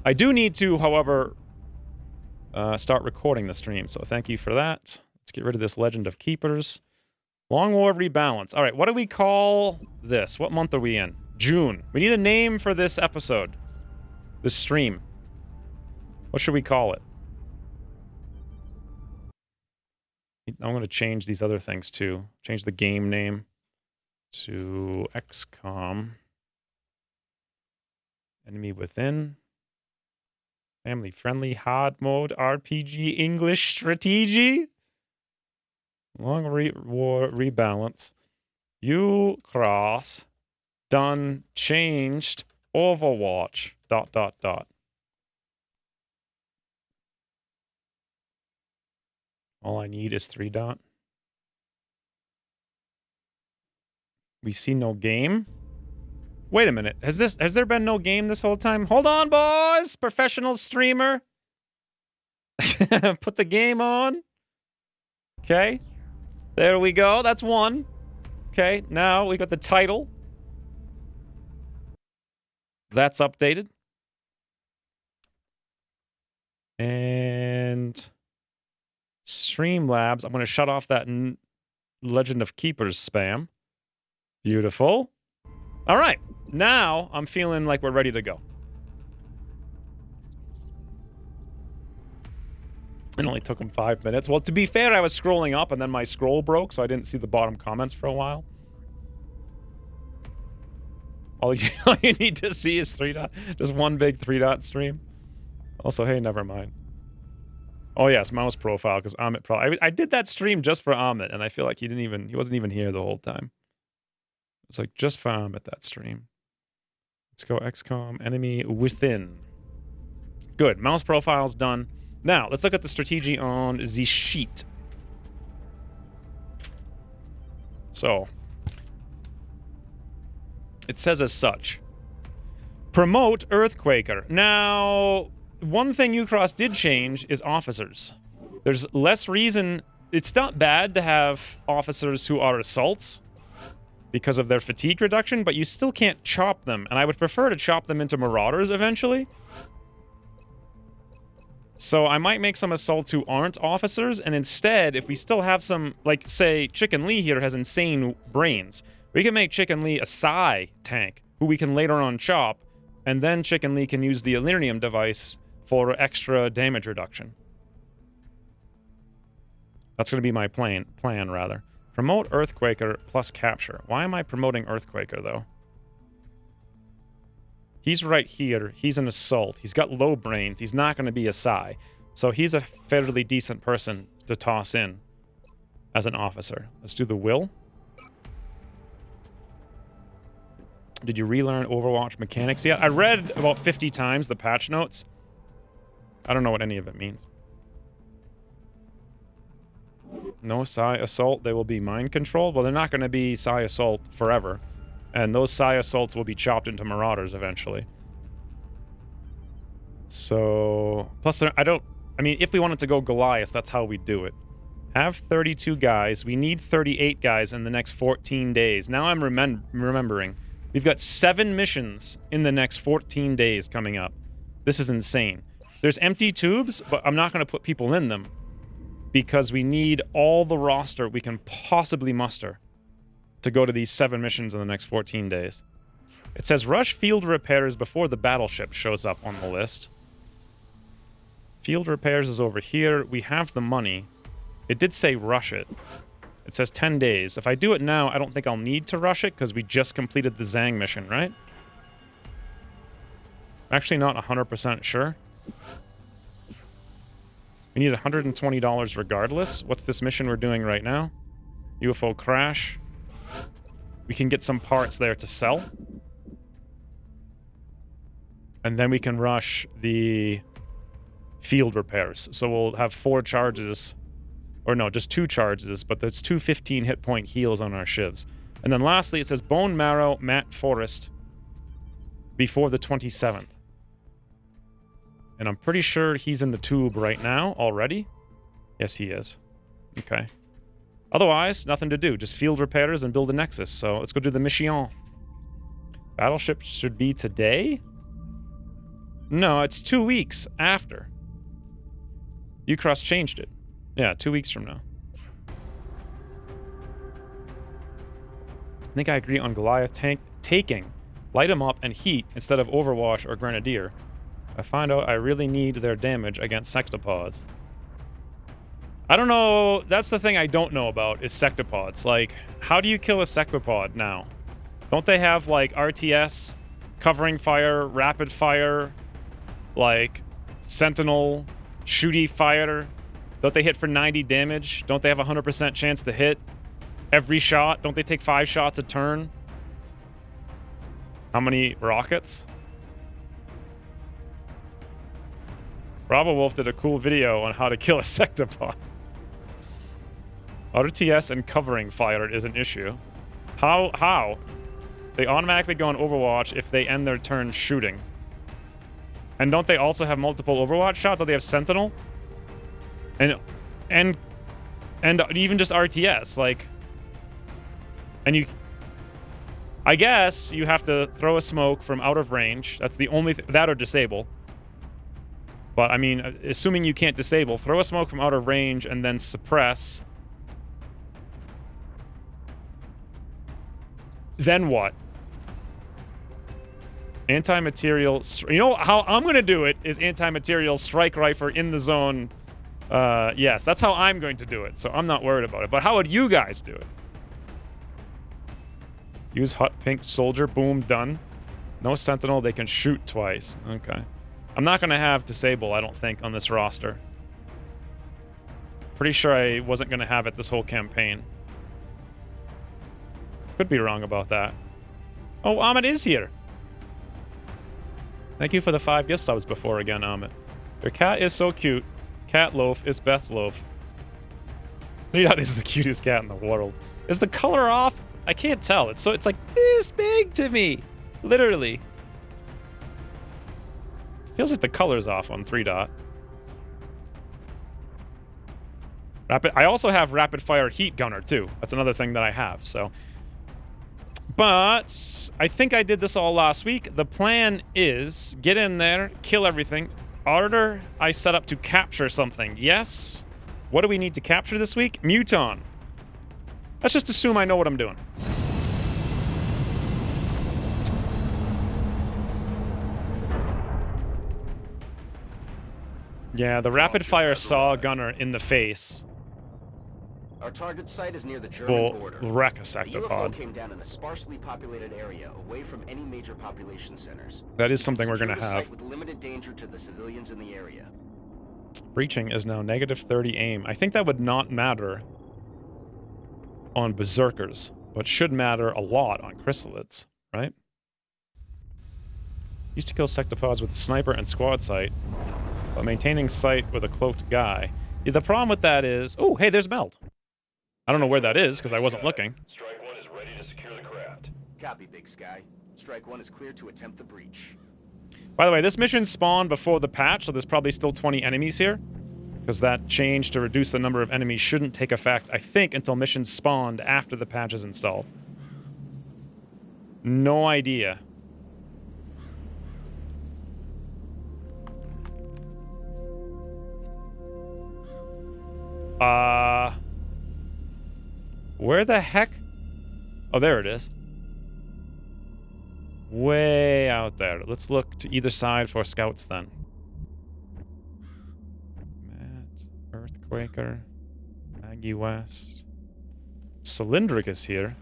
I do need to, however, start recording the stream, so thank you for that. Let's get rid of this Legend of Keepers. Long War Rebalance. All right, what do we call this? What month are we in? June. We need a name for this episode. This stream. What should we call it? I'm going to change these other things too. Change the game name to XCOM. Enemy Within. Family friendly hard mode RPG English strategy. Long War Rebalance. You cross. Done. Changed. Overwatch. ... All I need is 3 ... We see no game. Wait a minute. Has there been no game this whole time? Hold on, boys! Professional streamer. Put the game on. Okay. There we go. That's one. Okay, now we got the title. That's updated. And Streamlabs. I'm going to shut off that Legend of Keepers spam. Beautiful. All right. Now I'm feeling like we're ready to go. It only took him 5 minutes. Well, to be fair, I was scrolling up and then my scroll broke, so I didn't see the bottom comments for a while. All you need to see is 3 ... Just one big 3 ... stream. Also, hey, never mind. Oh yes, mouse profile, because Amit I did that stream just for Amit, and I feel like he wasn't even here the whole time. It was like just for Amit, that stream. Let's go XCOM Enemy Within. Good, mouse profile's done. Now, let's look at the strategy on the sheet. So, it says as such. Promote Earthquaker. Now, one thing Ucross did change is officers. There's less reason... It's not bad to have officers who are assaults because of their fatigue reduction, but you still can't chop them, and I would prefer to chop them into marauders eventually. So I might make some assaults who aren't officers, and instead, if we still have some... Like, say, Chicken Lee here has insane brains. We can make Chicken Lee a Psy tank, who we can later on chop, and then Chicken Lee can use the Elerium device for extra damage reduction. That's going to be my plan, rather. Promote Earthquaker plus capture. Why am I promoting Earthquaker, though? He's right here. He's an assault. He's got low brains. He's not going to be a Psy. So he's a fairly decent person to toss in as an officer. Let's do the will. Did you relearn Overwatch mechanics yet? I read about 50 times the patch notes. I don't know what any of it means. No Psy Assault. They will be mind controlled. Well, they're not going to be Psy Assault forever. And those Psy Assaults will be chopped into Marauders eventually. So... Plus, I mean, if we wanted to go Goliath, that's how we do it. Have 32 guys. We need 38 guys in the next 14 days. Now I'm remembering. We've got 7 missions in the next 14 days coming up. This is insane. There's empty tubes, but I'm not going to put people in them because we need all the roster we can possibly muster to go to these 7 missions in the next 14 days. It says rush field repairs before the battleship shows up on the list. Field repairs is over here. We have the money. It did say rush it. It says 10 days. If I do it now, I don't think I'll need to rush it because we just completed the Zhang mission, right? I'm actually not 100% sure. We need $120 regardless. What's this mission we're doing right now? UFO crash. We can get some parts there to sell. And then we can rush the field repairs. So we'll have 4 charges. Or no, just 2 charges, but there's 2 15 hit point heals on our shivs. And then lastly, it says Bone Marrow, Matt Forrest, before the 27th. And I'm pretty sure he's in the tube right now already. Yes, he is. Okay. Otherwise, nothing to do. Just field repairs and build a Nexus. So let's go do the mission. Battleship should be today. No, it's 2 weeks after. Ucross changed it. Yeah, 2 weeks from now. I think I agree on Goliath taking Light 'em Up and Heat instead of Overwatch or Grenadier. I find out I really need their damage against Sectopods. I don't know. That's the thing I don't know about is Sectopods. Like, how do you kill a Sectopod now? Don't they have, like, RTS, covering fire, rapid fire, like, sentinel, shooty fire? Don't they hit for 90 damage? Don't they have a 100% chance to hit every shot? Don't they take 5 shots a turn? How many rockets? Bravo Wolf did a cool video on how to kill a Sectopod. RTS and covering fire is an issue. How? They automatically go on Overwatch if they end their turn shooting. And don't they also have multiple Overwatch shots? Don't they have Sentinel? And even just RTS, like... And you... I guess you have to throw a smoke from out of range. That's the only... that or disable. But, I mean, assuming you can't disable, throw a smoke from out of range and then suppress. Then what? Anti-material... You know how I'm going to do it is anti-material strike rifle in the zone. Yes, that's how I'm going to do it. So I'm not worried about it. But how would you guys do it? Use hot pink soldier. Boom, done. No sentinel. They can shoot twice. Okay. I'm not going to have disable, I don't think, on this roster. Pretty sure I wasn't going to have it this whole campaign. Could be wrong about that. Oh, Ahmed is here. Thank you for the 5 gift subs before again, Ahmed. Your cat is so cute. Cat Loaf is best loaf. 3 Dot is the cutest cat in the world. Is the color off? I can't tell. It's like this big to me. Literally. Feels like the color's off on 3 Dot. I also have rapid fire heat gunner too. That's another thing that I have, so. But I think I did this all last week. The plan is get in there, kill everything. Order I set up to capture something. Yes. What do we need to capture this week? Muton. Let's just assume I know what I'm doing. Yeah, the rapid fire saw gunner in the face. Our target site is near the German border. Will wreck a The Sectopod. UFO came down in a sparsely populated area, away from any major population centers. That is something we're going to Secure the have. site with limited danger to the civilians in the area. Breaching is now negative 30 aim. I think that would not matter on Berserkers, but should matter a lot on Chrysalids, right? Used to kill Sectopods with a sniper and squad sight, but maintaining sight with a cloaked guy. Yeah, the problem with that is... Oh, hey, there's Meld. I don't know where that is, because I wasn't looking. Strike 1 is ready to secure the craft. Copy, Big Sky. Strike 1 is clear to attempt the breach. By the way, this mission spawned before the patch, so there's probably still 20 enemies here. Because that change to reduce the number of enemies shouldn't take effect, I think, until missions spawned after the patch is installed. No idea. Where the heck? Oh, there it is. Way out there. Let's look to either side for scouts then. Matt, Earthquaker, Maggie West. Cylindric is here.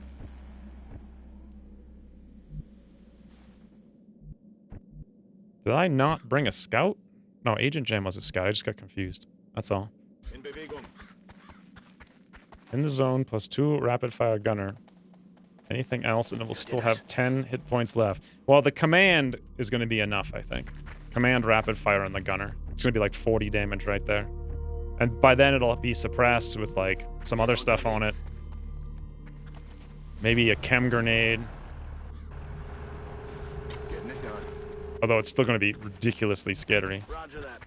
Did I not bring a scout? No, Agent Jam was a scout. I just got confused. That's all. In the zone, plus 2 rapid fire gunner. Anything else, and it will still have 10 hit points left. Well, the command is going to be enough, I think. Command rapid fire on the gunner. It's going to be like 40 damage right there. And by then, it'll be suppressed with, like, some other stuff on it. Maybe a chem grenade. Getting it done. Although it's still going to be ridiculously scary. Roger that.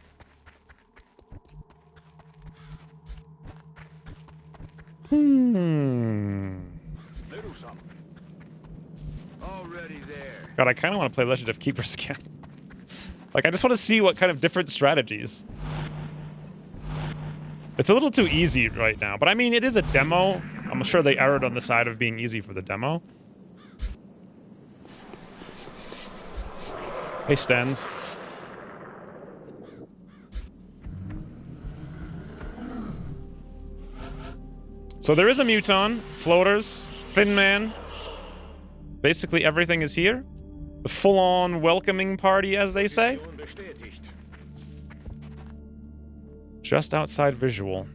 Already there. God, I kind of want to play Legend of Keepers again. Like, I just want to see what kind of different strategies. It's a little too easy right now, but I mean, it is a demo. I'm sure they erred on the side of being easy for the demo. Hey, Stens. So there is a Muton, floaters, Thin Man. Basically everything is here. The full-on welcoming party, as they say. Just outside visual.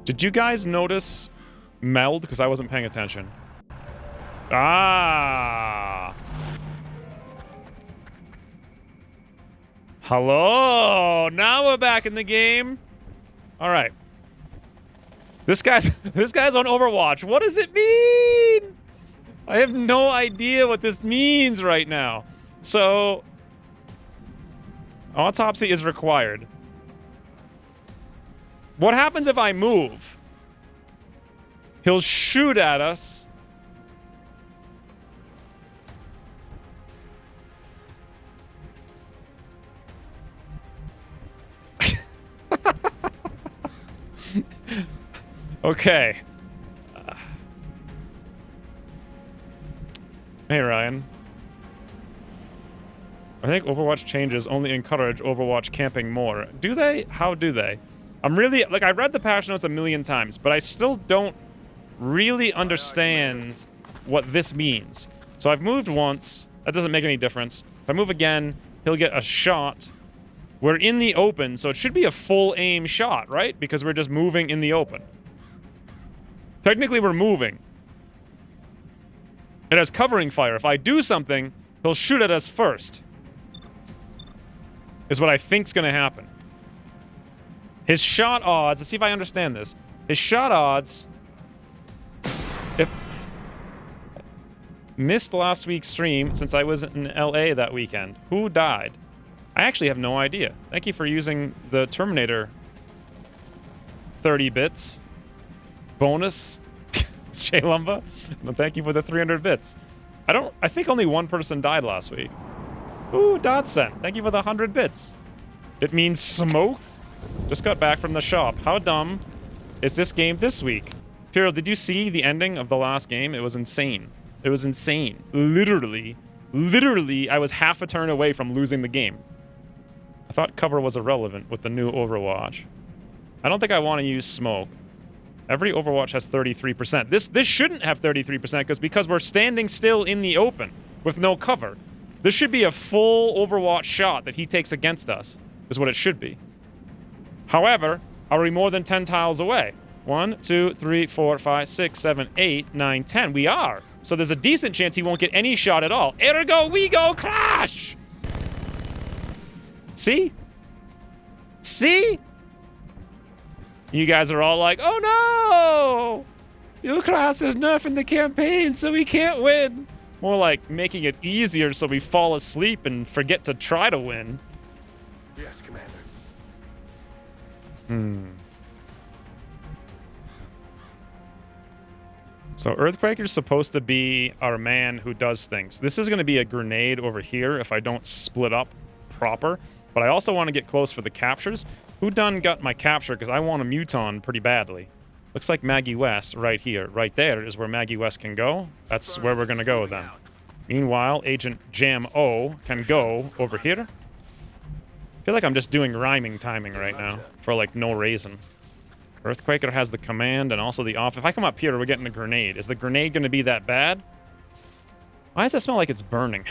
Did you guys notice Meld? Because I wasn't paying attention. Ah! Hello! Now we're back in the game. All right. This guy's on Overwatch. What does it mean? I have no idea what this means right now. So, autopsy is required. What happens if I move? He'll shoot at us. Okay. Hey, Ryan. I think Overwatch changes only encourage Overwatch camping more. Do they? How do they? I'm really... Like, I read the patch notes a million times, but I still don't really understand what this means. So I've moved once. That doesn't make any difference. If I move again, he'll get a shot. We're in the open, so it should be a full aim shot, right? Because we're just moving in the open. Technically, we're moving. It has covering fire. If I do something, he'll shoot at us first. Is what I think's gonna happen. His shot odds, let's see if I understand this. His shot odds... If... Missed last week's stream since I was in LA that weekend. Who died? I actually have no idea. Thank you for using the Terminator 30 bits. Bonus. Jay Lumba. No, thank you for the 300 bits. I think only one person died last week. Ooh, Dotson. Thank you for the 100 bits. It means smoke. Just got back from the shop. How dumb is this game this week? Piro, did you see the ending of the last game? It was insane. It was insane. Literally, I was half a turn away from losing the game. I thought cover was irrelevant with the new Overwatch. I don't think I want to use smoke. Every Overwatch has 33%. This shouldn't have 33% because we're standing still in the open with no cover. This should be a full Overwatch shot that he takes against us, is what it should be. However, are we more than 10 tiles away? 1, 2, 3, 4, 5, 6, 7, 8, 9, 10. We are. So there's a decent chance he won't get any shot at all. Ergo, we go crash! See? See? You guys are all like, oh no! Ukras is nerfing the campaign so we can't win. More like making it easier so we fall asleep and forget to try to win. Yes, Commander. So Earthquaker's supposed to be our man who does things. This is going to be a grenade over here if I don't split up proper. But I also want to get close for the captures. Who done got my capture? Because I want a Muton pretty badly. Looks like Maggie West right here. Right there is where Maggie West can go. That's where we're going to go then. Meanwhile, Agent Jam O can go over here. I feel like I'm just doing rhyming timing right now for like no reason. Earthquaker has the command and also the off. If I come up here, we're getting a grenade. Is the grenade going to be that bad? Why does that smell like it's burning?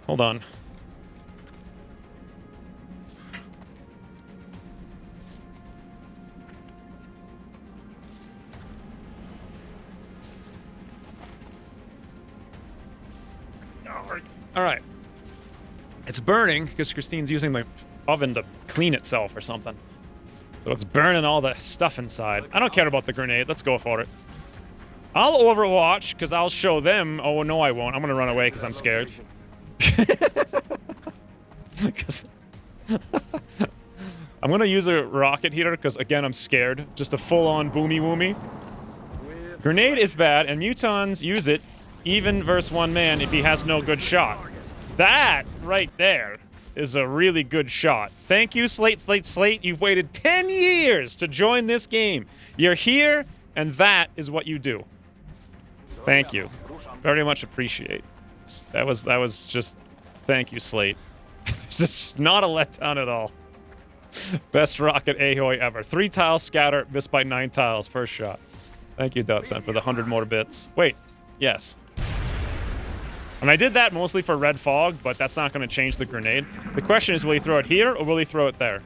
Hold on. All right. It's burning because Christine's using the oven to clean itself or something. So it's burning all the stuff inside. I don't care about the grenade. Let's go for it. I'll Overwatch because I'll show them. Oh, no, I won't. I'm going to run away because I'm scared. I'm going to use a rocket heater because, again, I'm scared. Just a full-on boomy-woomy. Grenade is bad, and Mutons use it even versus one man if he has no good shot. That right there is a really good shot. Thank you, Slate. You've waited 10 years to join this game. You're here, and that is what you do. Thank you. Very much appreciate. That was just... Thank you, Slate. This is not a letdown at all. Best rocket Ahoy ever. 3 tiles scatter, missed by 9 tiles. First shot. Thank you, Dotson, for the 100 more bits. Wait. Yes. And I did that mostly for Red Fog, but that's not going to change the grenade. The question is, will he throw it here, or will he throw it there?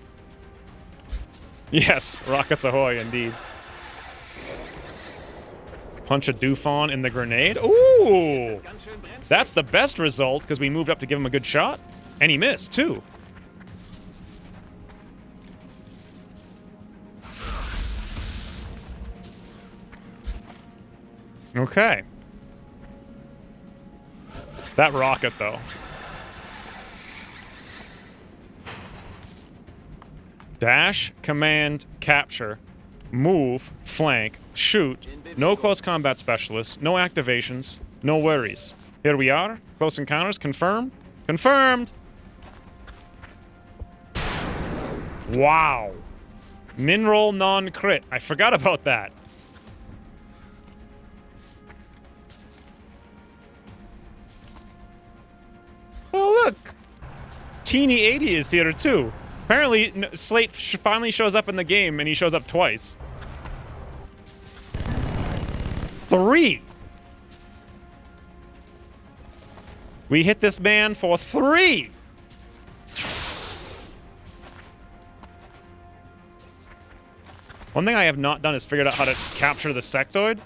Yes. Rockets ahoy, indeed. Punch a Dufon in the grenade. Ooh! That's the best result, because we moved up to give him a good shot. And he missed, too. Okay. That rocket, though. Dash, command, capture, move, flank, shoot. No close combat specialists, no activations, no worries. Here we are. Close encounters, confirm. Confirmed! Wow. Min-roll non-crit. I forgot about that. Oh, look! Teeny 80 is here, too. Apparently, Slate finally shows up in the game, and he shows up twice. 3! We hit this man for 3! One thing I have not done is figured out how to capture the sectoid.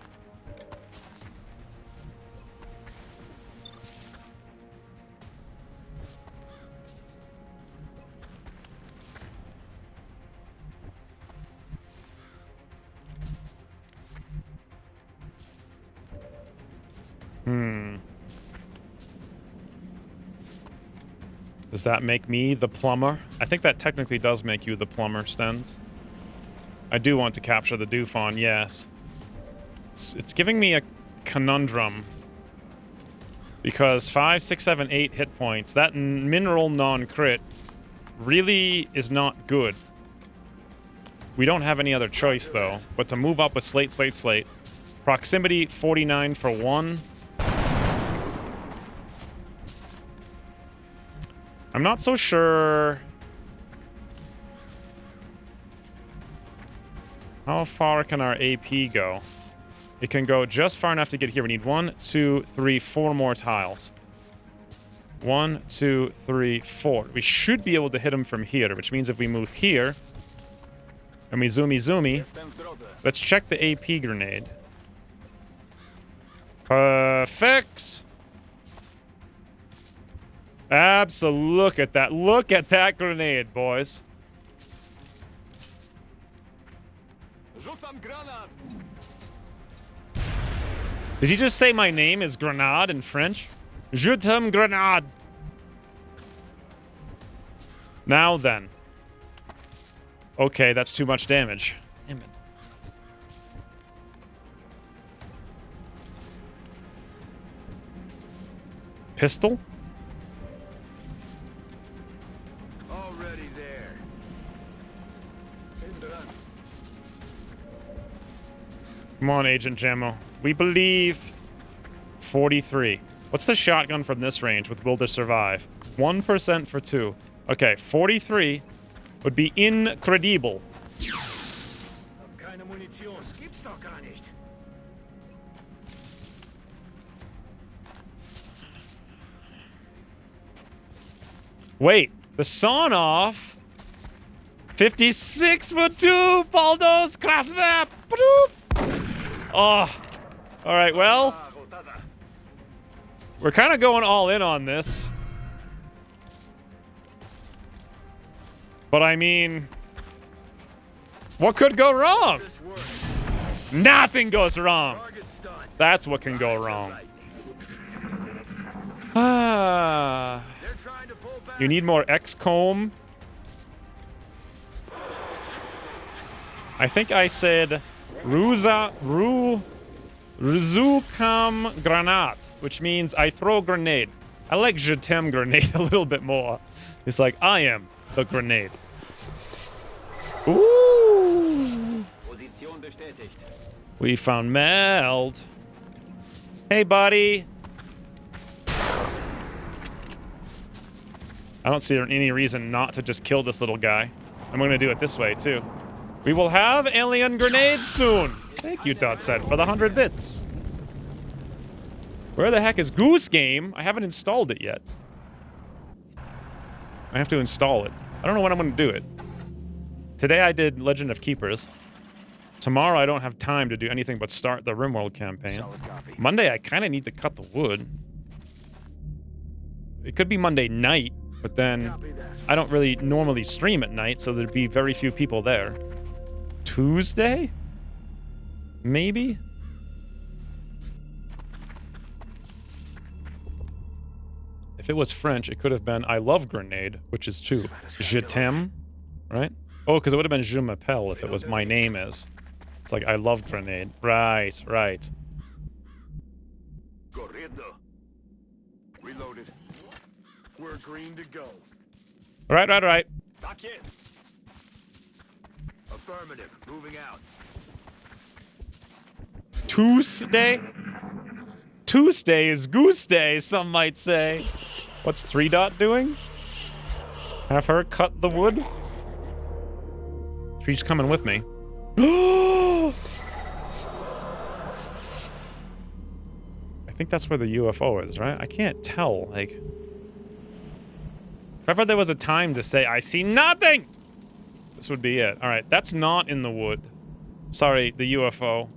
Does that make me the plumber? I think that technically does make you the plumber, Stens. I do want to capture the Dufon, yes. It's giving me a conundrum. Because 5, 6, 7, 8 hit points, that mineral non-crit really is not good. We don't have any other choice, though, but to move up with Slate. Proximity 49 for 1. I'm not so sure how far can our AP go. It can go just far enough to get here. We need 1, 2, 3, 4 more tiles. 1, 2, 3, 4. We should be able to hit him from here, which means if we move here and we zoomy, let's check the AP grenade. Perfect. Absolutely. Look at that. Look at that grenade, boys. Did he just say my name is Grenade in French? Je t'aime Grenade. Now then. Okay, that's too much damage. Damn it. Pistol? Already there. Come on, Agent Jammo. We believe. 43. What's the shotgun from this range with will to survive? 1% for 2. Okay, 43 would be incredible. Keine Munition. Gibt's doch gar nicht. Wait, the sawn off. 56 for 2. Baldos, cross map. Oh. All right, well. We're kind of going all in on this. But I mean, what could go wrong? Nothing goes wrong. That's what can go wrong. Ah. You need more XCOM. I think I said Rzukam Granat, which means I throw grenade. I like Je t'aime grenade a little bit more. It's like, I am the grenade. Ooh! Position bestätigt. We found Meld. Hey, buddy. I don't see any reason not to just kill this little guy. I'm going to do it this way, too. We will have alien grenades soon. Thank you, Dotset, for the 100 bits. Where the heck is Goose Game? I haven't installed it yet. I have to install it. I don't know when I'm going to do it. Today I did Legend of Keepers. Tomorrow I don't have time to do anything but start the RimWorld campaign. Monday I kind of need to cut the wood. It could be Monday night, but then I don't really normally stream at night, so there'd be very few people there. Tuesday? Maybe? If it was French, it could have been I love grenade, which is true. Je t'aime, right? Oh, because it would have been Je m'appelle if it was my name is. It's like I love grenade. Right, right. Corriendo. Reloaded. We're green to go. Right, right, right. Lock in. Affirmative. Moving out. Tuesday? Tuesday is Goose Day, some might say. What's 3 Dot doing? Have her cut the wood? She's coming with me. I think that's where the UFO is, right? I can't tell, like... If ever there was a time to say, I see nothing! This would be it. Alright, that's not in the wood. Sorry, the UFO.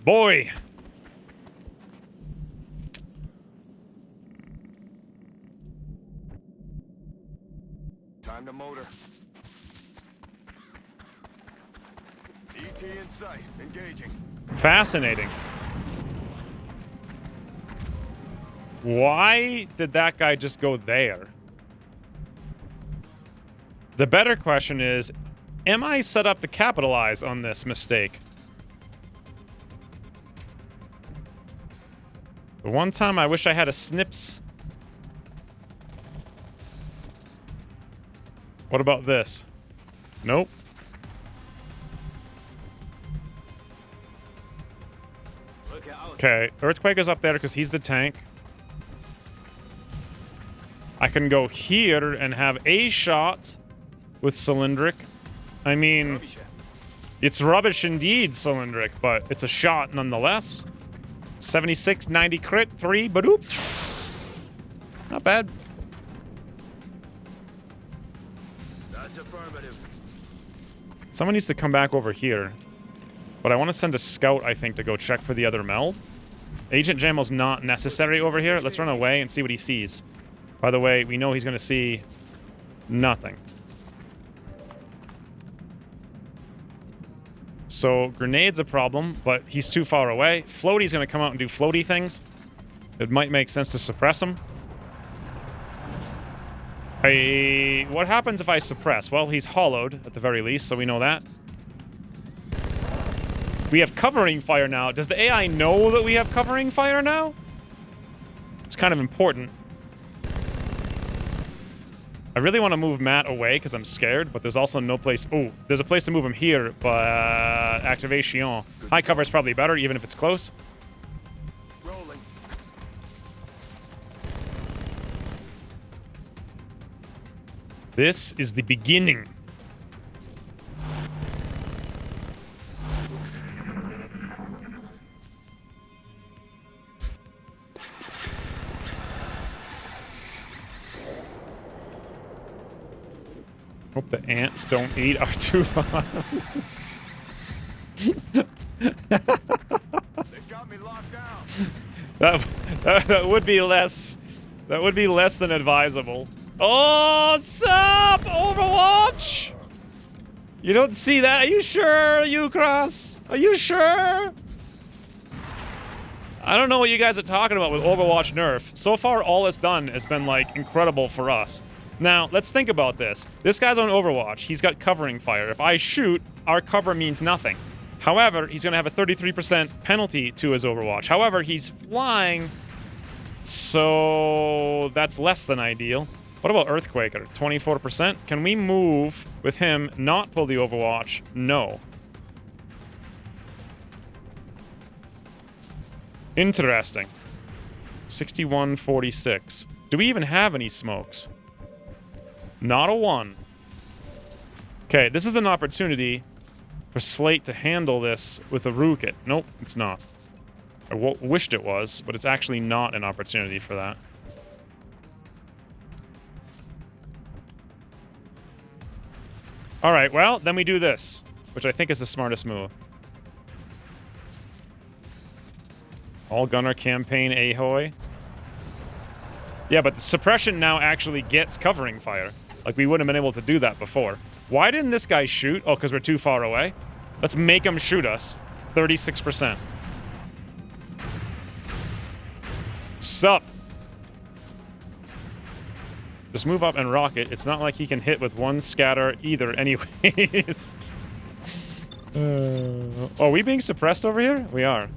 Boy! Time to motor. ET in sight. Engaging. Fascinating. Why did that guy just go there? The better question is, am I set up to capitalize on this mistake? The one time I wish I had a snips. What about this? Nope. Okay, Earthquake is up there because he's the tank. I can go here and have a shot with Cylindric. I mean, it's rubbish indeed, Cylindric, but it's a shot nonetheless. 76, 90 crit, 3, badoop. Not bad. That's affirmative. Someone needs to come back over here. But I want to send a scout, I think, to go check for the other meld. Agent Jamel's not necessary over here. Let's run away and see what he sees. By the way, we know he's going to see nothing. So, grenade's a problem, but he's too far away. Floaty's going to come out and do floaty things. It might make sense to suppress him. Hey, what happens if I suppress? Well, he's hollowed, at the very least, so we know that. We have covering fire now. Does the AI know that we have covering fire now? It's kind of important. I really want to move Matt away because I'm scared, but there's also no place... Oh, there's a place to move him here, but... activation. High cover is probably better, even if it's close. Rolling. This is the beginning. Hope the ants don't eat our Tufan. They got me locked down. That would be less. That would be less than advisable. Oh, sup, Overwatch! You don't see that? Are you sure, Ukras? Are you sure? I don't know what you guys are talking about with Overwatch nerf. So far, all it's done has been, like, incredible for us. Now, let's think about this. This guy's on Overwatch. He's got covering fire. If I shoot, our cover means nothing. However, he's going to have a 33% penalty to his Overwatch. However, he's flying, so that's less than ideal. What about Earthquaker? 24%? Can we move with him, not pull the Overwatch? No. Interesting. 61-46. Do we even have any smokes? Not a one. Okay, this is an opportunity for Slate to handle this with a Rukit. Nope, it's not. I wished it was, but it's actually not an opportunity for that. Alright, well, then we do this, which I think is the smartest move. All gunner campaign ahoy. Yeah, but the suppression now actually gets covering fire. Like, we wouldn't have been able to do that before. Why didn't this guy shoot? Oh, because we're too far away? Let's make him shoot us. 36%. Sup? Just move up and rocket. It's not like he can hit with one scatter either anyways. Are we being suppressed over here? We are.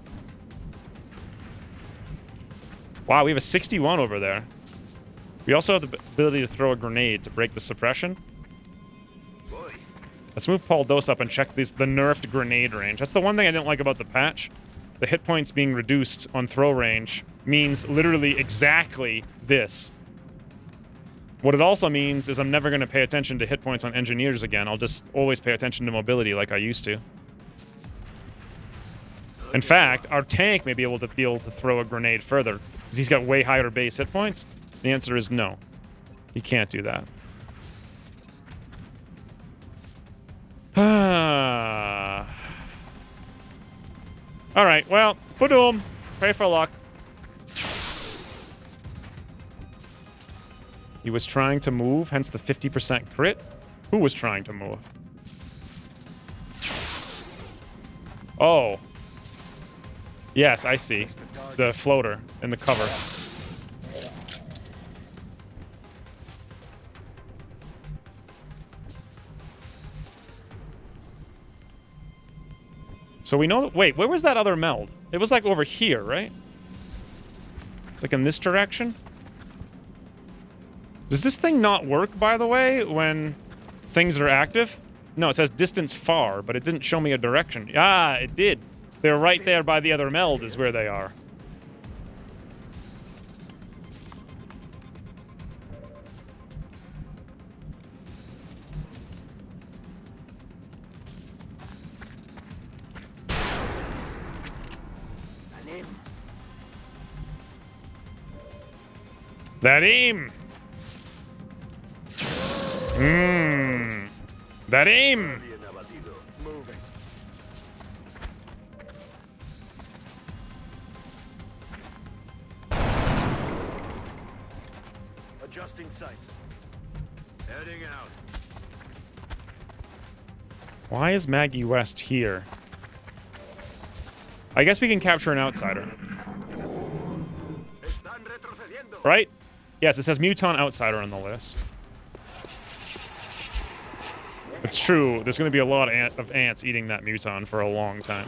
Wow, we have a 61 over there. We also have the ability to throw a grenade to break the suppression. Let's move Paul Dos up and check the nerfed grenade range. That's the one thing I didn't like about the patch. The hit points being reduced on throw range means literally exactly this. What it also means is I'm never going to pay attention to hit points on engineers again. I'll just always pay attention to mobility like I used to. In fact, our tank may be able to throw a grenade further because he's got way higher base hit points. The answer is no. He can't do that. Alright, well, boom. Pray for luck. He was trying to move, hence the 50% crit. Who was trying to move? Oh. Yes, I see. The floater in the cover. So we know that... Wait, where was that other meld? It was like over here, right? It's like in this direction? Does this thing not work, by the way, when things are active? No, it says distance far, but it didn't show me a direction. Ah, it did. They're right there by the other meld is where they are. That aim! That aim! Adjusting sights. Heading out. Why is Maggie West here? I guess we can capture an outsider. Right? Yes, it says Muton Outsider on the list. It's true. There's going to be a lot of ants eating that Muton for a long time.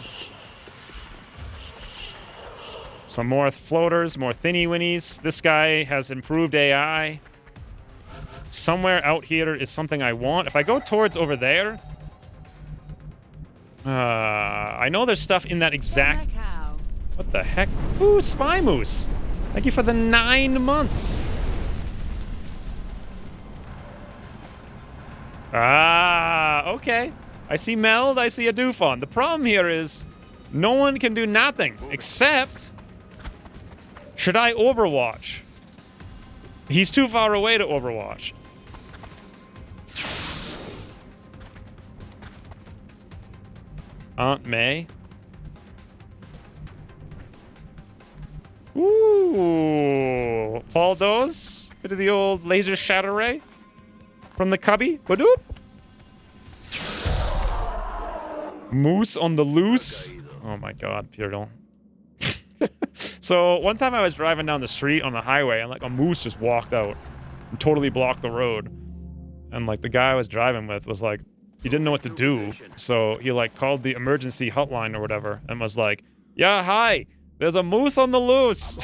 Some more floaters, more thinny-winnies. This guy has improved AI. Somewhere out here is something I want. If I go towards over there... I know there's stuff in that exact... What the heck? Ooh, Spy Moose! Thank you for the 9 months! Ah, okay. I see Meld, I see a Dufon. The problem here is no one can do nothing except... Should I Overwatch? He's too far away to Overwatch. Aunt May? Ooh. Paul Does? Bit of the old laser shatter ray? From the cubby? Badoop. Moose on the loose? Oh my god, Pyrdal. So, one time I was driving down the street on the highway and like a moose just walked out. totally block the road. And like the guy I was driving with was like, he didn't know what to do, so he like called the emergency hotline or whatever and was like, "Yeah, hi, there's a moose on the loose."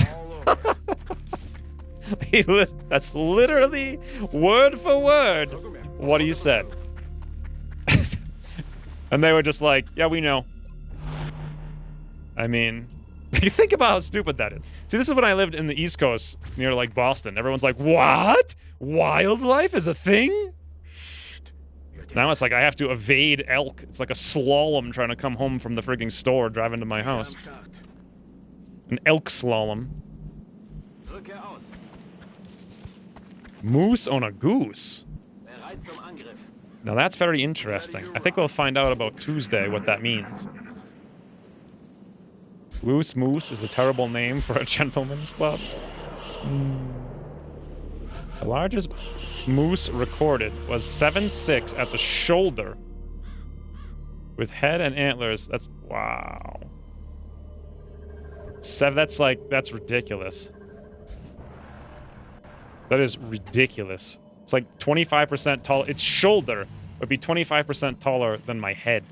That's literally word for word what he said. And they were just like, "Yeah, we know." I mean, think about how stupid that is. See, this is when I lived in the East Coast near like Boston. Everyone's like, "What? Wildlife is a thing?" Now it's like I have to evade elk. It's like a slalom trying to come home from the frigging store driving to my house. An elk slalom. Moose on a goose. Now that's very interesting. I think we'll find out about Tuesday what that means. Loose Moose is a terrible name for a gentleman's club. The largest moose recorded was 7'6" at the shoulder. With head and antlers. That's... wow. That's ridiculous. That is ridiculous. It's like 25% tall. Its shoulder would be 25% taller than my head.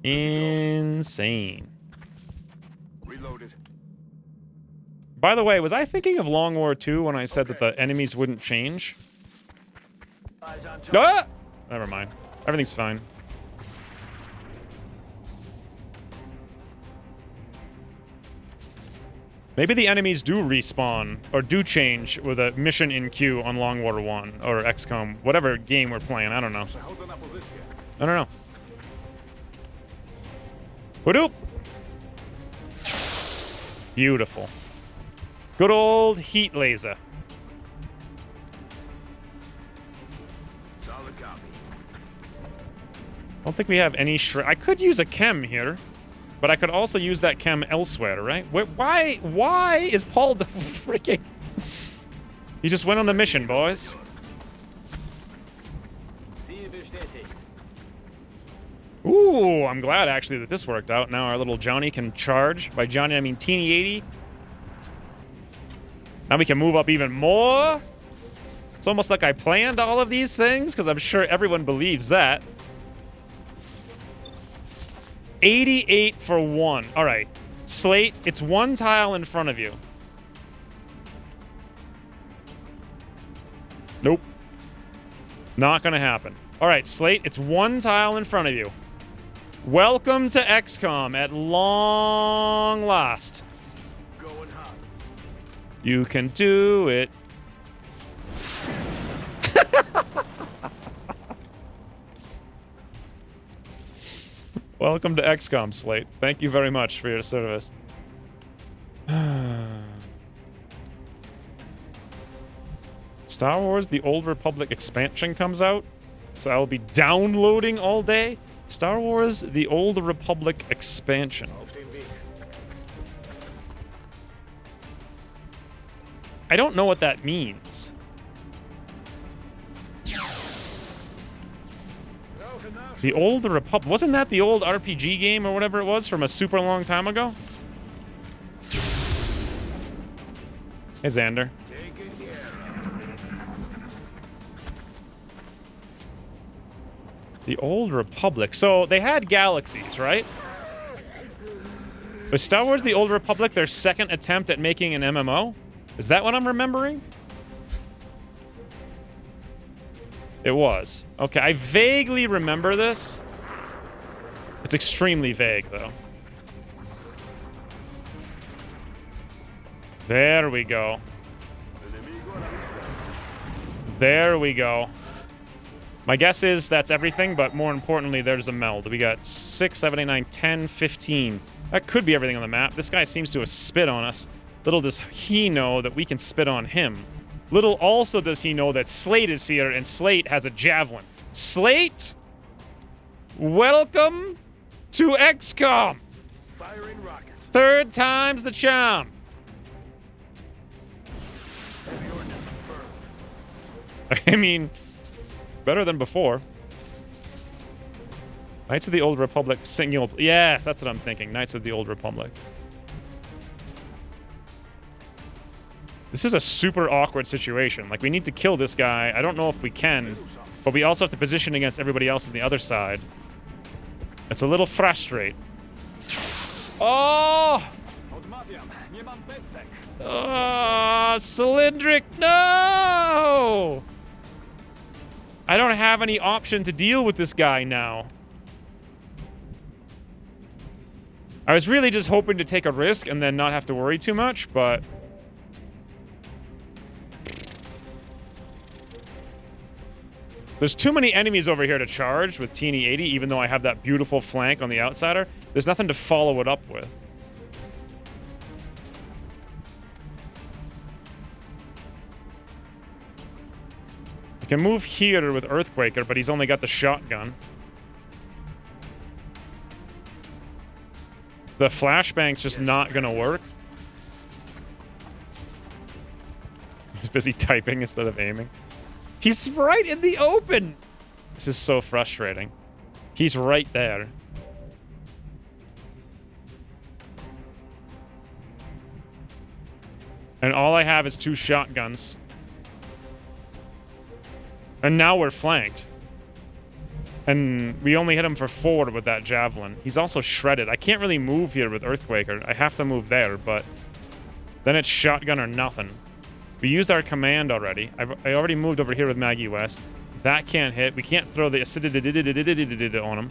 Insane. Reloaded. By the way, was I thinking of Long War II when I said that the enemies wouldn't change? Ah! Never mind. Everything's fine. Maybe the enemies do respawn, or do change with a mission in queue on Long War 1, or XCOM, whatever game we're playing, I don't know. I don't know. Whoop! Beautiful. Good old heat laser. Solid copy. I don't think we have any I could use a chem here, but I could also use that chem elsewhere, right? Why is Paul the freaking... He just went on the mission, boys. Ooh, I'm glad actually that this worked out. Now our little Johnny can charge. By Johnny, I mean Teeny 80. Now we can move up even more. It's almost like I planned all of these things, because I'm sure everyone believes that. 88 for 1. All right. Slate, it's one tile in front of you. Nope. Not gonna happen. All right, Slate, it's one tile in front of you. Welcome to XCOM at long last. Going hot. You can do it. Welcome to XCOM, Slate. Thank you very much for your service. Star Wars The Old Republic expansion comes out, so I'll be downloading all day. Star Wars The Old Republic expansion. I don't know what that means. The Old Republic. Wasn't that the old RPG game or whatever it was from a super long time ago? Hey, Xander. The Old Republic. So they had galaxies, right? Was Star Wars The Old Republic their second attempt at making an MMO? Is that what I'm remembering? It was. Okay, I vaguely remember this. It's extremely vague, though. There we go. There we go. My guess is that's everything, but more importantly, there's a meld. We got 6, 7, 8, 9, 10, 15. That could be everything on the map. This guy seems to have spit on us. Little does he know that we can spit on him. Little also does he know that Slate is here, and Slate has a javelin. Slate, welcome to XCOM. Firing rockets. Third time's the charm. Heavy ordnance confirmed. I mean, better than before. Knights of the Old Republic single. Yes, that's what I'm thinking. Knights of the Old Republic. This is a super awkward situation. Like, we need to kill this guy. I don't know if we can, but we also have to position against everybody else on the other side. It's a little frustrating. Oh! Cylindric, no! I don't have any option to deal with this guy now. I was really just hoping to take a risk and then not have to worry too much, but... There's too many enemies over here to charge with Teeny 80, even though I have that beautiful flank on the outsider. There's nothing to follow it up with. I can move here with Earthquaker, but he's only got the shotgun. The flashbang's just not gonna work. He's busy typing instead of aiming. He's right in the open! This is so frustrating. He's right there. And all I have is 2 shotguns. And now we're flanked. And we only hit him for 4 with that javelin. He's also shredded. I can't really move here with Earthquaker. I have to move there, but then it's shotgun or nothing. We used our command already. I already moved over here with Maggie West. That can't hit. We can't throw the acidity on him.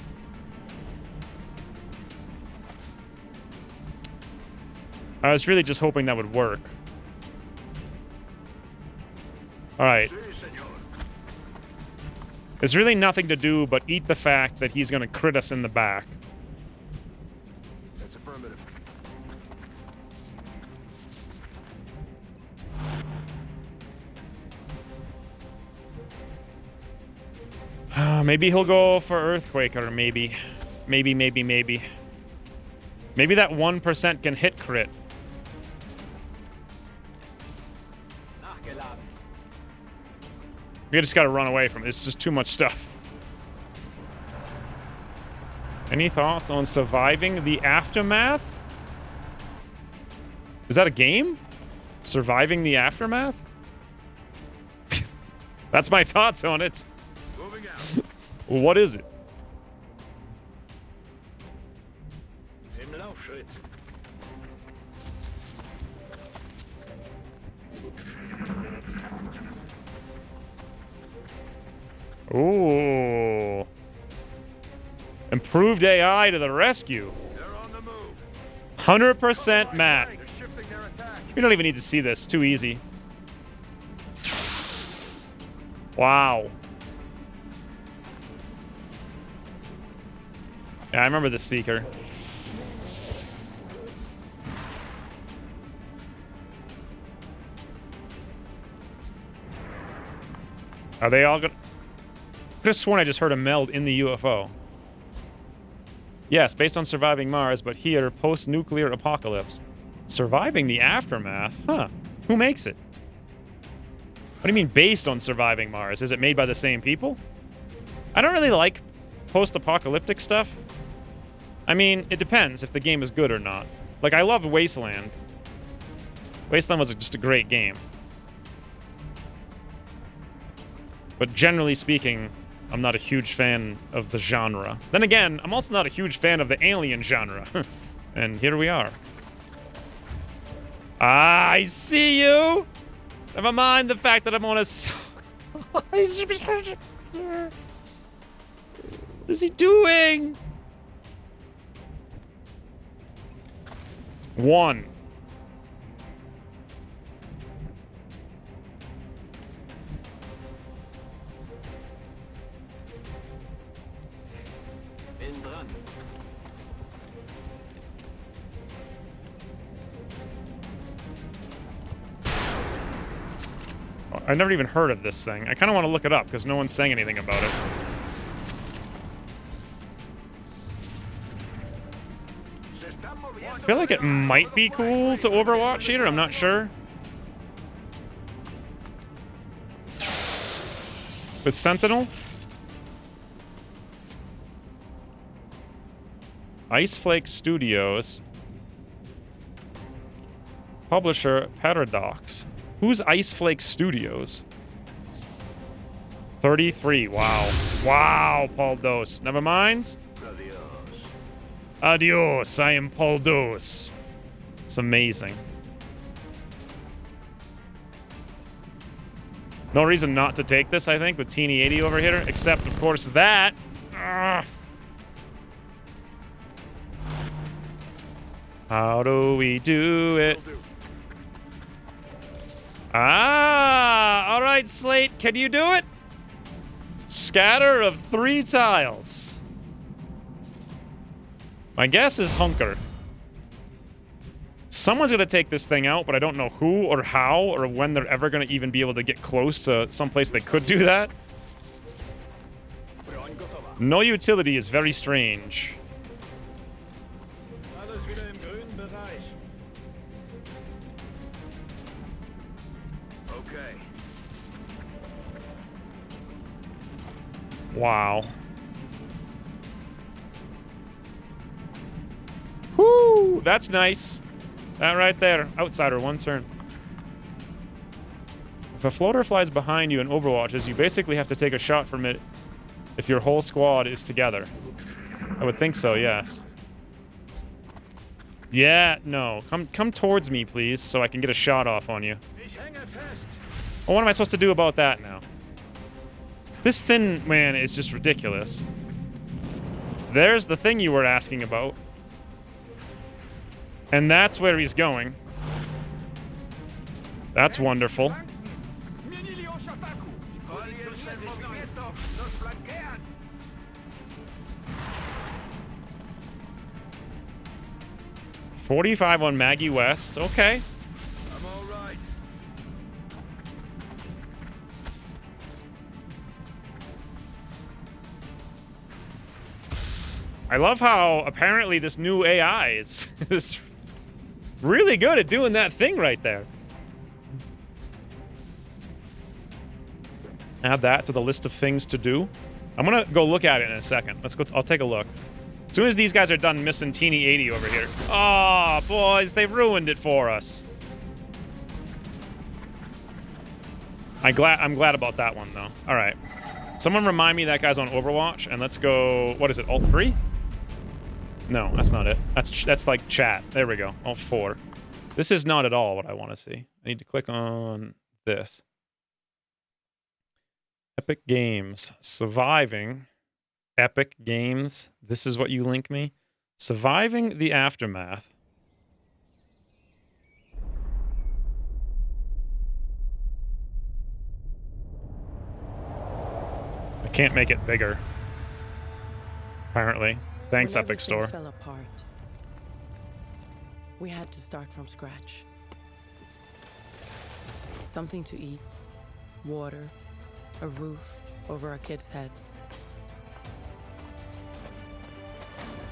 I was really just hoping that would work. Alright. There's really nothing to do but eat the fact that he's gonna crit us in the back. That's affirmative. Maybe he'll go for Earthquaker, maybe. Maybe. Maybe that 1% can hit crit. We just gotta run away from it. It's just too much stuff. Any thoughts on surviving the aftermath? Is that a game? Surviving the aftermath? That's my thoughts on it. Moving out. What is it? Ooh. Improved AI to the rescue. They're on the move. 100% Matt. They're shifting their attack. We don't even need to see this. Too easy. Wow. Yeah, I remember the Seeker. Are they all gonna... I could have sworn I just heard a meld in the UFO. Yes, based on surviving Mars, but here, post-nuclear apocalypse. Surviving the aftermath? Huh. Who makes it? What do you mean, based on surviving Mars? Is it made by the same people? I don't really like post-apocalyptic stuff. I mean, it depends if the game is good or not. Like, I love Wasteland. Wasteland was just a great game. But generally speaking, I'm not a huge fan of the genre. Then again, I'm also not a huge fan of the alien genre. And here we are. I see you! Never mind the fact that I'm on a... What is he doing? 1. I've never even heard of this thing. I kind of want to look it up because no one's saying anything about it. I feel like it might be cool to Overwatch here. I'm not sure. With Sentinel? Iceflake Studios. Publisher, Paradox. Who's Ice Flake Studios? 33. Wow. Wow, Paul Dos. Never mind. Adios. I am Paul Dos. It's amazing. No reason not to take this, I think, with Teeny 80 over here, except, of course, that. Ugh. How do we do it? Ah! All right, Slate, can you do it? Scatter of 3 tiles. My guess is Hunker. Someone's gonna take this thing out, but I don't know who or how or when they're ever gonna even be able to get close to someplace they could do that. No utility is very strange. Alles wieder im grünen Bereich. Okay. Wow. Whoo! That's nice. That right there. Outsider, 1 turn. If a floater flies behind you in Overwatch, you basically have to take a shot from it if your whole squad is together. I would think so, yes. Yeah, no. Come towards me, please, so I can get a shot off on you. Ich hänge fest. Well, what am I supposed to do about that now? This thin man is just ridiculous. There's the thing you were asking about. And that's where he's going. That's wonderful. Zmienili oś ataku. Policję movimiento. Nos flanquean. 45 on Maggie West. Okay. I'm all right. I love how apparently this new AI is really good at doing that thing right there. Add that to the list of things to do. I'm gonna go look at it in a second. Let's go. I'll take a look. As soon as these guys are done missing Teeny 80 over here. Oh, boys, they ruined it for us. I'm glad about that one, though. All right. Someone remind me that guy's on Overwatch, and let's go... What is it, Alt 3? No, that's not it. That's like chat. There we go. Alt 4. This is not at all what I want to see. I need to click on this. Epic Games. Surviving... Epic Games. This is what you link me. Surviving the Aftermath. I can't make it bigger. Apparently. Thanks, When Epic Store. everything fell apart, we had to start from scratch. Something to eat, water, a roof over our kids' heads.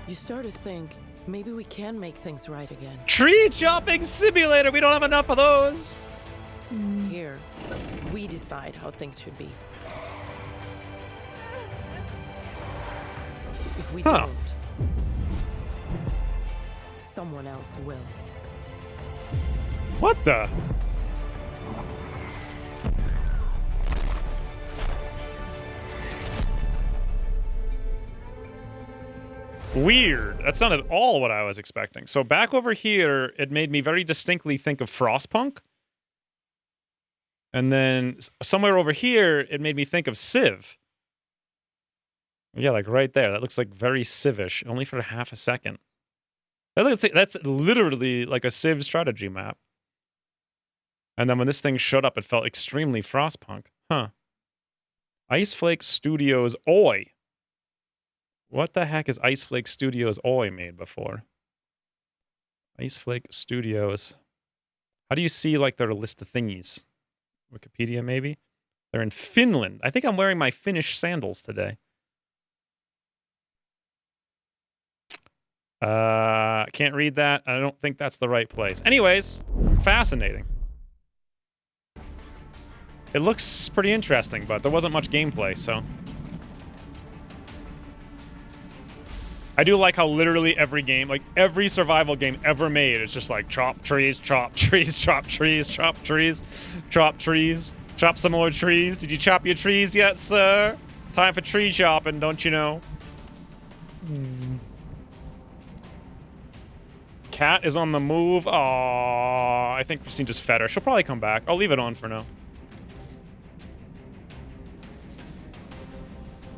You start to think, maybe we can make things right again. Tree chopping simulator! We don't have enough of those! Here, we decide how things should be. If we Huh. don't, someone else will. What the? Weird. That's not at all what I was expecting. So back over here, it made me very distinctly think of Frostpunk. And then somewhere over here, it made me think of Civ. Yeah, like right there. That looks like very Civish, only for half a second. That's literally like a Civ strategy map. And then when this thing showed up, it felt extremely Frostpunk. Huh. Ice Flake Studios Oi. What the heck is Ice Flake Studios Oi made before? Ice Flake Studios. How do you see like their list of thingies? Wikipedia maybe? They're in Finland. I think I'm wearing my Finnish sandals today. Can't read that. I don't think that's the right place. Anyways, fascinating. It looks pretty interesting, but there wasn't much gameplay, so... I do like how literally every game, like every survival game ever made, is just like chop trees, chop trees, chop trees, chop trees, chop trees, chop some more trees. Did you chop your trees yet, sir? Time for tree chopping, don't you know? Cat is on the move. Aww, I think Christine just fed her. She'll probably come back. I'll leave it on for now.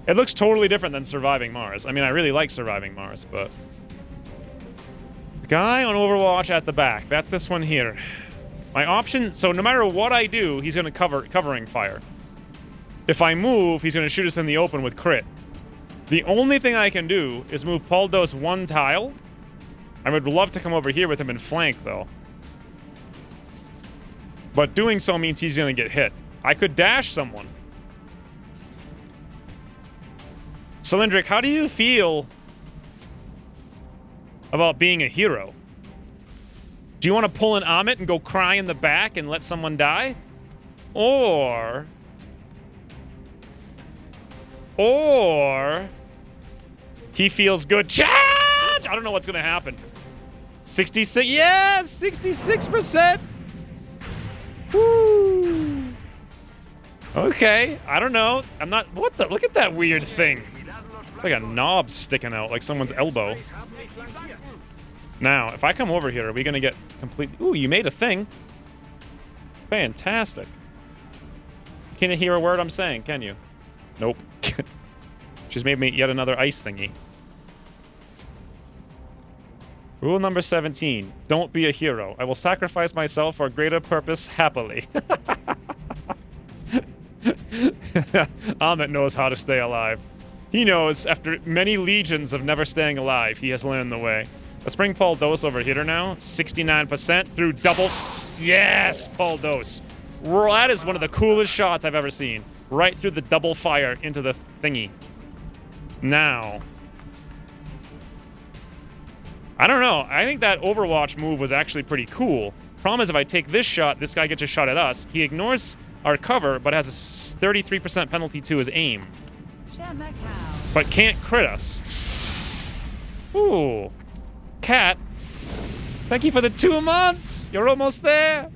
It looks totally different than Surviving Mars. I mean, I really like Surviving Mars, but... The guy on Overwatch at the back. That's this one here. My option... So no matter what I do, he's going to covering fire. If I move, he's going to shoot us in the open with crit. The only thing I can do is move Poldos one tile. I would love to come over here with him and flank, though. But doing so means he's going to get hit. I could dash someone. Cylindric, how do you feel about being a hero? Do you want to pull an Amit and go cry in the back and let someone die? Or he feels good. Charge! I don't know what's going to happen. 66, yes, 66%. Woo. Okay, I don't know. I'm not, what the, look at that weird thing. It's like a knob sticking out, like someone's elbow. Now, if I come over here, are we going to get completely... Ooh, you made a thing. Fantastic. Can you hear a word I'm saying, can you? Nope. She's made me yet another ice thingy. Rule number 17. Don't be a hero. I will sacrifice myself for a greater purpose happily. Amit knows how to stay alive. He knows, after many legions of never staying alive, he has learned the way. Let's bring Poldos over here now. 69% through double... Yes, Poldos. That is one of the coolest shots I've ever seen. Right through the double fire into the thingy. Now... I don't know. I think that Overwatch move was actually pretty cool. Problem is, if I take this shot, this guy gets a shot at us. He ignores our cover, but has a 33% penalty to his aim. But can't crit us. Ooh. Cat, thank you for the 2 months. You're almost there.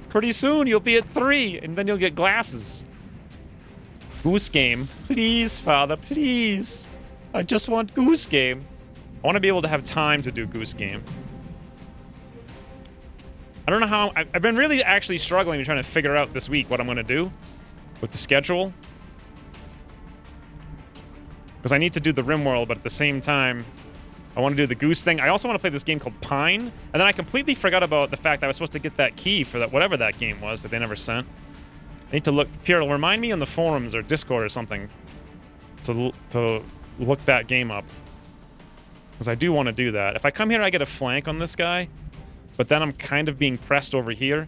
Pretty soon you'll be at 3, and then you'll get glasses. Goose Game. Please, Father, please. I just want Goose Game. I want to be able to have time to do Goose Game. I don't know how... I've been really actually struggling to trying to figure out this week what I'm going to do with the schedule. Because I need to do the RimWorld, but at the same time, I want to do the Goose thing. I also want to play this game called Pine. And then I completely forgot about the fact that I was supposed to get that key for that whatever that game was that they never sent. I need to look... Pierre, remind me on the forums or Discord or something to look that game up. Because I do want to do that. If I come here, I get a flank on this guy. But then I'm kind of being pressed over here.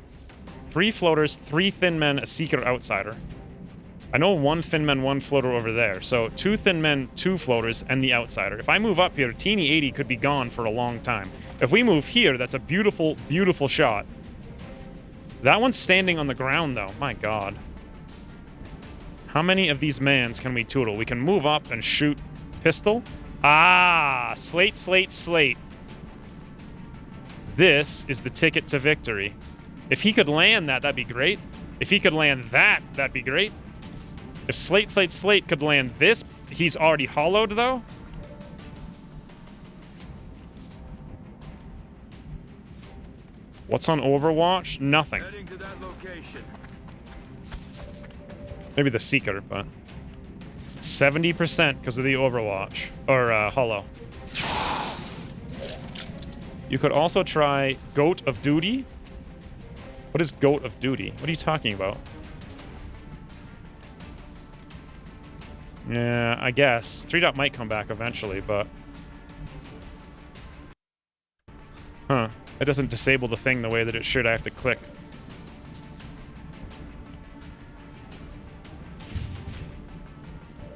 3 floaters, 3 thin men, a seeker outsider. I know 1 thin man, 1 floater over there. So 2 thin men, 2 floaters, and the outsider. If I move up here, Teeny 80 could be gone for a long time. If we move here, that's a beautiful, beautiful shot. That one's standing on the ground, though. My God. How many of these mans can we toodle? We can move up and shoot pistol. Ah, slate, slate, slate. This is the ticket to victory. If he could land that, that'd be great. If he could land that, that'd be great. If slate, slate, slate could land this, he's already hollowed, though. What's on Overwatch? Nothing. Heading to that location. Maybe the Seeker, but... 70% because of the Overwatch. Or, Hollow. You could also try Goat of Duty. What is Goat of Duty? What are you talking about? Yeah, I guess. 3-Dot might come back eventually, but... Huh. It doesn't disable the thing the way that it should. I have to click.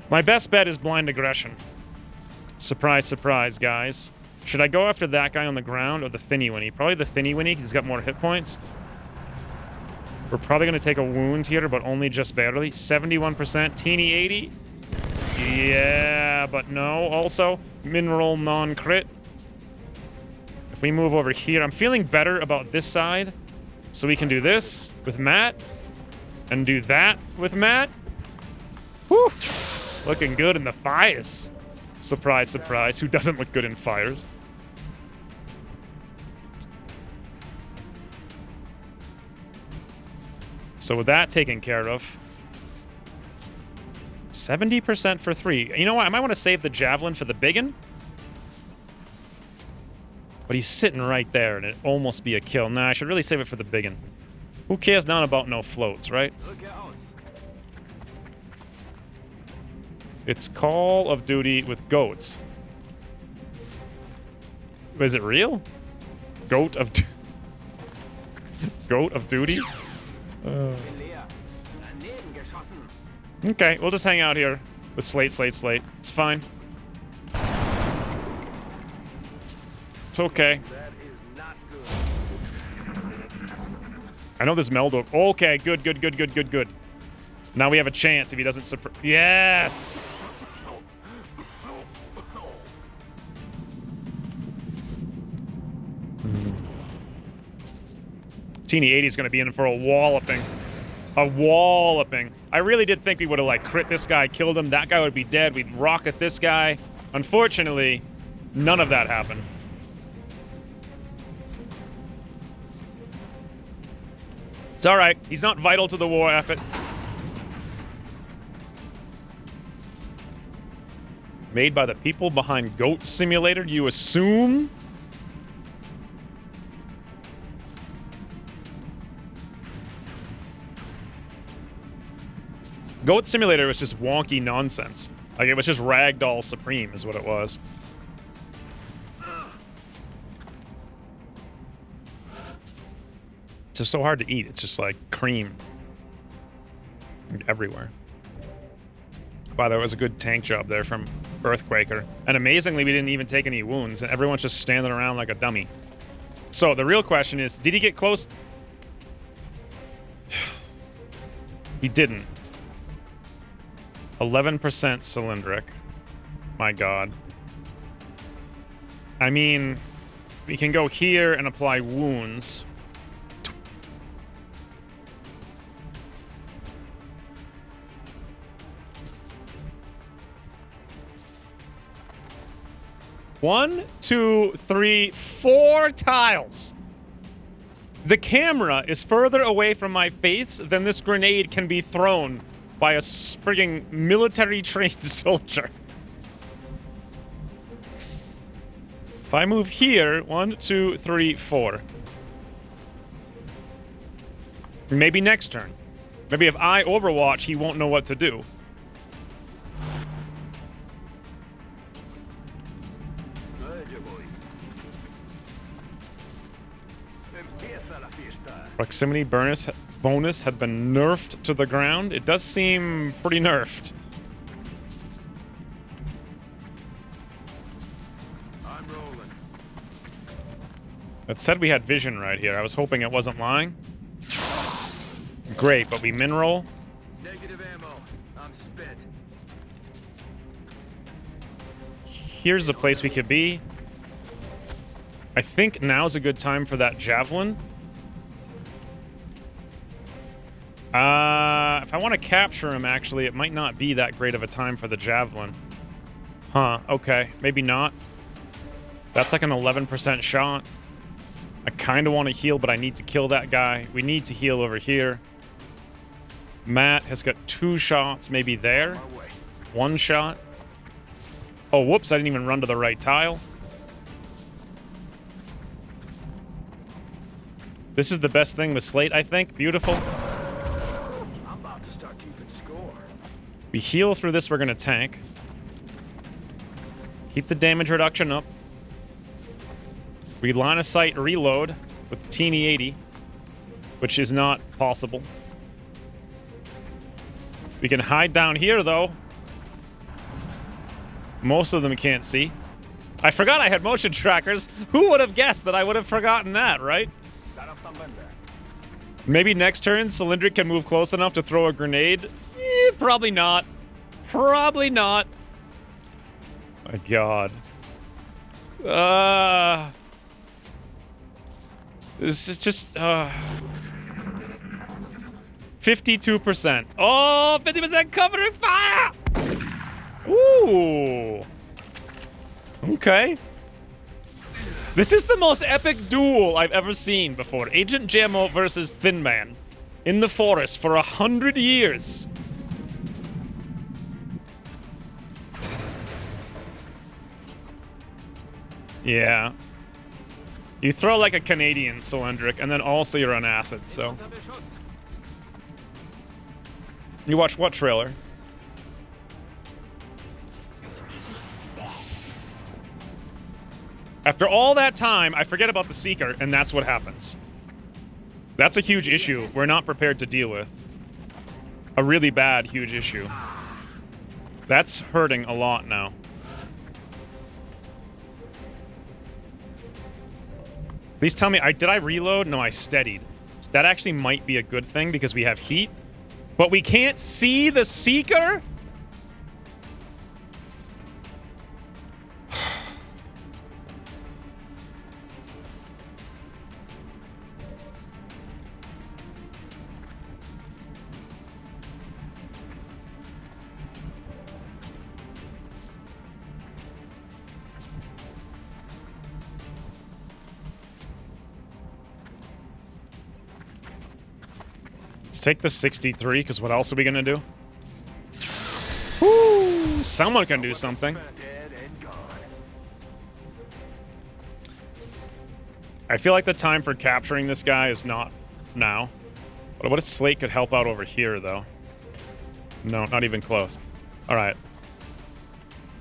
My best bet is blind aggression. Surprise, surprise, guys. Should I go after that guy on the ground or the Thinny Winnie? Probably the Thinny Winnie because he's got more hit points. We're probably going to take a wound here, but only just barely. 71%. Teeny 80. Yeah, but no. Also, mineral non-crit. If we move over here, I'm feeling better about this side. So we can do this with Matt. And do that with Matt. Whew. Looking good in the fires. Surprise, surprise. Who doesn't look good in fires? So with that taken care of, 70% for 3. You know what? I might want to save the javelin for the biggin. But he's sitting right there, and it'd almost be a kill. Nah, I should really save it for the biggin. Who cares none about no floats, right? It's Call of Duty with goats. Is it real? Goat of Goat of Duty? Okay, we'll just hang out here with Slate. It's fine. It's okay. I know this Meldo. Okay, good. Now we have a chance if he doesn't suppress. Yes! Teeny 80 is going to be in for a walloping. A walloping. I really did think we would have, like, crit this guy, killed him. That guy would be dead. We'd rocket this guy. Unfortunately, none of that happened. It's all right. He's not vital to the war effort. Made by the people behind Goat Simulator, you assume? Goat Simulator was just wonky nonsense. Like, it was just Ragdoll Supreme is what it was. It's just so hard to eat. It's just like cream everywhere. By the way, it was a good tank job there from Earthquaker. And amazingly, we didn't even take any wounds, and everyone's just standing around like a dummy. So the real question is, did he get close? He didn't. 11% cylindric. My god. I mean, we can go here and apply wounds. One, two, three, 4 tiles. The camera is further away from my face than this grenade can be thrown by a frigging military-trained soldier. If I move here, 1, 2, 3, 4. Maybe next turn. Maybe if I overwatch, he won't know what to do. Proximity bonus had been nerfed to the ground. It does seem pretty nerfed. I'm rolling. It said we had vision right here. I was hoping it wasn't lying. Great, but we min-roll. Negative ammo. I'm spent. Here's the place we could be. I think now's a good time for that javelin. If I want to capture him, actually, it might not be that great of a time for the javelin. Huh, okay. Maybe not. That's like an 11% shot. I kind of want to heal, but I need to kill that guy. We need to heal over here. Matt has got 2 shots, maybe there. 1 shot. Oh, whoops, I didn't even run to the right tile. This is the best thing with Slate, I think. Beautiful. We heal through this, we're gonna tank. Keep the damage reduction up. We line of sight reload with Teeny 80, which is not possible. We can hide down here, though. Most of them can't see. I forgot I had motion trackers. Who would have guessed that I would have forgotten that, right? Maybe next turn, Cylindric can move close enough to throw a grenade. Probably not. Probably not. My God. This is just 52%. Oh, 50% covering fire! Ooh. Okay. This is the most epic duel I've ever seen before. Agent Jammo versus Thin Man in the forest for 100 years. Yeah. You throw like a Canadian cylindric, and then also you're on acid, so. You watched what trailer? After all that time, I forget about the Seeker, and that's what happens. That's a huge issue we're not prepared to deal with. A really bad, huge issue. That's hurting a lot now. Please tell me, did I reload? No, I steadied. So that actually might be a good thing because we have heat. But we can't see the Seeker? Take the 63, because what else are we gonna do? Woo! Someone can do something. I feel like the time for capturing this guy is not now. But what if Slate could help out over here, though? No, not even close. Alright.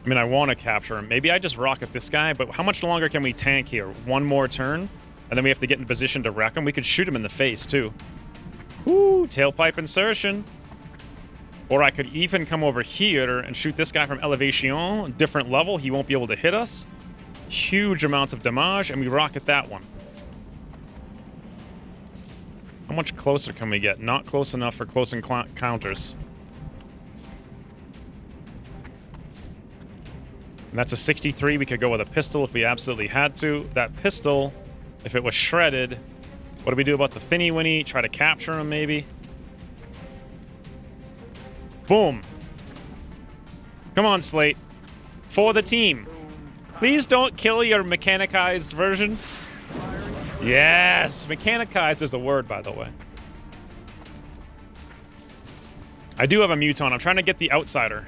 I mean, I want to capture him. Maybe I just rocket this guy, but how much longer can we tank here? One more turn? And then we have to get in position to wreck him? We could shoot him in the face, too. Ooh, tailpipe insertion. Or I could even come over here and shoot this guy from elevation, different level. He won't be able to hit us. Huge amounts of damage, and we rocket that one. How much closer can we get? Not close enough for close encounters. And that's a 63. We could go with a pistol if we absolutely had to. That pistol, if it was shredded... What do we do about the Finny Winnie? Try to capture him, maybe? Boom. Come on, Slate. For the team. Please don't kill your mechanicized version. Yes! Mechanicized is the word, by the way. I do have a Muton. I'm trying to get the Outsider.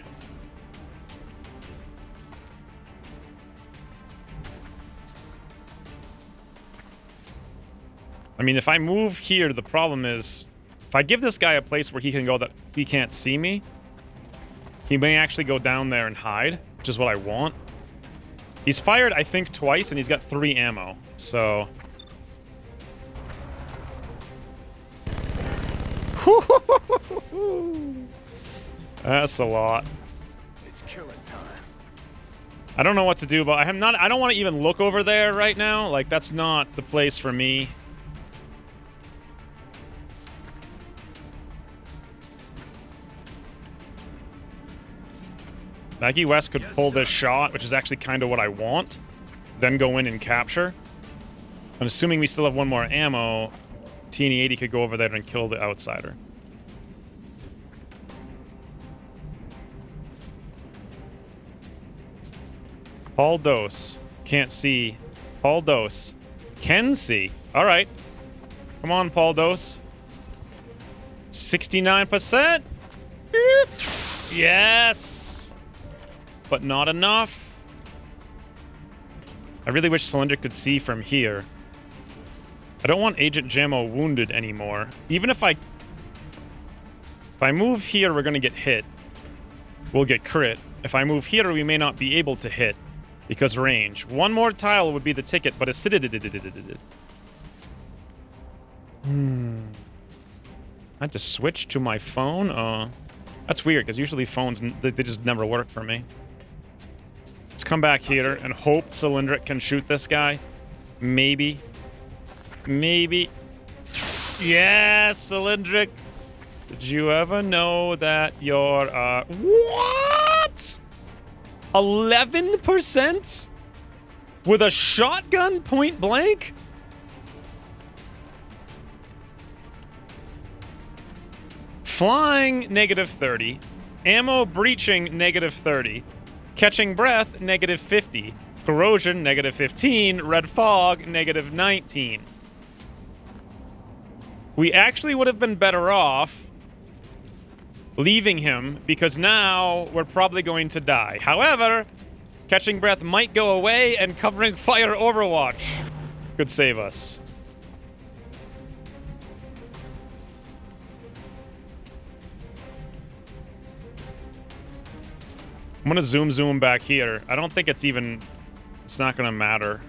I mean, if I move here, the problem is... If I give this guy a place where he can go that he can't see me, he may actually go down there and hide, which is what I want. He's fired, I think, twice, and he's got 3 ammo, so... That's a lot. It's killer time. I don't know what to do, but I don't want to even look over there right now. Like, that's not the place for me. Maggie West could pull this shot, which is actually kind of what I want. Then go in and capture. I'm assuming we still have 1 more ammo. TNE-80 could go over there and kill the Outsider. Paul Dose. Can't see. Paul Dose. Can see. All right. Come on, Paul Dose. 69%. Yes. But not enough. I really wish Cylindric could see from here. I don't want Agent Jammo wounded anymore. Even if I move here, we're going to get hit. We'll get crit. If I move here, we may not be able to hit because range. 1 more tile would be the ticket, but it's... I had to switch to my phone? That's weird, because usually phones, they just never work for me. Let's come back here and hope Cylindric can shoot this guy. Maybe. Maybe. Yes, Cylindric Did you ever know that your, what? 11%? With a shotgun point blank? Flying, negative 30. Ammo breaching, negative 30. Catching breath, negative 50. Corrosion, negative 15. Red fog, negative 19. We actually would have been better off leaving him because now we're probably going to die. However, catching breath might go away and covering fire Overwatch could save us. I'm gonna zoom back here. I don't think it's even... It's not gonna matter.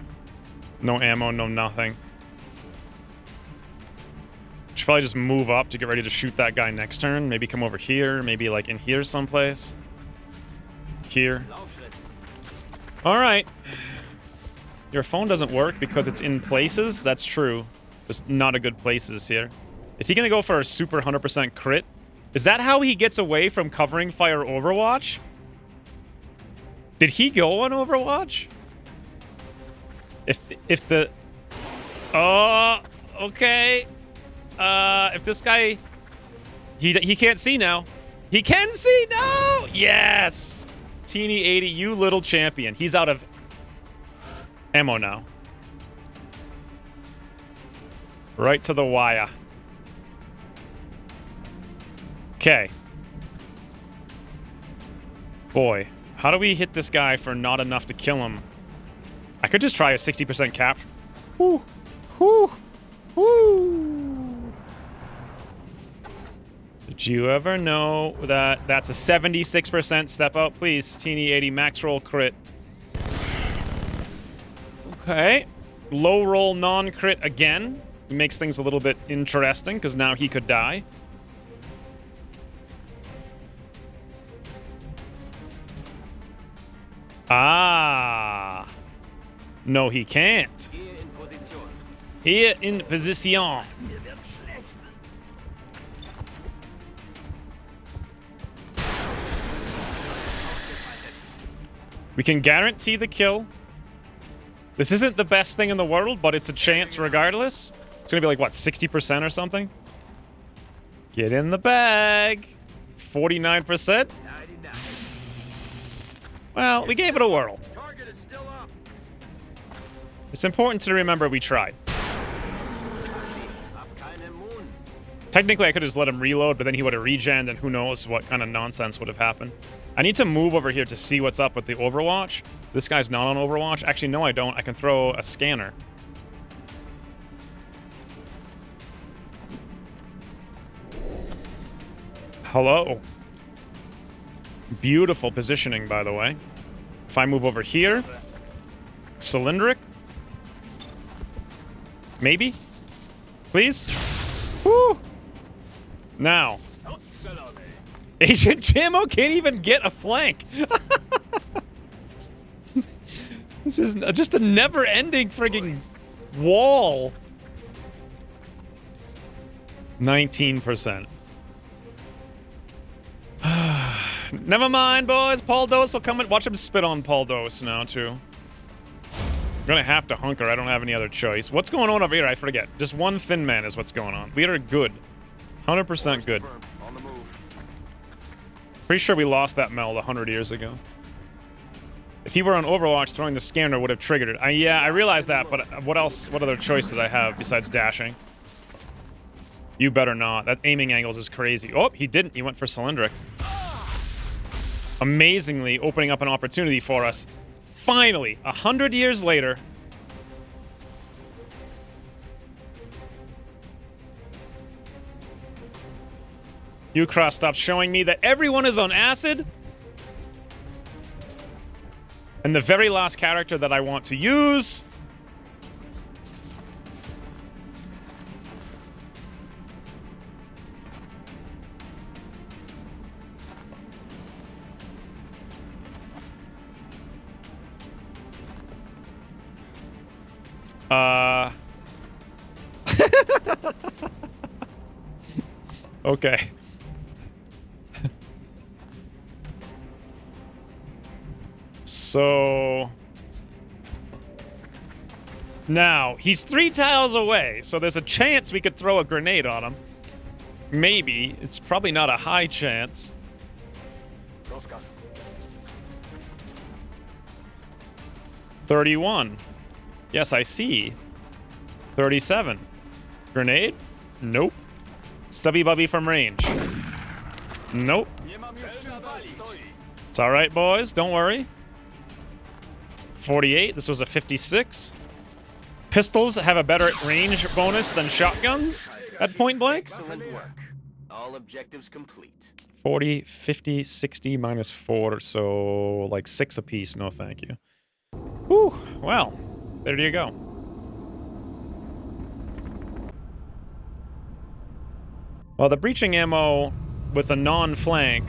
No ammo, no nothing. Should probably just move up to get ready to shoot that guy next turn. Maybe come over here. Maybe like in here someplace. Here. Alright. Your phone doesn't work because it's in places? That's true. There's not a good places here. Is he gonna go for a super 100% crit? Is that how he gets away from covering fire Overwatch? Did he go on Overwatch? If the... Oh, okay. If this guy... He can't see now. He can see now! Yes! Teeny 80, you little champion. He's out of ammo now. Right to the wire. Okay. Boy, how do we hit this guy for not enough to kill him? I could just try a 60% cap. Woo! Woo! Woo! Did you ever know that that's a 76% step out? Please, Teeny 80 max roll crit. Okay. Low roll non-crit again. It makes things a little bit interesting because now he could die. Ah. No, he can't. Here in position. We can guarantee the kill. This isn't the best thing in the world, but it's a chance regardless. It's gonna be like, what, 60% or something? Get in the bag. 49%. Well, we gave it a whirl. It's important to remember we tried. Technically, I could just let him reload, but then he would have regened, and who knows what kind of nonsense would have happened. I need to move over here to see what's up with the Overwatch. This guy's not on Overwatch. Actually, no, I don't. I can throw a scanner. Hello. Beautiful positioning, by the way. If I move over here, cylindric. Maybe? Please? Woo! Now. Agent Jammo can't even get a flank. This is just a never-ending frigging wall. 19%. Never mind, boys. Paul Dose will come and watch him spit on Paul Dose now, too. I'm gonna have to hunker. I don't have any other choice. What's going on over here? I forget. Just one thin man is what's going on. We are good. 100% good. Pretty sure we lost that meld 100 years ago. If he were on Overwatch, throwing the scanner would have triggered it. Yeah, I realize that, but what else? What other choice did I have besides dashing? You better not. That aiming angles is crazy. Oh, he didn't. He went for cylindric. Amazingly opening up an opportunity for us. Finally, 100 years later. Ucross, stop showing me that everyone is on acid. And the very last character that I want to use. Okay. So now he's 3 tiles away, so there's a chance we could throw a grenade on him. Maybe. It's probably not a high chance. 31. Yes, I see. 37. Grenade? Nope. Stubby Bubby from range. Nope. It's all right, boys. Don't worry. 48. This was a 56. Pistols have a better range bonus than shotguns at point blank. Excellent work. All objectives complete. 40, 50, 60 minus 4, so like 6 apiece. No, thank you. Whew. Well, there you go. Well, the breaching ammo with a non-flank,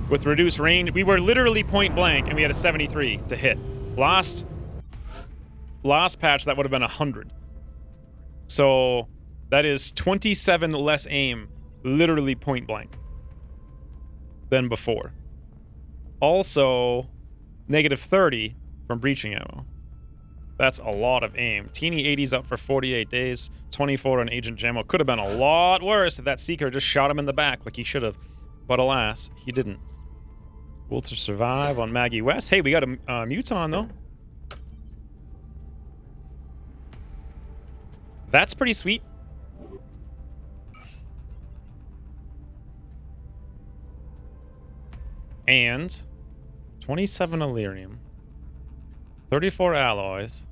with reduced range, we were literally point blank, and we had a 73 to hit. Last patch, that would have been 100. So that is 27 less aim, literally point blank, than before. Also, negative 30 from breaching ammo. That's a lot of aim. Teeny 80's up for 48 days. 24 on Agent Jammo. Could have been a lot worse if that Seeker just shot him in the back like he should have. But alas, he didn't. Will to survive on Maggie West. Hey, we got a Muton, though. That's pretty sweet. And 27 Elerium. 34 alloys.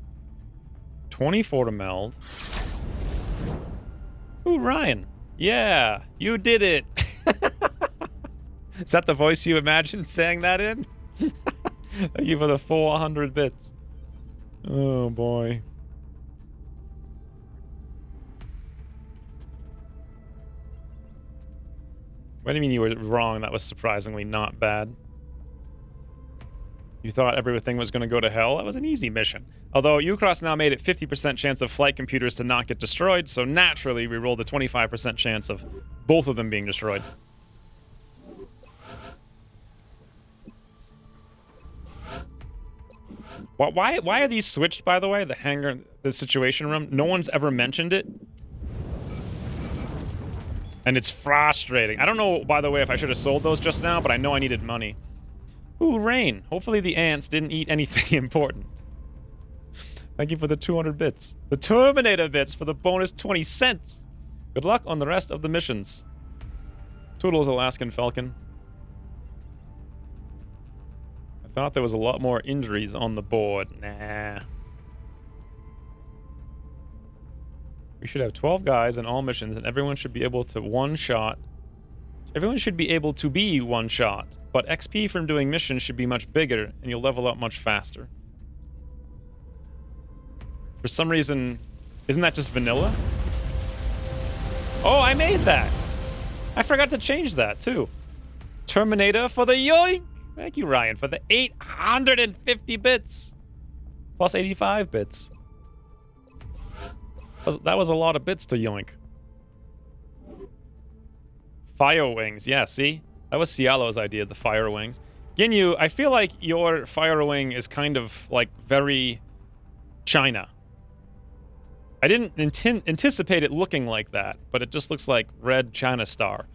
24 to meld. Ooh, Ryan. Yeah, you did it. Is that the voice you imagined saying that in? Thank you for the 400 bits. Oh, boy. What do you mean you were wrong? That was surprisingly not bad. You thought everything was going to go to hell? That was an easy mission. Although Ucross now made it 50% chance of flight computers to not get destroyed, so naturally we rolled a 25% chance of both of them being destroyed. Why are these switched, by the way? The hangar, the situation room? No one's ever mentioned it. And it's frustrating. I don't know, by the way, if I should have sold those just now, but I know I needed money. Ooh, rain. Hopefully the ants didn't eat anything important. Thank you for the 200 bits. The Terminator bits for the bonus 20 cents. Good luck on the rest of the missions. Toodles, Alaskan Falcon. I thought there was a lot more injuries on the board. Nah. We should have 12 guys in all missions, and everyone should be able to one-shot. Everyone should be able to be one-shot, but XP from doing missions should be much bigger, and you'll level up much faster. For some reason, isn't that just vanilla? Oh, I made that! I forgot to change that, too. Terminator for the yoink! Thank you, Ryan, for the 850 bits. Plus 85 bits. That was a lot of bits to yoink. Fire wings, yeah, see? That was Cialo's idea, the fire wings. Ginyu, I feel like your fire wing is kind of, like, very China. I didn't anticipate it looking like that, but it just looks like red China star.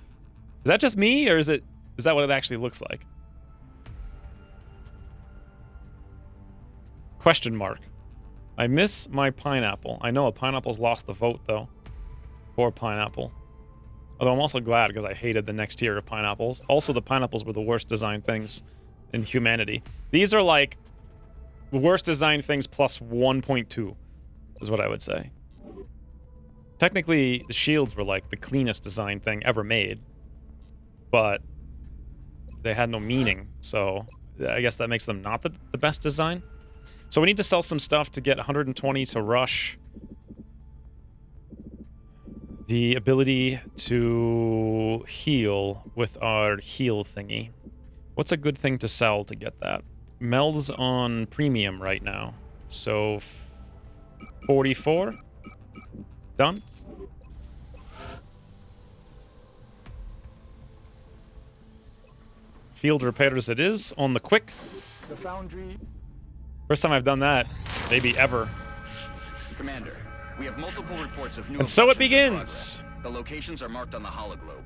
Is that just me, or is that what it actually looks like? Question mark. I miss my pineapple. I know a pineapple's lost the vote, though. Poor pineapple. Although I'm also glad, because I hated the next tier of pineapples. Also, the pineapples were the worst designed things in humanity. These are like the worst designed things plus 1.2, is what I would say. Technically, the shields were like the cleanest designed thing ever made. But they had no meaning, so I guess that makes them not the best design. So we need to sell some stuff to get 120 to rush. The ability to heal with our heal thingy. What's a good thing to sell to get that? Meld's on premium right now. So 44. Done. Field repairs it is on the quick. The foundry First time I've done that, maybe ever. Commander, we have multiple reports of new And so it abductions in begins. progress. The locations are marked on the hologlobe.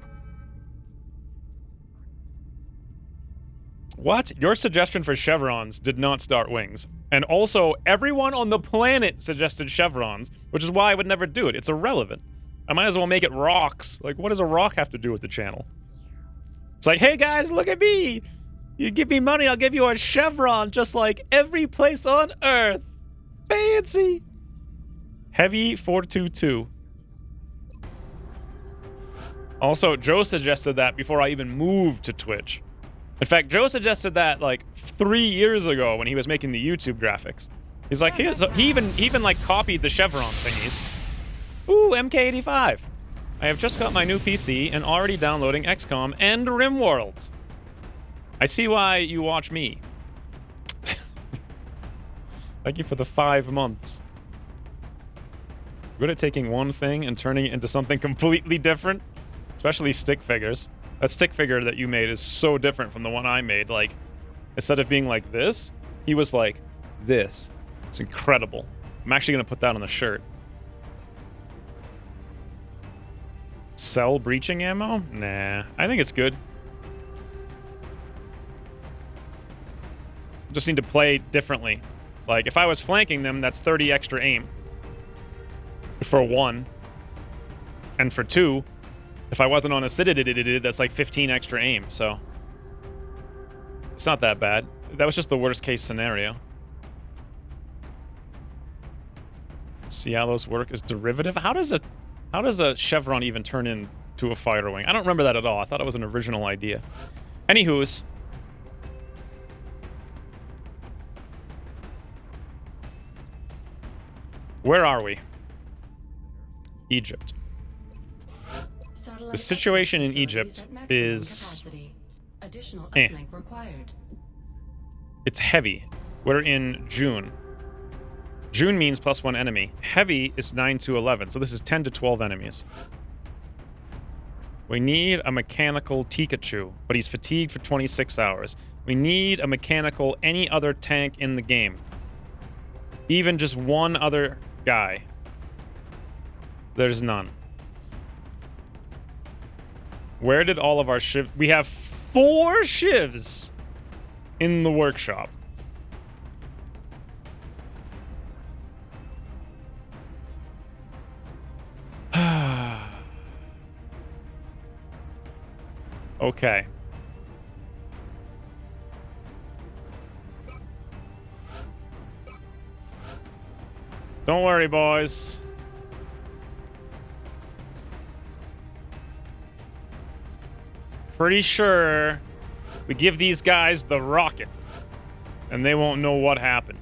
What? Your suggestion for chevrons did not start wings. And also, everyone on the planet suggested chevrons, which is why I would never do it. It's irrelevant. I might as well make it rocks. Like, what does a rock have to do with the channel? It's like, hey guys, look at me! You give me money, I'll give you a chevron, just like every place on Earth. Fancy! Heavy 422. Also, Joe suggested that before I even moved to Twitch. In fact, Joe suggested that like 3 years ago when he was making the YouTube graphics. He's like, he even like copied the chevron thingies. Ooh, MK85. I have just got my new PC and already downloading XCOM and RimWorld. I see why you watch me. Thank you for the 5 months. Good at taking one thing and turning it into something completely different. Especially stick figures. That stick figure that you made is so different from the one I made. Like, instead of being like this, he was like this. It's incredible. I'm actually going to put that on the shirt. Sell breaching ammo? Nah, I think it's good. Just need to play differently. Like, if I was flanking them, that's 30 extra aim. For 1. And for 2, if I wasn't on a citadel, that's like 15 extra aim, so... It's not that bad. That was just the worst case scenario. See how those work as derivative? How does a chevron even turn into a fighter wing? I don't remember that at all. I thought it was an original idea. Anywho's. Where are we? Egypt. The situation in Egypt is... It's heavy. We're in June. June means +1 enemy. Heavy is 9 to 11, so this is 10 to 12 enemies. We need a mechanical Pikachu, but he's fatigued for 26 hours. We need a mechanical any other tank in the game. Even just one other guy. There's none. Where did all of our shivs... We have 4 shivs in the workshop. Okay. Don't worry, boys. Pretty sure we give these guys the rocket, and they won't know what happened.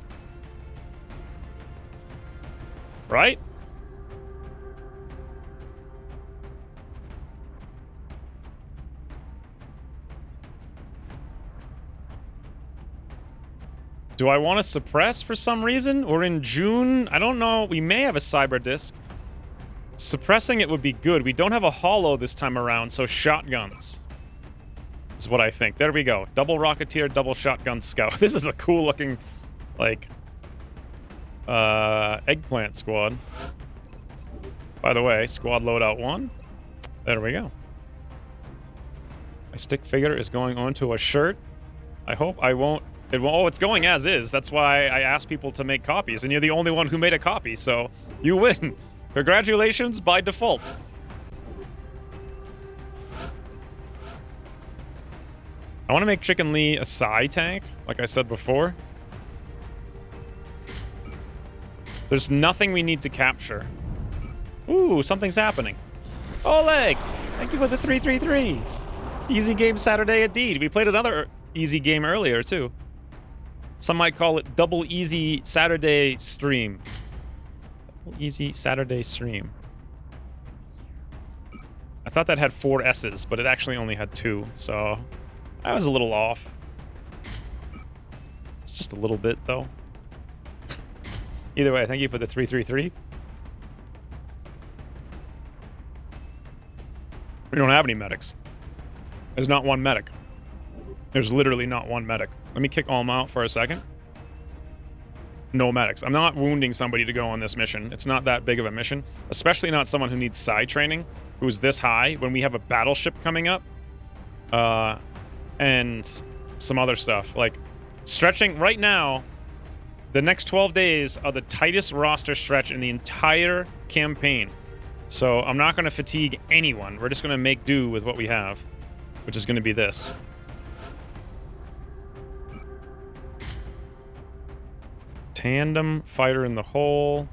Right? Do I want to suppress for some reason? Or in June? I don't know. We may have a cyber disc. Suppressing it would be good. We don't have a holo this time around, so shotguns is what I think. There we go. Double Rocketeer, double Shotgun Scout. This is a cool looking, like, eggplant squad. By the way, squad loadout 1. There we go. My stick figure is going onto a shirt. I hope I won't... Oh, it's going as is. That's why I asked people to make copies, and you're the only one who made a copy, so you win. Congratulations by default. I want to make Chicken Lee a Psy tank, like I said before. There's nothing we need to capture. Ooh, something's happening. Oleg! Thank you for the 333. Easy game Saturday indeed. We played another easy game earlier, too. Some might call it double easy Saturday stream. Double easy Saturday stream. I thought that had 4 S's, but it actually only had 2, so I was a little off. It's just a little bit, though. Either way, thank you for the 333. We don't have any medics. There's not one medic. There's literally not one medic. Let me kick Alma out for a second. no medics. I'm not wounding somebody to go on this mission. It's not that big of a mission, especially not someone who needs psi training, who's this high when we have a battleship coming up, and some other stuff. Like, stretching right now, the next 12 days are the tightest roster stretch in the entire campaign. So I'm not going to fatigue anyone. We're just going to make do with what we have, which is going to be this. Tandem fighter in the hole.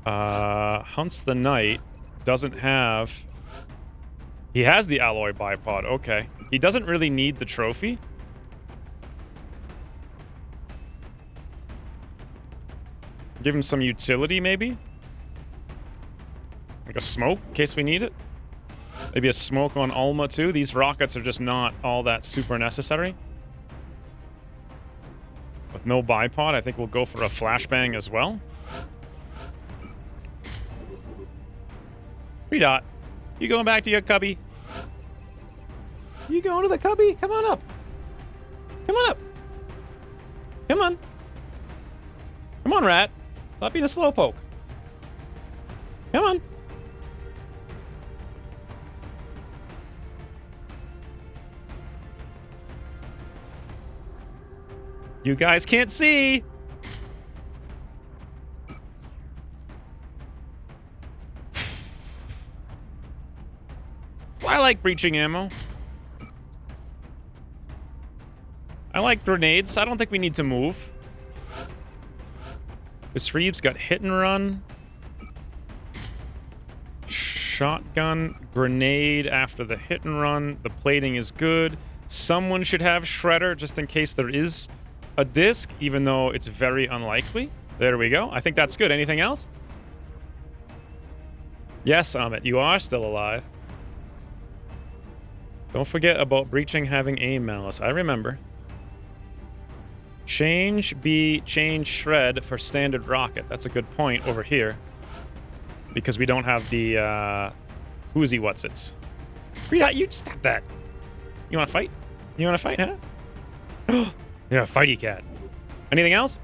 Hunts the Knight doesn't have... He has the alloy bipod, okay. He doesn't really need the trophy. Give him some utility, maybe? Like a smoke, in case we need it. Maybe a smoke on Alma, too. These rockets are just not all that super necessary. With no bipod, I think we'll go for a flashbang as well. Redot, you going back to your cubby? You going to the cubby? Come on up. Come on up. Come on. Come on, rat. Stop being a slowpoke. Come on. You guys can't see. I like breaching ammo. I like grenades. I don't think we need to move. This Reeves got hit and run. Shotgun, grenade after the hit and run. The plating is good. Someone should have Shredder just in case there is a disc, even though it's very unlikely. There we go. I think that's good. Anything else? Yes, Amit, you are still alive. Don't forget about breaching having aim malice. I remember. Change shred for standard rocket. That's a good point over here. Because we don't have the Uzi what's-its. Rita, you stop that. You wanna fight? You wanna fight, huh? Yeah, fighty cat. Anything else?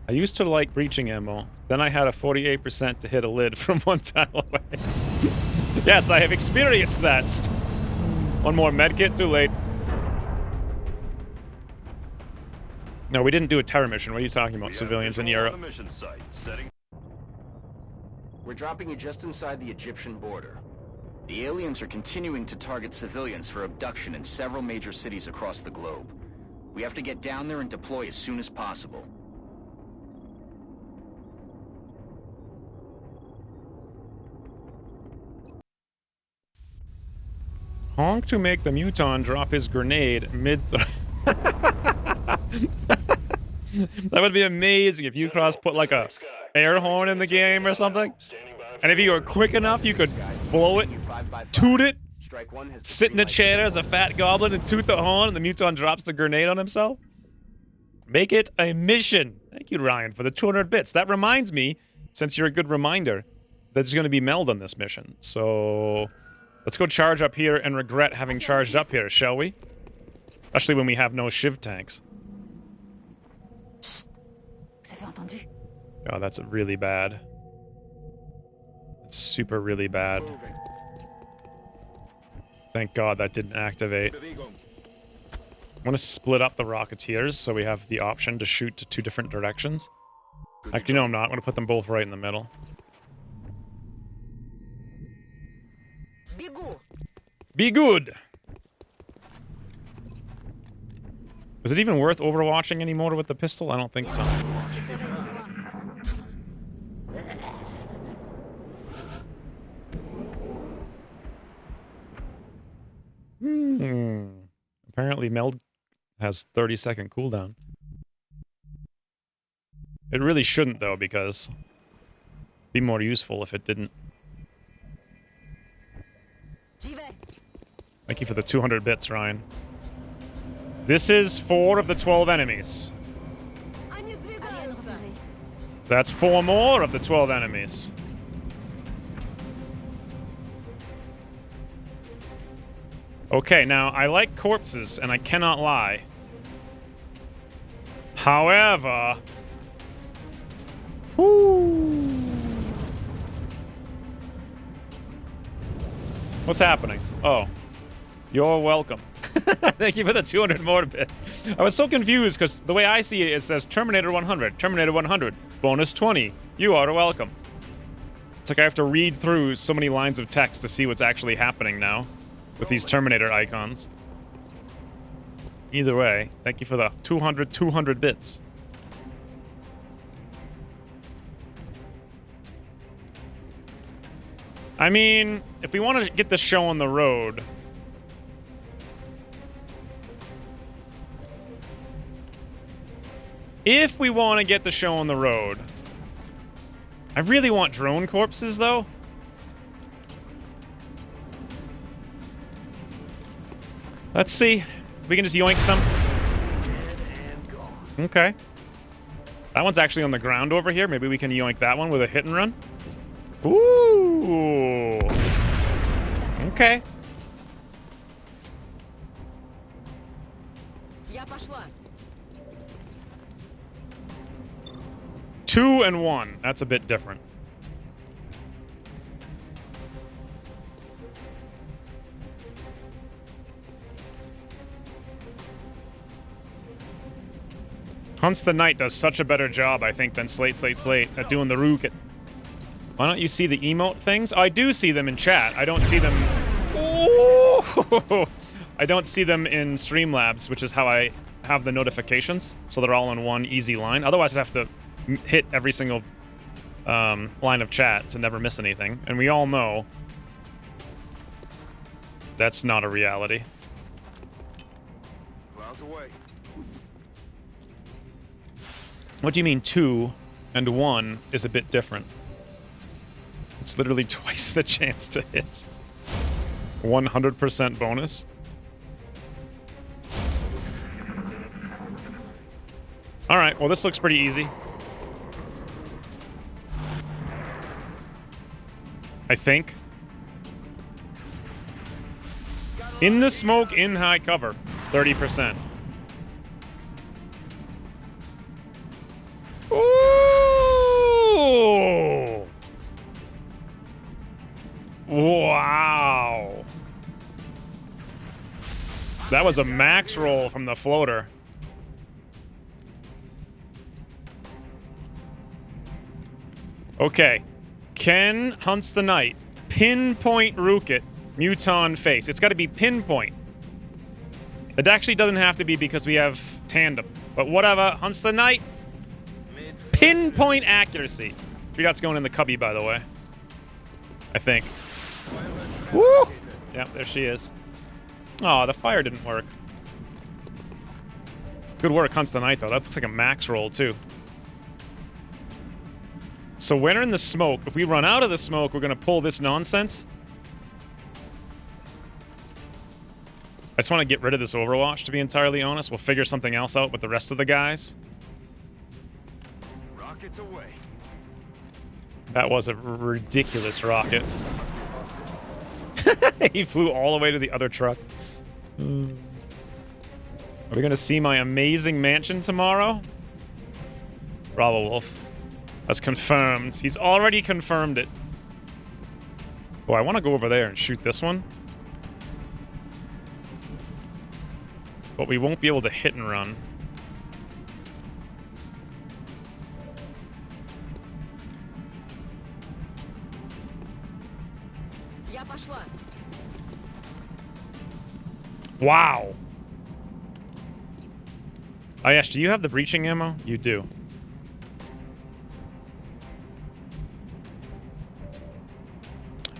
I used to like breaching ammo. Then I had a 48% to hit a lid from one tile away. Yes, I have experienced that. One more medkit, too late. No, we didn't do a terror mission. What are you talking about? Civilians in Europe. We're dropping you just inside the Egyptian border. The aliens are continuing to target civilians for abduction in several major cities across the globe. We have to get down there and deploy as soon as possible. Honk to make the muton drop his grenade mid. That would be amazing if Ucross put like a air horn in the game or something. And if you were quick enough, you could blow it, toot it, sit in a chair as a fat goblin and toot the horn, and the muton drops the grenade on himself. Make it a mission. Thank you, Ryan, for the 200 bits. That reminds me, since you're a good reminder, that there's going to be meld on this mission. So let's go charge up here and regret having charged up here, shall we? Especially when we have no Shiv tanks. Oh, that's really bad. It's super really bad. Thank God that didn't activate. I want to split up the Rocketeers so we have the option to shoot to 2 different directions. Actually, no, I'm not. I'm going to put them both right in the middle. Be good! Is it even worth overwatching anymore with the pistol? I don't think so. Apparently meld has 30-second cooldown. It really shouldn't though, because it'd be more useful if it didn't. Thank you for the 200 bits, Ryan. This is 4 of the 12 enemies. That's 4 more of the 12 enemies. Okay, now I like corpses, and I cannot lie. However... Whoo! What's happening? Oh. You're welcome. Thank you for the 200 more bits. I was so confused because the way I see it, it says Terminator 100, Terminator 100, bonus 20. You are welcome. It's like I have to read through so many lines of text to see what's actually happening now with these Terminator icons. Either way, thank you for the 200 bits. I mean, if we want to get the show on the road... If we want to get the show on the road... I really want drone corpses, though. Let's see. We can just yoink some. Okay. That one's actually on the ground over here. Maybe we can yoink that one with a hit and run. Ooh. Okay. Я пошла. 2 and 1. That's a bit different. Hunts the Night does such a better job, I think, than Slate at doing the rook. Why don't you see the emote things? I do see them in chat. I don't see them... Ooh! I don't see them in Streamlabs, which is how I have the notifications. So they're all in one easy line. Otherwise, I'd have to hit every single line of chat to never miss anything. And we all know that's not a reality. Clouds away. What do you mean 2 and 1 is a bit different? It's literally twice the chance to hit. 100% bonus. Alright, well this looks pretty easy. I think. In the smoke, in high cover. 30%. Ooh! Wow. That was a max roll from the floater. Okay. Ken hunts the night. Pinpoint Rookit. Muton face. It's got to be pinpoint. It actually doesn't have to be because we have tandem. But whatever. Hunts the night. Pinpoint accuracy. 3 dots going in the cubby, by the way. I think. Woo! Yeah, there she is. Oh, the fire didn't work. Good work, Hunts the Night, though. That looks like a max roll, too. So when we're in the smoke, if we run out of the smoke, we're going to pull this nonsense. I just want to get rid of this Overwatch, to be entirely honest. We'll figure something else out with the rest of the guys. Rockets away. That was a ridiculous rocket. He flew all the way to the other truck. Are we going to see my amazing mansion tomorrow? Bravo Wolf. That's confirmed. He's already confirmed it. Oh, I want to go over there and shoot this one. But we won't be able to hit and run. Я пошла. Wow. Ayash, do you have the breaching ammo? You do.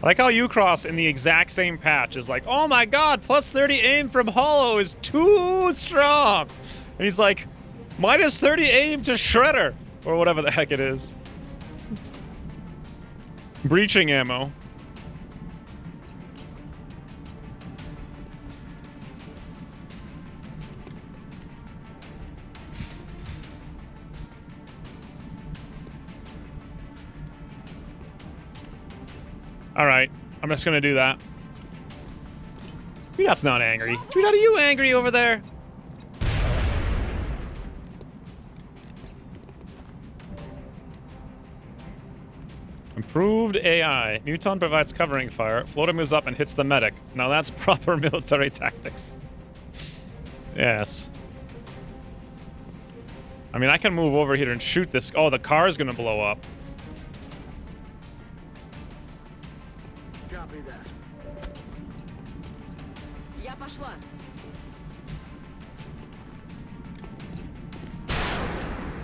I like how Ucross in the exact same patch is like, oh my god, plus 30 aim from Hollow is too strong. And he's like, minus 30 aim to Shredder. Or whatever the heck it is. Breaching ammo. All right, I'm just gonna do that. That's not angry. Dude, are you angry over there? Improved AI. Muton provides covering fire. Floater moves up and hits the medic. Now that's proper military tactics. Yes. I mean, I can move over here and shoot this. Oh, the car's gonna blow up. Copy that. Я пошла.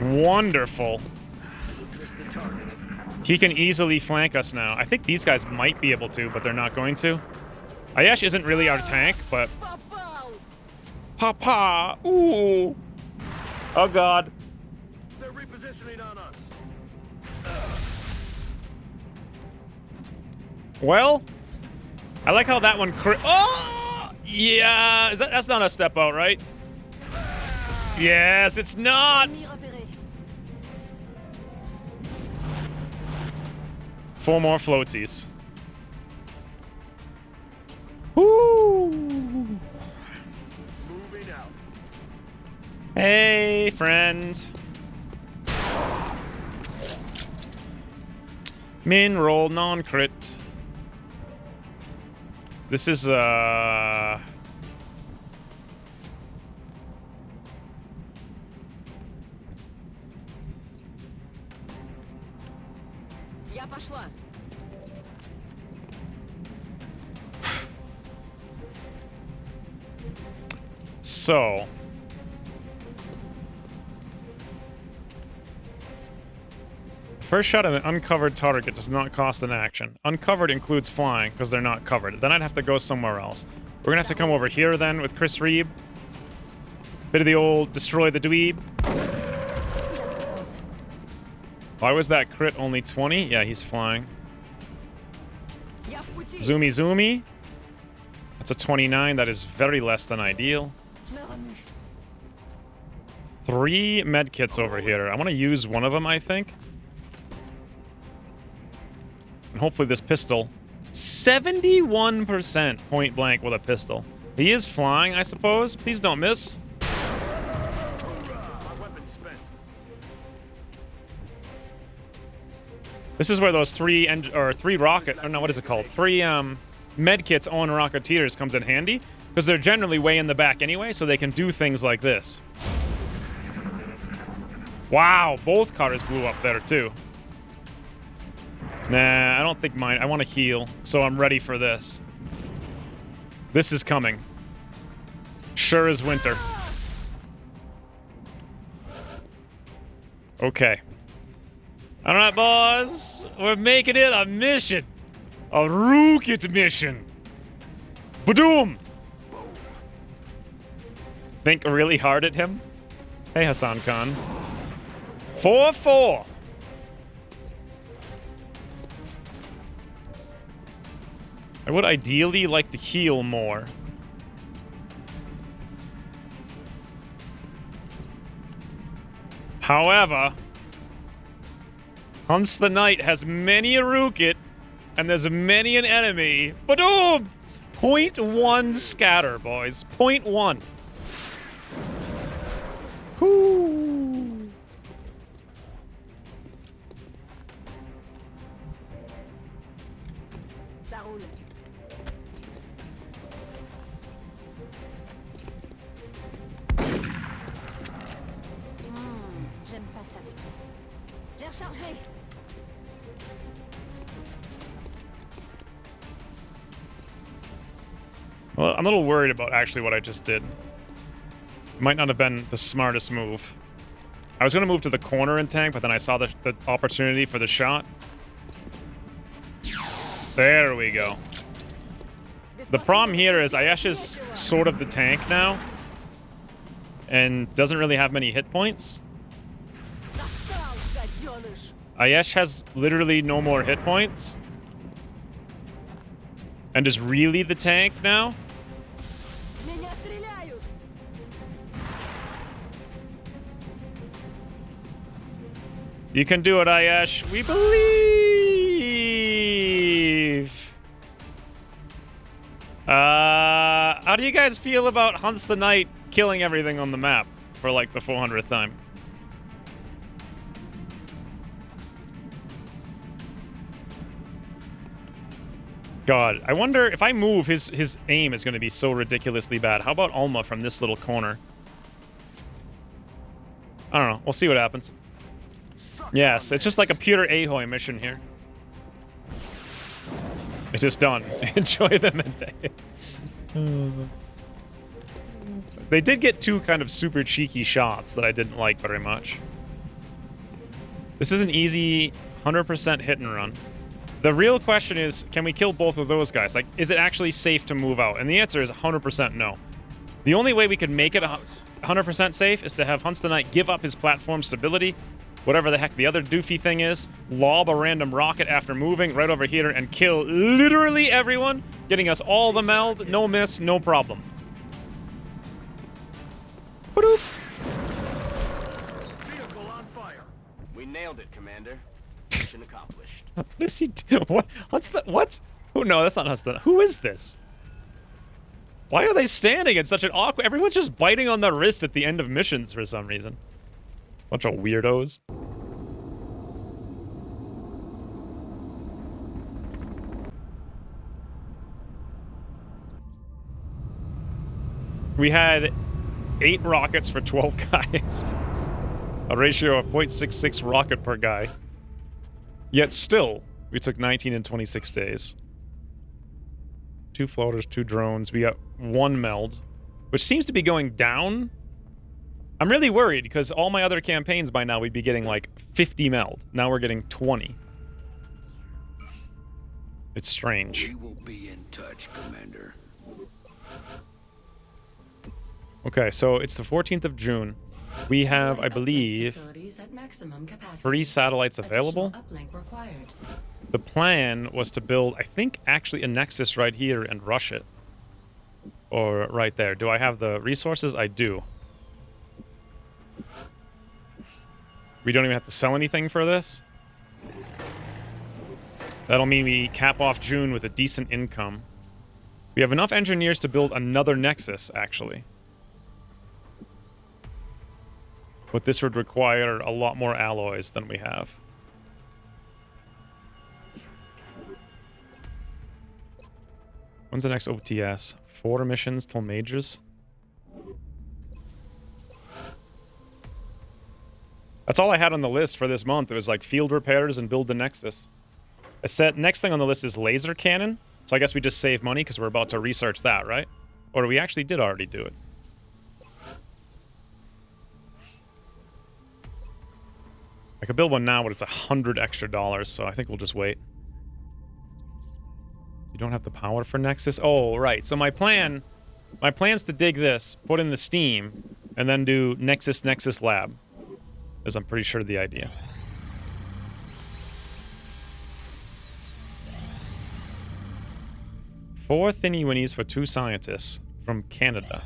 Wonderful. Missed the target. He can easily flank us now. I think these guys might be able to, but they're not going to. Ayash isn't really our tank, but... Попал! Papa! Ooh! Oh, God. They're repositioning on us. Well, I like how that one oh! Yeah! That's not a step out, right? Yes, it's not! Ennemi repéré. 4 more floaties. Woo! Moving out. Hey, friend. Min roll non-crit. This is, Я пошла. So... First shot at an uncovered target does not cost an action. Uncovered includes flying, because they're not covered. Then I'd have to go somewhere else. We're gonna have to come over here then with Chris Reeb. Bit of the old destroy the dweeb. Why was that crit only 20? Yeah, he's flying. Я в пути. Zoomy zoomy. That's a 29. That is very less than ideal. Je me remue. 3 medkits over here. I want to use one of them, I think. And hopefully this pistol. 71% point blank with a pistol. He is flying, I suppose. Please don't miss. My weapon's spent. This is where those 3 rocket, or no, what is it called? 3 medkits on Rocketeers comes in handy. Because they're generally way in the back anyway, so they can do things like this. Wow, both cars blew up there too. Nah, I don't think mine. I want to heal, so I'm ready for this. This is coming. Sure as winter. Okay. All right, boys. We're making it a mission. A rocket mission. Badoom! Think really hard at him? Hey, Hassan Khan. 4-4. I would ideally like to heal more. However, Hunts the Knight has many a rocket, and there's many an enemy. Badoom! 0.1 scatter, boys. 0.1. Whoo! Ça roule. J'aime pas ça du tout. J'ai rechargé. Well, I'm a little worried about actually what I just did. Might not have been the smartest move. I was going to move to the corner and tank, but then I saw the opportunity for the shot. There we go. The problem here is Ayash is sort of the tank now. And doesn't really have many hit points. Достал, гаденыш. Ayash has literally no more hit points. And is really the tank now. Меня стреляют. You can do it, Ayash. We believe. How do you guys feel about Hunts the Night killing everything on the map for like the 400th time? God, I wonder if I move, his aim is going to be so ridiculously bad. How about Alma from this little corner? I don't know. We'll see what happens. Yes, it's just like a pure Ahoy mission here. It's just done. Enjoy the midday. They did get two kind of super cheeky shots that I didn't like very much. This is an easy 100% hit and run. The real question is, can we kill both of those guys? Like, is it actually safe to move out? And the answer is 100% no. The only way we could make it 100% safe is to have Hunts the Night give up his platform stability, whatever the heck the other doofy thing is, lob a random rocket after moving right over here and kill literally everyone, getting us all the meld, no miss, no problem. Ba-doop. Vehicle on fire. We nailed it, Commander. Mission accomplished. What is he do? What? What's that? What? Oh no, that's not Hunts the Night. Who is this? Why are they standing in such an awkward... Everyone's just biting on the wrist at the end of missions for some reason. Bunch of weirdos. We had 8 rockets for 12 guys. A ratio of 0.66 rocket per guy. Yet still, we took 19 in 26 days. 2 floaters, 2 drones. We got 1 meld, which seems to be going down. I'm really worried because all my other campaigns by now we'd be getting like 50 meld. Now we're getting 20. It's strange. We will be in touch, Commander. Okay, so it's the 14th of June. We have, I believe, 3 satellites available. The plan was to build, I think, actually a Nexus right here and rush it. Or right there. Do I have the resources? I do. We don't even have to sell anything for this. That'll mean we cap off June with a decent income. We have enough engineers to build another Nexus, actually. But this would require a lot more alloys than we have. When's the next OTS? 4 missions till majors? That's all I had on the list for this month. It was like field repairs and build the Nexus. I said next thing on the list is laser cannon. So I guess we just save money because we're about to research that, right? Or we actually did already do it. I could build one now, but it's $100 extra, so I think we'll just wait. You don't have the power for Nexus? Oh, right. So my plan's to dig this, put in the steam, and then do Nexus Lab. Is I'm pretty sure the idea. Four Thinny Winnies for 2 scientists from Canada.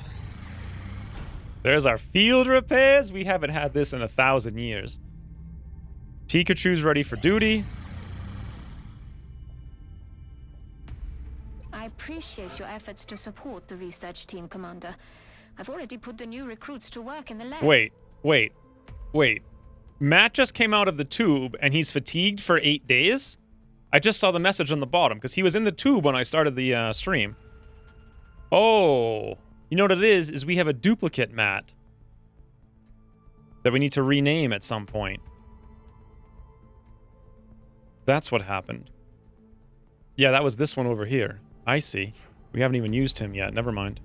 There's our field repairs. We haven't had this in 1,000 years. Pikachu's ready for duty. I appreciate your efforts to support the research team, Commander. I've already put the new recruits to work in the lab. Wait. Matt just came out of the tube and he's fatigued for 8 days? I just saw the message on the bottom because he was in the tube when I started the stream. Oh, you know what it is we have a duplicate Matt that we need to rename at some point. That's what happened. Yeah, that was this one over here. I see. We haven't even used him yet. Never mind.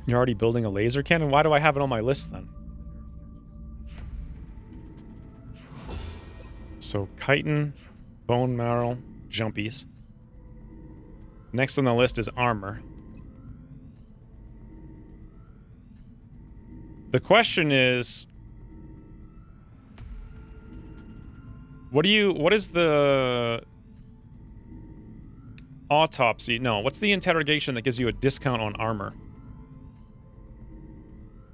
You're already building a laser cannon? Why do I have it on my list then? So, chitin, bone marrow, jumpies. Next on the list is armor. The question is... What is the... Autopsy? No, what's the interrogation that gives you a discount on armor?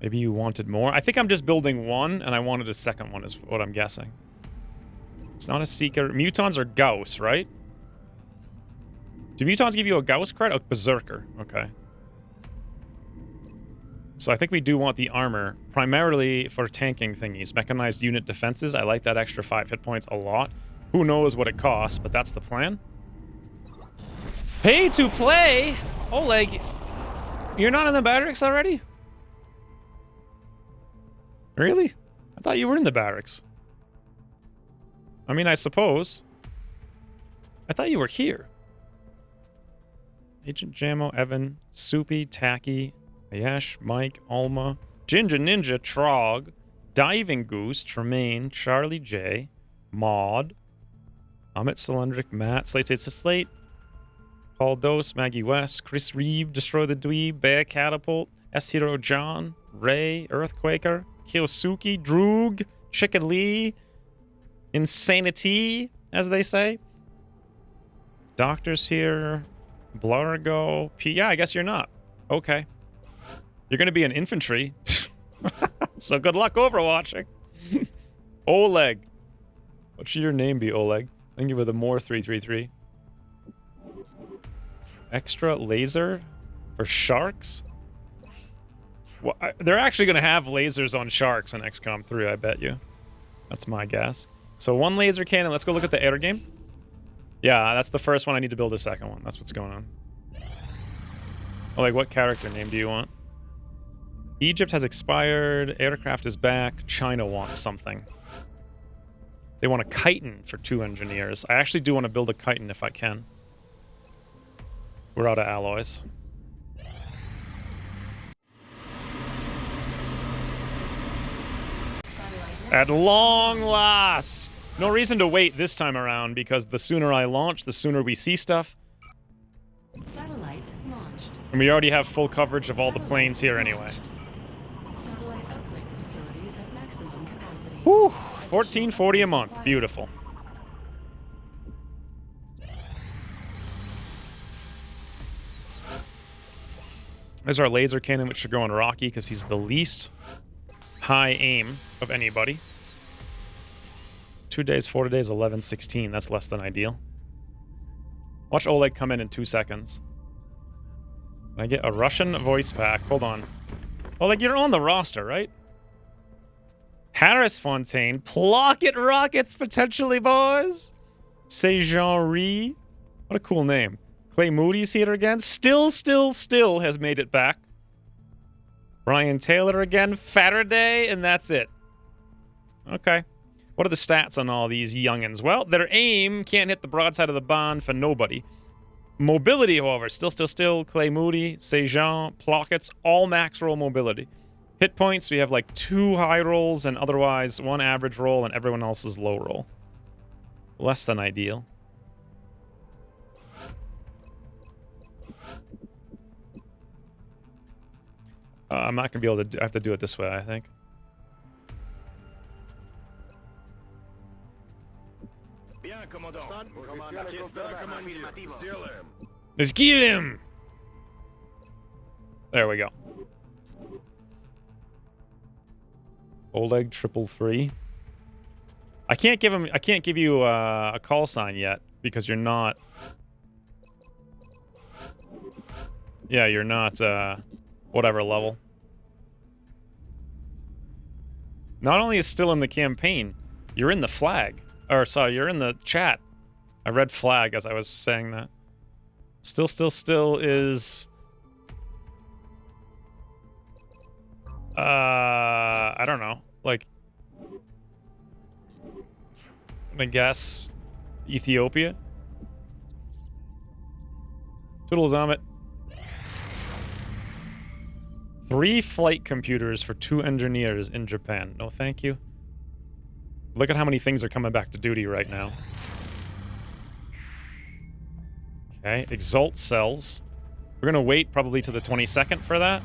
Maybe you wanted more? I think I'm just building one, and I wanted a second one, is what I'm guessing. It's not a Seeker. Mutons are Gauss, right? Do mutons give you a Gauss credit? Oh, Berserker. Okay. So I think we do want the armor, primarily for tanking thingies. Mechanized unit defenses. I like that extra 5 hit points a lot. Who knows what it costs, but that's the plan. Pay to play? Oleg, you're not in the barracks already? Really? I thought you were in the barracks. I mean, I suppose. I thought you were here. Agent Jamo, Evan, Soupy, Tacky, Ayash, Mike, Alma, Ginger Ninja, Trog, Diving Goose, Tremaine, Charlie J, Maud, Amit Cylindric, Matt, Slate It's a Slate, Paul Dose, Maggie West, Chris Reeve, Destroy the Dweeb, Bear Catapult, S Hero John, Ray, Earthquaker, Kiyosuke, Droog, Chicken Lee, Insanity, as they say. Doctor's here, Blargo, yeah, I guess you're not. Okay. You're going to be an infantry. So good luck overwatching. Oleg. What should your name be, Oleg? Thank you for the more 333. Extra laser for sharks? Well, they're actually going to have lasers on sharks in XCOM 3, I bet you. That's my guess. So 1 laser cannon. Let's go look at the air game. Yeah, that's the first one. I need to build a second one. That's what's going on. Oleg, what character name do you want? Egypt has expired. Aircraft is back. China wants something. They want a chitin for 2 engineers. I actually do want to build a chitin if I can. We're out of alloys. At long last! No reason to wait this time around, because the sooner I launch, the sooner we see stuff. Satellite launched. And we already have full coverage of all the planes here anyway. Satellite uplink facilities at maximum capacity. Whew! 1440 a month. Beautiful. There's our laser cannon, which should go on Rocky, because he's the least high aim of anybody. 2 days, 4 days, 11, 16. That's less than ideal. Watch Oleg come in 2 seconds. Can I get a Russian voice pack? Hold on. Oleg, you're on the roster, right? Harris Fontaine. Plocket Rockets, potentially, boys. Sejean-Rie. What a cool name. Clay Moody's here again. Still has made it back. Brian Taylor again. Faraday, and that's it. Okay. What are the stats on all these youngins? Well, their aim can't hit the broadside of the barn for nobody. Mobility, however, still. Clay Moody, Sejean, Plockets, all max roll mobility. Hit points, we have like 2 high rolls and otherwise 1 average roll and everyone else is low roll. Less than ideal. I'm not going to be able to I have to do it this way, I think. Let's kill him! There we go. Oleg 333. I can't give you a call sign yet because you're not. Yeah, you're not whatever level. Not only is still in the campaign, you're in the flag. Or sorry, you're in the chat. I read flag as I was saying that. Still is I don't know. Like I guess Ethiopia. Toodles Amit. 3 flight computers for 2 engineers in Japan. No, thank you. Look at how many things are coming back to duty right now. Okay, Exalt cells. We're gonna wait probably to the 22nd for that.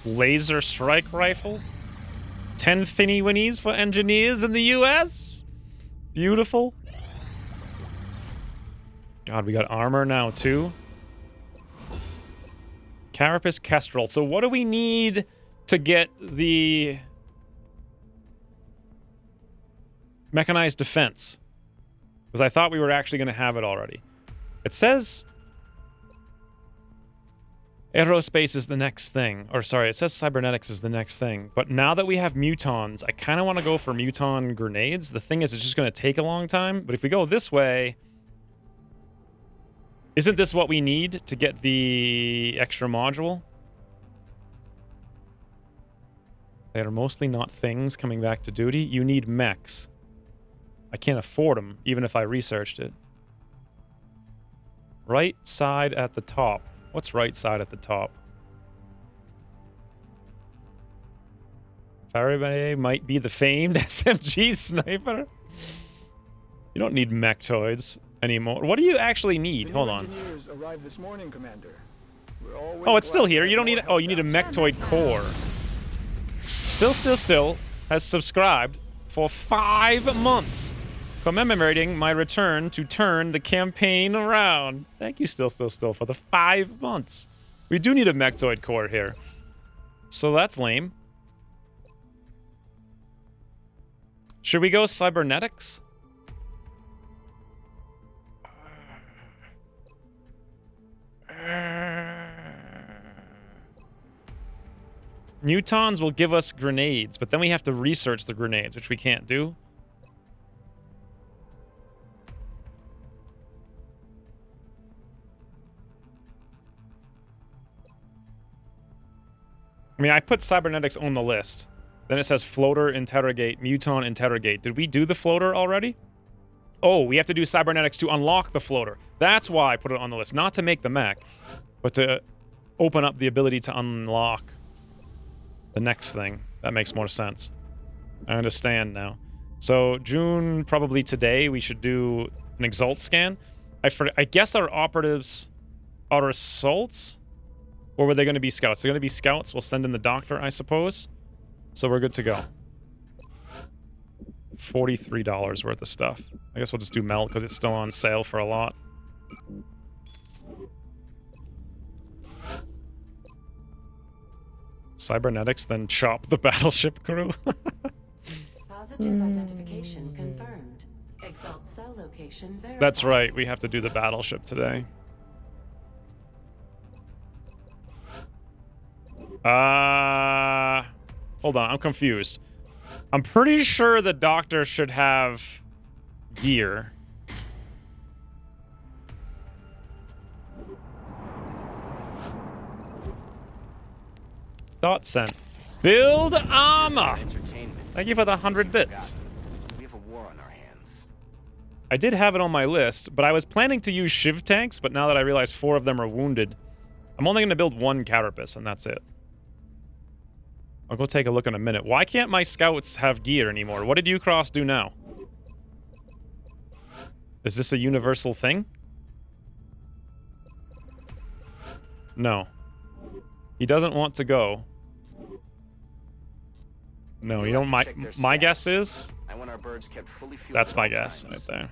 Laser strike rifle. 10 Finny Winnies for engineers in the US. Beautiful. God, we got armor now too. Carapace Kestrel. So what do we need to get the Mechanized defense. Because I thought we were actually going to have it already. It says aerospace is the next thing. Or sorry, it says cybernetics is the next thing. But now that we have mutons, I kind of want to go for muton grenades. The thing is, it's just going to take a long time. But if we go this way... Isn't this what we need to get the extra module? They are mostly not things coming back to duty. You need mechs. I can't afford them, even if I researched it. Right side at the top. What's right side at the top? Faraday might be the famed SMG sniper. You don't need mechtoids anymore. What do you actually need? Hold on. Engineers arrived this morning, Commander. We're all Oh, it's still waiting here. You don't need... Oh, you need a mechtoid core. Still has subscribed for 5 months, commemorating my return to turn the campaign around. Thank you, Still, for the 5 months. We do need a mechtoid core here. So that's lame. Should we go cybernetics? Mutons will give us grenades, but then we have to research the grenades, which we can't do. I mean, I put cybernetics on the list. Then it says floater, interrogate, muton, interrogate. Did we do the floater already? Oh, we have to do cybernetics to unlock the floater. That's why I put it on the list. Not to make the mech, but to open up the ability to unlock the next thing. That makes more sense. I understand now. So June, probably today, we should do an Exalt scan. I guess our operatives are assaults? Or were they going to be scouts? They're going to be scouts. We'll send in the doctor, I suppose. So we're good to go. $43 worth of stuff. I guess we'll just do melt because it's still on sale for a lot. Cybernetics, then chop the battleship crew. Positive identification confirmed. Exalt cell location verified. That's right, we have to do the battleship today. Hold on, I'm confused. I'm pretty sure the doctor should have gear. Dot sent. Build armor! Thank you for the 100 bits. We have a war on our hands. I did have it on my list, but I was planning to use Shiv tanks, but now that I realize 4 of them are wounded, I'm only going to build 1 Carapace, and that's it. I'll go take a look in a minute. Why can't my scouts have gear anymore? What did Ucross do now? Is this a universal thing? No. He doesn't want to go. No, you know, my guess is... I want our birds kept fully fueled That's at my all guess times. right there.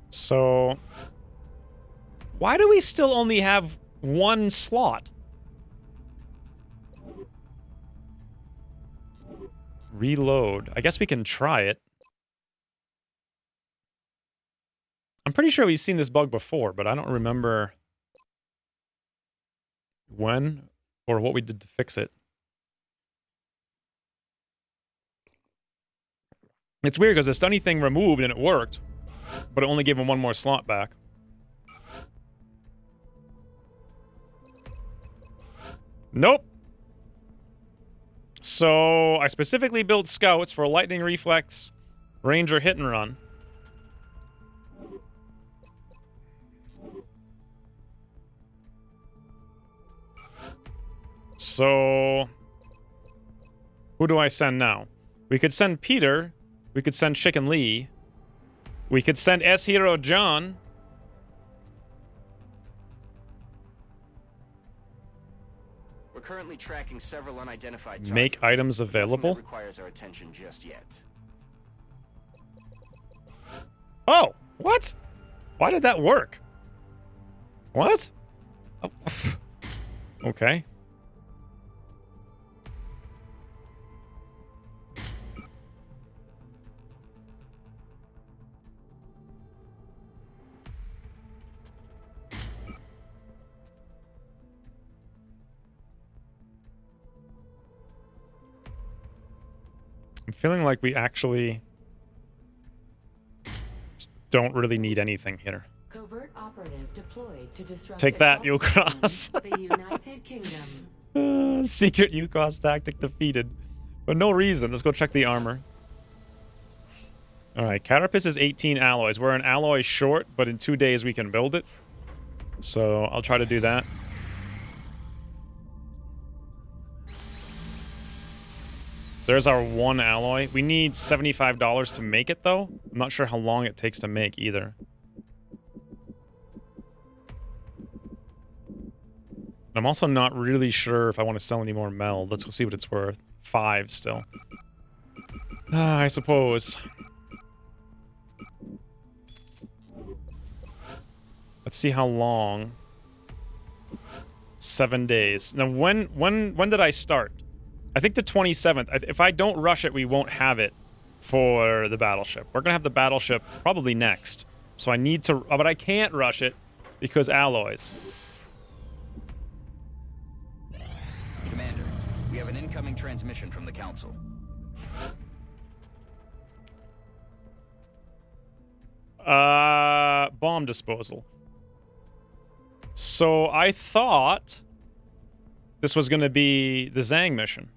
So, why do we still only have 1 slot? Reload. I guess we can try it. I'm pretty sure we've seen this bug before, but I don't remember when or what we did to fix it. It's weird because the stunny thing removed and it worked, but it only gave him 1 more slot back. Nope. So I specifically built scouts for lightning reflex, ranger hit and run. So who do I send now? We could send Peter. We could send Chicken Lee. We could send S-Hero John. We're currently tracking several unidentified targets. Make items Nothing that available. requires our attention just yet. Oh, what? Why did that work? What? Oh. Okay. I'm feeling like we actually don't really need anything here. Covert operative deployed to disrupt Take that, assault Ukras. systems, the United Kingdom. Secret Yukos tactic defeated. For no reason. Let's go check the armor. Alright, Carapace is 18 alloys. We're an alloy short, but in 2 days we can build it. So I'll try to do that. There's our one alloy. We need $75 to make it, though. I'm not sure how long it takes to make, either. I'm also not really sure if I want to sell any more meld. Let's go see what it's worth. 5 still. I suppose. Let's see how long. 7 days. Now, when did I start? I think the 27th. If I don't rush it, we won't have it for the battleship. We're gonna have the battleship probably next. So I need to, but I can't rush it because alloys. Commander, we have an incoming transmission from the Council. Bomb disposal. So I thought this was gonna be the Zhang mission.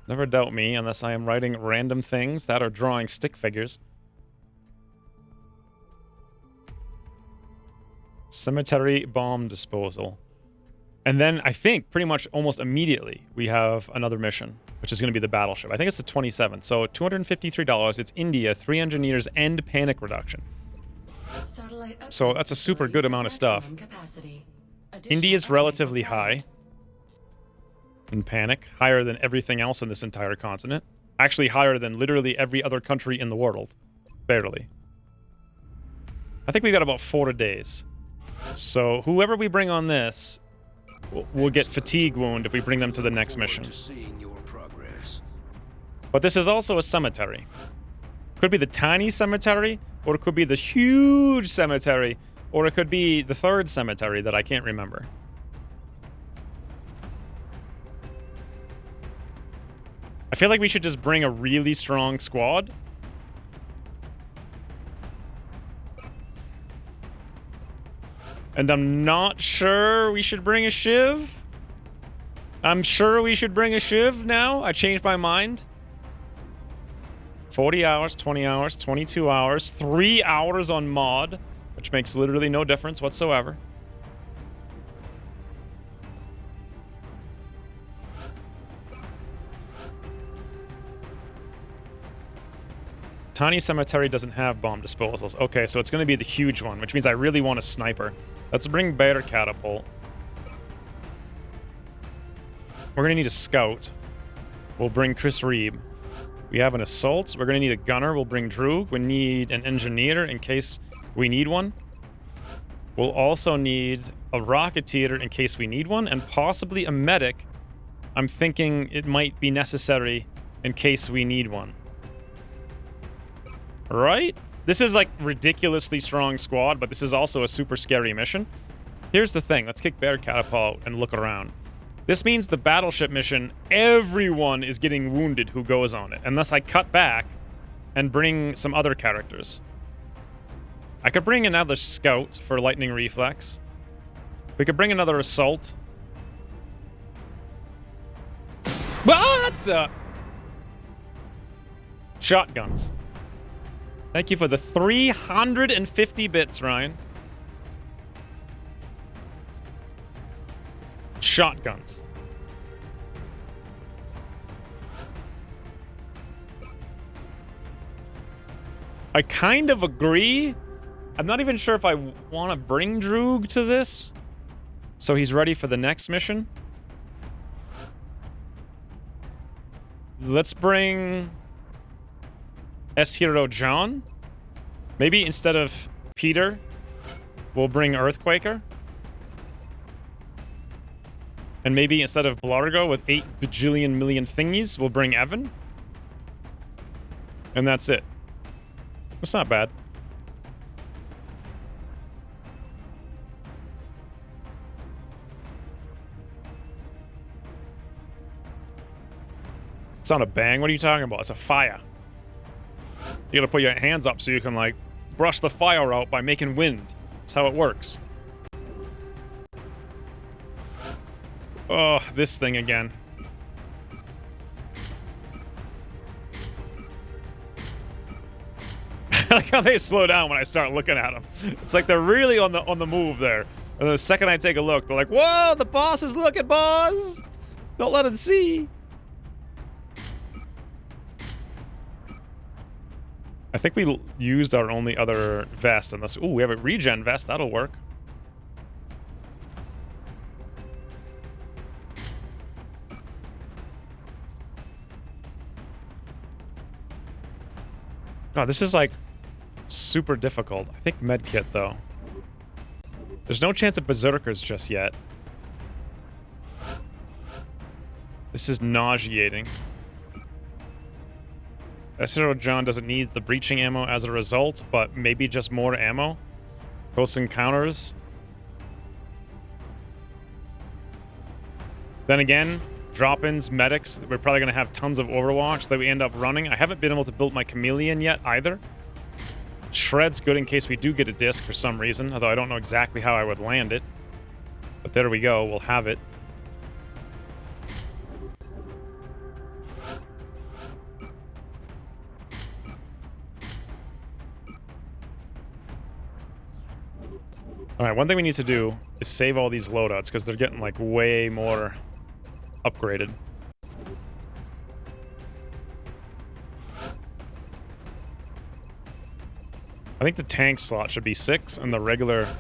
Never doubt me unless I am writing random things that are drawing stick figures. Cemetery bomb disposal. And then I think pretty much almost immediately we have another mission, which is going to be the battleship. I think it's the 27th. So $253. It's India, 3 engineers, and panic reduction. So that's a super good amount of stuff. India's relatively high in panic, higher than everything else in this entire continent. Actually higher than literally every other country in the world. Barely. I think we got about 4 days. So whoever we bring on this will get fatigue wound if we bring them to the next mission. But this is also a cemetery. Could be the tiny cemetery, or it could be the huge cemetery, or it could be the third cemetery that I can't remember. I feel like we should just bring a really strong squad. And I'm not sure we should bring a Shiv. I'm sure we should bring a Shiv now. I changed my mind. 40 hours, 20 hours, 22 hours, 3 hours on mod, which makes literally no difference whatsoever. Tiny cemetery doesn't have bomb disposals. Okay, so it's going to be the huge one, which means I really want a sniper. Let's bring Bear Catapult. We're going to need a scout. We'll bring Chris Reeb. We have an assault. We're going to need a gunner. We'll bring Droog. We need an engineer in case we need one. We'll also need a rocketeer in case we need one, and possibly a medic. I'm thinking it might be necessary in case we need one. Right? This is like ridiculously strong squad, but this is also a super scary mission. Here's the thing. Let's kick Bear Catapult and look around. This means the battleship mission, everyone is getting wounded who goes on it, unless I cut back and bring some other characters. I could bring another scout for lightning reflex. We could bring another assault. What the? Shotguns. Thank you for the 350 bits, Ryan. Shotguns. I kind of agree. I'm not even sure if I want to bring Droog to this. So he's ready for the next mission. Let's bring S-Hero John. Maybe instead of Peter, we'll bring Earthquaker. And maybe instead of Blargo with 8 bajillion million thingies, we'll bring Evan. And that's it. That's not bad. It's not a bang. What are you talking about? It's a fire. You gotta put your hands up so you can, like, brush the fire out by making wind. That's how it works. Oh, this thing again. I like how they slow down when I start looking at them. It's like they're really on the move there. And the second I take a look, they're like, "Whoa, the boss is looking, boss! Don't let him see." I think we used our only other vest unless... Ooh, we have a regen vest. That'll work. God, this is like super difficult. I think medkit though. There's no chance of berserkers just yet. This is nauseating. SRO John doesn't need the breaching ammo as a result, but maybe just more ammo. Close encounters. Then again, drop-ins, medics, we're probably going to have tons of Overwatch that we end up running. I haven't been able to build my Chameleon yet either. Shred's good in case we do get a disc for some reason, although I don't know exactly how I would land it. But there we go, we'll have it. Alright, one thing we need to do is save all these loadouts, because they're getting, like, way more upgraded. I think the tank slot should be 6, and the regular...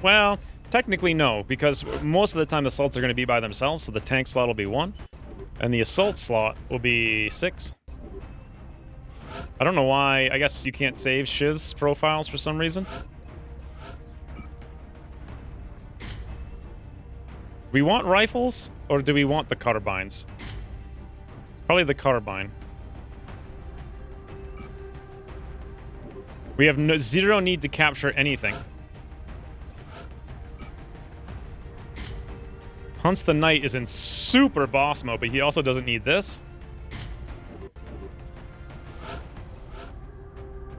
well, technically no, because most of the time the assaults are going to be by themselves, so the tank slot will be 1, and the assault slot will be 6. I don't know why. I guess you can't save Shiv's profiles for some reason. We want rifles, or do we want the carbines? Probably the carbine. We have zero need to capture anything. Hunts the Knight is in super boss mode, but he also doesn't need this.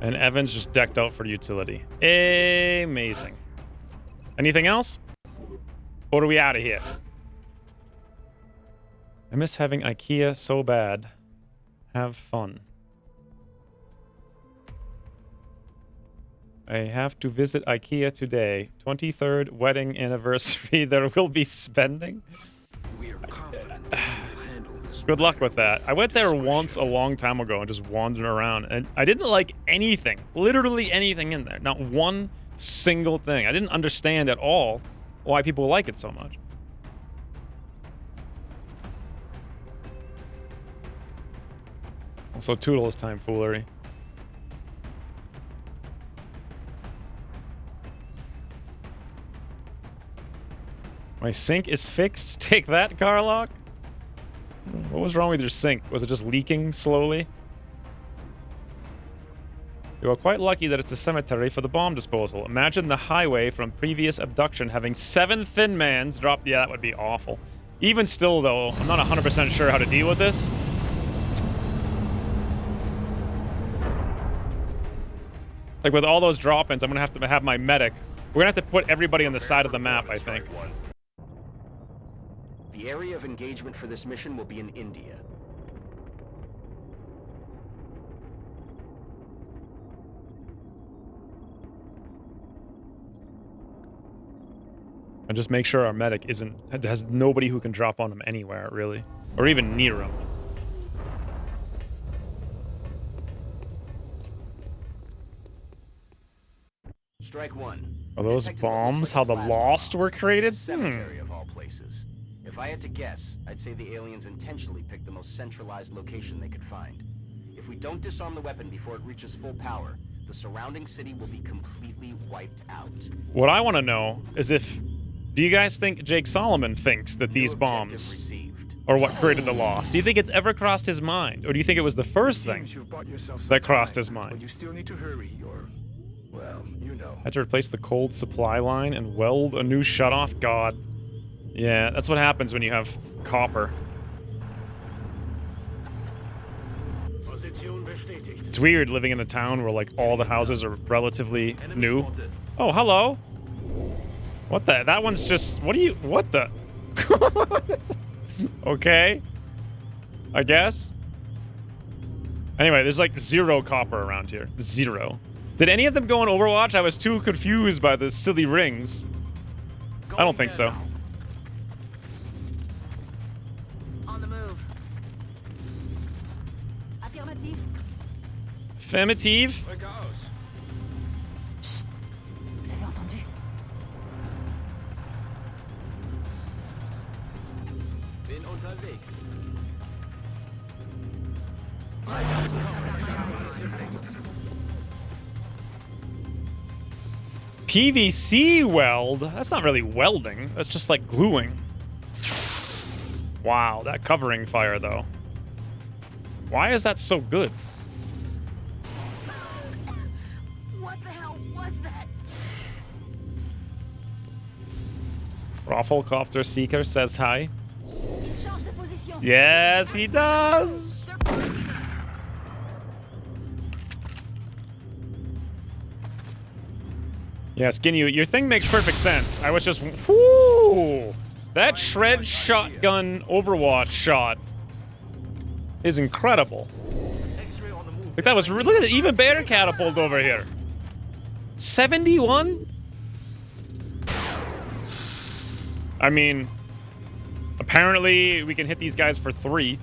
And Evan's just decked out for utility. Amazing. Anything else? Or are we out of here? I miss having IKEA so bad. Have fun. I have to visit IKEA today. 23rd wedding anniversary. There will be spending. We are confident that we will handle this. Good luck with that. I went there once a long time ago and just wandered around, and I didn't like anything. Literally anything in there. Not one single thing. I didn't understand at all why people like it so much. Also, Toodle is tomfoolery. My sink is fixed. Take that, Carlock. What was wrong with your sink? Was it just leaking slowly? You are quite lucky that it's a cemetery for the bomb disposal. Imagine the highway from previous abduction having 7 Thin Mans dropped. Yeah, that would be awful. Even still, though, I'm not 100% sure how to deal with this. Like, with all those drop-ins, I'm gonna have to have my medic. We're gonna have to put everybody on the side of the map, I think. The area of engagement for this mission will be in India. And just make sure our medic has nobody who can drop on him anywhere, really. Or even near him. Strike 1. Are those bombs how the Lost were created? Cemetery of all places. If I had to guess, I'd say the aliens intentionally picked the most centralized location they could find. If we don't disarm the weapon before it reaches full power, the surrounding city will be completely wiped out. What I want to know is do you guys think Jake Solomon thinks that these New objective bombs received. are what created the loss? Do you think it's ever crossed his mind? Or do you think it was the first thing Seems you've bought yourself some that crossed time, his mind? But you still need to hurry. Well, you know. Had to replace the cold supply line and weld a new shutoff? God. Yeah, that's what happens when you have copper. Position bestätigt. It's weird living in a town where, like, all the houses are relatively Enemy new. spotted. Oh, hello. What the? That one's just... What the? Okay. I guess. Anyway, there's, like, 0 copper around here. 0. Did any of them go on Overwatch? I was too confused by the silly rings. I don't think so. On the move. Affirmative. Affirmative. Rück aus. Vous avez entendu? Bin unterwegs. PVC weld? That's not really welding. That's just like gluing. Wow, that covering fire though. Why is that so good? What the hell was that? Rafflecopter Seeker says hi. Il change de position. Yes, he does. Yeah, Skinny, your thing makes perfect sense. I was just... Whoo! That shred shotgun Overwatch shot is incredible. X-ray on the move. Like that was... Look at it, even better catapult over here. 71? I mean... Apparently, we can hit these guys for 3.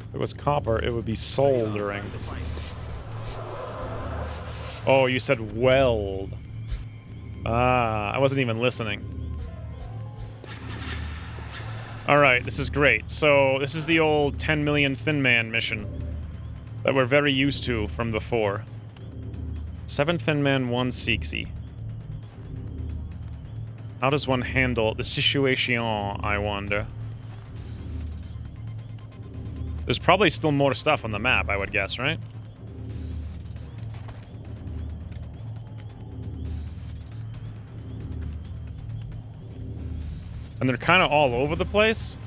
If it was copper, it would be soldering. Oh, you said weld. Ah, I wasn't even listening. Alright, this is great. So, this is the old 10 million Thin Man mission that we're very used to from before. 7 Thin Man, 1 Sixi. How does one handle the situation, I wonder? There's probably still more stuff on the map, I would guess, right? And they're kind of all over the place.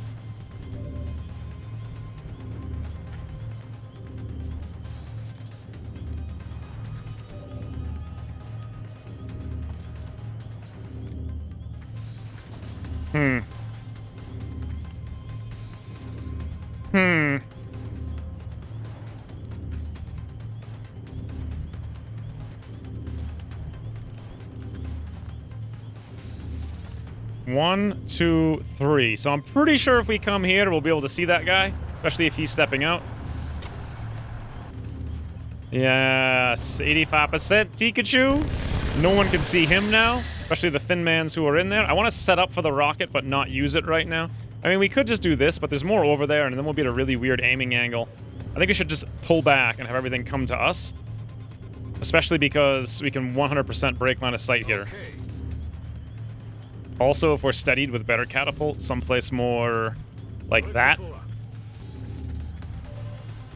Hmm. 1, 2, 3. So I'm pretty sure if we come here, we'll be able to see that guy, especially if he's stepping out. Yes, 85% Pikachu. No one can see him now, especially the Thin Mans who are in there. I want to set up for the rocket, but not use it right now. I mean, we could just do this, but there's more over there, and then we'll be at a really weird aiming angle. I think we should just pull back and have everything come to us. Especially because we can 100% break line of sight here. Also, if we're steadied with better catapult, someplace more like that.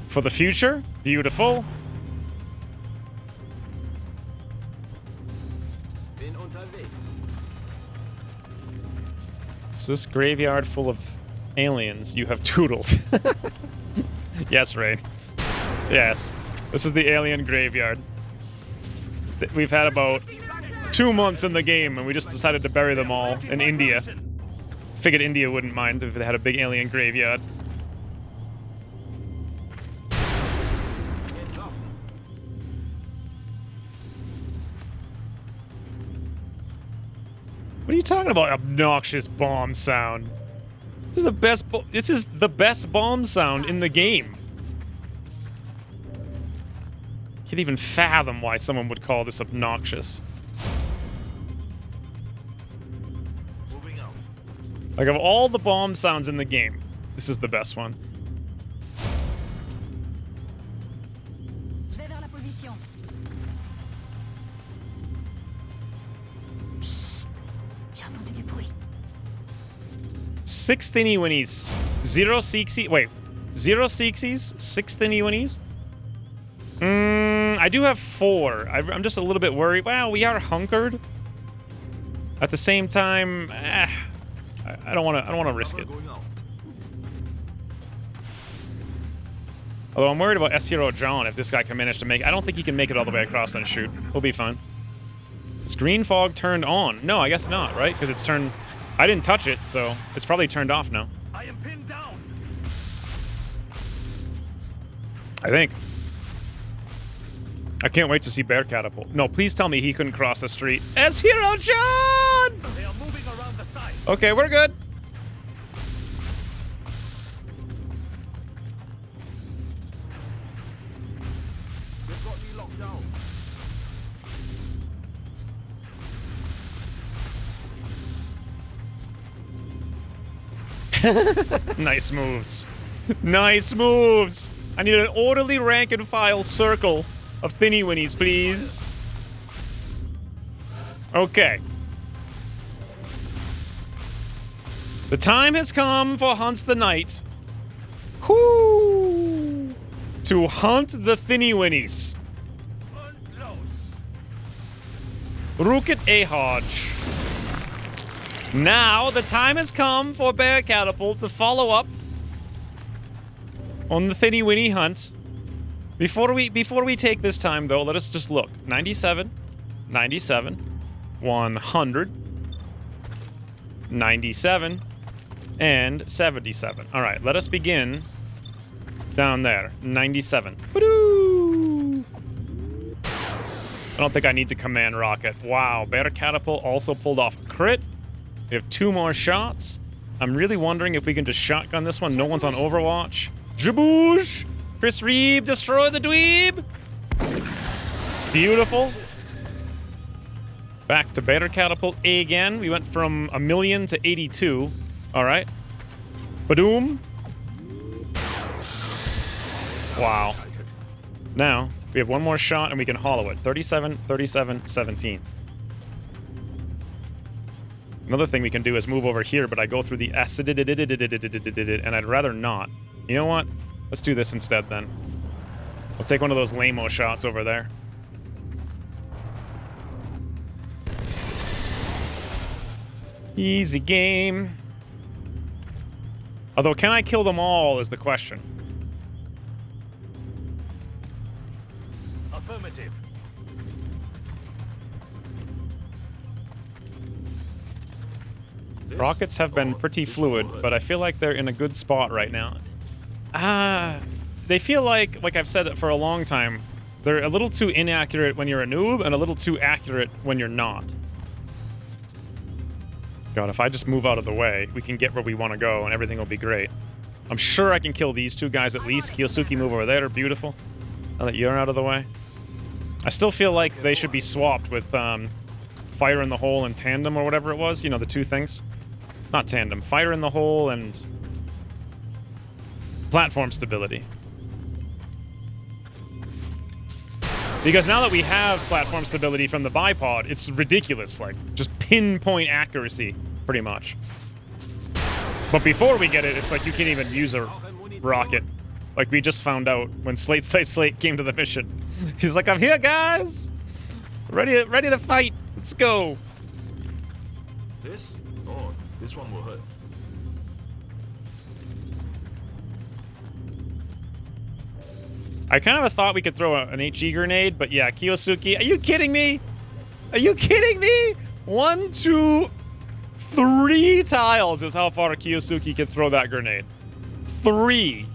For the future, beautiful. Bin unterwegs. Is this graveyard full of aliens you have doodled? Yes, Ray. Yes. This is the alien graveyard. We've had about 2 months in the game, and we just decided to bury them all in India. Figured India wouldn't mind if they had a big alien graveyard. What are you talking about, obnoxious bomb sound? This is the best bomb sound in the game. Can't even fathom why someone would call this obnoxious. Moving out. Like, of all the bomb sounds in the game, this is the best one. Je vais vers la position. J'ai entendu du bruit. 6 thinny winnies. 0 Seeksies. Wait. 0 Seeksies, 6 thinny winnies. I do have 4. I'm just a little bit worried. Well, we are hunkered. At the same time, I don't want to risk it. Going out. Although I'm worried about S-Hero John if this guy can manage to make. I don't think he can make it all the way across and shoot. We'll be fine. Is green fog turned on? No, I guess not, right? Because it's turned. I didn't touch it, so it's probably turned off now. I am pinned down. I think. I can't wait to see Bear Catapult. No, please tell me he couldn't cross the street. S-Hero John! They are moving around the side. Okay, we're good. They've got me locked down. Nice moves. Nice moves. I need an orderly rank and file circle of thinny winnies, please. Okay. The time has come for Hunts the Knight. Whoo! To hunt the thinny winnies. Unclose. Rukit Ahoj. Now the time has come for Bear Catapult to follow up on the thinny winny hunt. Before we take this time though, let us just look. 97, 97, 100, 97, and 77. All right, let us begin down there. 97. Woo! I don't think I need to command rocket. Wow, Bear Catapult also pulled off a crit. We have 2 more shots. I'm really wondering if we can just shotgun this one. No one's on Overwatch. Jaboosh! Chris Reeve, destroy the dweeb! Beautiful. Back to Bear Catapult again. We went from 1 million to 82. All right. Badoom. Wow. Now, we have 1 more shot and we can hollow it. 37, 37, 17. Another thing we can do is move over here, but I go through the acid, and I'd rather not. You know what? Let's do this instead then. We'll take one of those lame-o shots over there. Easy game. Although, can I kill them all is the question. Affirmative. Rockets have been pretty fluid, but I feel like they're in a good spot right now. They feel like I've said it for a long time, they're a little too inaccurate when you're a noob and a little too accurate when you're not. God, if I just move out of the way, we can get where we want to go and everything will be great. I'm sure I can kill these 2 guys at least. Kiyosuke, move over there. Beautiful. Now that you're out of the way. I still feel like they should be swapped with Fire in the Hole and Tandem or whatever it was. You know, the 2 things. Not Tandem. Fire in the Hole and Platform Stability. Because now that we have Platform Stability from the bipod, it's ridiculous. Like, just pinpoint accuracy, pretty much. But before we get it, it's like you can't even use a rocket. Like we just found out when Slate came to the mission. He's like, I'm here, guys! Ready to fight. Let's go. This? Oh, this one will hurt. I kind of thought we could throw an HE grenade, but yeah, Kiyosuke, are you kidding me? Are you kidding me? 1, 2, 3 tiles is how far Kiyosuke can throw that grenade. 3.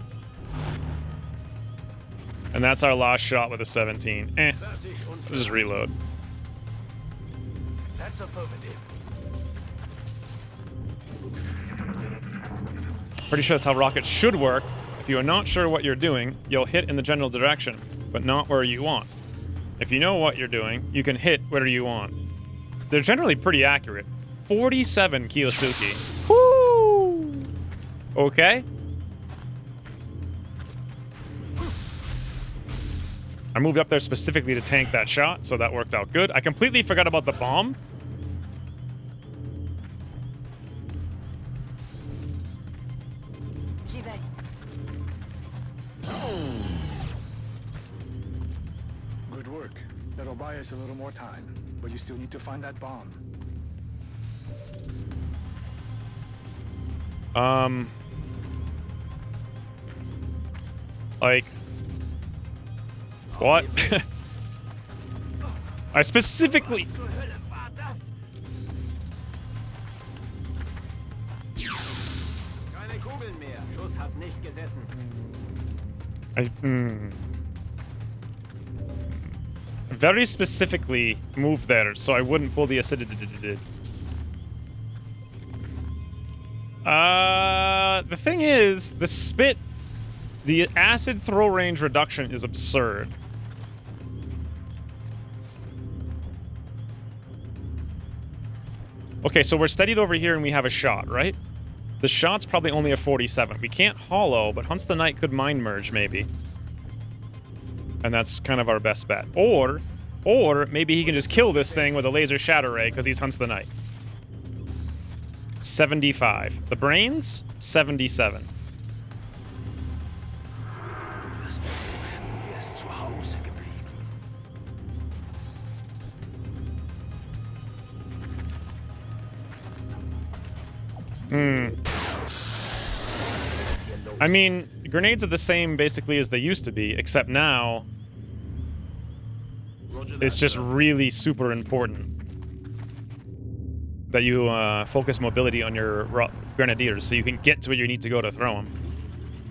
And that's our last shot with a 17. That's it. Let's just reload. That's affirmative. Pretty sure that's how rockets should work. If you are not sure what you're doing, you'll hit in the general direction, but not where you want. If you know what you're doing, you can hit whatever you want. They're generally pretty accurate. 47 Kiyosuke. Woo! Okay. I moved up there specifically to tank that shot, so that worked out good. I completely forgot about the bomb. Good work. That'll buy us a little more time, but you still need to find that bomb. Like, what? I specifically... Keine Kugeln mehr. Schuss hat nicht gesessen. Very specifically moved there, so I wouldn't pull the acidity. The thing is, the acid throw range reduction is absurd. Okay, so we're steadied over here and we have a shot, right? The shot's probably only a 47. We can't hollow, but Hunts the Knight could mind merge, maybe. And that's kind of our best bet. Or maybe he can just kill this thing with a laser shatter ray because he's Hunts the Knight. 75. The brains? 77. I mean, grenades are the same basically as they used to be, except now it's just really super important that you focus mobility on your grenadiers so you can get to where you need to go to throw them.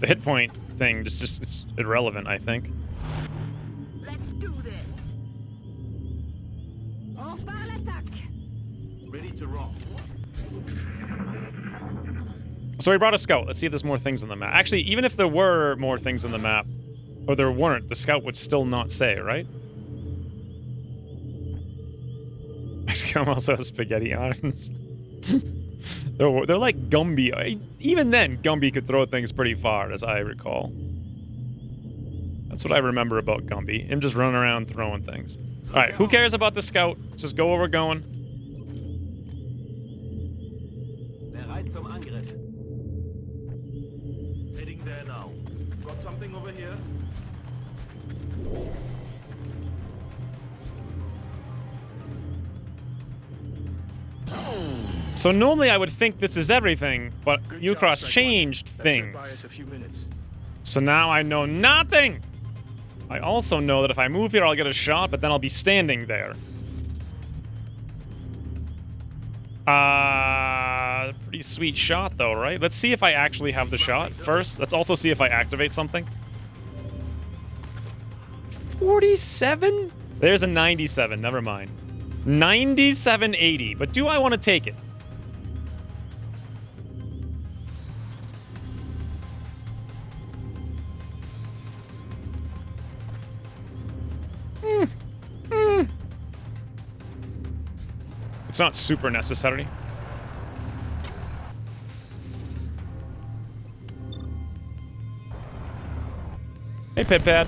The hit point thing just it's irrelevant, I think. Let's do this. On part l'attaque. Ready to rock. So we brought a scout. Let's see if there's more things on the map. Actually, even if there were more things on the map, or there weren't, the scout would still not say, right? Scout also has spaghetti arms. they're like Gumby. Even then, Gumby could throw things pretty far, as I recall. That's what I remember about Gumby. Him just running around throwing things. Alright, who cares about the scout? Let's just go where we're going. Bereit zum Angriff. Heading there now. Got something over here? So normally I would think this is everything, but Good Ucross job, Psych changed One. That should buy things. us a few minutes. So now I know nothing! I also know that if I move here, I'll get a shot, but then I'll be standing there. Pretty sweet shot though, right? Let's see if I actually have the shot first. Let's also see if I activate something. 47? There's a 97, never mind. 9780, but do I want to take it? It's not super necessary. Hey, Pipad.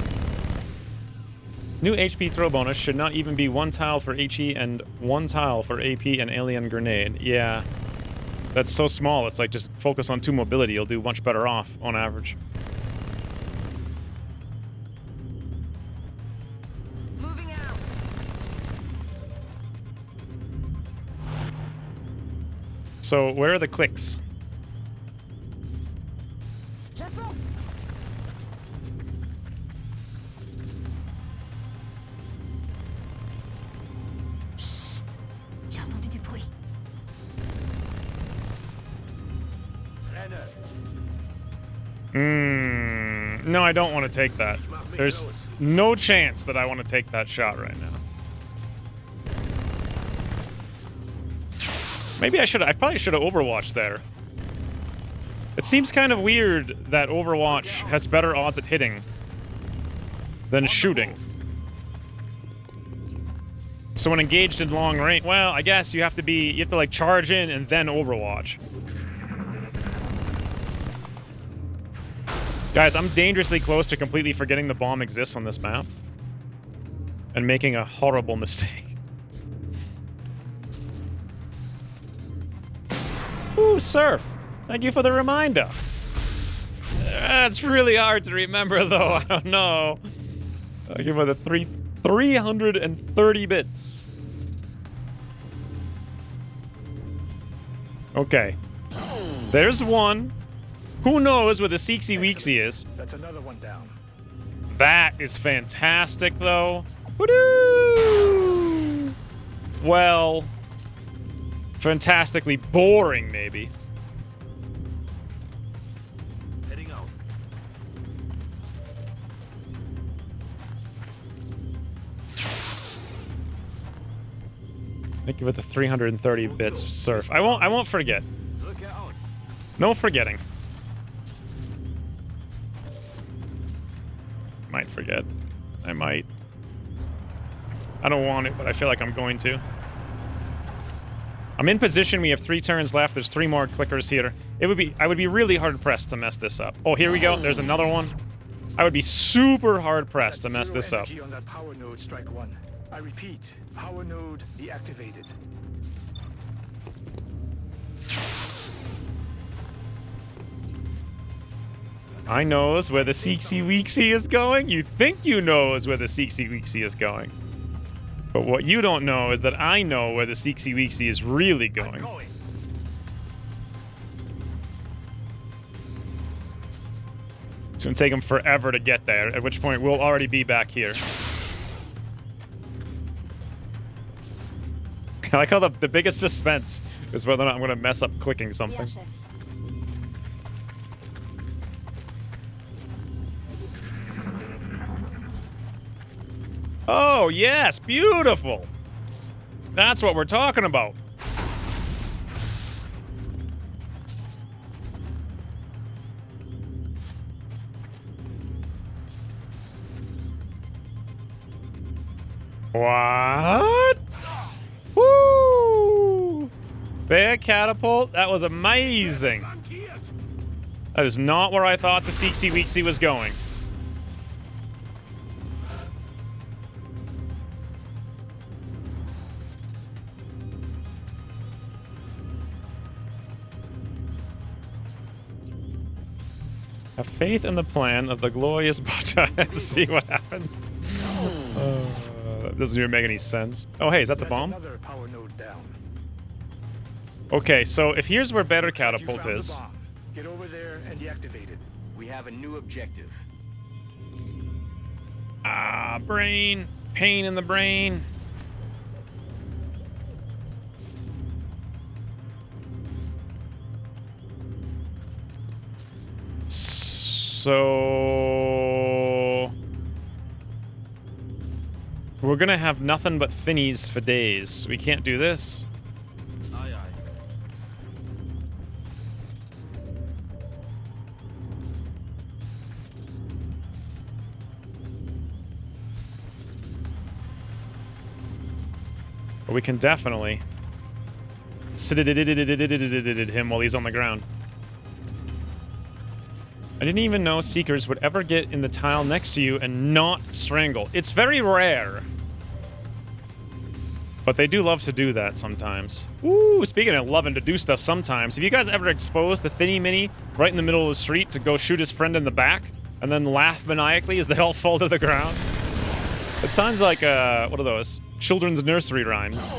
New HP throw bonus should not even be 1 tile for HE and 1 tile for AP and alien grenade. Yeah. That's so small, it's like just focus on 2 mobility, you'll do much better off on average. Moving out. So, where are the clicks? J'avance. J'ai entendu du bruit. No, I don't want to take that. There's no chance that I want to take that shot right now. Maybe I probably should have Overwatched there. It seems kind of weird that Overwatch has better odds at hitting than shooting. So when engaged in long range, well, I guess you have to like charge in and then Overwatch. Guys, I'm dangerously close to completely forgetting the bomb exists on this map. And making a horrible mistake. Ooh, Surf. Thank you for the reminder. It's really hard to remember, though. I don't know. Thank you for the 330 bits. Okay. There's one. Who knows where the Seeksy Weeksy is? That's another one down. That is fantastic, though. Woo-doo! Well, fantastically boring, maybe. Heading out. Thank you for the 330 bits, Surf. I won't forget. Look at us. No forgetting. Might forget. I might. I don't want it, but I feel like I'm going to. I'm in position. We have 3 turns left. There's 3 more clickers here. I would be really hard pressed to mess this up. Oh, here we go. There's another one. I would be super hard pressed to mess this up. On that power node, strike 1. I repeat, power node deactivated. I knows where the Seeksy Weeksy is going. You think you knows where the Seeksy Weeksy is going. But what you don't know is that I know where the Seeksy Weeksy is really going. It's gonna take him forever to get there, at which point we'll already be back here. I like how the biggest suspense is whether or not I'm gonna mess up clicking something. Oh, yes, beautiful. That's what we're talking about. What? Woo! Bear catapult? That was amazing. That is not where I thought the Seeksy Weeksy was going. Have faith in the plan of the glorious butter and see what happens. That doesn't even make any sense. Oh, hey, is that the bomb? Another power node down. Okay, so if here's where better catapult You found the is. bomb. Get over there and deactivate it. We have a new objective. Ah, brain. Pain in the brain. So we're gonna have nothing but finnies for days. We can't do this. Aye, aye. But we can definitely him while he's on the ground. I didn't even know Seekers would ever get in the tile next to you and not strangle. It's very rare. But they do love to do that sometimes. Ooh, speaking of loving to do stuff sometimes, have you guys ever exposed a Thinny Mini right in the middle of the street to go shoot his friend in the back and then laugh maniacally as they all fall to the ground? It sounds like, what are those? Children's nursery rhymes.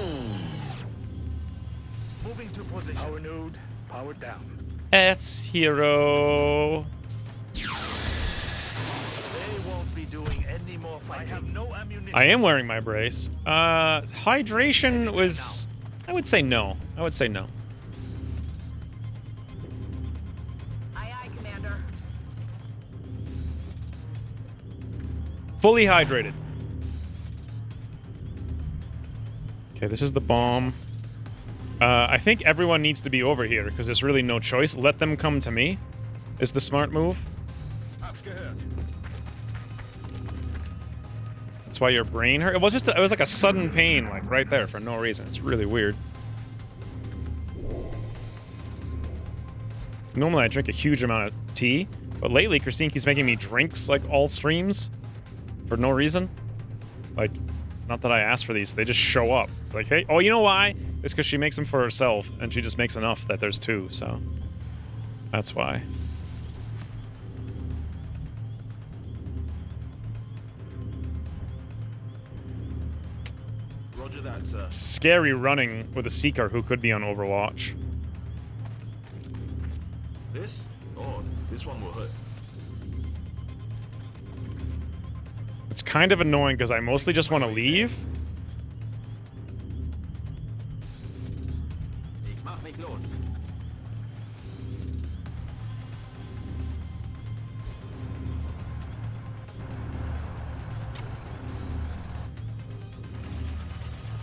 Moving to position. Power node, powered down. S-Hero. They won't be doing any more fighting. I have no ammunition. I am wearing my brace. Hydration was... I would say no. I would say no. Aye, aye, Commander. Fully hydrated. Okay, this is the bomb. I think everyone needs to be over here because there's really no choice. Let them come to me is the smart move. That's why your brain hurt. It was just, it was like a sudden pain, like right there for no reason. It's really weird. Normally I drink a huge amount of tea, but lately Christine keeps making me drinks like all streams for no reason. Like, not that I asked for these, they just show up. Like, hey, oh, you know why? It's because she makes them for herself, and she just makes enough that there's two, so that's why. Roger that, sir. Scary running with a Seeker who could be on Overwatch. This? Oh, this one will hurt. It's kind of annoying because I mostly just want to leave. Ich mach mich los.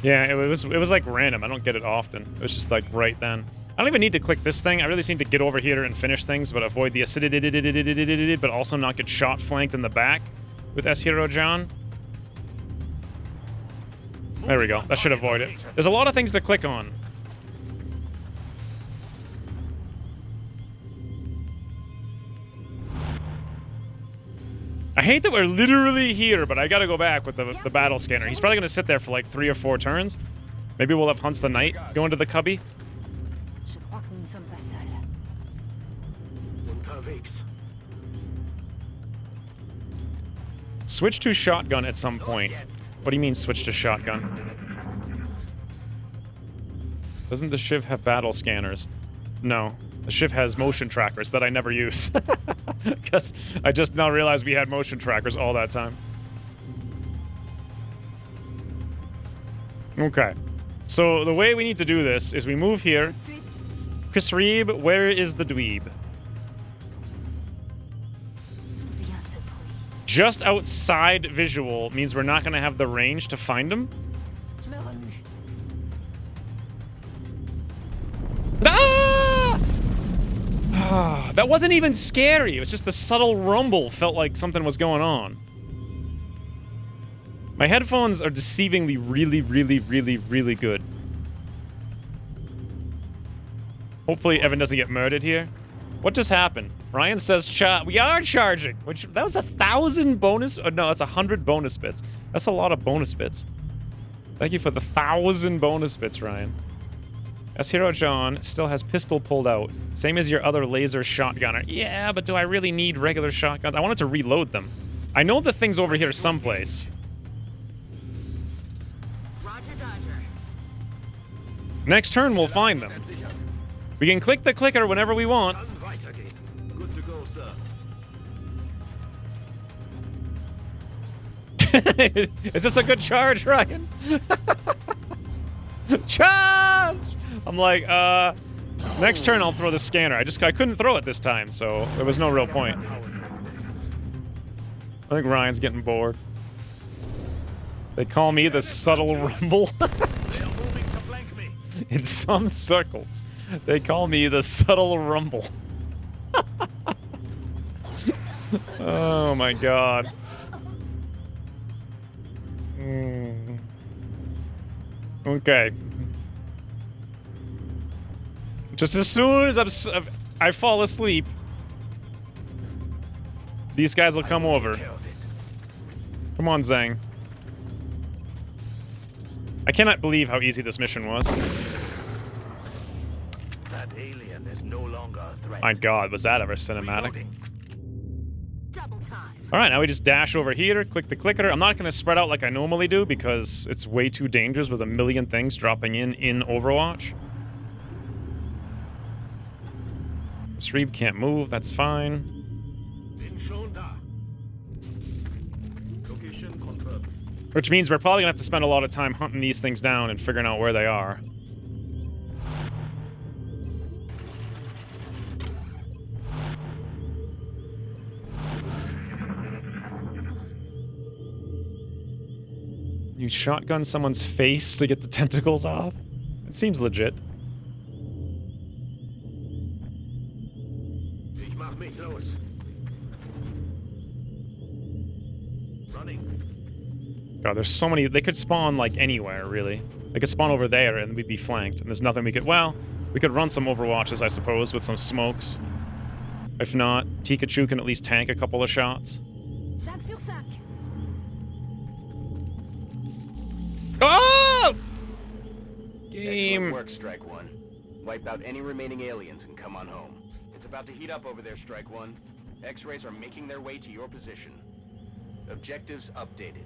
Yeah, it was like random. I don't get it often. It was just like right then. I don't even need to click this thing. I really just need to get over here and finish things, but avoid the acidity, but also not get shot flanked in the back with S. Hero John. There we go. That should avoid it. There's a lot of things to click on. I hate that we're literally here, but I gotta go back with the battle scanner. He's probably gonna sit there for like 3 or 4 turns. Maybe we'll have Hunts the Night go into the cubby. Je crois que nous ne sommes pas seuls. Unterwegs. Switch to shotgun at some point. What do you mean switch to shotgun? Doesn't the Shiv have battle scanners? No. The Shiv has motion trackers that I never use. Because I just now realized we had motion trackers all that time. Okay. So the way we need to do this is we move here. Chris Reeb, where is the dweeb? Bien ce bruit. Just outside visual means we're not going to have the range to find him. Je me remue. Ah! That wasn't even scary. It was just the subtle rumble felt like something was going on. My headphones are deceivingly really, really, really, really good. Hopefully Evan doesn't get murdered here. What just happened? Ryan says we are charging, which that was 1,000 bonus. Oh, no, that's 100 bonus bits. That's a lot of bonus bits. Thank you for the 1,000 bonus bits, Ryan. S. Hero John still has pistol pulled out. Same as your other laser shotgunner. Yeah, but do I really need regular shotguns? I wanted to reload them. I know the thing's over here someplace. Roger, Dodger. Next turn, we'll find them. We can click the clicker whenever we want. Good to go, sir. Is this a good charge, Ryan? Charge! I'm like, next turn I'll throw the scanner. I couldn't throw it this time, so there was no real point. I think Ryan's getting bored. They call me the subtle rumble. They are moving to flank me. In some circles, they call me the subtle rumble. Oh my god. Okay. Just as soon as I fall asleep, these guys will come over. Come on, Zhang. I cannot believe how easy this mission was. That alien is no longer a threat. My god, was that ever cinematic? Reloading. Double time. Alright, now we just dash over here, click the clicker. I'm not going to spread out like I normally do because it's way too dangerous with a million things dropping in Overwatch. Sreeb can't move, that's fine. Bin schon da. Location confirmed. Which means we're probably going to have to spend a lot of time hunting these things down and figuring out where they are. You shotgun someone's face to get the tentacles off? It seems legit. Ich mach mich los. Running. God, there's so many. They could spawn, like, anywhere, really. They could spawn over there, and we'd be flanked. And there's nothing we could... Well, we could run some Overwatches, I suppose, with some smokes. If not, Pikachu can at least tank a couple of shots. Oh! Game. Excellent work, Strike One. Wipe out any remaining aliens and come on home. It's about to heat up over there, Strike One. X-rays are making their way to your position. Objectives updated.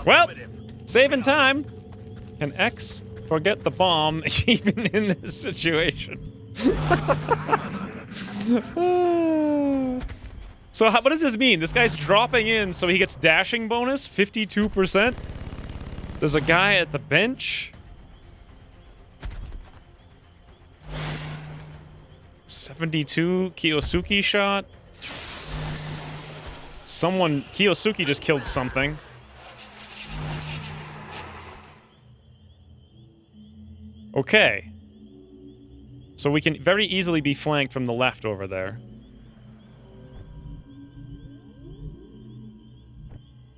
Well, saving time. Can X forget the bomb even in this situation? So what does this mean? This guy's dropping in, so he gets dashing bonus, 52%? There's a guy at the bench. 72 Kiyosuke shot. Someone, Kiyosuke just killed something. Okay. So we can very easily be flanked from the left over there.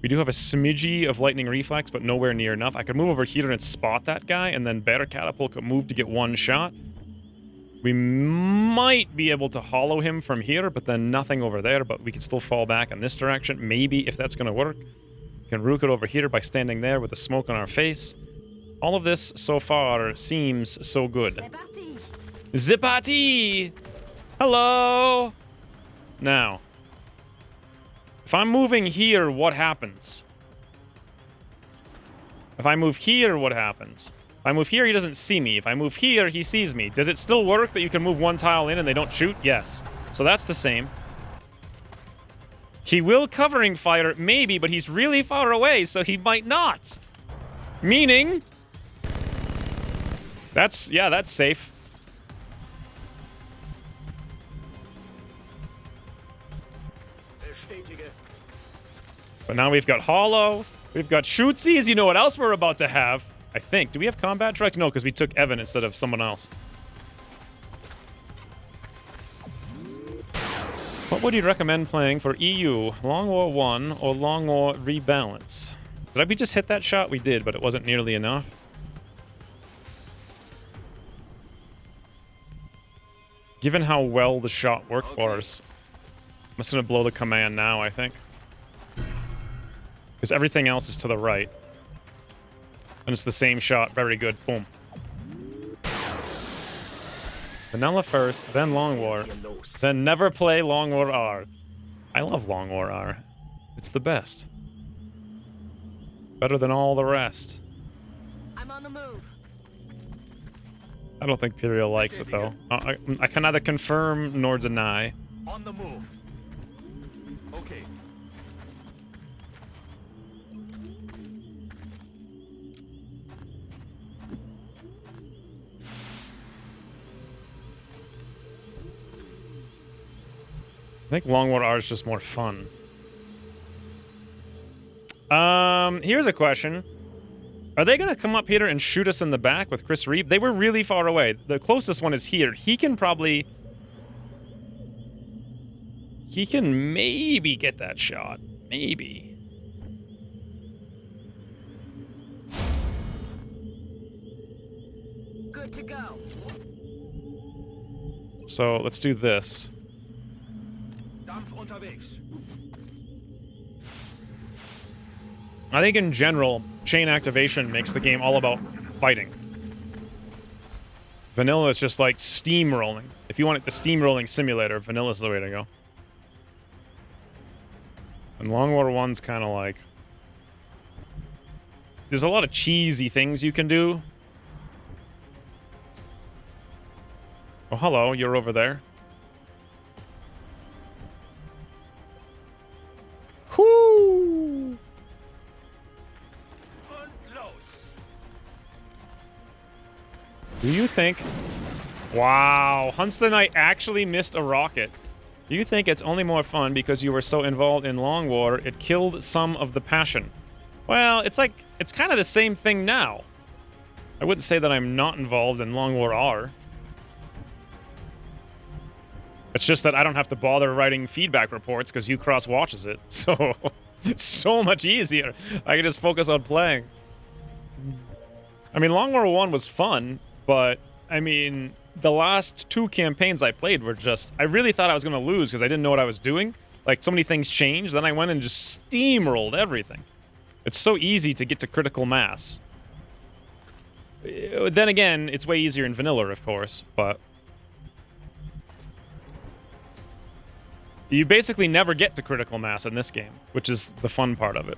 We do have a smidgy of lightning reflex, but nowhere near enough. I could move over here and spot that guy, and then Better Catapult could move to get one shot. We might be able to hollow him from here, but then nothing over there, but we can still fall back in this direction. Maybe, if that's going to work. We can rook it over here by standing there with the smoke on our face. All of this, so far, seems so good. Zipati! Hello! Now, if I'm moving here, what happens? If I move here, what happens? If I move here, he doesn't see me. If I move here, he sees me. Does it still work that you can move one tile in and they don't shoot? Yes. So that's the same. He will covering fire, maybe, but he's really far away, so he might not. Meaning... That's safe. But now we've got Hollow, we've got Shootsies, you know what else we're about to have? I think. Do we have combat trucks? No, because we took Evan instead of someone else. What would you recommend playing for EU? Long War 1 or Long War Rebalance? Did we just hit that shot? We did, but it wasn't nearly enough. Given how well the shot worked for us, I'm just going to blow the command now, I think. Because everything else is to the right. And it's the same shot. Very good. Boom. Vanilla first, then Long War. Then never play Long War R. I love Long War R. It's the best. Better than all the rest. I'm on the move. I don't think Imperial likes it, though. I can neither confirm nor deny. On the move. Okay. I think Long War R is just more fun. Here's a question. Are they going to come up here and shoot us in the back with Chris Reeve? They were really far away. The closest one is here. He can probably... He can maybe get that shot. Maybe. Good to go. So, let's do this. Dampf unterwegs. I think in general, chain activation makes the game all about fighting. Vanilla is just like steamrolling. If you want it the steamrolling simulator, Vanilla's the way to go. And Long War 1's kind of like... There's a lot of cheesy things you can do. Oh, hello, you're over there. Whoo! Do you think... Wow, Huntston Knight actually missed a rocket. Do you think it's only more fun because you were so involved in Long War, it killed some of the passion? Well, it's like, it's kind of the same thing now. I wouldn't say that I'm not involved in Long War R. It's just that I don't have to bother writing feedback reports because Ucross watches it, so... It's so much easier. I can just focus on playing. I mean, Long War 1 was fun, but, I mean, the last 2 campaigns I played were just... I really thought I was going to lose because I didn't know what I was doing. Like, so many things changed, then I went and just steamrolled everything. It's so easy to get to critical mass. Then again, it's way easier in vanilla, of course, but... You basically never get to critical mass in this game, which is the fun part of it.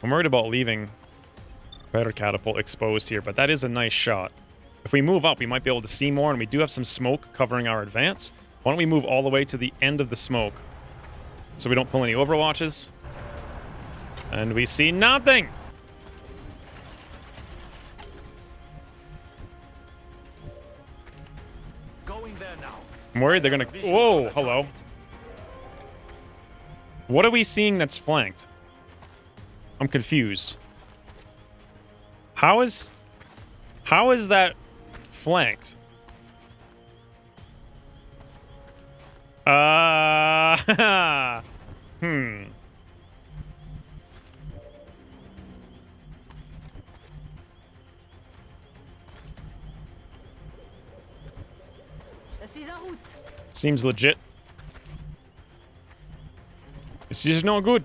I'm worried about leaving Better Catapult exposed here, but that is a nice shot. If we move up, we might be able to see more, and we do have some smoke covering our advance. Why don't we move all the way to the end of the smoke so we don't pull any overwatches? And we see nothing! Going there now. I'm worried they're gonna... Whoa, hello. What are we seeing that's flanked? I'm confused. How is that flanked? Je suis en route. Seems legit. This is not good.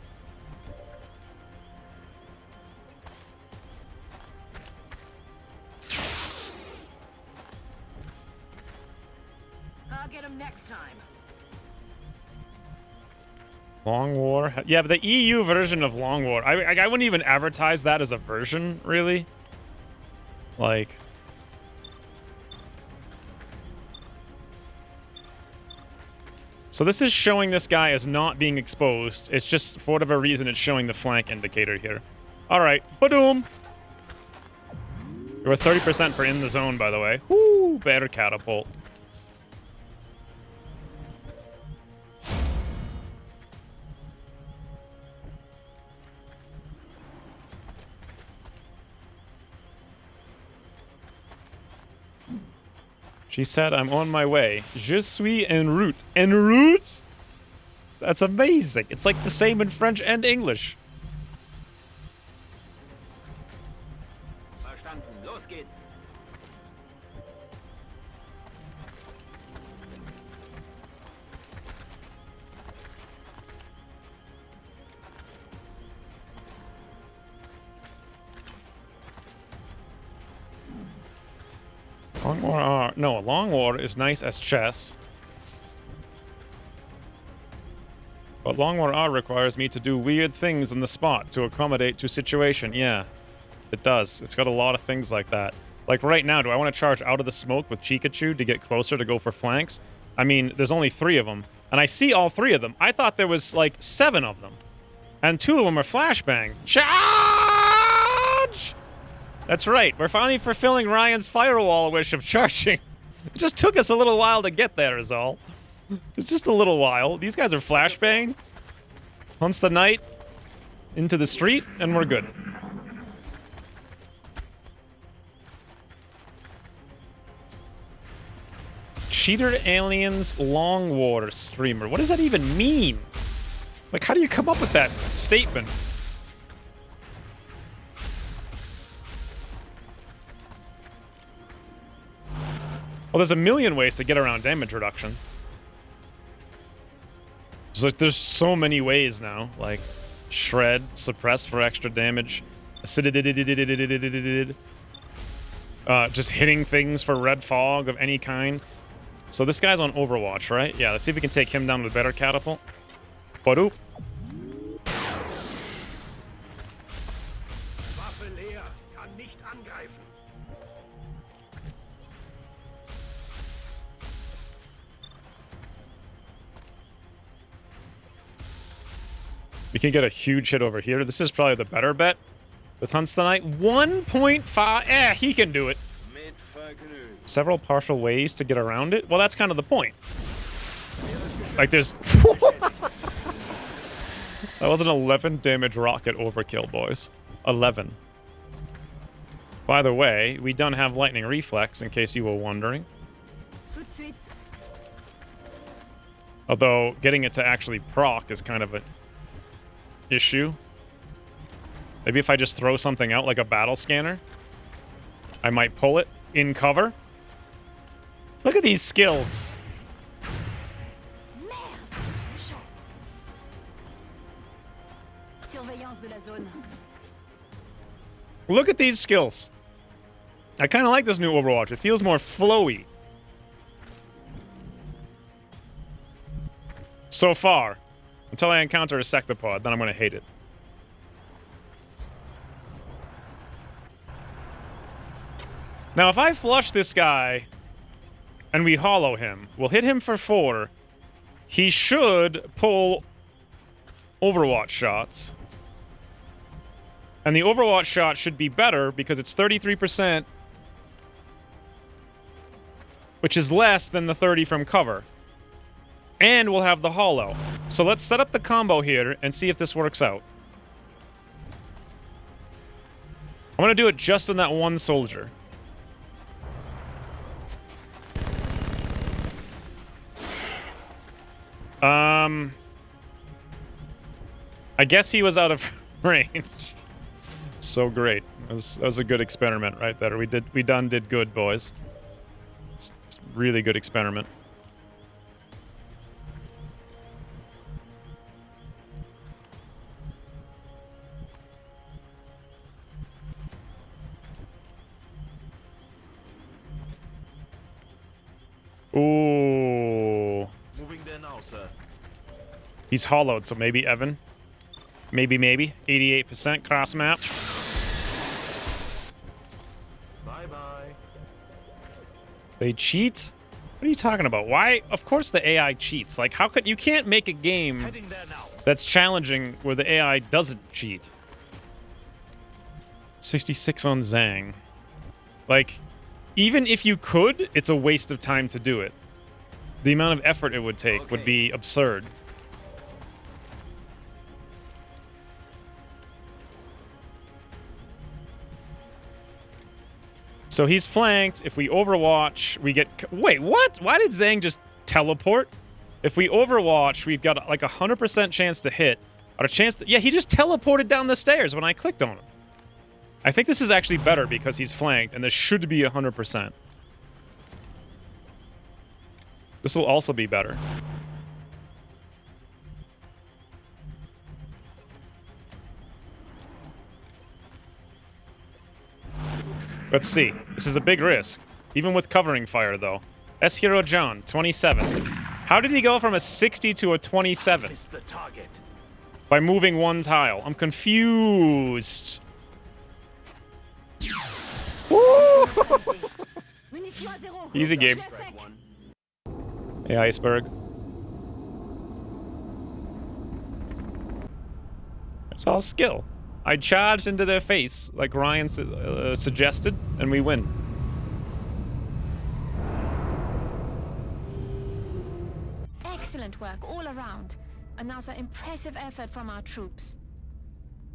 I'll get him next time. Long War. Yeah, but the EU version of Long War. I wouldn't even advertise that as a version, really. Like... So this is showing this guy as not being exposed. It's just, for whatever reason, it's showing the flank indicator here. Alright, ba-doom! We're 30% for in the zone, by the way. Woo! Better catapult. She said, I'm on my way. Je suis en route. En route? That's amazing. It's like the same in French and English. Verstanden. Los geht's. Long War R. No, Long War is nice as chess. But Long War R requires me to do weird things in the spot to accommodate to situation. Yeah, it does. It's got a lot of things like that. Like right now, do I want to charge out of the smoke with Chikachu to get closer to go for flanks? I mean, there's only 3 of them. And I see all 3 of them. I thought there was like 7 of them. And 2 of them are flashbang. Charge! That's right. We're finally fulfilling Ryan's firewall wish of charging. It just took us a little while to get there is all. It's just a little while. These guys are flashbang. Hunts the night into the street, and we're good. Cheater Aliens Long War streamer. What does that even mean? Like, how do you come up with that statement? Well, there's a million ways to get around damage reduction. There's so many ways now. Like, shred, suppress for extra damage, just hitting things for red fog of any kind. So this guy's on Overwatch, right? Yeah, let's see if we can take him down with better catapult. Ba-doop. Waffe leer. Kann nicht angreifen. We can get a huge hit over here. This is probably the better bet with Hunts the Night. 1.5. He can do it. Several partial ways to get around it. Well, that's kind of the point. Like, there's... That was an 11 damage rocket overkill, boys. 11. By the way, we don't have lightning reflex, in case you were wondering. Tout de suite. Although, getting it to actually proc is kind of a issue. Maybe if I just throw something out like a battle scanner, I might pull it in cover. Look at these skills. Surveillance de la zone. Look at these skills. I kind of like this new Overwatch. It feels more flowy. So far. Until I encounter a Sectopod, then I'm going to hate it. Now, if I flush this guy and we hollow him, we'll hit him for 4. He should pull Overwatch shots. And the Overwatch shot should be better because it's 33%, which is less than the 30 from cover. And we'll have the hollow. So let's set up the combo here and see if this works out. I'm going to do it just on that one soldier. I guess he was out of range. So great. That was a good experiment right there. We did good, boys. It's really good experiment. Ooh. Moving there now, sir. He's hollowed, so maybe Evan. Maybe. 88% cross map. Bye-bye. They cheat? What are you talking about? Why? Of course the AI cheats. Like, how could you can't make a game Heading there now. that's challenging where the AI doesn't cheat. 66 on Zhang. Like, even if you could, it's a waste of time to do it. The amount of effort it would take would be absurd. So he's flanked. If we Overwatch, we get... Wait, what? Why did Zhang just teleport? If we Overwatch, we've got like a 100% chance to hit. Or a chance to... Yeah, he just teleported down the stairs when I clicked on him. I think this is actually better because he's flanked, and this should be 100%. This will also be better. Let's see. This is a big risk. Even with covering fire, though. S. Hero John, 27. How did he go from a 60 to a 27? Missed the target. By moving one tile. I'm confused. Woo! Munition à zéro. Easy game. Je la sec. Hey, Iceberg. It's all skill. I charged into their face, like Ryan suggested, and we win. Excellent work all around. Another impressive effort from our troops.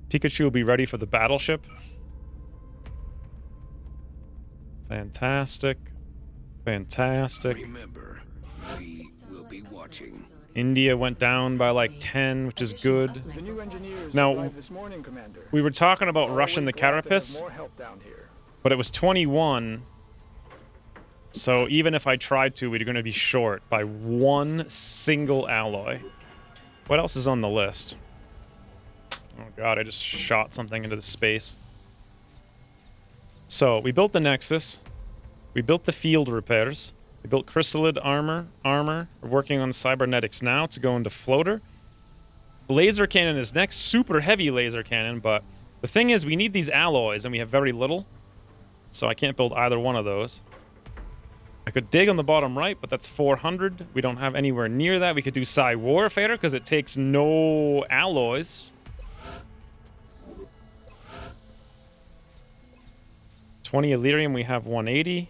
Pikachu will be ready for the battleship. Fantastic. Fantastic. Remember, we will be watching. India went down by like 10, which is good. The new engineers Now, arrived this morning, Commander. We were talking about Russian the Glad to have Carapace, more help down here. but it was 21. So even if I tried to, we're going to be short by one single alloy. What else is on the list? Oh god, I just shot something into the space. So, we built the Nexus. We built the field repairs. We built Chrysalid armor. We're working on cybernetics now to go into floater. Laser cannon is next. Super heavy laser cannon, but the thing is we need these alloys and we have very little. So I can't build either one of those. I could dig on the bottom right, but that's 400. We don't have anywhere near that. We could do Psy Warfare because it takes no alloys. 20 Elerium, we have 180.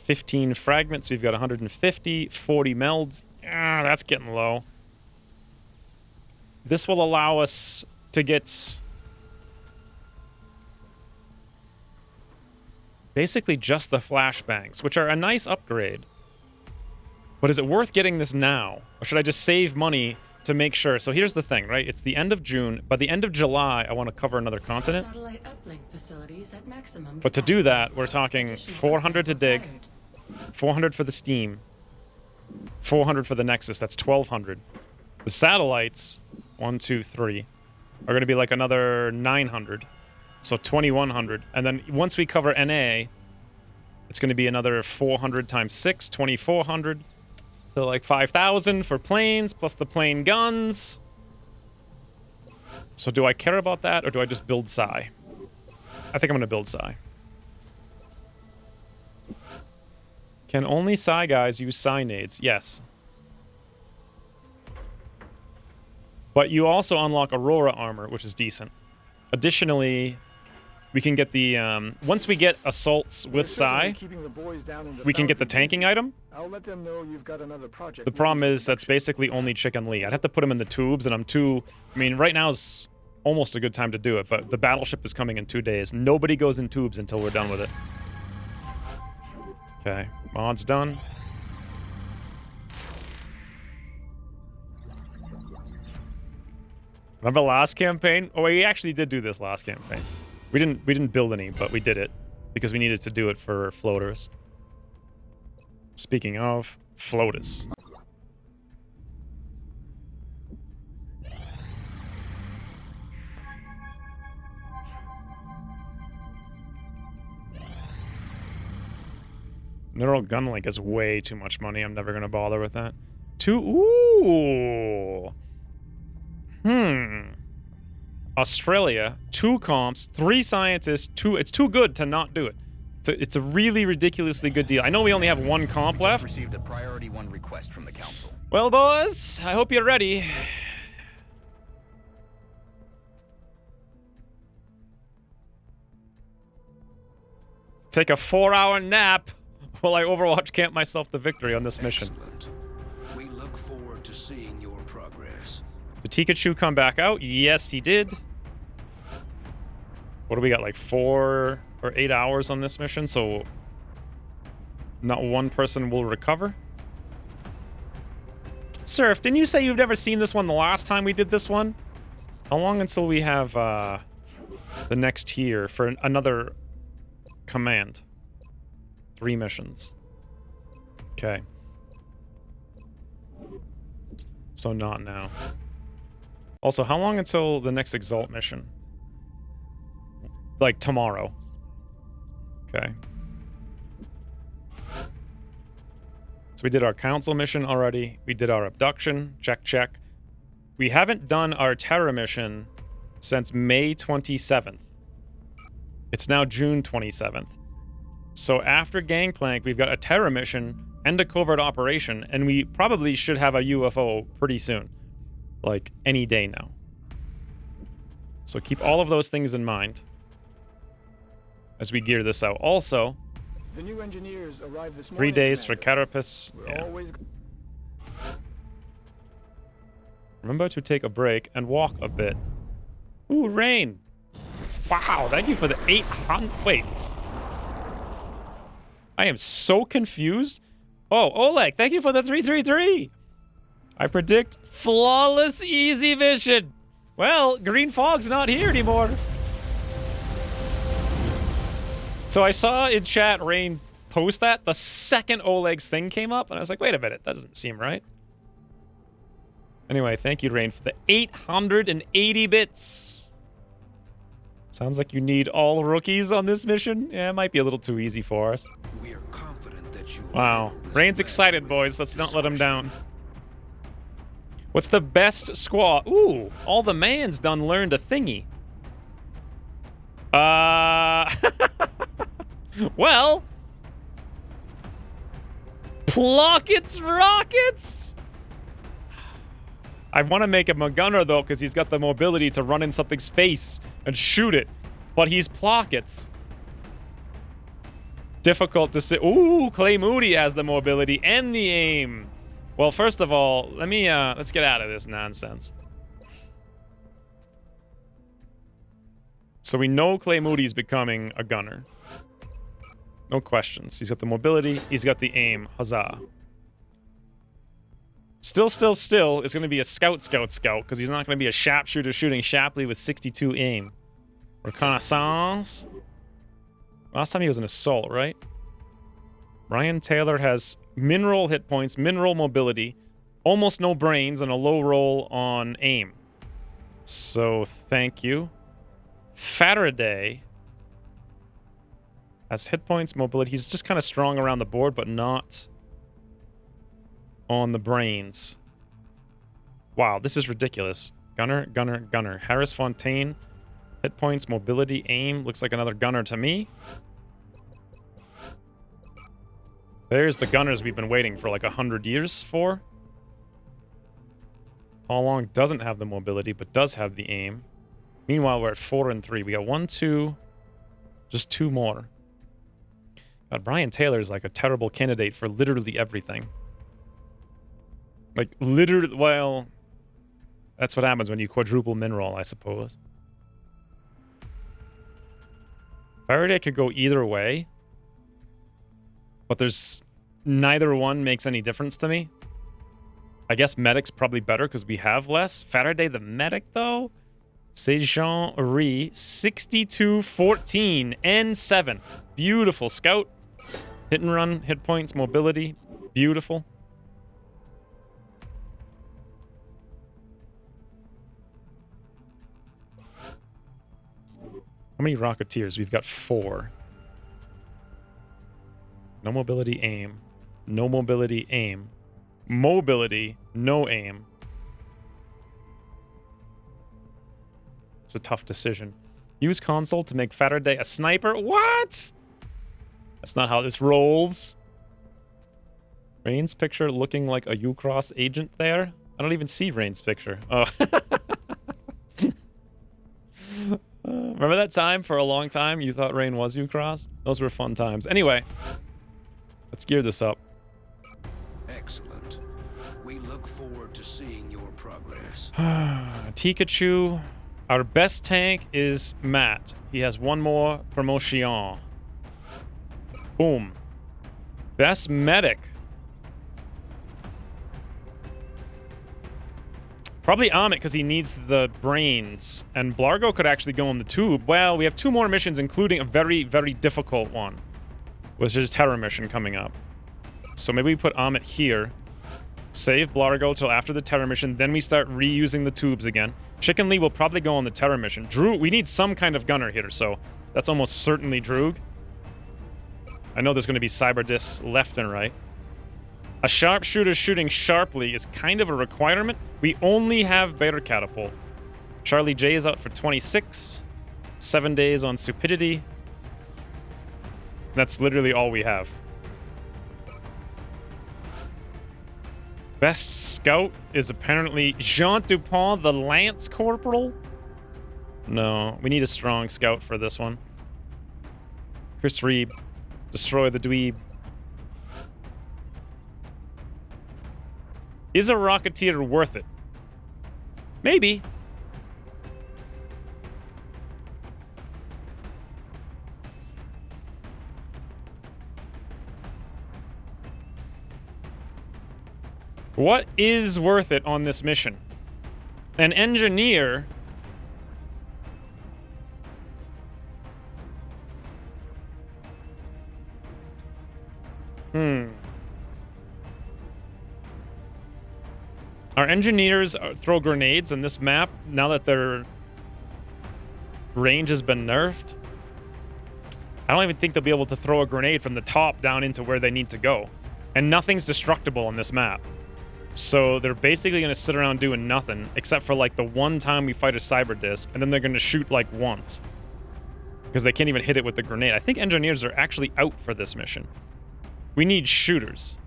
15 fragments, we've got 150. 40 melds. Ah, that's getting low. This will allow us to get basically just the flashbangs, which are a nice upgrade. But is it worth getting this now? Or should I just save money to make sure. So here's the thing, right? It's the end of June. By the end of July, I want to cover another continent. Satellite uplink facilities at maximum But to do capacity. that, we're talking Additional 400 to dig, required. 400 for the steam, 400 for the Nexus. That's 1,200. The satellites, 1, 2, 3, are going to be like another 900. So 2,100. And then once we cover NA, it's going to be another 400 times 6, 2,400. So like 5,000 for planes, plus the plane guns. So do I care about that, or do I just build Psi? I think I'm going to build Psi. Can only Psi guys use Psi nades? Yes. But you also unlock Aurora armor, which is decent. Additionally, we can get the... once we get assaults with Psi, we can get the tanking item. I'll let them know you've got another project. The problem is that's basically only Chicken Lee. I'd have to put him in the tubes, and I'm too... I mean, right now is almost a good time to do it, but the battleship is coming in 2 days. Nobody goes in tubes until we're done with it. Okay, mod's done. Remember last campaign? Oh, we actually did do this last campaign. We didn't build any, but we did it because we needed to do it for floaters. Speaking of floaters. Neural Gunlink is way too much money. I'm never gonna bother with that. Ooh. Australia, 2 comps, 3 scientists, 2. It's too good to not do it. It's a really ridiculously good deal. I know we only have 1 comp left. Received a priority 1 request from the council. Well, boys, I hope you're ready. Take a 4-hour nap while I Overwatch camp myself to victory on this mission. Excellent. We look forward to seeing your progress. Did Pikachu come back out? Yes, he did. What do we got, like 4 or 8 hours on this mission? So not 1 person will recover? Surf, didn't you say you've never seen this one the last time we did this one? How long until we have the next tier for another command? 3 missions. Okay. So not now. Also, how long until the next Exalt mission? Like tomorrow. Okay. So we did our council mission already. We did our abduction. Check, check. We haven't done our Terra mission since May 27th. It's now June 27th. So after Gangplank, we've got a Terra mission and a covert operation, and we probably should have a UFO pretty soon. Like, any day now. So keep all of those things in mind as we gear this out. Also, The new engineers arrived this 3 morning, days for Commander. Carapace. We're Yeah. always Remember to take a break and walk a bit. Ooh, rain. Wow, thank you for the 800. Wait. I am so confused. Oh, Oleg, thank you for the 333. I predict flawless easy mission. Well, Green Fog's not here anymore. So I saw in chat Rain post that the second Oleg's thing came up, and I was like, wait a minute, that doesn't seem right. Anyway, thank you, Rain, for the 880 bits. Sounds like you need all rookies on this mission. Yeah, it might be a little too easy for us. We are confident that you Wow. handle this Rain's matter excited, with boys. Let's not let him discretion. down. What's the best squad? Ooh, all the man's done learned a thingy. Well, Plockett's Rockets? I want to make him a gunner, though, because he's got the mobility to run in something's face and shoot it. But he's Plockett's. Difficult to say. Ooh, Clay Moody has the mobility and the aim. Well, first of all, let's get out of this nonsense. So we know Clay Moody's becoming a gunner. No questions. He's got the mobility. He's got the aim. Huzzah. Still is going to be a scout, because he's not going to be a sharpshooter shooting sharply with 62 aim. Reconnaissance. Last time he was an assault, right? Ryan Taylor has mineral hit points, mineral mobility, almost no brains, and a low roll on aim. So, thank you. Faraday has hit points, mobility. He's just kind of strong around the board, but not on the brains. Wow, this is ridiculous. Gunner. Harris Fontaine, hit points, mobility, aim. Looks like another gunner to me. There's the gunners we've been waiting for like 100 years for. Paul Long doesn't have the mobility, but does have the aim. Meanwhile, we're at 4 and 3. We got 1, 2, just 2 more. God, Brian Taylor is like a terrible candidate for literally everything. Like, literally, well, that's what happens when you quadruple mineral, I suppose. Faraday could go either way, but there's neither one makes any difference to me. I guess medic's probably better because we have less. Faraday the medic, though? Sejean-Rie, 62, 14, and 7. Beautiful scout. Hit and run, hit points, mobility. Beautiful. How many Rocketeers? We've got 4. No mobility, aim. No mobility, aim. Mobility, no aim. It's a tough decision. Use console to make Faraday a sniper? What? That's not how this rolls. Rain's picture looking like a Ucross agent there? I don't even see Rain's picture. Oh. Remember that time for a long time you thought Rain was Ucross? Those were fun times. Anyway, let's gear this up. Excellent. We look forward to seeing your progress. Pikachu. Our best tank is Matt. He has 1 more promotion. Boom. Best medic. Probably Amit because he needs the brains. And Blargo could actually go in the tube. Well, we have 2 more missions, including a very, very difficult one, which is a terror mission coming up. So maybe we put Amit here. Save Blargo till after the terror mission. Then we start reusing the tubes again. Chicken Lee will probably go on the terror mission. Drew, we need some kind of gunner here, so that's almost certainly Droog. I know there's going to be cyber discs left and right. A sharpshooter shooting sharply is kind of a requirement. We only have Bear Catapult. Charlie J is out for 26. 7 days on Stupidity. That's literally all we have. Best scout is apparently Jean Dupont, the Lance Corporal. No, we need a strong scout for this one. Chris Reeb, destroy the dweeb. Is a Rocketeer worth it? Maybe. What is worth it on this mission? An engineer. Our engineers throw grenades in this map now that their range has been nerfed. I don't even think they'll be able to throw a grenade from the top down into where they need to go. And nothing's destructible on this map. So they're basically going to sit around doing nothing, except for like the one time we fight a cyber disc, and then they're going to shoot like once. Because they can't even hit it with the grenade. I think engineers are actually out for this mission. We need shooters.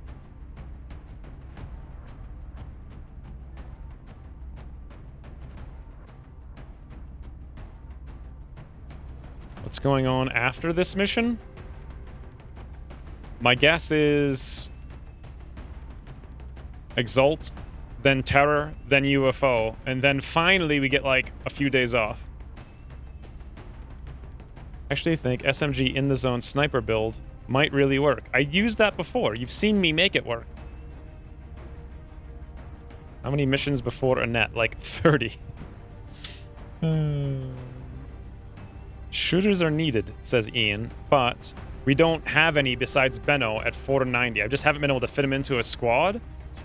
What's going on after this mission? My guess is Exalt, then Terror, then UFO, and then finally we get like a few days off. Actually, I think SMG in the zone sniper build might really work. I used that before. You've seen me make it work. How many missions before Annette? Like 30. Shooters are needed, says Ian, but we don't have any besides Benno at 490. I just haven't been able to fit him into a squad.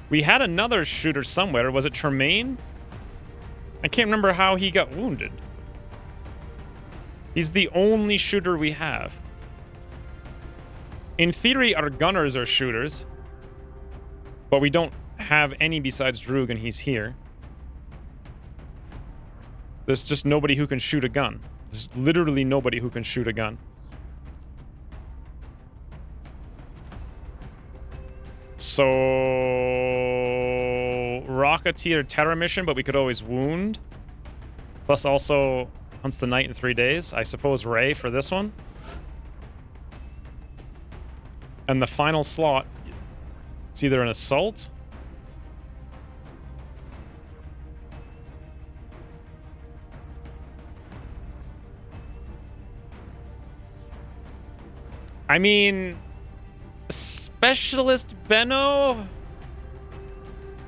We had another shooter somewhere. Was it Tremaine? I can't remember how he got wounded. He's the only shooter we have. In theory, our gunners are shooters, but we don't have any besides Droog, and he's here. There's just nobody who can shoot a gun. There's literally nobody who can shoot a gun. So... Rocketeer Terror mission, but we could always wound. Plus also Hunts the Night in 3 days. I suppose Ray for this one. And the final slot, it's either an assault. I mean, Specialist Benno,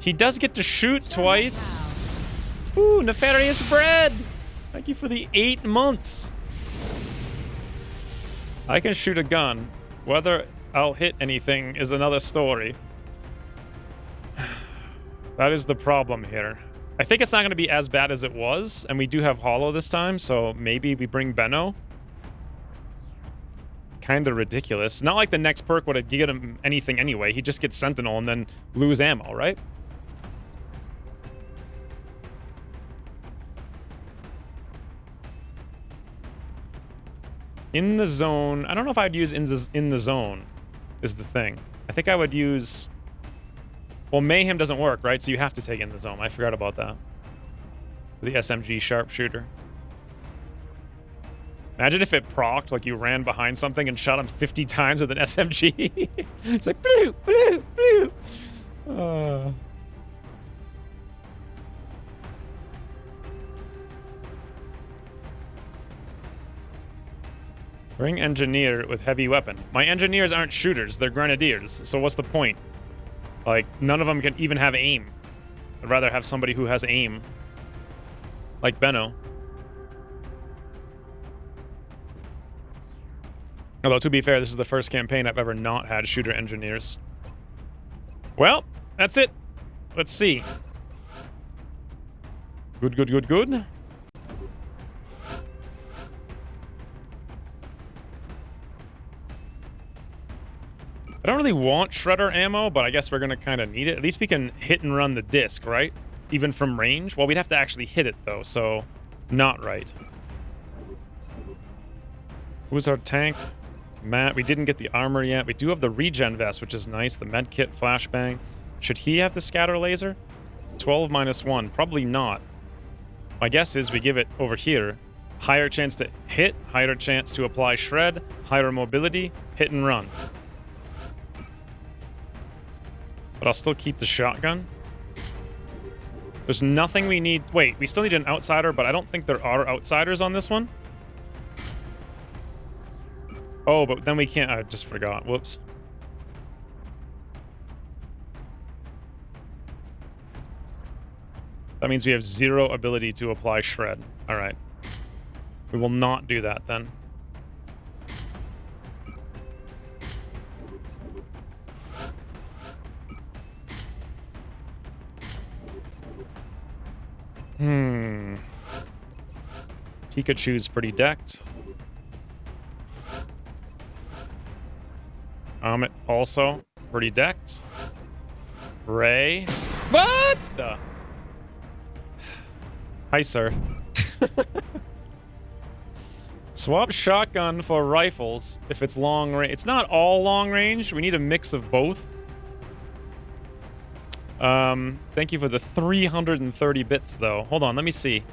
he does get to shoot twice. Ooh, Nefarious Bread. Thank you for the 8 months. I can shoot a gun. Whether I'll hit anything is another story. That is the problem here. I think it's not going to be as bad as it was, and we do have Hollow this time, so maybe we bring Benno. Kind of ridiculous. Not like the next perk would have given him anything anyway. He just gets Sentinel and then lose ammo, right? In the zone. I don't know if I'd use in the zone is the thing. I think I would use... Well, Mayhem doesn't work, right? So you have to take in the zone. I forgot about that. The SMG sharpshooter. Imagine if it procced, like you ran behind something and shot him 50 times with an SMG. It's like, blue, blue, blue. Bring engineer with heavy weapon. My engineers aren't shooters, they're grenadiers. So what's the point? Like, none of them can even have aim. I'd rather have somebody who has aim. Like Benno. Although, to be fair, this is the first campaign I've ever not had shooter engineers. Well, that's it. Let's see. Good, good, good, good. I don't really want Shredder ammo, but I guess we're going to kind of need it. At least we can hit and run the disc, right? Even from range. Well, we'd have to actually hit it, though, so not right. Who's our tank? Matt, we didn't get the armor yet. We do have the regen vest, which is nice. The med kit, flashbang. Should he have the scatter laser? 12 minus 1. Probably not. My guess is we give it over here. Higher chance to hit, higher chance to apply shred, higher mobility, hit and run. But I'll still keep the shotgun. There's nothing we need. Wait, we still need an outsider, but I don't think there are outsiders on this one. Oh, but then we can't... I just forgot. Whoops. That means we have 0 ability to apply shred. Alright. We will not do that then. Pikachu's pretty decked. Amit also pretty decked. Ray. What the? Hi, sir. Swap shotgun for rifles if it's long range. It's not all long range. We need a mix of both. Thank you for the 330 bits, though. Hold on, let me see.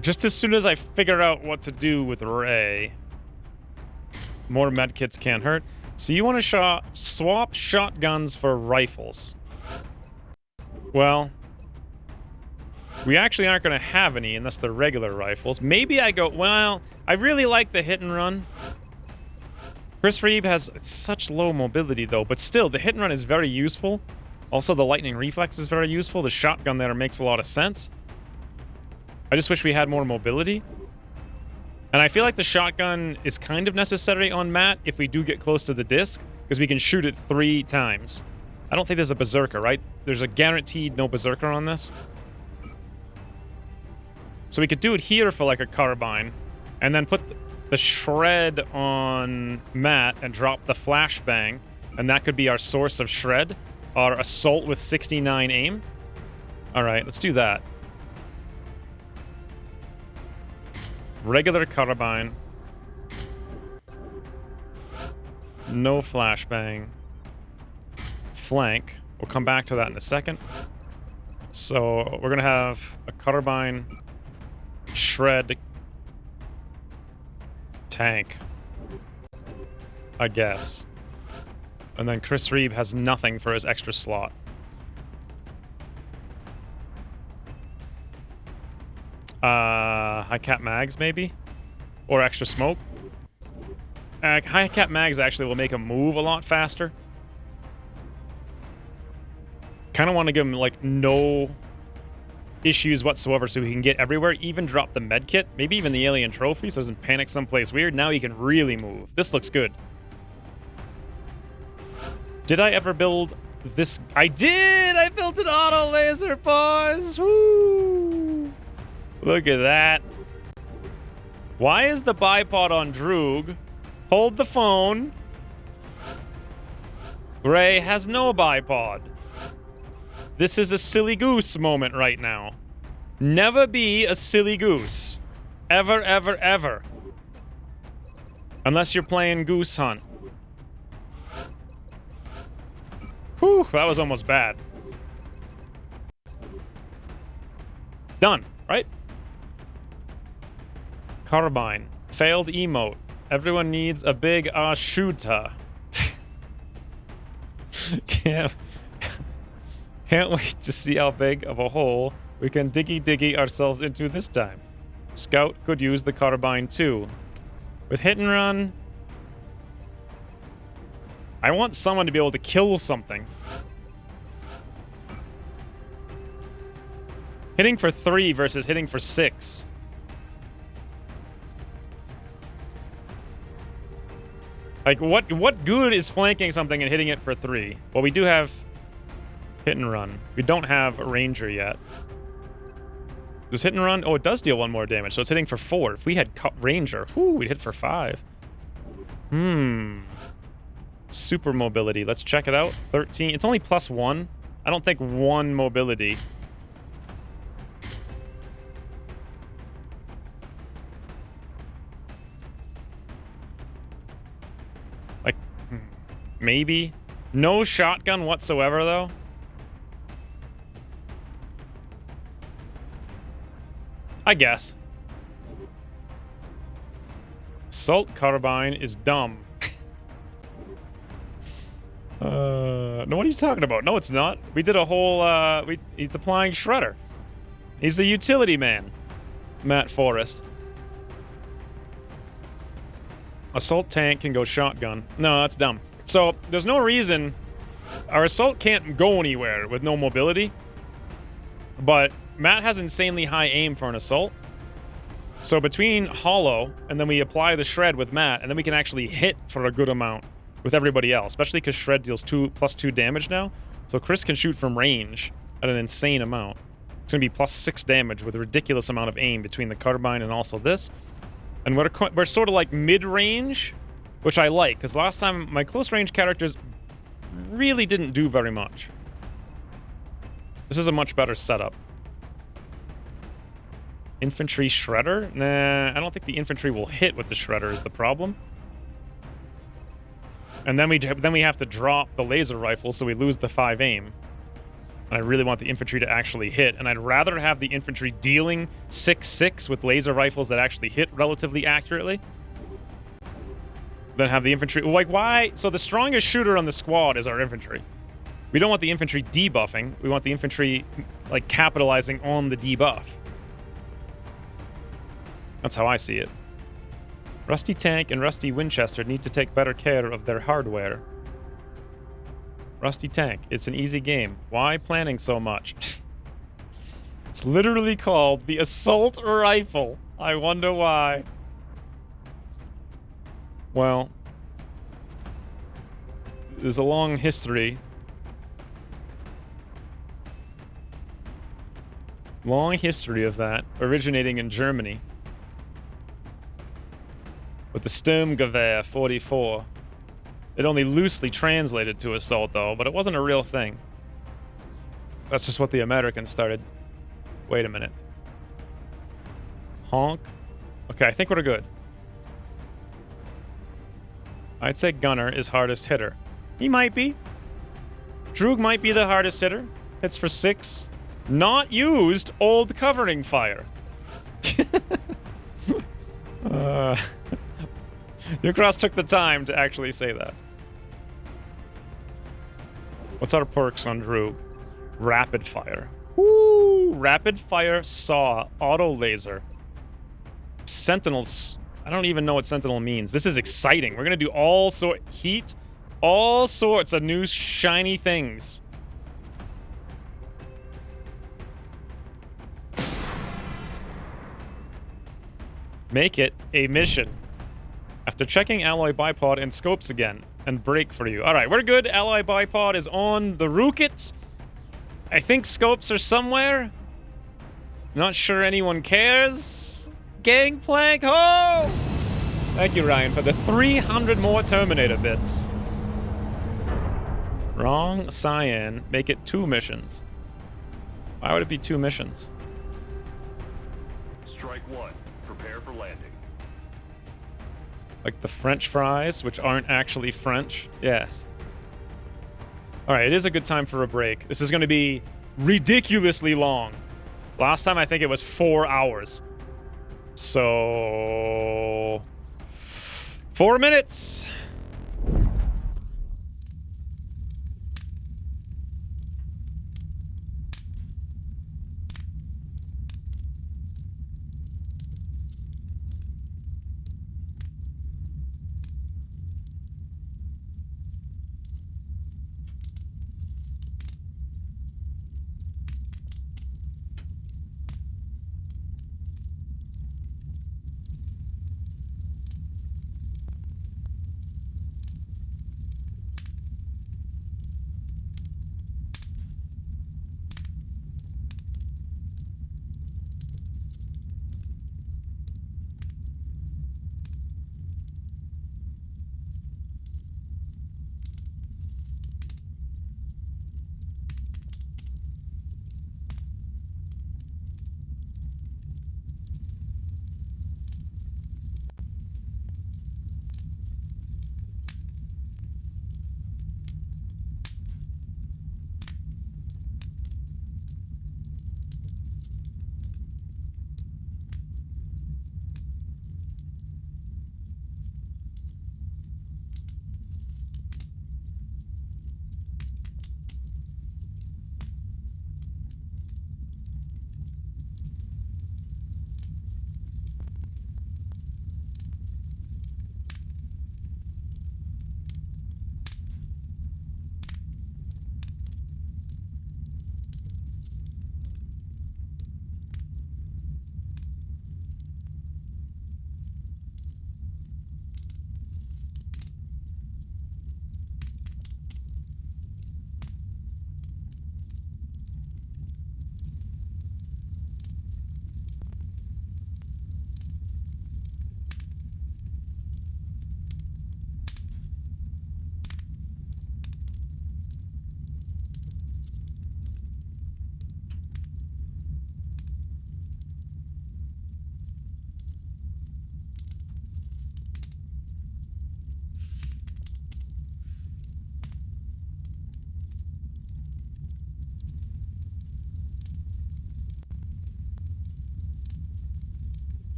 Just as soon as I figure out what to do with Ray. More medkits can't hurt. So you want to swap shotguns for rifles. Well, We actually aren't going to have any unless they're regular rifles. Maybe I go, well, I really like the hit and run. Chris Reeve has such low mobility, though, but still, the hit and run is very useful. Also, the lightning reflex is very useful. The shotgun there makes a lot of sense. I just wish we had more mobility. And I feel like the shotgun is kind of necessary on Matt if we do get close to the disc, because we can shoot it 3 times. I don't think there's a berserker, right? There's a guaranteed no berserker on this. So we could do it here for like a carbine, and then put the shred on Matt and drop the flashbang, and that could be our source of shred. Our assault with 69 aim. Alright, let's do that. Regular carbine. No flashbang. Flank. We'll come back to that in a second. So we're gonna have a carbine, shred, tank, I guess. And then Chris Reeve has nothing for his extra slot. High cap mags maybe? Or extra smoke? High cap mags actually will make him move a lot faster. Kind of want to give him like no issues whatsoever so he can get everywhere, even drop the med kit, maybe even the alien trophy so he doesn't panic someplace weird. Now he can really move. This looks good. Did I ever build this? I did! I built an auto laser, boys! Woo! Look at that. Why is the bipod on Droog? Hold the phone. Gray has no bipod. This is a silly goose moment right now. Never be a silly goose. Ever, ever, ever. Unless you're playing Goose Hunt. Whew, that was almost bad. Done, right? Carbine. Failed emote. Everyone needs a big shooter. Can't wait to see how big of a hole we can diggy ourselves into this time. Scout could use the carbine too. With hit and run, I want someone to be able to kill something. Hitting for 3 versus hitting for 6. Like, what good is flanking something and hitting it for 3? Well, we do have hit and run. We don't have a ranger yet. Does hit and run? Oh, it does deal 1 more damage, so it's hitting for 4. If we had ranger, we'd hit for 5. Super mobility. Let's check it out. 13. It's only +1. I don't think 1 mobility. Like, maybe. No shotgun whatsoever, though. I guess. Assault carbine is dumb. No, what are you talking about? No, it's not. We did a whole, he's applying Shredder. He's a utility man. Matt Forrest. Assault tank can go shotgun. No, that's dumb. So, there's no reason... Our assault can't go anywhere with no mobility. But Matt has insanely high aim for an assault. So between Hollow, and then we apply the Shred with Matt, and then we can actually hit for a good amount with everybody else. Especially because Shred deals +2 damage now. So Chris can shoot from range at an insane amount. It's going to be +6 damage with a ridiculous amount of aim between the carbine and also this. And we're sort of like mid-range, which I like, because last time my close-range characters really didn't do very much. This is a much better setup. Infantry Shredder? Nah, I don't think the infantry will hit with the Shredder is the problem. And then we have to drop the laser rifle, so we lose the 5 aim. And I really want the infantry to actually hit, and I'd rather have the infantry dealing 6/6 with laser rifles that actually hit relatively accurately than have the infantry... Like, why? So the strongest shooter on the squad is our infantry. We don't want the infantry debuffing. We want the infantry, like, capitalizing on the debuff. That's how I see it. Rusty Tank and Rusty Winchester need to take better care of their hardware. Rusty Tank, it's an easy game. Why planning so much? It's literally called the Assault Rifle. I wonder why. Well, there's a long history. Long history of that, originating in Germany. With the Sturmgewehr 44. It only loosely translated to assault, though, but it wasn't a real thing. That's just what the Americans started. Wait a minute. Honk. Okay, I think we're good. I'd say Gunner is hardest hitter. He might be. Droog might be the hardest hitter. Hits for 6. Not used old covering fire. Newcross took the time to actually say that. What's our perks on Droog? Rapid fire. Woo! Rapid fire saw. Auto laser. Sentinels. I don't even know what Sentinel means. This is exciting. We're gonna do all heat. All sorts of new shiny things. Make it a mission. After checking alloy bipod and scopes again, and break for you. Alright, we're good. Alloy bipod is on the Rookit. I think scopes are somewhere. Not sure anyone cares. Gangplank, ho! Thank you, Ryan, for the 300 more Terminator bits. Wrong cyan. Make it 2 missions. Why would it be 2 missions? Strike 1. Prepare for landing. Like the French fries, which aren't actually French. Yes. Alright, it is a good time for a break. This is going to be ridiculously long. Last time, I think it was 4 hours. So... 4 minutes!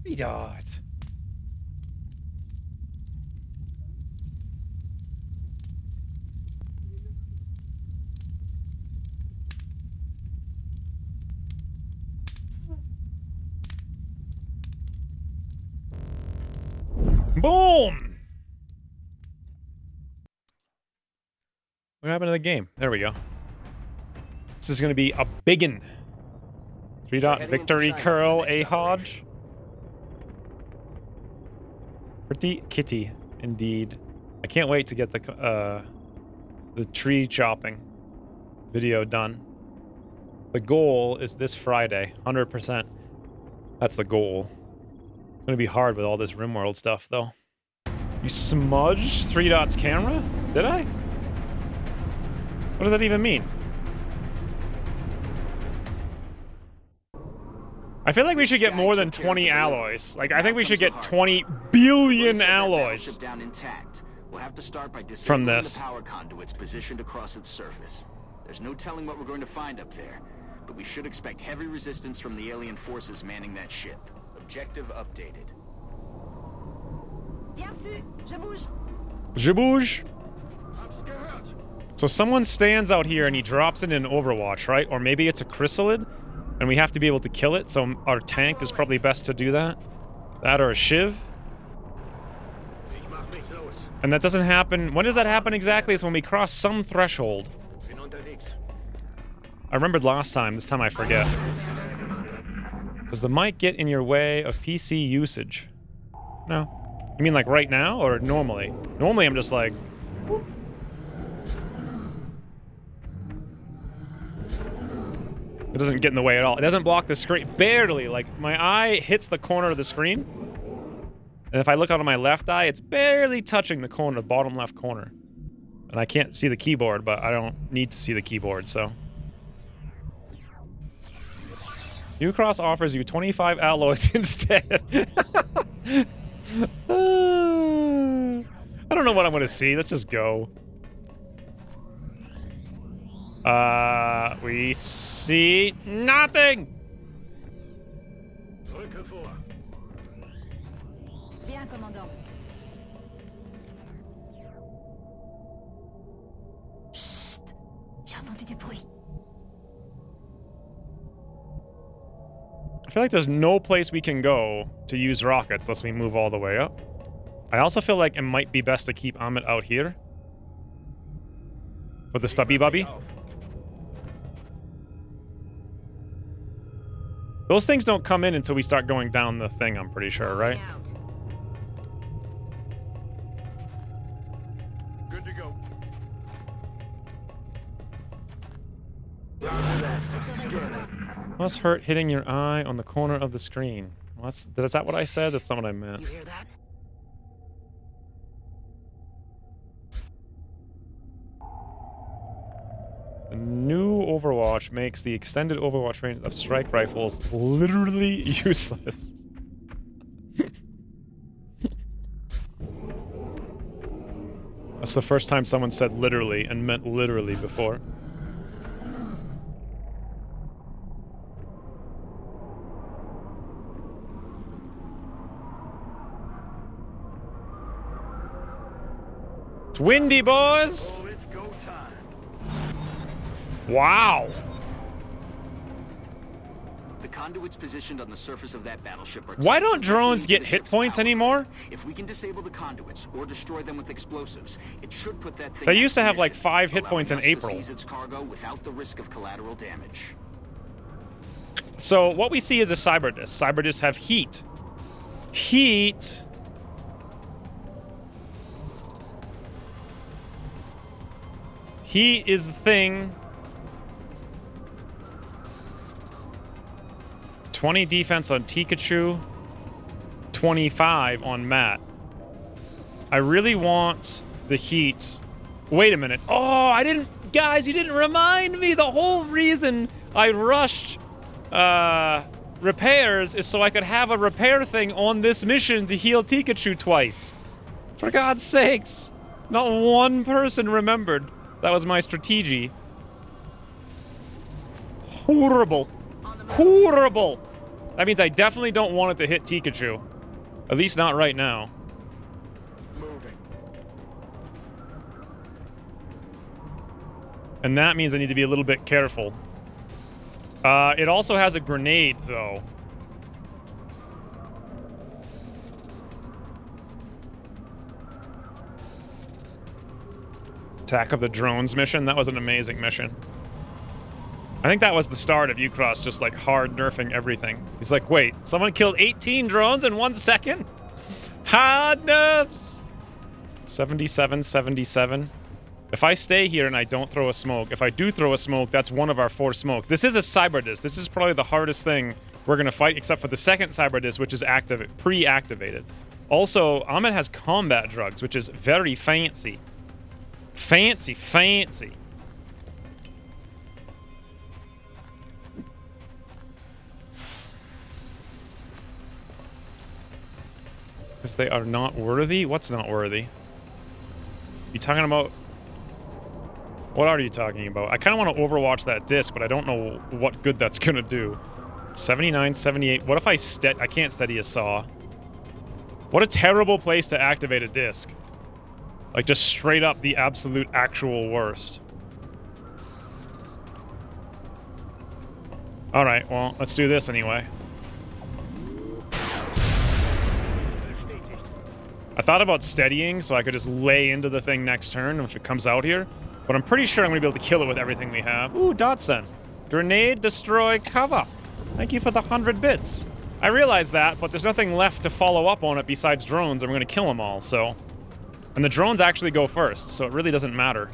3 dots. Boom! What happened to the game? There we go. This is going to be a biggin. 3 dot victory curl, a Hodge. Pretty kitty, indeed. I can't wait to get the tree chopping video done. The goal is this Friday, 100%. That's the goal. It's gonna be hard with all this RimWorld stuff, though. You smudged 3 dots camera? Did I? What does that even mean? I feel like we should get more than 20 alloys. Like, I think we should get 20 billion alloys We'll have to start by from this. the power conduits positioned across its surface. There's no telling what we're going to find up there, but we should expect heavy resistance from the alien forces manning that ship. Objective updated. Bien reçu. Je bouge. Je bouge. So someone stands out here and he drops it in Overwatch, right? Or maybe it's a chrysalid, and we have to be able to kill it, so our tank is probably best to do that. That or a shiv. And that doesn't happen. When does that happen exactly? It's when we cross some threshold. I remembered last time. This time I forget. Does the mic get in your way of PC usage? No. You mean like right now or normally? Normally I'm just like... It doesn't get in the way at all. It doesn't block the screen. Barely. Like, my eye hits the corner of the screen. And if I look out of my left eye, it's barely touching the corner, the bottom left corner. And I can't see the keyboard, but I don't need to see the keyboard, so... Ucross offers you 25 alloys instead. I don't know what I'm gonna see. Let's just go. We see nothing. Bien, commandant. Chut. J'ai entendu du bruit. I feel like there's no place we can go to use rockets unless we move all the way up. I also feel like it might be best to keep Amit out here. With the stubby bubby. Those things don't come in until we start going down the thing, I'm pretty sure, right? Good to go. Must hurt hitting your eye on the corner of the screen. Well, is that what I said? That's not what I meant. You hear that? The new Overwatch makes the extended Overwatch range of strike rifles literally useless. That's the first time someone said literally and meant literally before. It's windy, boys! Oh, it's go time. Wow! The conduits positioned on the surface of that battleship are... Why don't drones get hit points anymore? If we can disable the conduits or destroy them with explosives, it should put that thing... They used to have like 5 hit points in April. Seize its cargo without the risk of collateral damage. So what we see is a cyber disc. Cyber discs have heat. Heat... Heat is the thing. 20 defense on Pikachu. 25 on Matt. I really want the heat. Wait a minute. Oh, I didn't... Guys, you didn't remind me. The whole reason I rushed repairs is so I could have a repair thing on this mission to heal Pikachu twice. For God's sakes. Not one person remembered. That was my strategy. Horrible. Horrible. That means I definitely don't want it to hit Pikachu. At least not right now. Moving. And that means I need to be a little bit careful. It also has a grenade, though. Attack of the Drones mission. That was an amazing mission. I think that was the start of Ukross just like hard nerfing everything. He's like, wait, someone killed 18 drones in 1 second? Hard nerfs! 77, 77. If I stay here and I don't throw a smoke, if I do throw a smoke, that's one of our 4 smokes. This is a Cyberdisc. This is probably the hardest thing we're going to fight, except for the second Cyberdisc, which is pre-activated. Also, Ahmed has combat drugs, which is very fancy. Fancy, fancy. Because they are not worthy? What's not worthy? You talking about... What are you talking about? I kind of want to overwatch that disc, but I don't know what good that's going to do. 79, 78. What if I can't steady a saw? What a terrible place to activate a disc. Like, just straight up the absolute actual worst. Alright, well, let's do this anyway. I thought about steadying so I could just lay into the thing next turn if it comes out here. But I'm pretty sure I'm going to be able to kill it with everything we have. Ooh, Dotson. Grenade, destroy, cover. Thank you for the 100 bits. I realize that, but there's nothing left to follow up on it besides drones, and we're going to kill them all, so... And the drones actually go first, so it really doesn't matter.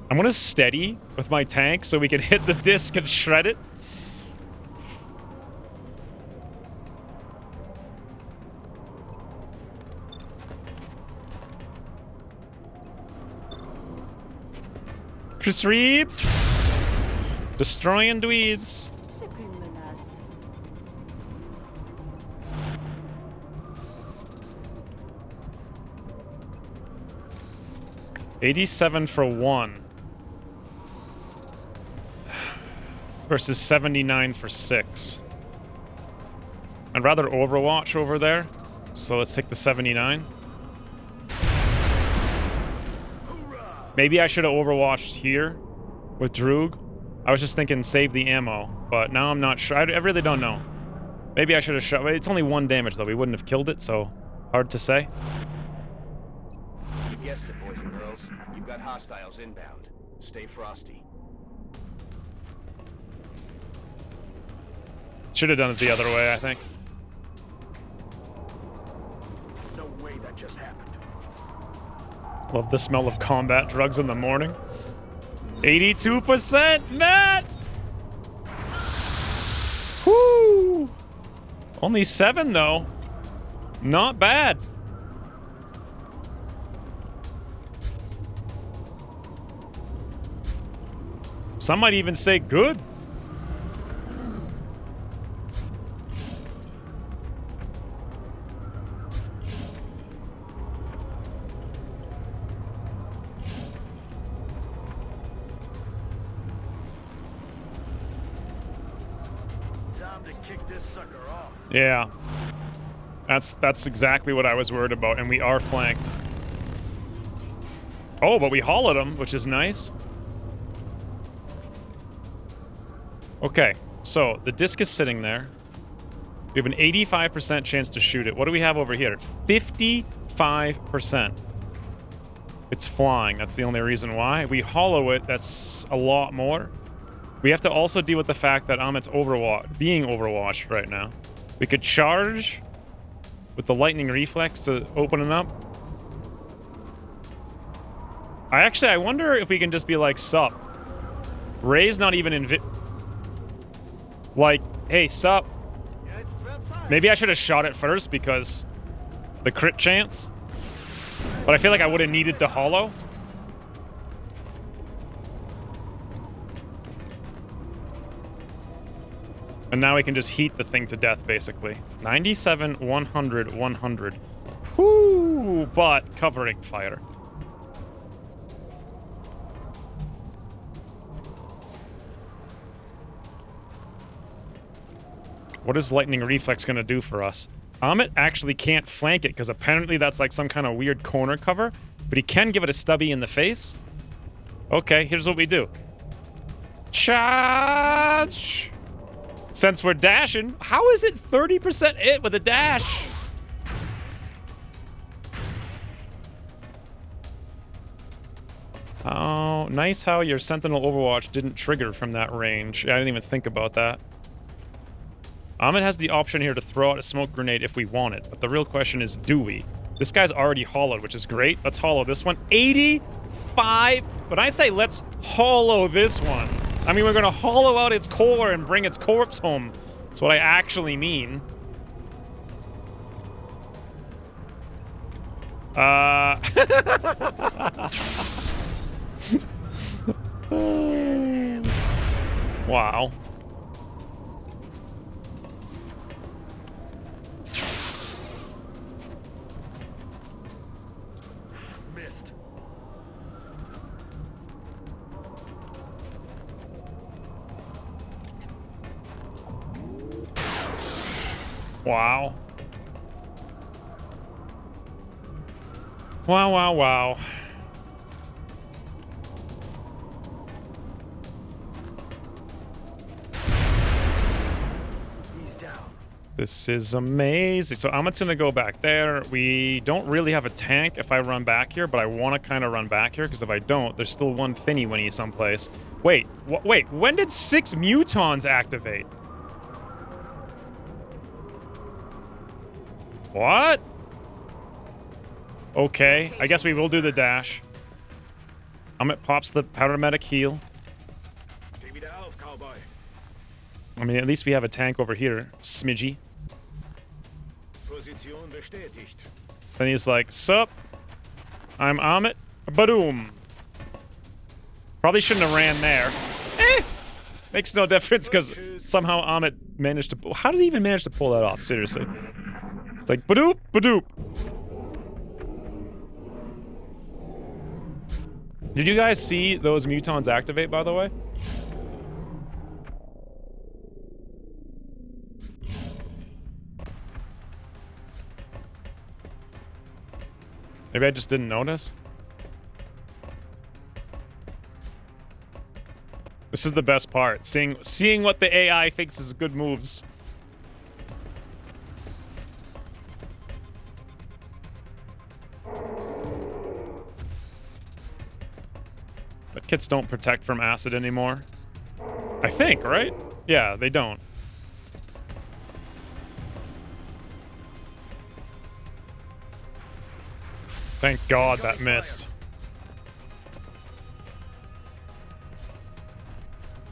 I'm gonna steady with my tank so we can hit the disc and shred it. Chris Reap! Destroying dweebs. 87 for 1. Versus 79 for 6. I'd rather Overwatch over there. So let's take the 79. Maybe I should have Overwatched here with Droog. I was just thinking save the ammo, but now I'm not sure. I really don't know. Maybe I should have shot. It's only 1 damage though. We wouldn't have killed it, so hard to say. You guessed it, boys and girls. You've got hostiles inbound. Stay frosty. Should have done it the other way, I think. No way that just happened. Love the smell of combat drugs in the morning. 82%, Matt! Whoo! Only 7 though. Not bad. Some might even say good. Yeah. That's exactly what I was worried about, and we are flanked. Oh, but we hollowed them, which is nice. Okay, so the disc is sitting there. We have an 85% chance to shoot it. What do we have over here? 55%. It's flying. That's the only reason why. We hollow it. That's a lot more. We have to also deal with the fact that Amit's being overwatched right now. We could charge with the lightning reflex to open it up. I wonder if we can just be like, sup. Ray's not even like, hey, sup. Maybe I should have shot it first because the crit chance. But I feel like I would have needed to hollow. And now we can just heat the thing to death, basically. 97, 100, 100. Whoo! But covering fire. What is Lightning Reflex going to do for us? Amit actually can't flank it because apparently that's like some kind of weird corner cover, but he can give it a stubby in the face. Okay, here's what we do. Charge! Since we're dashing, how is it 30% hit with a dash? Oh, nice how your Sentinel Overwatch didn't trigger from that range. I didn't even think about that. Amit has the option here to throw out a smoke grenade if we want it, but the real question is, do we? This guy's already hollowed, which is great. Let's hollow this one. 85! When I say let's hollow this one, I mean we're gonna hollow out its core and bring its corpse home. That's what I actually mean. Wow. Missed. Wow. Wow, wow, wow. This is amazing. So I'm just gonna go back there. We don't really have a tank if I run back here, but I want to kind of run back here because if I don't, there's still one Finny Winnie someplace. Wait, wait. When did 6 Mutons activate? What? Okay, I guess we will do the dash. Amit pops the paramedic heal. I mean, at least we have a tank over here, Smidgy. Then he's like, sup? I'm Amit. Badoom. Probably shouldn't have ran there. Makes no difference because somehow Amit managed to... How did he even manage to pull that off? Seriously. It's like, badoop, badoop. Did you guys see those Mutons activate, by the way? Maybe I just didn't notice. This is the best part. Seeing what the AI thinks is good moves. But kits don't protect from acid anymore. I think, right? Yeah, they don't. Thank God that missed.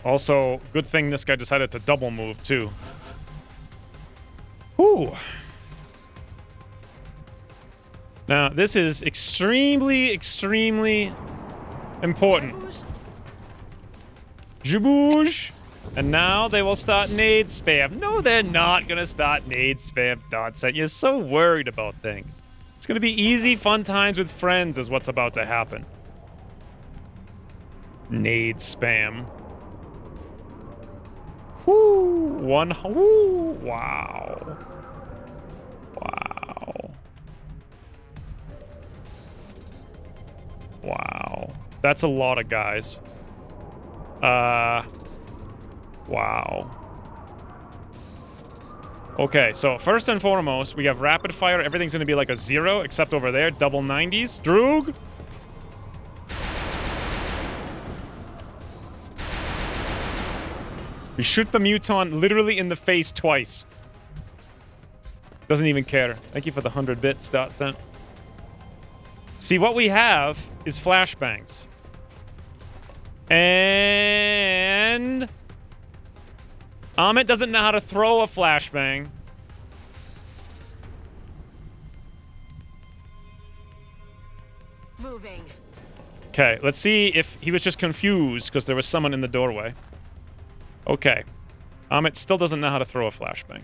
Also, good thing this guy decided to double move, too. Whew. Now, this is extremely, extremely important. Jabouge! And now they will start nade spam. No, they're not gonna start nade spam, Dodset. You're so worried about things. It's gonna be easy, fun times with friends is what's about to happen. Nade spam. Whoo! Whoo! Wow. Wow. Wow. That's a lot of guys. Wow. Okay, so first and foremost, we have rapid fire. Everything's gonna be like a 0, except over there, double 90s. Droog! We shoot the Muton literally in the face twice. Doesn't even care. Thank you for the 100 bits, Dotcent. See, what we have is flashbangs. And... Amit doesn't know how to throw a flashbang. Moving. Okay, let's see if he was just confused because there was someone in the doorway. Okay. Amit still doesn't know how to throw a flashbang.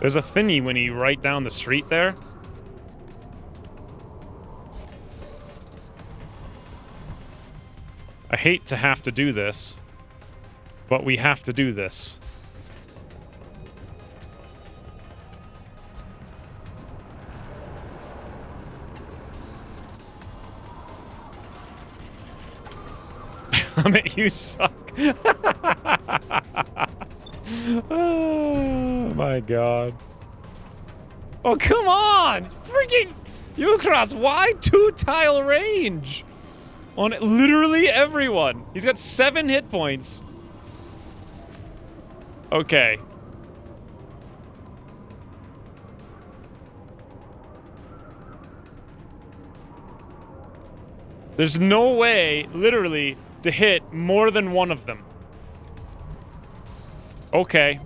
There's a thingy when you right down the street there. I hate to have to do this, but we have to do this. I mean, you suck. Oh my god. Oh, come on! Freaking Ucross, why 2-tile range? On literally everyone. He's got 7 hit points. Okay. There's no way, literally, to hit more than one of them. Okay.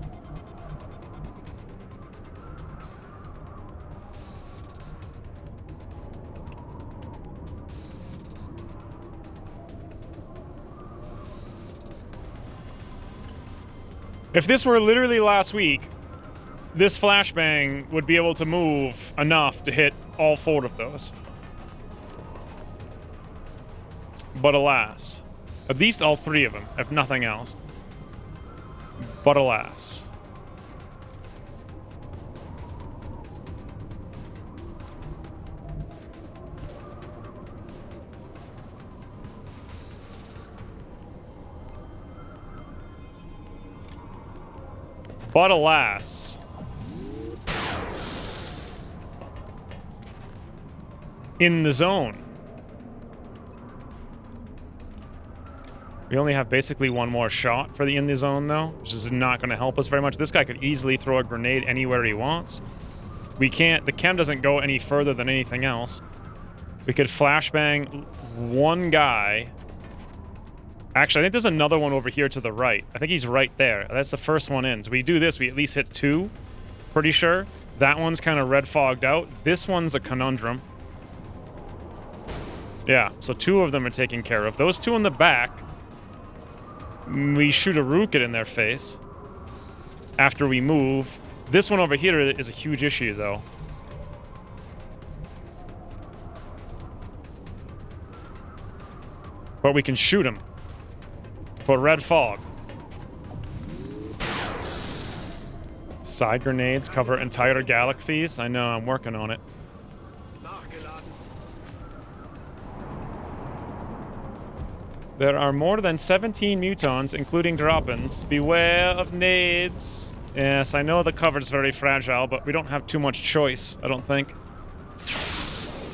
If this were literally last week, this flashbang would be able to move enough to hit all 4 of those. But alas. At least all 3 of them, if nothing else. But alas. But alas. In the zone. We only have basically one more shot for the in the zone, though, which is not going to help us very much. This guy could easily throw a grenade anywhere he wants. We can't. The chem doesn't go any further than anything else. We could flashbang one guy. Actually, I think there's another one over here to the right. I think he's right there. That's the first one in. So we do this, we at least hit 2. Pretty sure. That one's kind of red fogged out. This one's a conundrum. Yeah, so 2 of them are taken care of. Those 2 in the back, we shoot a rocket in their face after we move. This one over here is a huge issue, though. But we can shoot him for red fog. Side grenades cover entire galaxies. I know, I'm working on it. There are more than 17 mutons, including drop-ins. Beware of nades. Yes, I know the cover's very fragile, but we don't have too much choice, I don't think.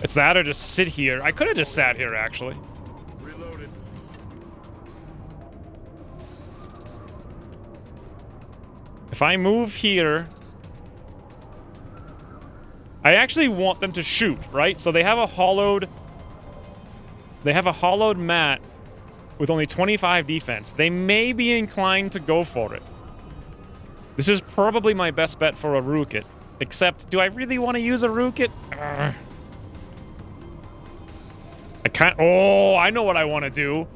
It's that or just sit here. I could have just sat here, actually. Reloaded. If I move here... I actually want them to shoot, right? So they have a hollowed... They have a hollowed mat with only 25 defense. They may be inclined to go for it. This is probably my best bet for a rocket. Except, do I really want to use a rocket? I can't... Oh, I know what I want to do.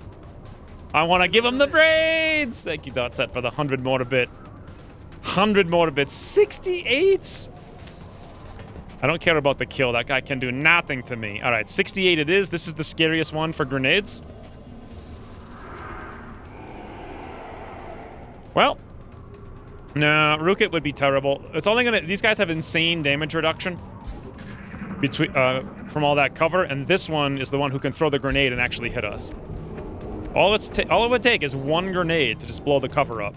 I want to give him the braids! Thank you, Dotset, for the 100 more a bit. 100 more a bit. 68? I don't care about the kill. That guy can do nothing to me. All right, 68 it is. This is the scariest one for grenades. Well, nah, rocket would be terrible. It's only gonna... These guys have insane damage reduction between from all that cover, and this one is the one who can throw the grenade and actually hit us. All it would take is one grenade to just blow the cover up.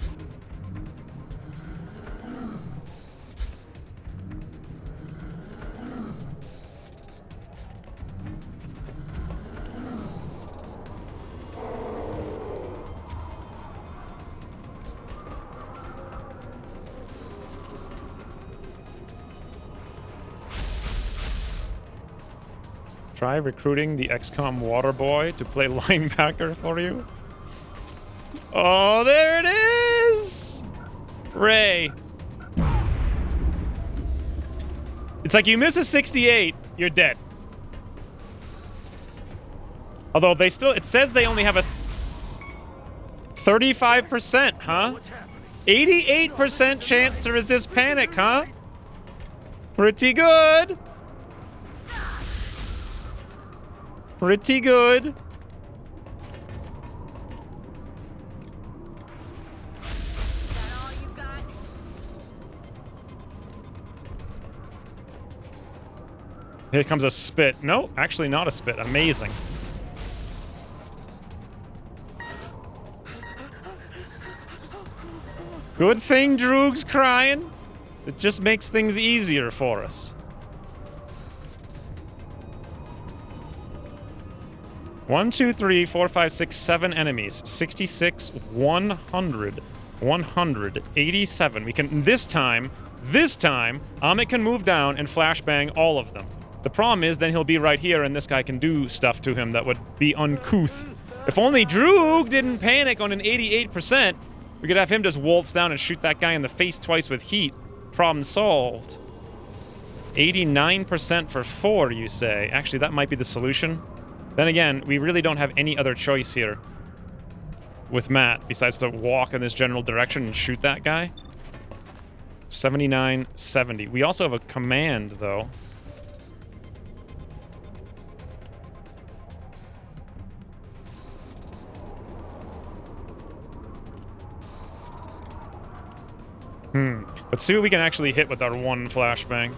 Try recruiting the XCOM water boy to play linebacker for you. Oh, there it is! Ray. It's like you miss a 68, you're dead. Although they still, it says they only have a 35%, huh? 88% chance to resist panic, huh? Pretty good. Pretty good. Here comes a spit. No, actually not a spit. Amazing. Good thing Droog's crying. It just makes things easier for us. 1, 2, 3, 4, 5, 6, 7 enemies. 66, 100, 187. We can, this time, Amit can move down and flashbang all of them. The problem is then he'll be right here and this guy can do stuff to him that would be uncouth. If only Droog didn't panic on an 88%, we could have him just waltz down and shoot that guy in the face twice with heat. Problem solved. 89% for 4, you say. Actually, that might be the solution. Then again, we really don't have any other choice here with Matt besides to walk in this general direction and shoot that guy. 79, 70. We also have a command, though. Let's see what we can actually hit with our one flashbang.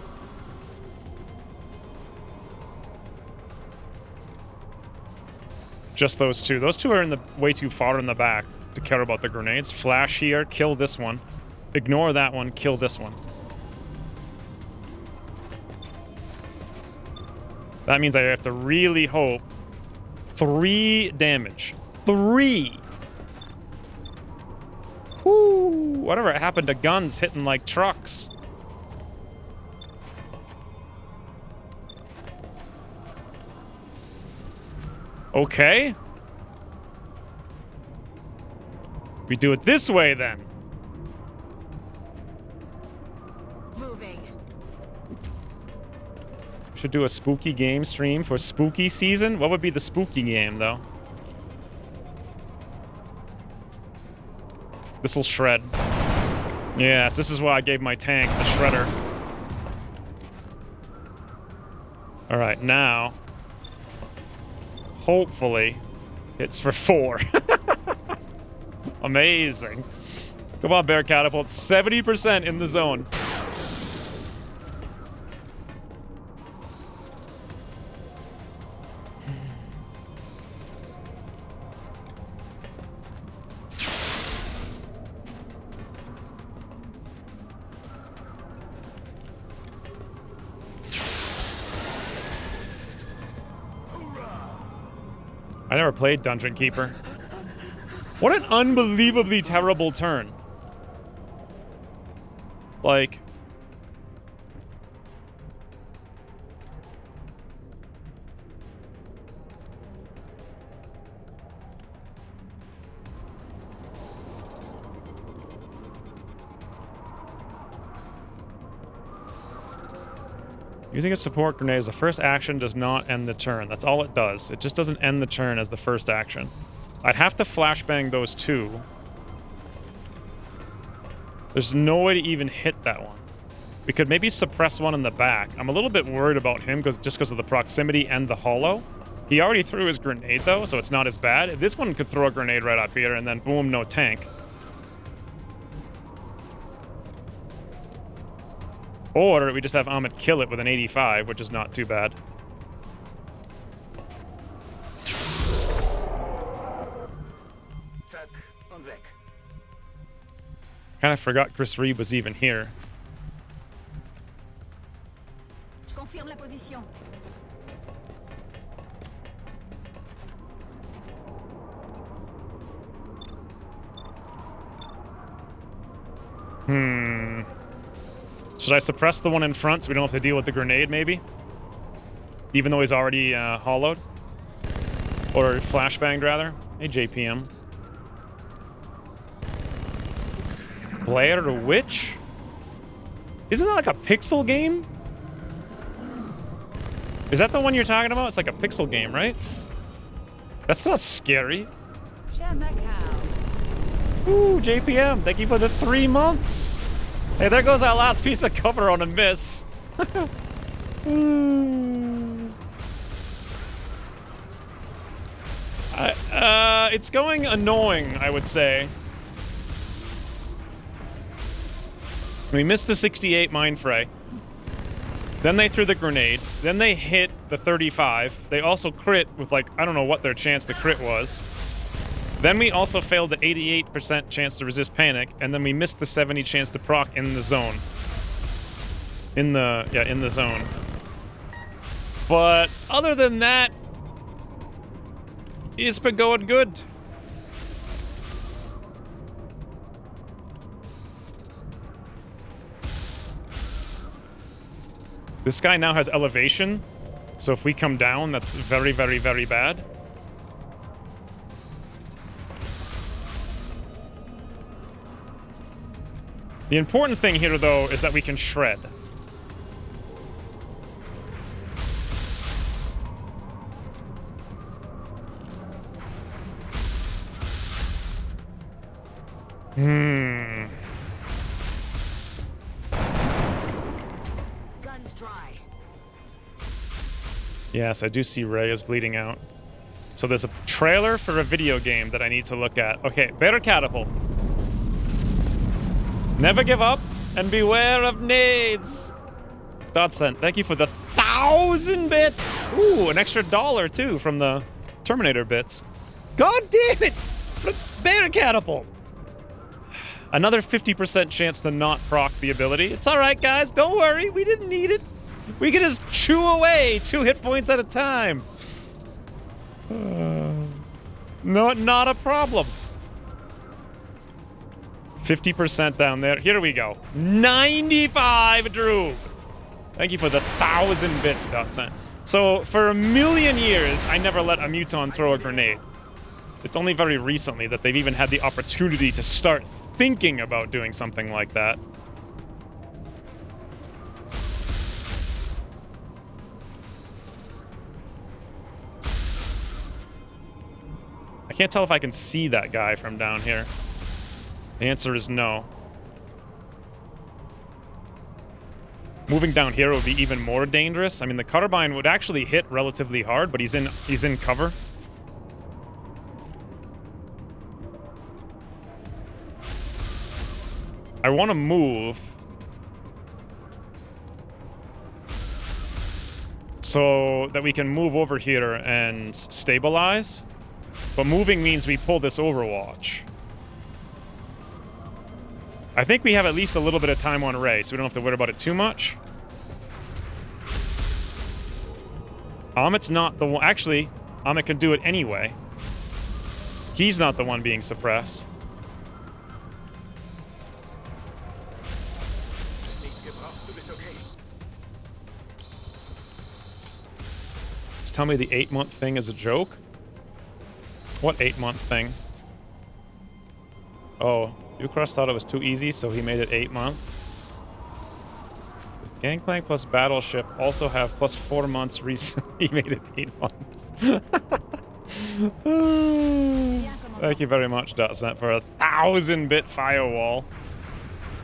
Just those two. Those two are in the way too far in the back to care about the grenades. Flash here, kill this one. Ignore that one, kill this one. That means I have to really hope. 3 damage. 3! Whoo! Whatever happened to guns hitting like trucks? Okay. We do it this way then. Moving. Should do a spooky game stream for spooky season. What would be the spooky game though? This'll shred. Yes, this is why I gave my tank the shredder. Alright, now hopefully it's for 4. Amazing. Come on, Bear Catapult. 70% in the zone. I never played Dungeon Keeper. What an unbelievably terrible turn. Like... Using a support grenade as the first action does not end the turn. That's all it does. It just doesn't end the turn as the first action. I'd have to flashbang those two. There's no way to even hit that one. We could maybe suppress one in the back. I'm a little bit worried about him just because of the proximity and the hollow. He already threw his grenade though, so it's not as bad. This one could throw a grenade right up here and then boom, no tank. Or we just have Amit kill it with an 85, which is not too bad. Kind of forgot Chris Reeve was even here. Je confirme la position. Should I suppress the one in front so we don't have to deal with the grenade, maybe? Even though he's already hollowed? Or flashbanged, rather? Hey, JPM. Blair Witch? Isn't that like a pixel game? Is that the one you're talking about? It's like a pixel game, right? That's not scary. Ooh, JPM, thank you for the 3 months. Hey, there goes our last piece of cover on a miss. It's going annoying, I would say. We missed the 68 mine fray. Then they threw the grenade. Then they hit the 35. They also crit with, like, I don't know what their chance to crit was. Then we also failed the 88% chance to resist panic, and then we missed the 70 chance to proc in the zone. In the zone. But other than that, it's been going good. This guy now has elevation, so if we come down, that's very, very, very bad. The important thing here, though, is that we can shred. Guns dry. Yes, I do see Ray is bleeding out. So there's a trailer for a video game that I need to look at. Okay, Better Catapult. Never give up and beware of nades. Dotson, thank you for the 1,000 bits. Ooh, an extra $1 too from the Terminator bits. God damn it! Better Catapult. Another 50% chance to not proc the ability. It's all right, guys. Don't worry. We didn't need it. We can just chew away 2 hit points at a time. Not a problem. 50% down there. Here we go. 95, Drew. Thank you for the 1,000 bits, Dotson. So, for a million years, I never let a Muton throw a grenade. It's only very recently that they've even had the opportunity to start thinking about doing something like that. I can't tell if I can see that guy from down here. The answer is no. Moving down here would be even more dangerous. I mean, the Carbine would actually hit relatively hard, but he's in cover. I want to move so that we can move over here and stabilize. But moving means we pull this Overwatch. I think we have at least a little bit of time on Ray, so we don't have to worry about it too much. Amit's not the one. Actually, Amit can do it anyway. He's not the one being suppressed. Just tell me the 8-month thing is a joke? What 8-month thing? Oh, Ukras thought it was too easy, so he made it 8 months. Does Gangplank plus Battleship also have plus 4 months recently? He made it 8 months. Thank you very much, Dotson, for a 1,000-bit firewall.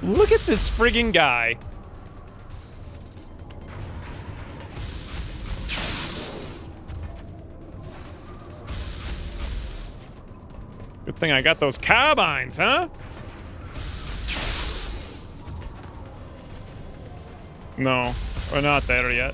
Look at this friggin' guy. Good thing I got those carbines, huh? No, we're not there yet.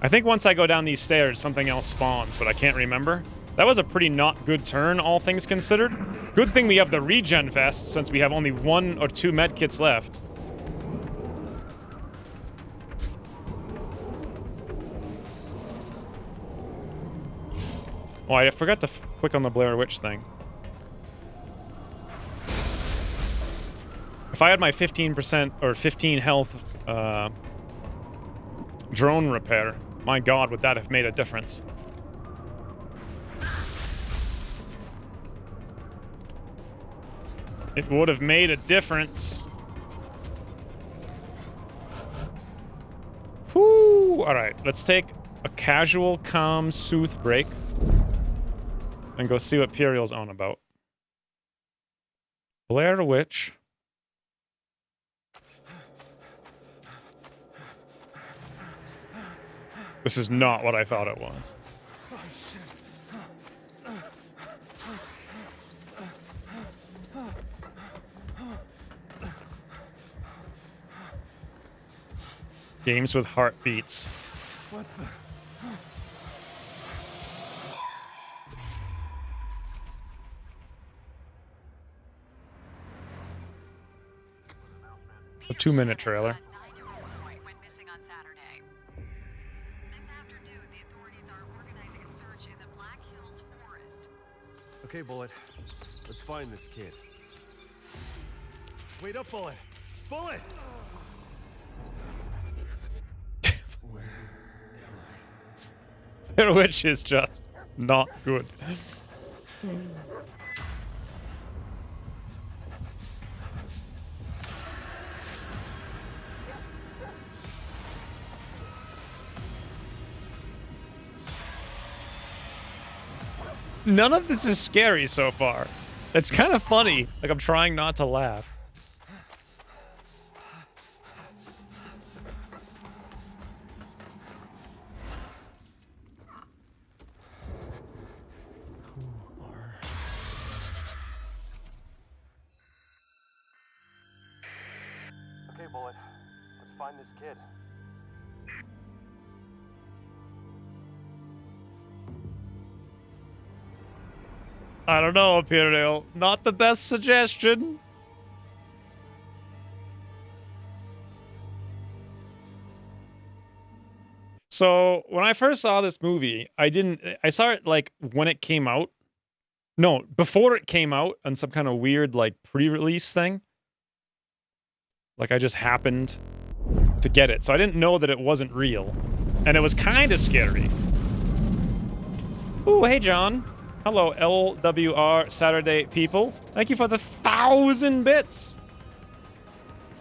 I think once I go down these stairs, something else spawns, but I can't remember. That was a pretty not good turn, all things considered. Good thing we have the regen vest, since we have only 1 or 2 medkits left. Oh, I forgot to click on the Blair Witch thing. If I had my 15% or 15 health drone repair, my god, would that have made a difference. It would have made a difference. Whoo! Alright, let's take a casual, calm, soothe break. and go see what Puriel's on about. Blair Witch. This is not what I thought it was. Games with heartbeats. What the? A 2-minute trailer. Okay, Bullet. Let's find this kid. Wait up, Bullet! Bullet! Blair Witch is just not good. None of this is scary so far. It's kind of funny. Like, I'm trying not to laugh. Okay, Bullet. Let's find this kid. I don't know, Imperial. Not the best suggestion. So, when I first saw this movie, I saw it, like, when it came out. No, before it came out on some kind of weird, like, pre-release thing. Like, I just happened to get it. So I didn't know that it wasn't real. And it was kind of scary. Ooh, hey, John. Hello, LWR Saturday people. Thank you for the 1,000 bits.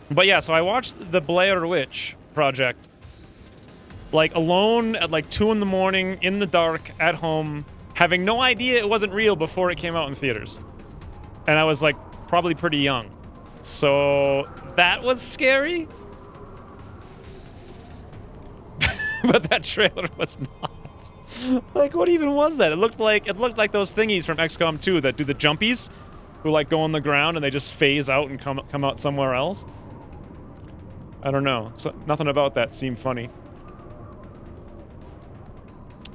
But yeah, so I watched the Blair Witch Project, like, alone at like 2 in the morning, in the dark, at home, having no idea it wasn't real before it came out in theaters. And I was like probably pretty young. So that was scary. But that trailer was not. Like, what even was that? It looked like those thingies from XCOM 2 that do the jumpies, who like go on the ground and they just phase out and come out somewhere else. I don't know. So, nothing about that seemed funny.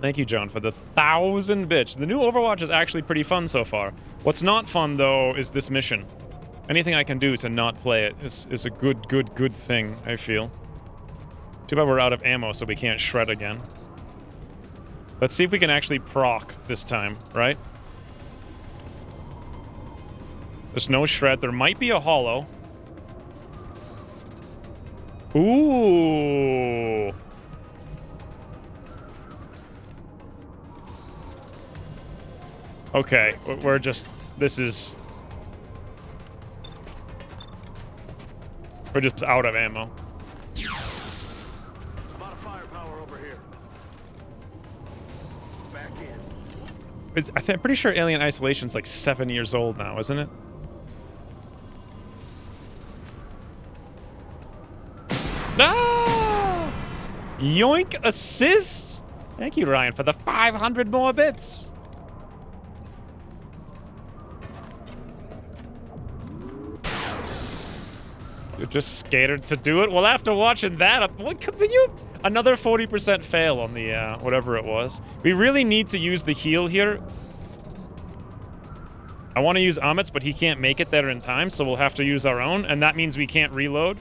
Thank you, John, for the 1,000 bits. The new Overwatch is actually pretty fun so far. What's not fun, though, is this mission. Anything I can do to not play it is a good thing, I feel. Too bad we're out of ammo, so we can't shred again. Let's see if we can actually proc this time, right? There's no shred. There might be a holo. Ooh. Okay, we're just... This is... We're just out of ammo. I'm out of firepower over here. Back in. I'm pretty sure Alien Isolation's like 7 years old now, isn't it? Ah! Yoink assist! Thank you, Ryan, for the 500 more bits. You're just scared to do it? Well, after watching that, what could be you? Another 40% fail on the, whatever it was. We really need to use the heal here. I want to use Amit's, but he can't make it there in time, so we'll have to use our own, and that means we can't reload.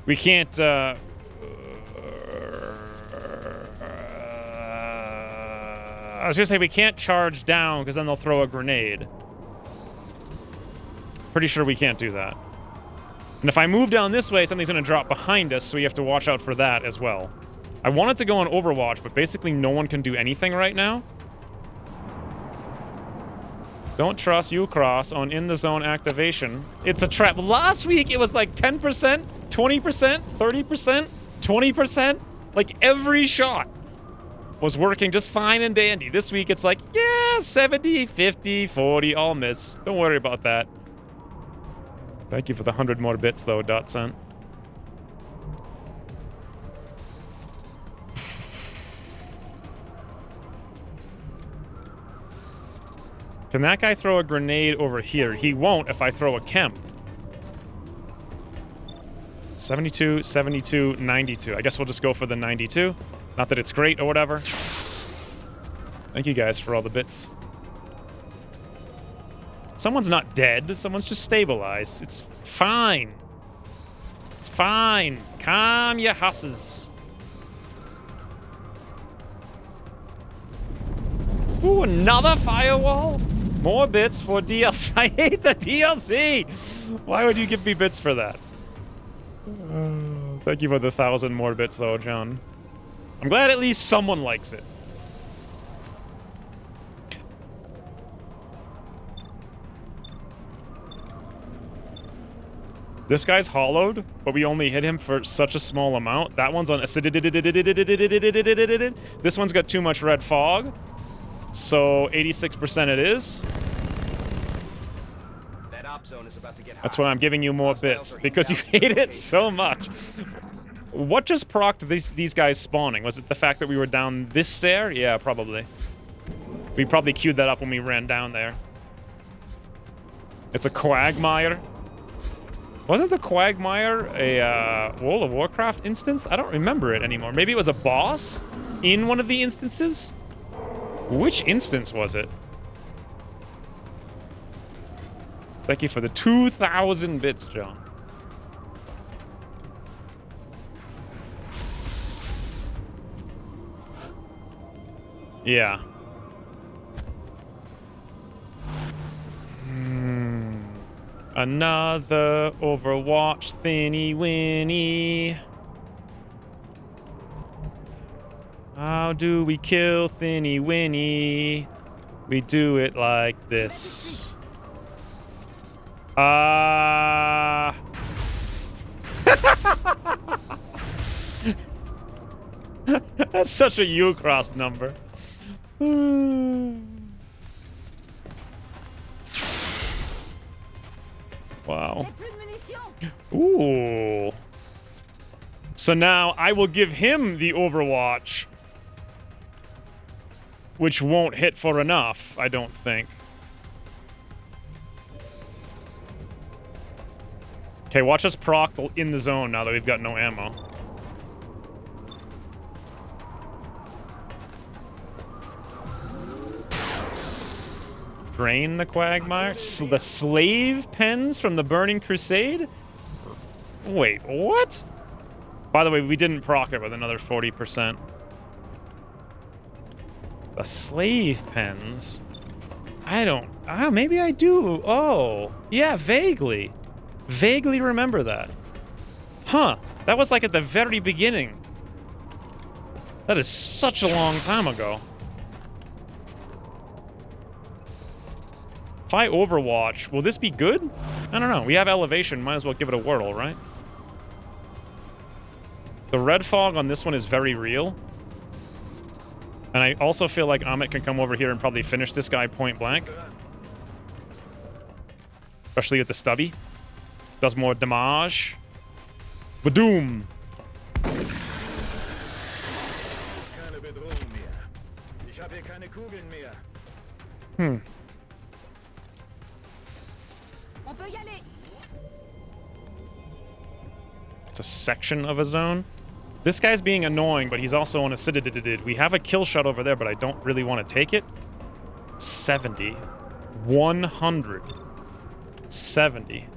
We can't, I was gonna say we can't charge down, because then they'll throw a grenade. Pretty sure we can't do that. And if I move down this way, something's going to drop behind us, so we have to watch out for that as well. I wanted to go on Overwatch, but basically no one can do anything right now. Don't trust Ucross on in-the-zone activation. It's a trap. Last week, it was like 10%, 20%, 30%, 20%. Like, every shot. was working just fine and dandy. This week it's like, yeah, 70, 50, 40, all miss. Don't worry about that. Thank you for the 100 more bits, though, Dotson. Can that guy throw a grenade over here? He won't if I throw a chem. 72, 72, 92. I guess we'll just go for the 92. Not that it's great or whatever. Thank you guys for all the bits. Someone's not dead. Someone's just stabilized. It's fine. It's fine. Calm your husses. Ooh, another firewall? More bits for DLC. I hate the DLC. Why would you give me bits for that? Thank you for the 1,000 more bits, though, John. I'm glad at least someone likes it. This guy's hollowed, but we only hit him for such a small amount. That one's on... This one's got too much red fog. So 86% it is. That op zone is about to get That's why I'm giving you more bits, because you hate it so much. What just procced these guys spawning? Was it the fact that we were down this stair? Yeah, probably. We probably queued that up when we ran down there. It's a Quagmire. Wasn't the Quagmire a World of Warcraft instance? I don't remember it anymore. Maybe it was a boss in one of the instances? Which instance was it? Thank you for the 2,000 bits, John. Yeah. Another Overwatch thinny winny. How do we kill Thinny Winny? We do it like this. That's such a Ucross number. Wow. Ooh. So now I will give him the Overwatch, which won't hit for enough, I don't think. Okay, watch us proc in the zone now that we've got no ammo. Drain the Quagmire? The slave pens from the Burning Crusade? Wait, what? By the way, we didn't proc it with another 40%. The slave pens? I don't... Ah, maybe I do. Oh, yeah, vaguely. Vaguely remember that. Huh. That was like at the very beginning. That is such a long time ago. If I Overwatch, will this be good? I don't know. We have elevation. Might as well give it a whirl, right? The red fog on this one is very real. And I also feel like Amit can come over here and probably finish this guy point blank. Especially with the stubby. Does more damage. Badoom! Hmm. It's a section of a zone. This guy's being annoying, but he's also on a citadel. We have a kill shot over there, but I don't really want to take it. 70. 100. 70.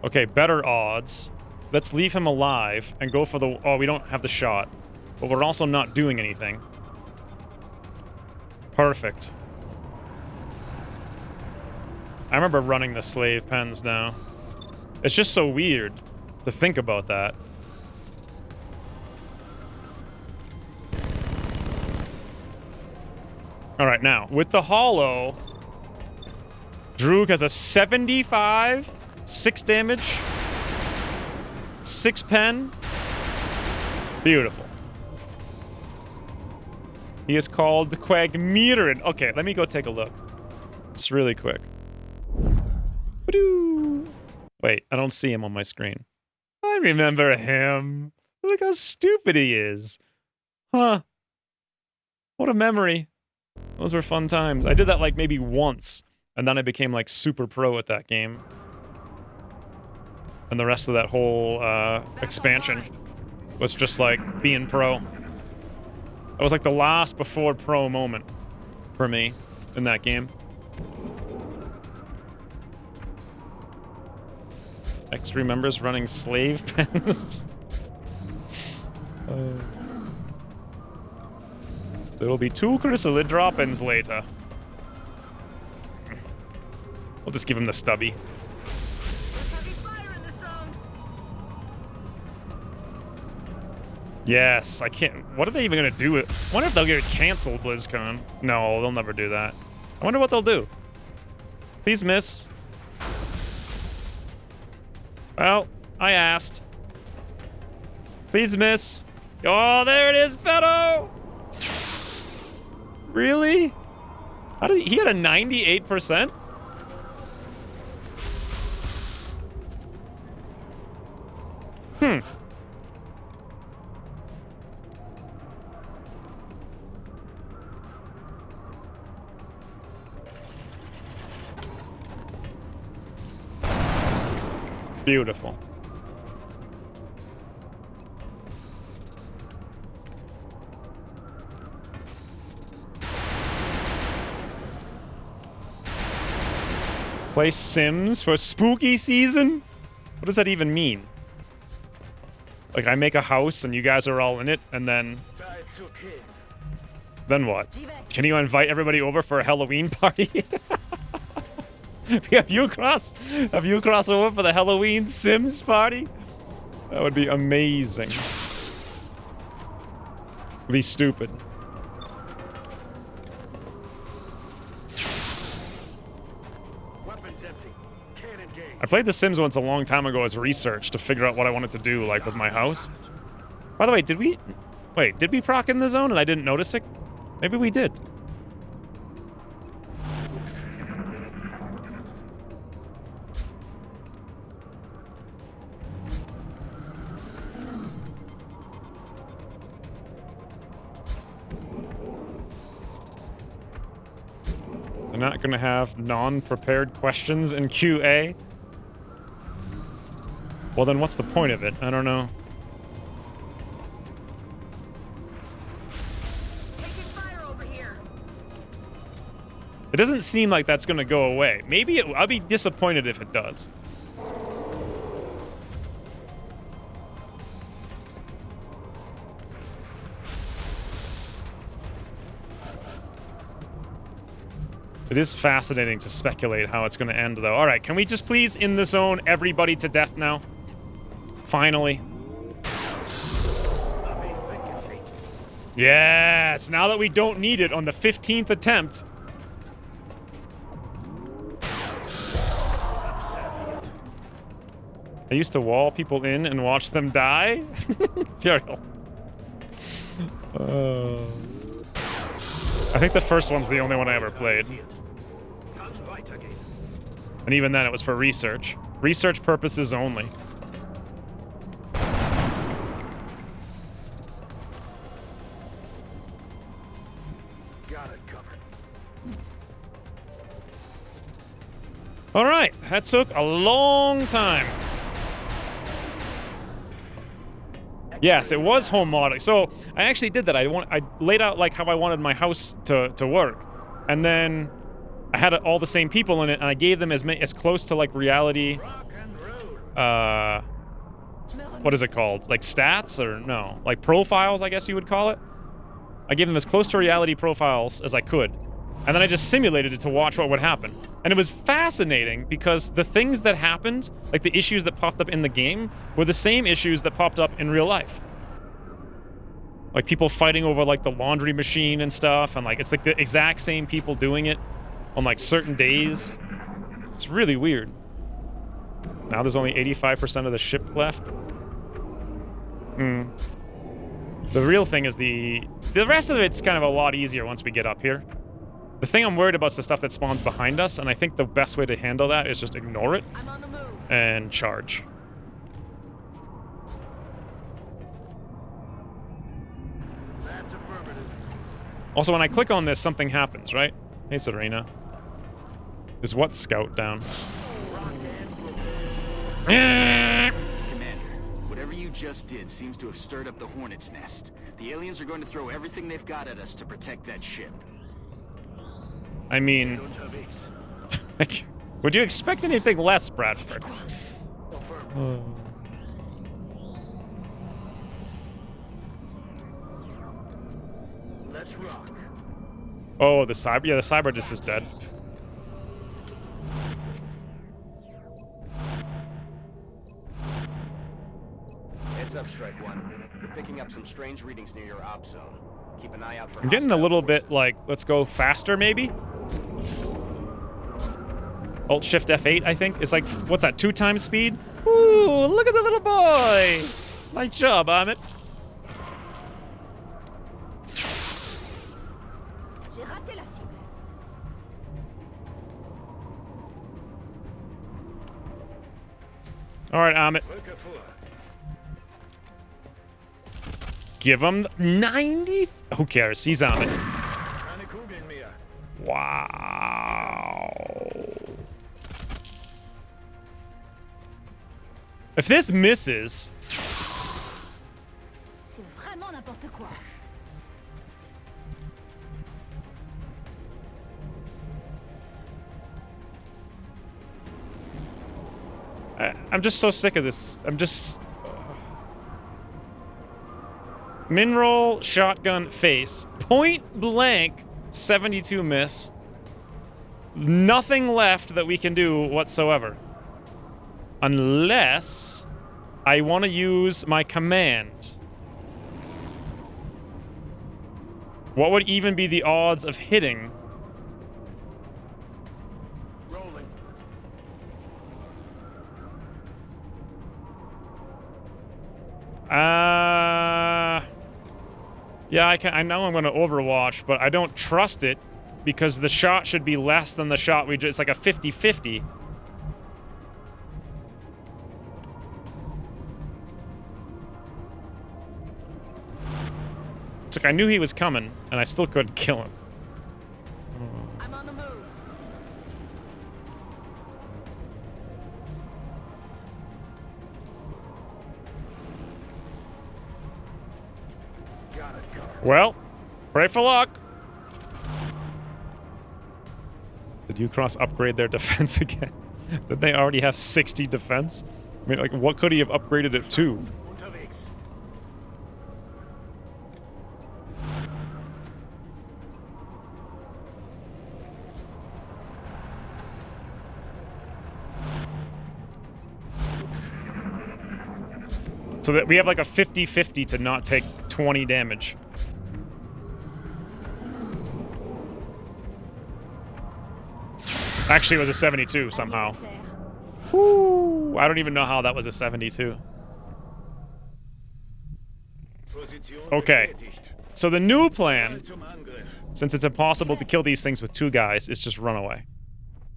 Okay, better odds. Let's leave him alive and go for the... Oh, we don't have the shot. But we're also not doing anything. Perfect. I remember running the slave pens now. It's just so weird to think about that. All right, now, with the holo, Droog has a 75, 6 damage, 6 pen. Beautiful. He is called Quagmiran. Okay, let me go take a look. Just really quick. Ba-doo. Wait, I don't see him on my screen. I remember him. Look how stupid he is. Huh. What a memory. Those were fun times. I did that like maybe once, and then I became like super pro at that game. And the rest of that whole expansion was just like being pro. That was like the last before pro moment for me in that game. Extreme members running slave pens. There will be 2 chrysalid drop-ins later. We'll just give him the stubby. Yes, I can't. What are they even gonna do with? I wonder if they'll get canceled, BlizzCon. No, they'll never do that. I wonder what they'll do. Please miss. Well, I asked. Please miss. Oh, there it is, Beto! Really? How did he had a 98%? Hmm. Beautiful. Play Sims for spooky season? What does that even mean? Like, I make a house and you guys are all in it, and then... Then what? Can you invite everybody over for a Halloween party? Have you cross over for the Halloween Sims party? That would be amazing. Be stupid. I played The Sims once a long time ago as research to figure out what I wanted to do, like, with my house. By the way, did we proc in the zone and I didn't notice it? Maybe we did. They're not gonna have non-prepared questions in QA? Well, then what's the point of it? I don't know. It doesn't seem like that's gonna go away. Maybe I'll be disappointed if it does. It is fascinating to speculate how it's going to end, though. All right, can we just please in the zone everybody to death now? Finally. Yes, now that we don't need it on the 15th attempt. I used to wall people in and watch them die. Furiel. I think the first one's the only one I ever played. And even then, it was for research. Research purposes only. Got it covered. All right, that took a long time. Yes, it was home modding. So I actually did that. I laid out like how I wanted my house to work, and then I had all the same people in it, and I gave them as close to like reality. What is it called? Like stats or no? Like profiles, I guess you would call it. I gave them as close to reality profiles as I could, and then I just simulated it to watch what would happen. And it was fascinating because the things that happened, like the issues that popped up in the game, were the same issues that popped up in real life. Like people fighting over like the laundry machine and stuff, and like it's like the exact same people doing it on like certain days. It's really weird. Now there's only 85% of the ship left. The real thing is the rest of it's kind of a lot easier once we get up here. The thing I'm worried about is the stuff that spawns behind us, and I think the best way to handle that is just ignore it I'm on the move. and charge. That's affirmative. Also, when I click on this, something happens, right? Hey, Serena. Is what scout down? Commander, whatever you just did seems to have stirred up the Hornet's nest. The aliens are going to throw everything they've got at us to protect that ship. I mean, would you expect anything less, Bradford? Let's rock. Oh, the cyber. Yeah, the cyber just is dead. Heads up, Strike One. We're picking up some strange readings near your op zone. Keep an eye out for I'm getting a hostile little forces. bit like, let's go faster, maybe? Alt-Shift F8, I think. It's like, what's that, 2 times speed? Ooh, look at the little boy! Nice job, Amit. J'ai raté la cible. Alright, Amit. Rücke vor. Give him 90? Who cares? He's Amit. Keine Kugeln mehr. Wow. If this misses... C'est vraiment n'importe quoi. I'm just so sick of this. I'm just... Min-roll, shotgun, face. Point blank, 72 miss. Nothing left that we can do whatsoever. Unless I want to use my command. What would even be the odds of hitting? Rolling. Yeah, I know I'm going to Overwatch, but I don't trust it because the shot should be less than the shot we just... It's like a 50-50. It's like I knew he was coming, and I still couldn't kill him. I'm on the move. Got it covered. Well, pray for luck. Did Ucross upgrade their defense again? Did they already have 60 defense? I mean, like, what could he have upgraded it to? Unterwegs. So that we have like a 50-50 to not take 20 damage. Actually, it was a 72 somehow. Woo! I don't even know how that was a 72. Position Okay. bestätigt. So the new plan, Zum Angriff. since it's impossible to kill these things with 2 guys, is just run away.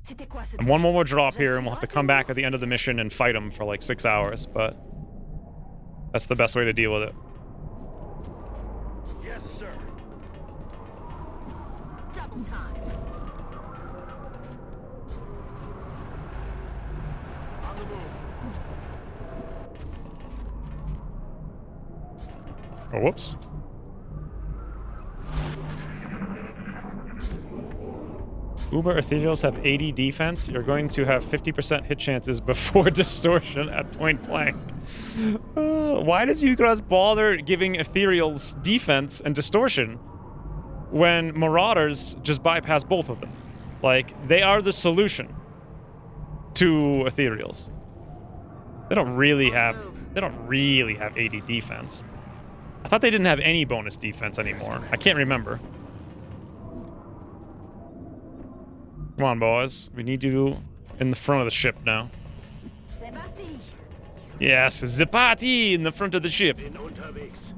C'était quoi ce And one more drop here, and we'll have to come back at the end of the mission and fight them for like 6 hours, but that's the best way to deal with it. Yes, sir. double time? On the move. Oh, whoops. Uber Ethereals have 80 defense. You're going to have 50% hit chances before distortion at point blank. Why does Ucross bother giving Ethereals defense and distortion when Marauders just bypass both of them? Like, they are the solution to Ethereals. They don't really have 80 defense. I thought they didn't have any bonus defense anymore. I can't remember. Come on, boys. We need you in the front of the ship now. C'est parti. Yes, the party in the front of the ship. Bin unterwegs.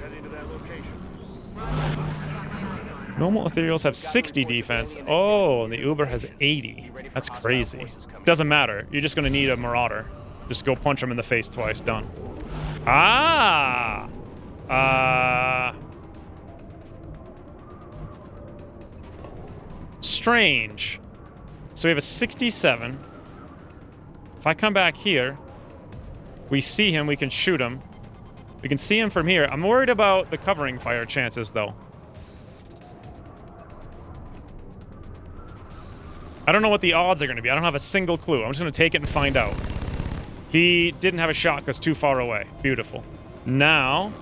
Heading to that location. Normal ethereals have 60 defense. Oh, and the Uber has 80. That's crazy. Doesn't matter. You're just going to need a Marauder. Just go punch him in the face twice. Done. Ah! Strange. So we have a 67. If I come back here, we see him, we can shoot him. We can see him from here. I'm worried about the covering fire chances, though. I don't know what the odds are going to be. I don't have a single clue. I'm just going to take it and find out. He didn't have a shot because too far away. Beautiful. Now,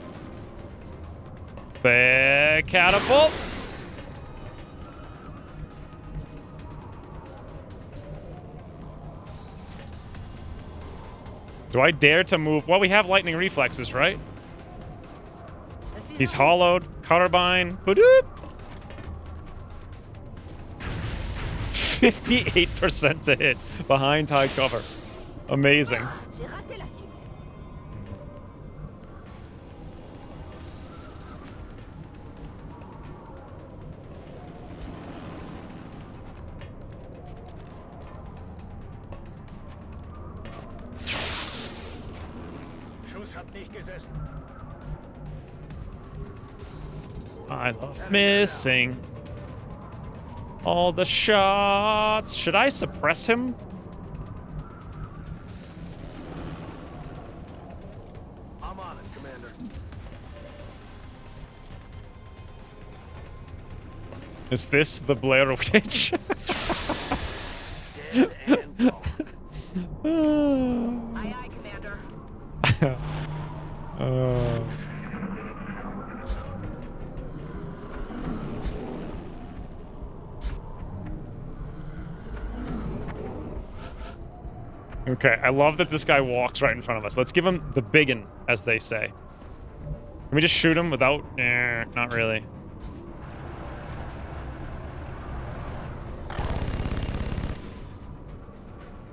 big catapult. Do I dare to move? Well, we have lightning reflexes, right? He's hollowed. Carbine. Badoop. 58% to hit behind high cover. Amazing. J'ai raté la cible. Schuss hat nicht gesessen. I love missing all the shots. Should I suppress him? I'm on it, Commander. Is this the Blair Witch? Dead and gone. Aye, aye, Commander. Okay, I love that this guy walks right in front of us. Let's give him the biggin, as they say. Can we just shoot him without... not really.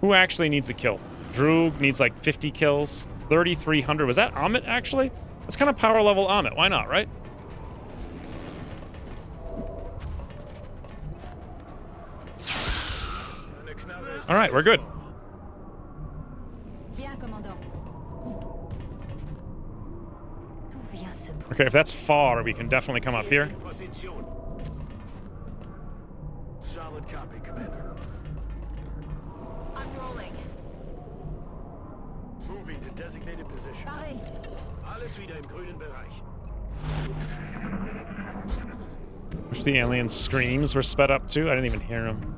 Who actually needs a kill? Droog needs like 50 kills. 3,300. Was that Amit, actually? That's kind of power level Amit. Why not, right? All right, we're good. Bien, commandant. D'où vient ce bruit? Okay, if that's far, we can definitely come up here. Position. Solid copy, Commander. I'm rolling. Moving to designated position. Pareil. Alles wieder im grünen Bereich. Wish the alien screams were sped up too. I didn't even hear them.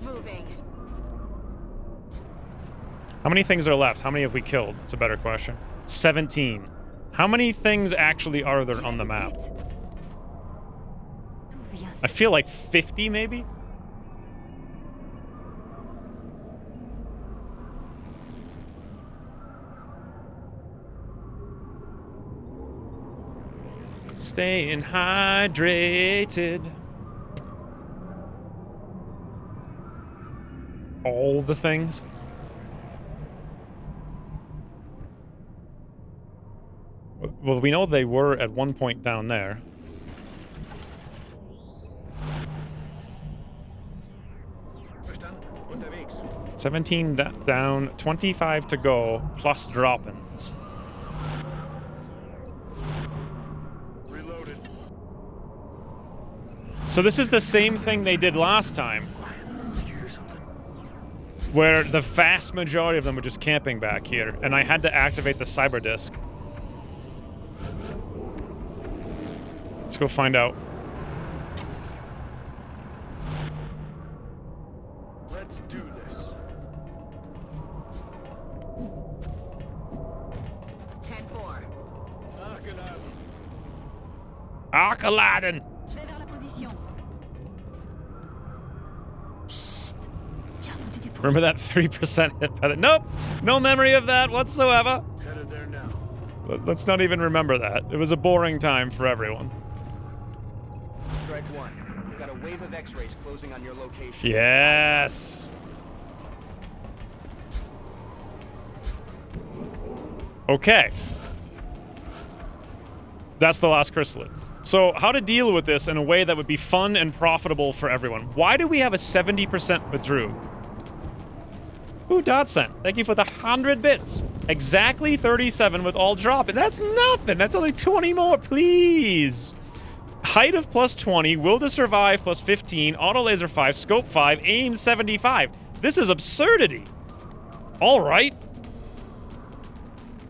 Moving. How many things are left? How many have we killed? It's a better question. 17. How many things actually are there on the map? D'où vient ce I feel like 50, maybe? Staying hydrated. All the things. Well, we know they were at one point down there. Verstanden? Unterwegs. 17 down, 25 to go, plus drop-ins. Reloaded. So this is the same thing they did last time, Did you hear something? where the vast majority of them were just camping back here, and I had to activate the cyber disk. Let's go find out. Let's do this. 10-4. Arc-Aladdin! Je vais vers la position. Chut. J'ai entendu du bruit. Remember that 3% hit by the... Nope! No memory of that whatsoever. Headed there now. Let's not even remember that. It was a boring time for everyone. Strike one. We've got a wave of X-rays closing on your location. Yes! Okay. That's the last chrysalid. So how to deal with this in a way that would be fun and profitable for everyone. Why do we have a 70% with Droog? Ooh, Dotson, thank you for the 100 bits. Exactly 37 with all dropping. That's nothing. That's only 20 more, please. Height of plus 20, will to survive plus 15, auto laser 5, scope 5, aim 75. This is absurdity. All right.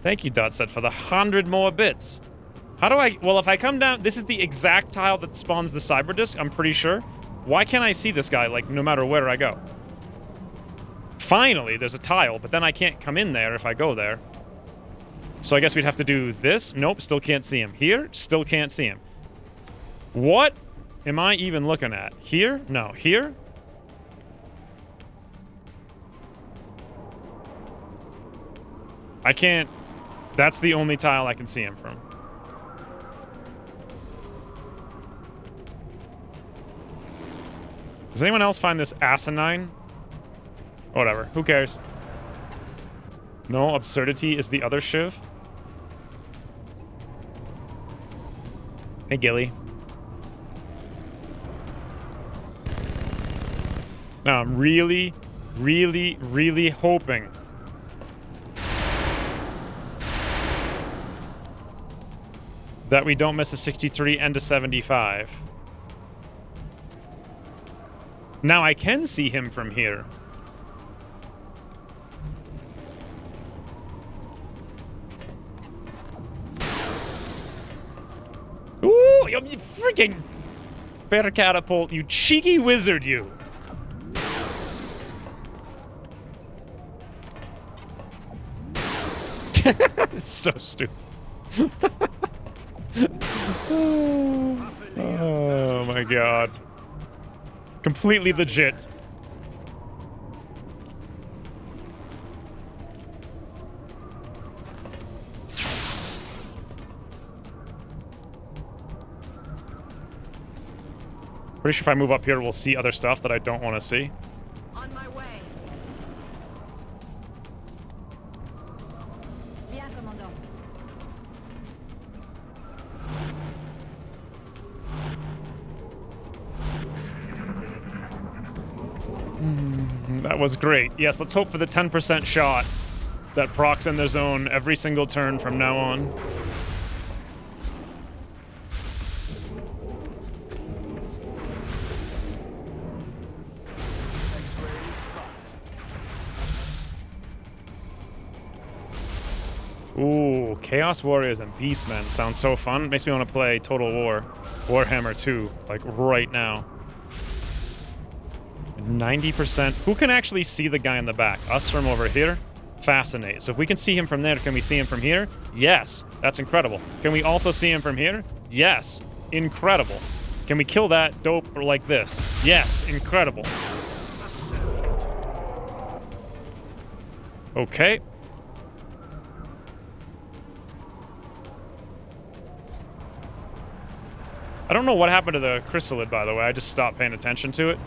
Thank you, Dotset, for the 100 more bits. How do I... Well, if I come down... This is the exact tile that spawns the cyber disc, I'm pretty sure. Why can't I see this guy, like, no matter where I go? Finally, there's a tile, but then I can't come in there if I go there. So I guess we'd have to do this. Nope, still can't see him. Here, still can't see him. What am I even looking at? Here? No. Here? I can't... That's the only tile I can see him from. Does anyone else find this asinine? Whatever. Who cares? No, absurdity is the other Shiv. Hey, Gilly. Now, I'm really, really, really hoping that we don't miss a 63 and a 75. Now I can see him from here. Ooh, you freaking better catapult, you cheeky wizard, you. It's so stupid. Oh my god. Completely legit. Pretty sure if I move up here, we'll see other stuff that I don't want to see. On my way. Bien, commandant. That was great. Yes, let's hope for the 10% shot that procs in their zone every single turn from now on. Ooh, Chaos Warriors and Beastmen sounds so fun. Makes me want to play Total War, Warhammer 2, like right now. 90%. Who can actually see the guy in the back? Us from over here? Fascinate. So if we can see him from there, can we see him from here? Yes. That's incredible. Can we also see him from here? Yes. Incredible. Can we kill that dope like this? Yes. Incredible. Okay. I don't know what happened to the chrysalid, by the way. I just stopped paying attention to it.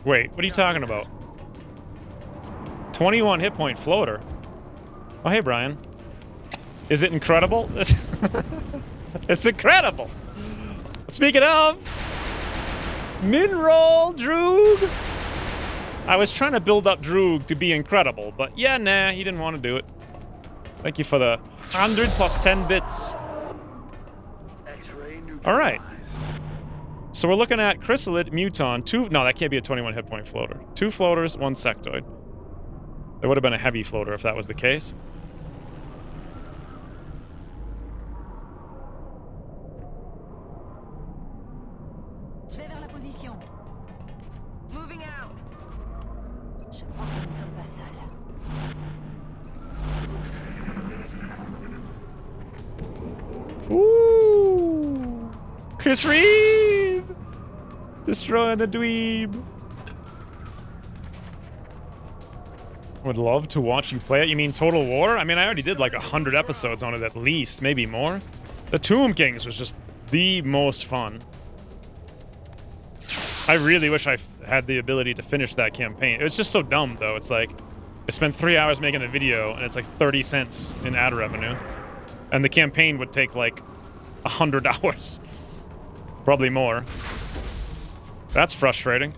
Wait, what are you talking about? 21 hit point floater. Oh, hey, Brian. Is it incredible? It's incredible. Speaking of, min-roll Droog. I was trying to build up Droog to be incredible, but yeah, nah, he didn't want to do it. Thank you for the 100 plus 10 bits. All right. So we're looking at Chrysalid, Muton, no, that can't be a 21 hit point floater. 2 floaters, 1 sectoid. There would have been a heavy floater if that was the case. Je vais vers la position. Moving out. Je crois que nous ne sommes pas seuls. Ooh! Chris Reeve! Destroying the dweeb. Would love to watch you play it. You mean Total War? I mean, I already did like 100 episodes on it at least, maybe more. The Tomb Kings was just the most fun. I really wish I had the ability to finish that campaign. It was just so dumb, though. It's like, I spent 3 hours making a video, and it's like 30 cents in ad revenue. And the campaign would take like 100 hours. Probably more. That's frustrating.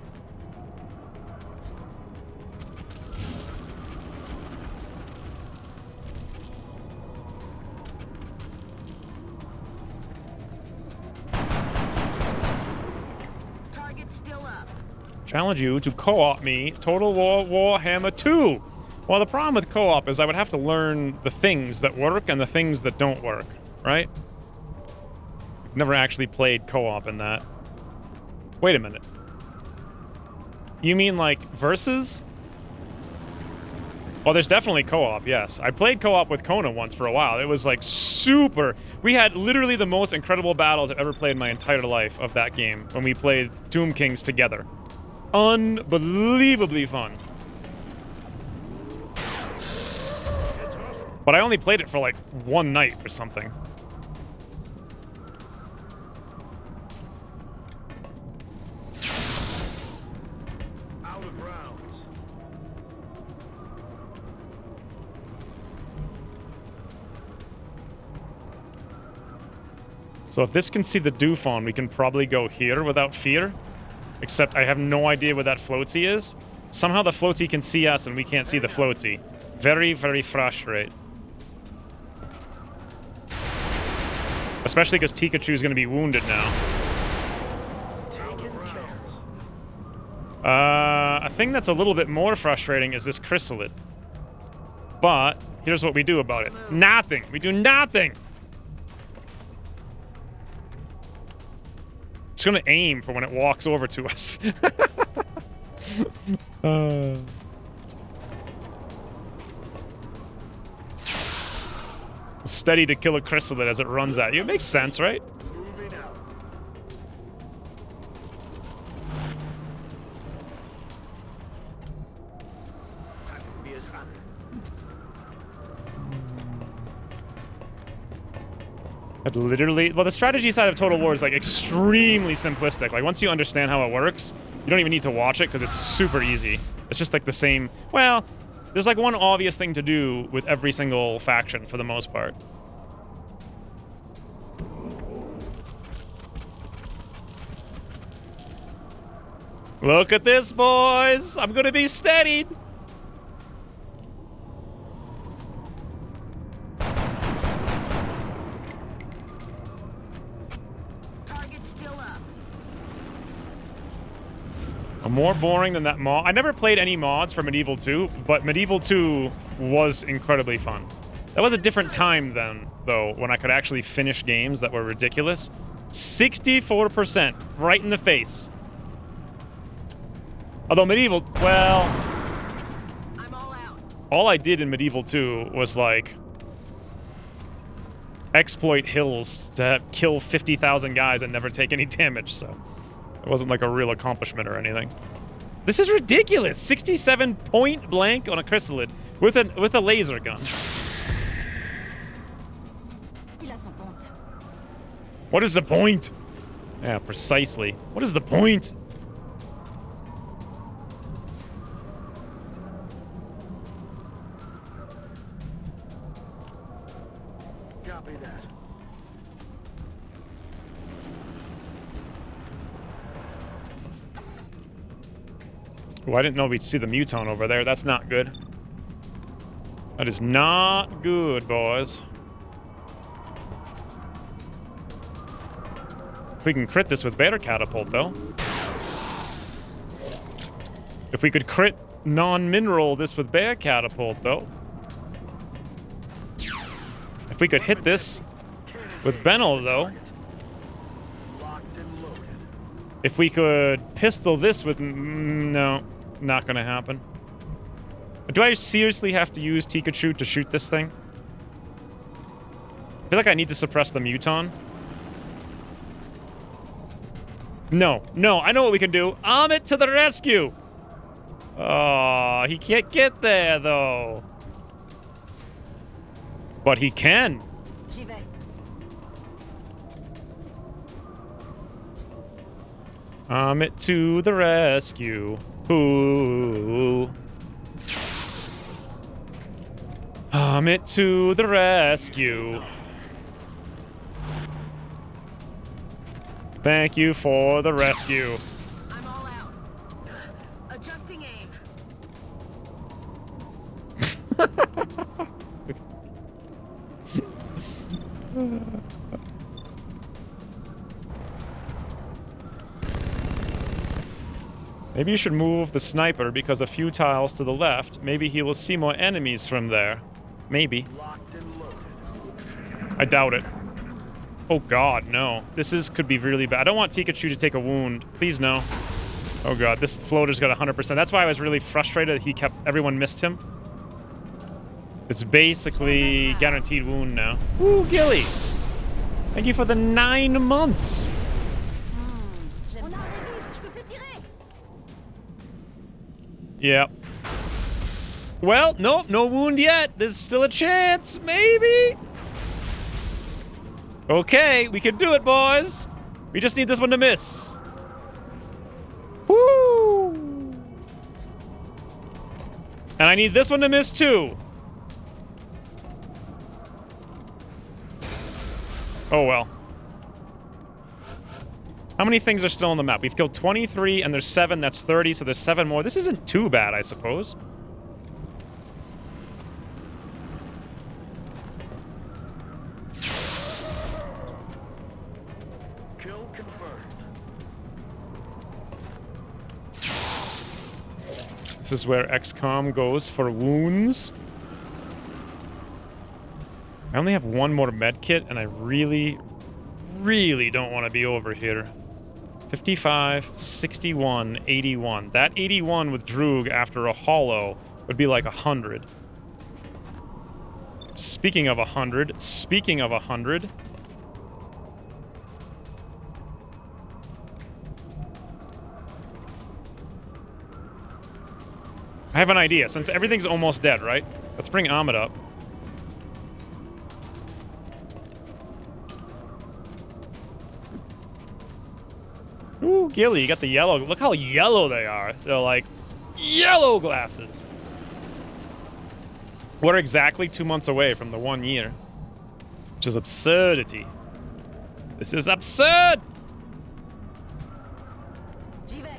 Target still up. Challenge you to co-op me Total War Warhammer 2. Well, the problem with co-op is I would have to learn the things that work and the things that don't work, right? Never actually played co-op in that. Wait a minute. You mean like versus? Well, there's definitely co-op, yes. I played co-op with Kona once for a while. It was like super. We had literally the most incredible battles I've ever played in my entire life of that game when we played Doom Kings together. Unbelievably fun. But I only played it for like one night or something. Out of rounds. So if this can see the Dufon, we can probably go here without fear. Except I have no idea where that floatsy is. Somehow the floatsy can see us and we can't see the floatsy. Very, very frustrating. Especially because Pikachu is going to be wounded now. A thing that's a little bit more frustrating is this chrysalid. But here's what we do about it. Nothing. We do nothing. It's going to aim for when it walks over to us. Steady to kill a chrysalid as it runs at you. It makes sense, right? Moving out. It literally... Well, the strategy side of Total War is, like, extremely simplistic. Like, once you understand how it works, you don't even need to watch it because it's super easy. It's just, like, the same... Well, there's, like, one obvious thing to do with every single faction for the most part. Look at this, boys! I'm gonna be steadied! Target still up. More boring than that mod. I never played any mods for Medieval 2, but Medieval 2 was incredibly fun. That was a different time then, though, when I could actually finish games that were ridiculous. 64%, right in the face. Although Medieval, well, I'm all out. all I did in Medieval 2 was, like, exploit hills to kill 50,000 guys and never take any damage, so it wasn't like a real accomplishment or anything. This is ridiculous! 67 point blank on a chrysalid with a laser gun. Il a son compte. What is the point? Yeah, precisely. What is the point? Copy that. Oh, I didn't know we'd see the Muton over there. That's not good. That is not good, boys. We can crit this with Bear Catapult, though. If we could crit non-mineral this with Bear Catapult, though. If we could hit this with Benel, though. Locked and loaded. If we could pistol this with... no, not gonna happen. Do I seriously have to use Pikachu to shoot this thing? I feel like I need to suppress the Muton. No, no, I know what we can do. Amit to the rescue! Oh, he can't get there, though. But he can. J'y vais. Amit to the rescue. Ooh. Amit to the rescue. Thank you for the rescue. I'm all out. Adjusting aim. Maybe you should move the sniper because a few tiles to the left. Maybe he will see more enemies from there. Maybe. Locked and loaded. I doubt it. Oh god, no. This could be really bad. I don't want Pikachu to take a wound. Please no. Oh god, this floater's got 100%. That's why I was really frustrated that everyone missed him. It's basically guaranteed wound now. Ooh, Gilly! Thank you for the 9 months. Yep. Well, nope, no wound yet. There's still a chance, maybe. Okay, we can do it, boys. We just need this one to miss. Woo! And I need this one to miss too. Oh well. How many things are still on the map? We've killed 23 and there's 7, that's 30, so there's 7 more. This isn't too bad, I suppose. Kill confirmed. This is where XCOM goes for wounds. I only have 1 more med kit and I really don't want to be over here. 55, 61, 81. That 81 with Droog after a holo would be like 100. Speaking of 100, I have an idea. Since everything's almost dead, right? Let's bring Amit up. Ooh, Gilly, you got the yellow. Look how yellow they are. They're like yellow glasses. We're exactly 2 months away from the 1 year. Which is absurdity. This is absurd! J'y vais.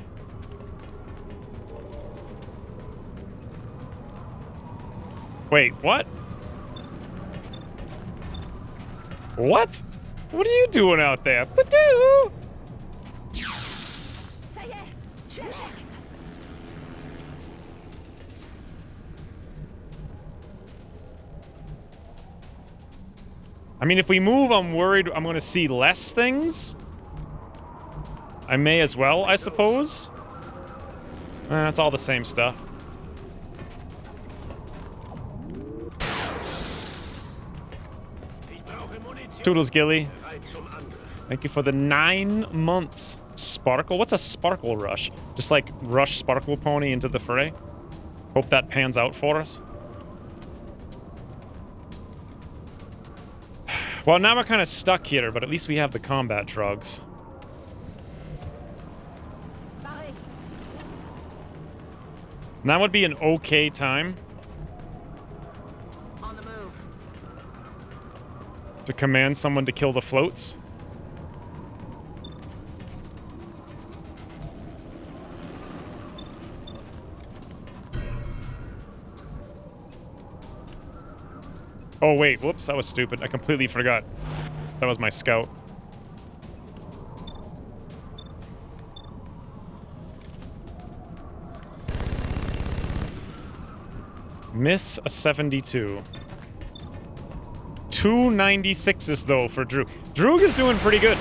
Wait, what? What? What are you doing out there? Badoo! Ça y est, je suis à sec. I mean, if we move, I'm worried I'm going to see less things. I may as well, I suppose. It's all the same stuff. Toodles, Gilly. Thank you for the 9 months. Sparkle? What's a Sparkle Rush? Just like rush Sparkle Pony into the fray? Hope that pans out for us. Well, now we're kind of stuck here, but at least we have the combat drugs. That would be an okay time On the move. to command someone to kill the floats. Oh wait, whoops, that was stupid. I completely forgot. That was my scout. Miss a 72. 2 96s though for Droog. Droog is doing pretty good.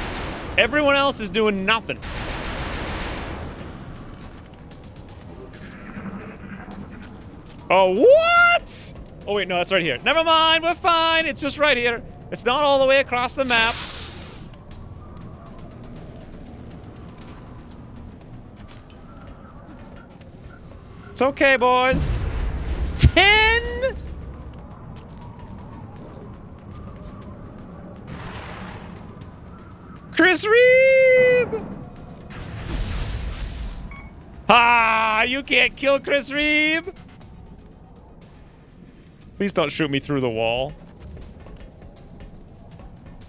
Everyone else is doing nothing. Oh, what? Oh wait, no, that's right here. Never mind, we're fine. It's just right here. It's not all the way across the map. It's okay, boys. 10? Chris Reeve! Ah, you can't kill Chris Reeve. Please don't shoot me through the wall.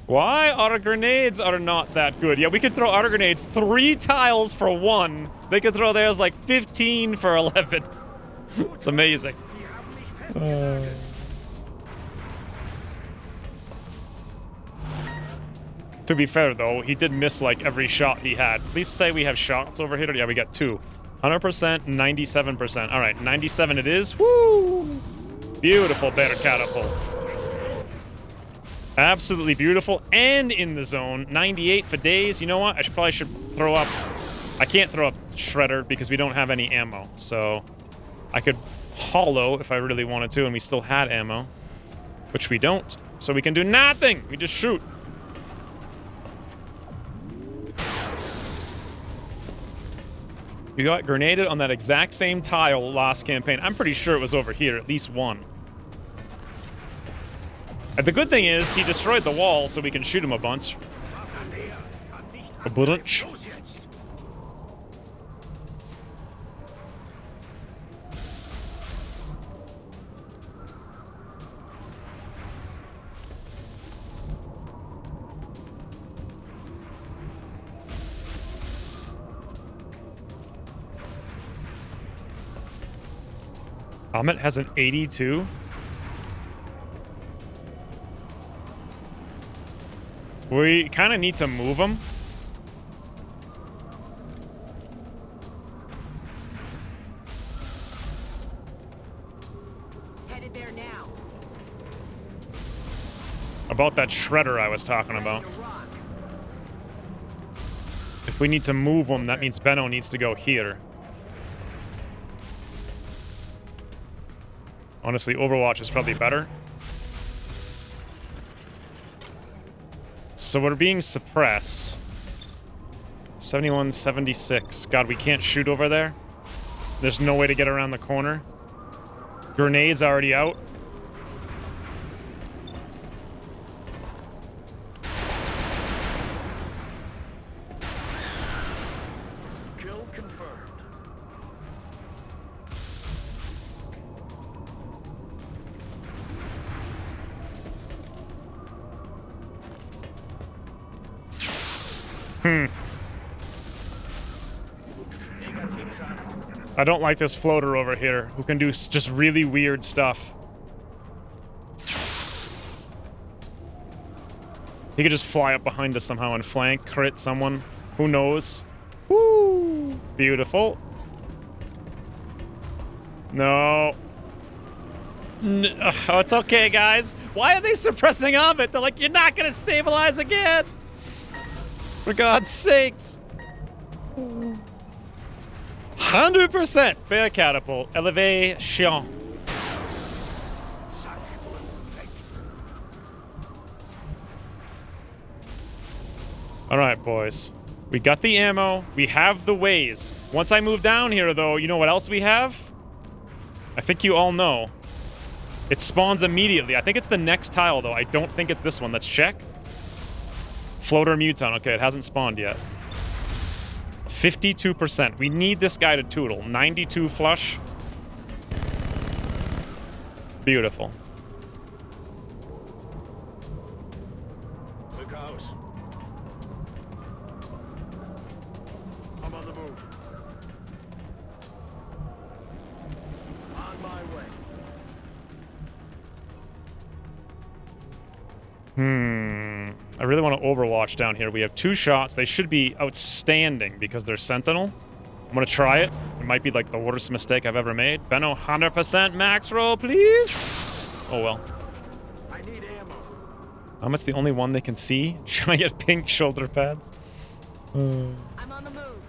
Why? Auto grenades are not that good. Yeah, we could throw auto grenades 3 tiles for 1. They could throw theirs like 15 for 11. It's amazing. To be fair, though, he did miss like every shot he had. Please say we have shots over here. Yeah, we got 2. 100%, 97%. All right, 97 it is. Woo! Beautiful better catapult. Absolutely beautiful. And in the zone. 98 for days. You know what? I probably should throw up... I can't throw up Shredder because we don't have any ammo. So I could hollow if I really wanted to, and we still had ammo. Which we don't. So we can do nothing. We just shoot. You got grenaded on that exact same tile last campaign. I'm pretty sure it was over here, at least one. And the good thing is, he destroyed the wall, so we can shoot him a bunch. A bunch. Ahmet has an 82. We kind of need to move him. Headed there now. About that shredder I was talking about. If we need to move him, that means Benno needs to go here. Honestly, Overwatch is probably better. So we're being suppressed. 71, 76. God, we can't shoot over there. There's no way to get around the corner. Grenade's already out. Kill confirmed. I don't like this floater over here, who can do just really weird stuff. He could just fly up behind us somehow and flank, crit someone. Who knows? Woo! Beautiful. No. Oh, it's okay, guys. Why are they suppressing Ahmet? They're like, you're not gonna stabilize again! For God's sakes! 100% bear catapult elevation. All right, boys. We got the ammo. We have the ways. Once I move down here, though, you know what else we have? I think you all know. It spawns immediately. I think it's the next tile, though. I don't think it's this one. Let's check. Floater Muton. Okay, it hasn't spawned yet. 52%. We need this guy to tootle. 92 flush. Beautiful. Big house. I'm on the move. On my way. I really want to Overwatch down here. We have 2 shots. They should be outstanding because they're Sentinel. I'm going to try it. It might be like the worst mistake I've ever made. Benno, 100% max roll, please. Oh, well. I need ammo. Ahmet's the only one they can see. Giant pink shoulder pads. I'm on the move.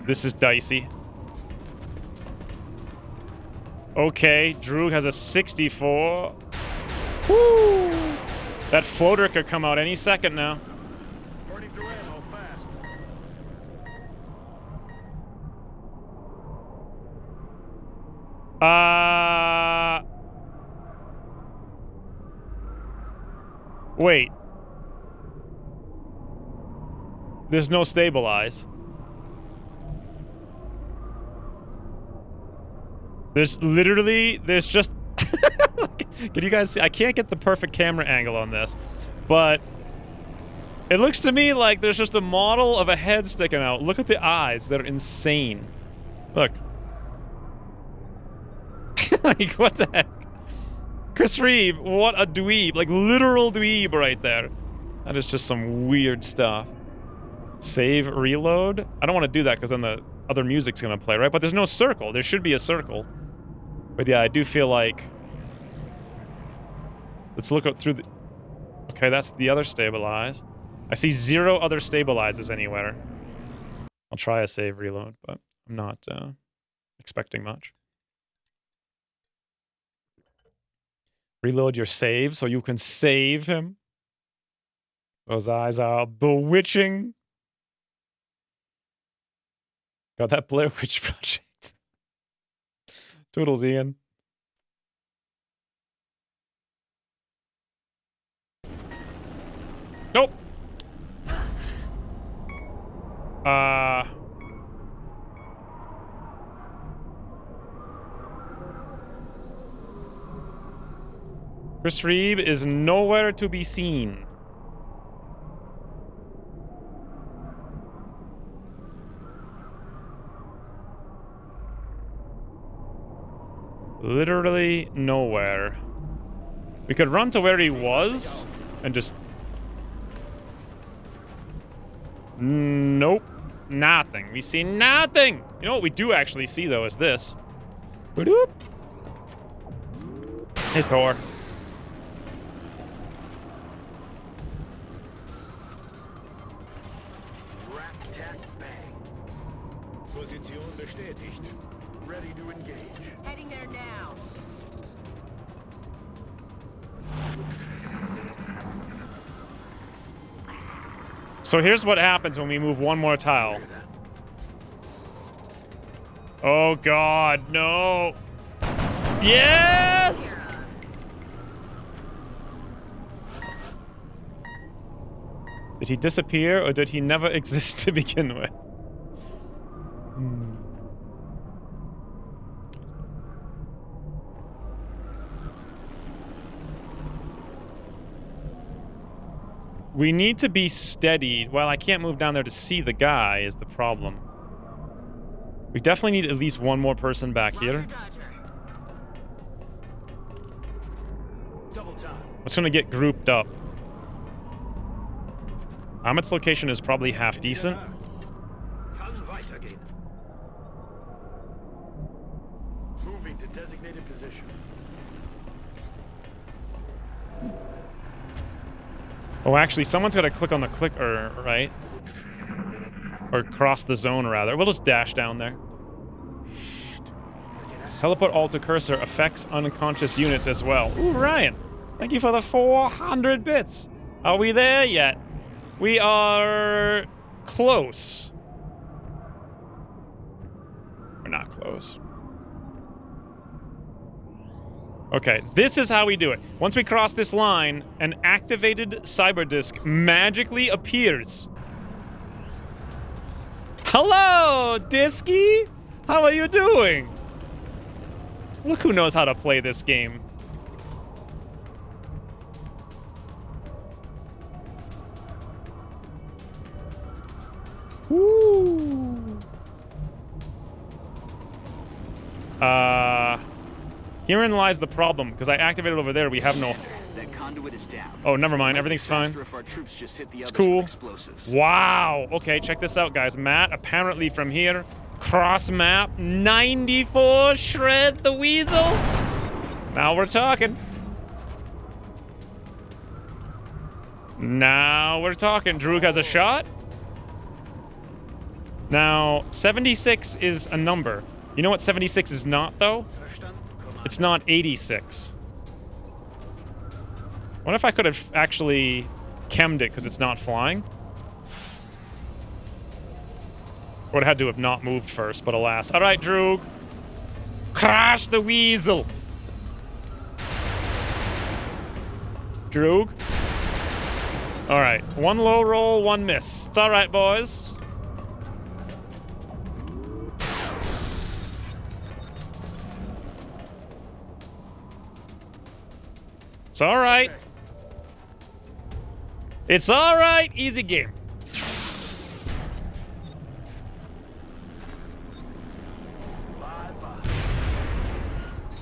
This is dicey. Okay, Drew has a 64. Woo! That floater could come out any second now. Burning through ammo fast. Wait. there's no stabilize. There's just... Can you guys see? I can't get the perfect camera angle on this, but it looks to me like there's just a model of a head sticking out. Look at the eyes. They're insane. Look. Like, what the heck? Chris Reeve, what a dweeb. Like, literal dweeb right there. That is just some weird stuff. Save, reload. I don't want to do that because then the other music's going to play, right? But there's no circle. There should be a circle. But yeah, I do feel like... Let's look up through the... Okay, that's the other stabilize. I see 0 other stabilizes anywhere. I'll try a save, reload, but I'm not expecting much. Reload your save so you can save him. Those eyes are bewitching. Got that Blair Witch Project. Toodles, Ian. Nope. Chris Reeve is nowhere to be seen. Literally nowhere. We could run to where he was and just... Nope. Nothing. We see nothing. You know what we do actually see, though, is this. Ba-doop. Hey, Thor. Position bestätigt. Ready to engage. Heading there now. So here's what happens when we move one more tile. Oh God, no. Yes! Did he disappear or did he never exist to begin with? We need to be steady. Well, I can't move down there to see the guy is the problem. We definitely need at least one more person back here. Double time. It's gonna get grouped up. Amit's location is probably half decent. Kann weitergehen. Moving to designated position. Oh, actually, someone's got to click on the clicker, right? Or cross the zone, rather. We'll just dash down there. Teleport all to cursor affects unconscious units as well. Ooh, Ryan. Thank you for the 400 bits. Are we there yet? We are close. We're not close. Okay, this is how we do it. Once we cross this line, an activated cyber disc magically appears. Hello, Disky! How are you doing? Look who knows how to play this game. Woo! Herein lies the problem, because I activated over there, we have no... That conduit is down. Oh, never mind, everything's fine. If our troops just hit the It's others cool. with explosives. Wow. Okay, check this out, guys. Matt, apparently from here, cross map, 94, shred the weasel. Now we're talking. Now we're talking. Droog has a shot. Now, 76 is a number. You know what 76 is not, though? It's not 86. I wonder if I could have actually chemmed it because it's not flying. Would have had to have not moved first, but alas. All right, Droog. Crash the weasel. Droog. All right, one low roll, one miss. It's all right, boys. It's all right. It's all right. Easy game.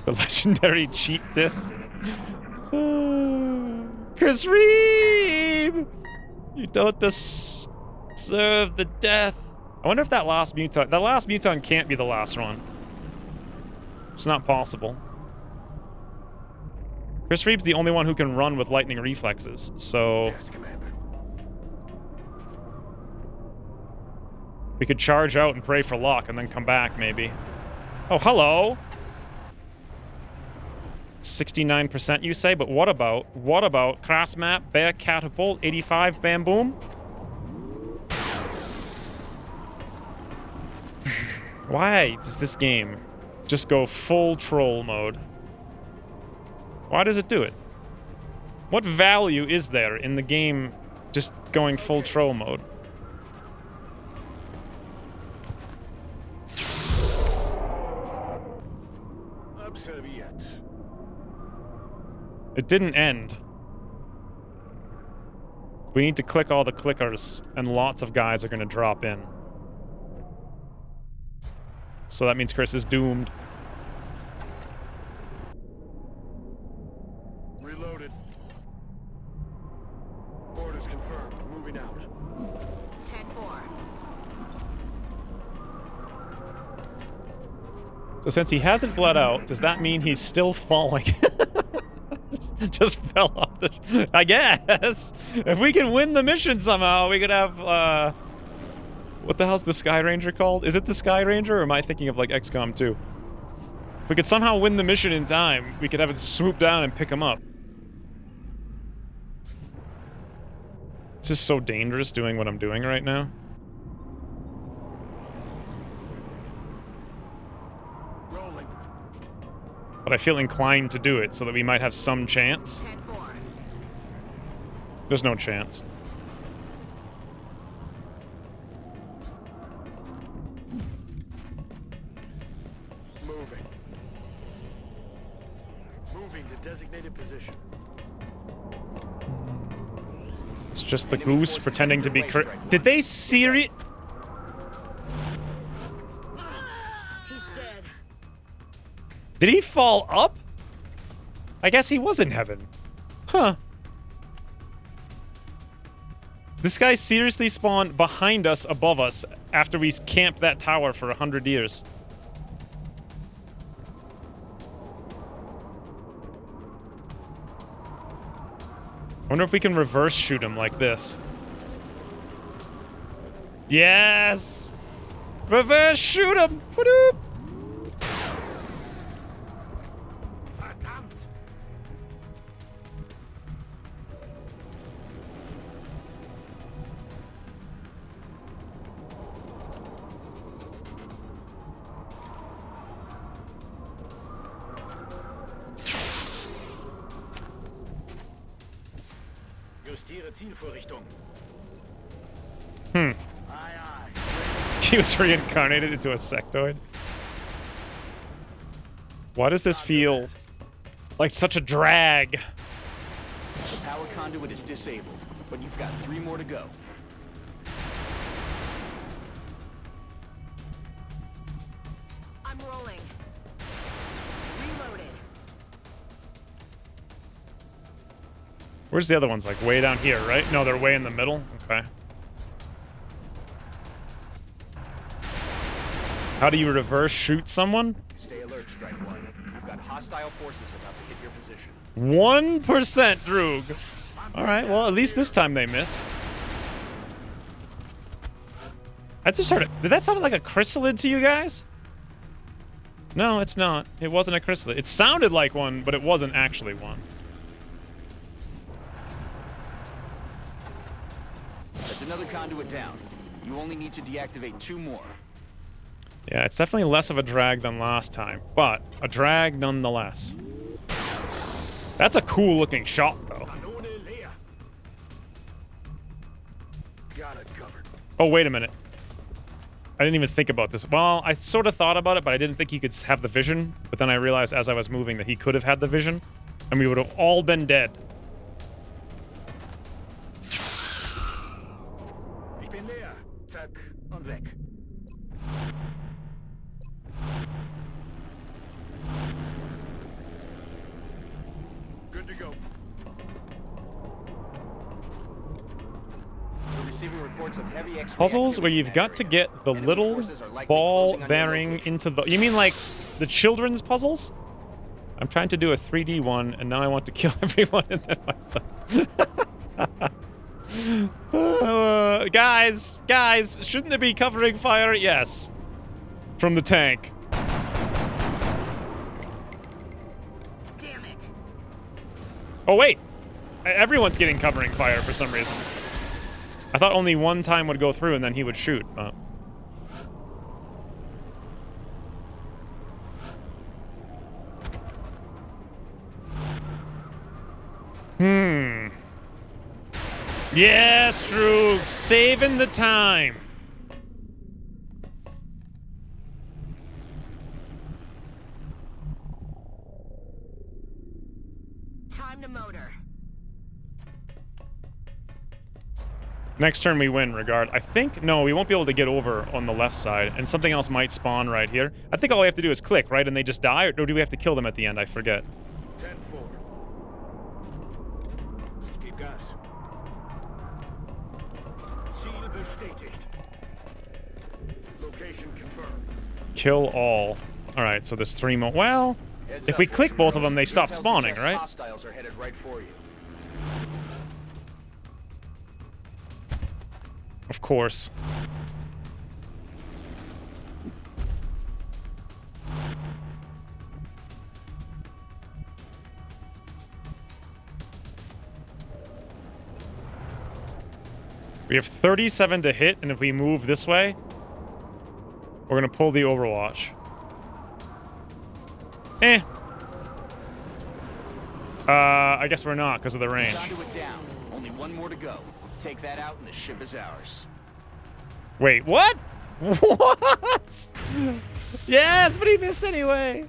The legendary cheat disc. Chris Reeve! You don't deserve the death. I wonder if that last muton can't be the last one. It's not possible. Chris Reeve's the only one who can run with lightning reflexes, so... Yes, Commander. We could charge out and pray for luck and then come back, maybe. Oh, hello! 69% you say, but what about Crass Map, Bear Catapult, 85 Bam Boom? Why does this game just go full troll mode? Why does it do it? What value is there in the game just going full troll mode? Observiet. It didn't end. We need to click all the clickers, and lots of guys are going to drop in. So that means Chris is doomed. Reloaded. Orders confirmed. Moving out. 10-4. So since he hasn't bled out, does that mean he's still falling? Just fell off the... I guess! If we can win the mission somehow, we could have, what the hell's the Sky Ranger called? Is it the Sky Ranger, or am I thinking of, like, XCOM 2? If we could somehow win the mission in time, we could have it swoop down and pick him up. It's just so dangerous doing what I'm doing right now. Rolling. But I feel inclined to do it so that we might have some chance. 10-4. There's no chance. Moving. Moving to designated position. It's just the goose pretending to be Did they seriously? He's dead. Did he fall up? I guess he was in heaven. Huh. This guy seriously spawned behind us, above us, after we camped that tower for 100 years. I wonder if we can reverse shoot him like this. Yes! Reverse shoot him! Whoop! Verdammt! Justiere Zielvorrichtung. Hmm. Aye, aye. He was reincarnated into a sectoid. Why does this feel like such a drag? The power conduit is disabled, but you've got 3 more to go. I'm rolling. Reloaded. Where's the other ones? Like way down here, right? No, they're way in the middle. Okay. How do you reverse shoot someone? Stay alert, Strike One. You've got hostile forces about to hit your position. 1%, Droog. Alright, well, at least this time they missed. I just heard it. Did that sound like a chrysalid to you guys? No, it's not. It wasn't a chrysalid. It sounded like one, but it wasn't actually one. That's another conduit down. You only need to deactivate 2 more. Yeah, it's definitely less of a drag than last time, but a drag nonetheless. That's a cool looking shot, though. Kanone leer. Got it covered. Oh, wait a minute. I didn't even think about this. Well, I sort of thought about it, but I didn't think he could have the vision. But then I realized as I was moving that he could have had the vision, and we would have all been dead. Ich bin leer. Zack und weg. Good to go. We're receiving reports of heavy X-ray Puzzles where activity in you've that got to area. get the Enemy little forces are likely ball closing on your bearing location. into the... You mean like the children's puzzles? I'm trying to do a 3D one, and now I want to kill everyone in that myself. Guys, shouldn't they be covering fire? Yes. From the tank. Damn it. Oh, wait. Everyone's getting covering fire for some reason. I thought only one time would go through and then he would shoot. Yes, Drew. Saving the time. Time to motor. Next turn we win, regard. I think, no, we won't be able to get over on the left side, and something else might spawn right here. I think all we have to do is click, right, and they just die, or do we have to kill them at the end? I forget. 10-4. Keep gas. Ziel bestätigt. Location confirmed. Kill all. All right, so there's 3 more. Well, Heads if up, we click both of them, they Intel stop spawning, suggests right? Hostiles are headed right for you. Of course. We have 37 to hit, and if we move this way, we're gonna pull the Overwatch. I guess we're not, because of the range. Conduit down. Only one more to go. Take that out and the ship is ours. Wait, what? What? Yes, but he missed anyway.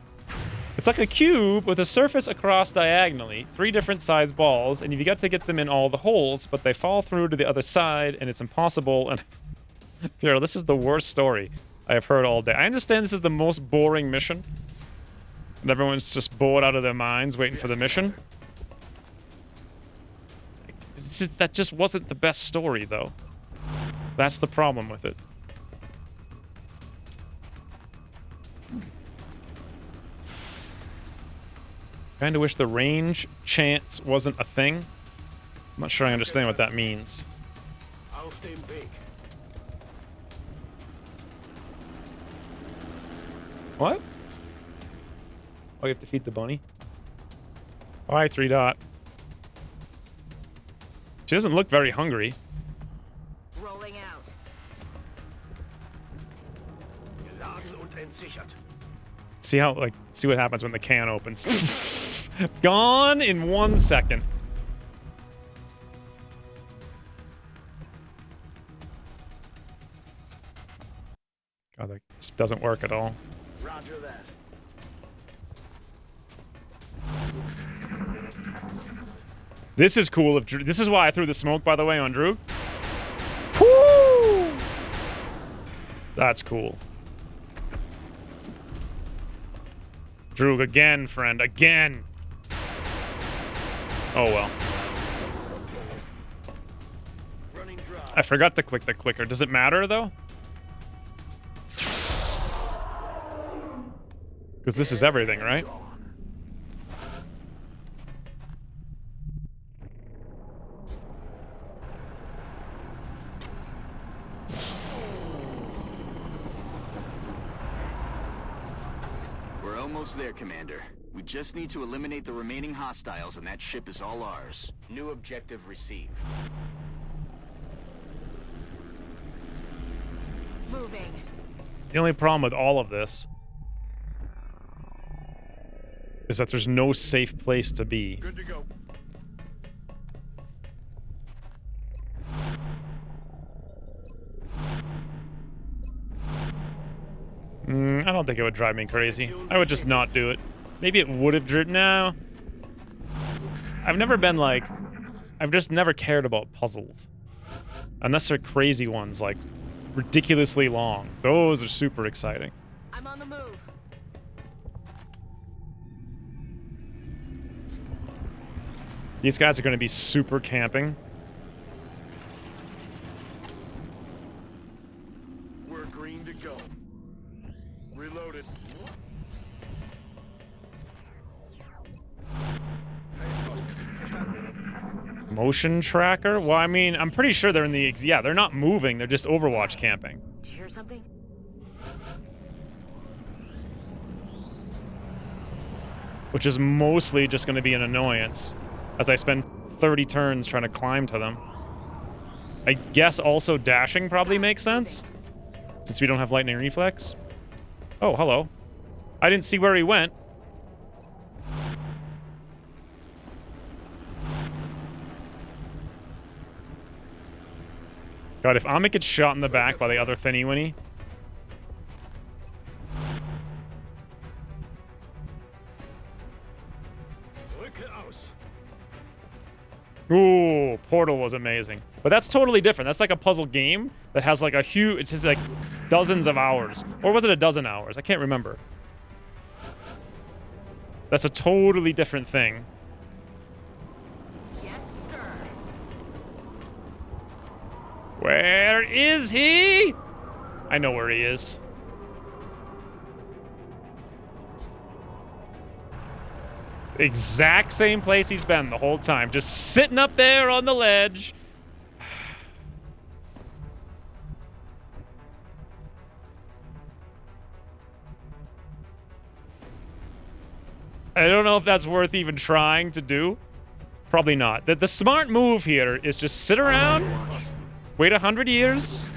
It's like a cube with a surface across diagonally, 3 different size balls, and you've got to get them in all the holes, but they fall through to the other side, and it's impossible. And Piero, this is the worst story I have heard all day. I understand this is the most boring mission, and everyone's just bored out of their minds waiting for the mission. That just wasn't the best story, though. That's the problem with it. Kinda wish the range chance wasn't a thing. I'm not sure I understand what that means. Auf dem Weg. What? Oh, you have to feed the bunny? Bye, 3 Dot. She doesn't look very hungry. Rolling out. Geladen und entsichert. See how, like, see what happens when the can opens. Gone in 1 second. God, that just doesn't work at all. Roger that. This is cool. If Drew, this is why I threw the smoke, by the way, on Drew. Woo! That's cool. Drew, again, friend, again. Oh, well. Running dry. I forgot to click the clicker. Does it matter, though? Because this is everything, right? We're almost there, Commander. We just need to eliminate the remaining hostiles and that ship is all ours. New objective received. Moving. The only problem with all of this is that there's no safe place to be. Good to go. don't think it would drive me crazy. I would just not do it. Maybe it would have driven. No. I've never been like... I've just never cared about puzzles. Unless they're crazy ones, like ridiculously long. Those are super exciting. I'm on the move. These guys are going to be super camping. We're green to go. Reloaded. Motion tracker? Well, I mean, I'm pretty sure they're in the... Yeah, they're not moving. They're just Overwatch camping. Did you hear something? Which is mostly just going to be an annoyance as I spend 30 turns trying to climb to them. I guess also dashing probably makes sense, since we don't have lightning reflex. Oh, hello. I didn't see where he went. God, if Amit gets shot in the back by the other Thinny Winnie. Ooh, Portal was amazing. But that's totally different. That's like a puzzle game that has like a huge... It's just like dozens of hours. Or was it a dozen hours? I can't remember. That's a totally different thing. Yes, sir. Where is he? I know where he is. Exact same place he's been the whole time. Just sitting up there on the ledge. I don't know if that's worth even trying to do. Probably not. The smart move here is just sit around, wait 100 years.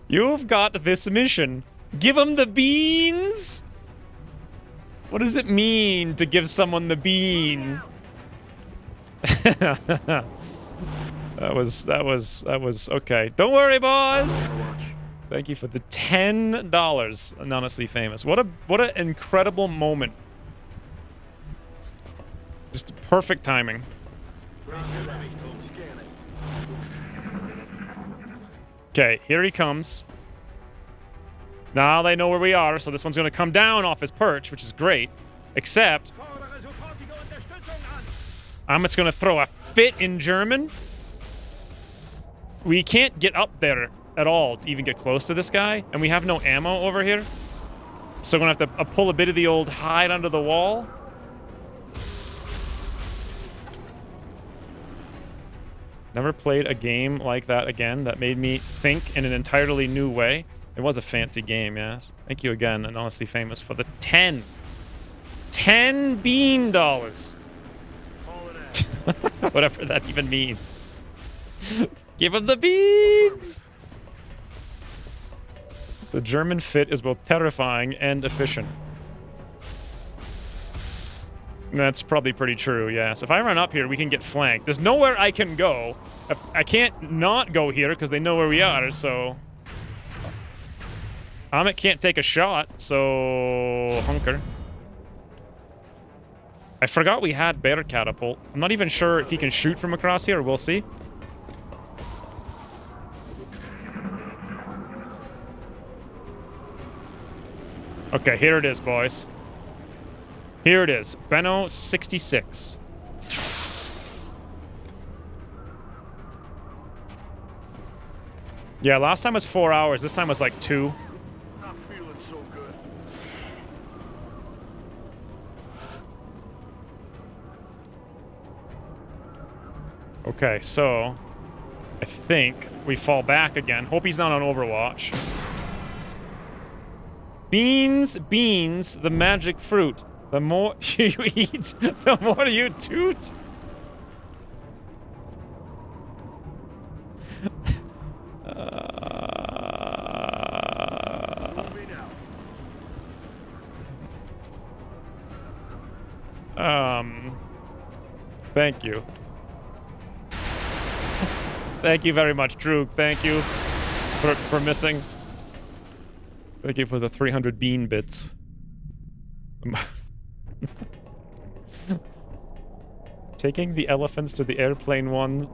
You've got this mission. Give him the beans? What does it mean to give someone the bean? That was okay. Don't worry, boys. Thank you for the $10. Anonymously famous. What an incredible moment. Just perfect timing. Okay, here he comes. Now they know where we are, so this one's going to come down off his perch, which is great. Except, Amit's going to throw a fit in German. We can't get up there at all to even get close to this guy, and we have no ammo over here. So we're going to have to pull a bit of the old hide under the wall. Never played a game like that again that made me think in an entirely new way. It was a fancy game, yes. Thank you again, and honestly famous for the 10 bean dollars. Whatever that even means. Give him the beans! The German fit is both terrifying and efficient. That's probably pretty true, yes. If I run up here, we can get flanked. There's nowhere I can go. I can't not go here because they know where we are, so... Amit can't take a shot, so... Hunker. I forgot we had bear catapult. I'm not even sure if he can shoot from across here. We'll see. Okay, here it is, boys. Here it is. Benno 66. Yeah, last time was 4 hours. This time was like 2. Not feeling so good. Okay, so I think we fall back again. Hope he's not on Overwatch. Beans, the magic fruit. The more you eat, the more you toot. Thank you. Thank you very much, Droog. Thank you for missing. Thank you for the 300 bean bits. Taking the elephants to the airplane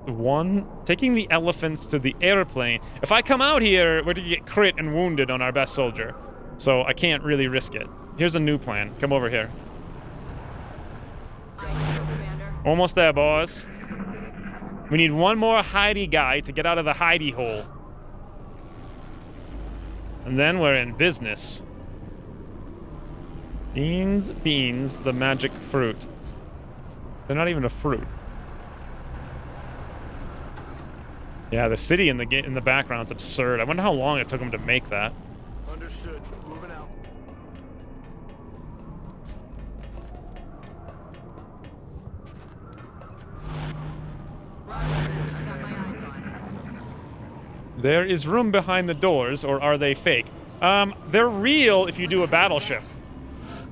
taking the elephants to the airplane. If I come out here, we're gonna get crit and wounded on our best soldier. So I can't really risk it. Here's a new plan. Come over here. Almost there, boys. We need one more hidey guy to get out of the hidey hole. And then we're in business. Beans, the magic fruit. They're not even a fruit. Yeah, the city in the background's absurd. I wonder how long it took them to make that. Understood. Moving out. There is room behind the doors, or are they fake? They're real if you do a battleship.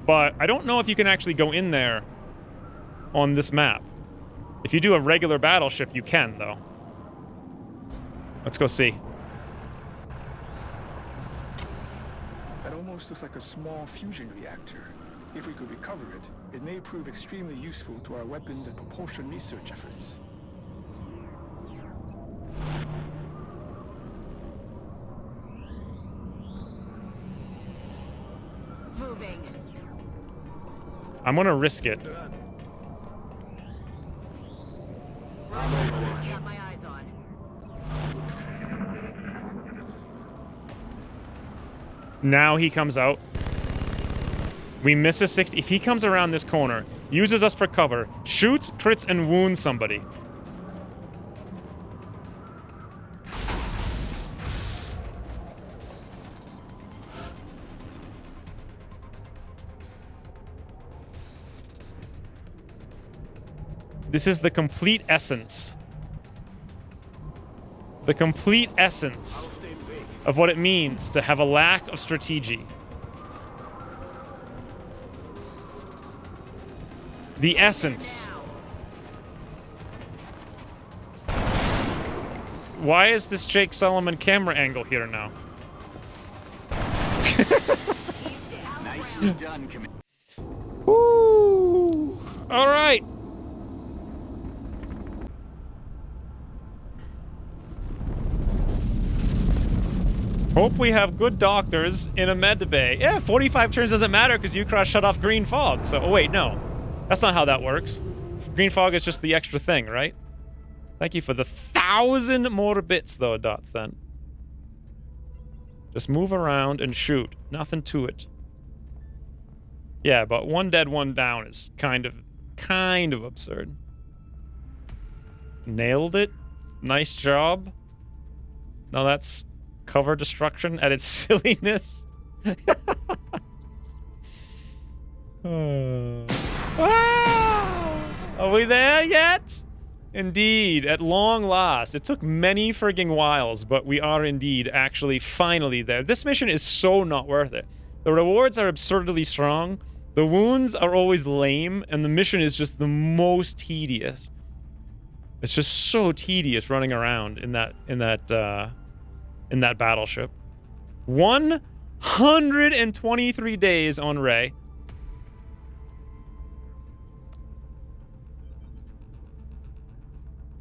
But I don't know if you can actually go in there on this map. If you do a regular battleship, you can, though. Let's go see. That almost looks like a small fusion reactor. If we could recover it, it may prove extremely useful to our weapons and propulsion research efforts. Moving. I'm gonna risk it. Got my eyes on. Now he comes out. We miss a 60. If he comes around this corner, uses us for cover, shoots, crits, and wounds somebody. This is the complete essence. The complete essence of what it means to have a lack of strategy. The essence. Why is this Jake Solomon camera angle here now? Nicely done, Commander. Woo! All right. Hope we have good doctors in a med bay. Yeah, 45 turns doesn't matter because Ukras shut off green fog. So, oh wait, no. That's not how that works. Green fog is just the extra thing, right? Thank you for the 1,000 more bits, though, Dothan. Just move around and shoot. Nothing to it. Yeah, but one dead, one down is kind of absurd. Nailed it. Nice job. No, that's cover destruction at its silliness. Are we there yet? Indeed, at long last. It took many frigging whiles, but we are indeed actually finally there. This mission is so not worth it. The rewards are absurdly strong, the wounds are always lame, and the mission is just the most tedious. It's just so tedious running around in that battleship. 123 days on Ray.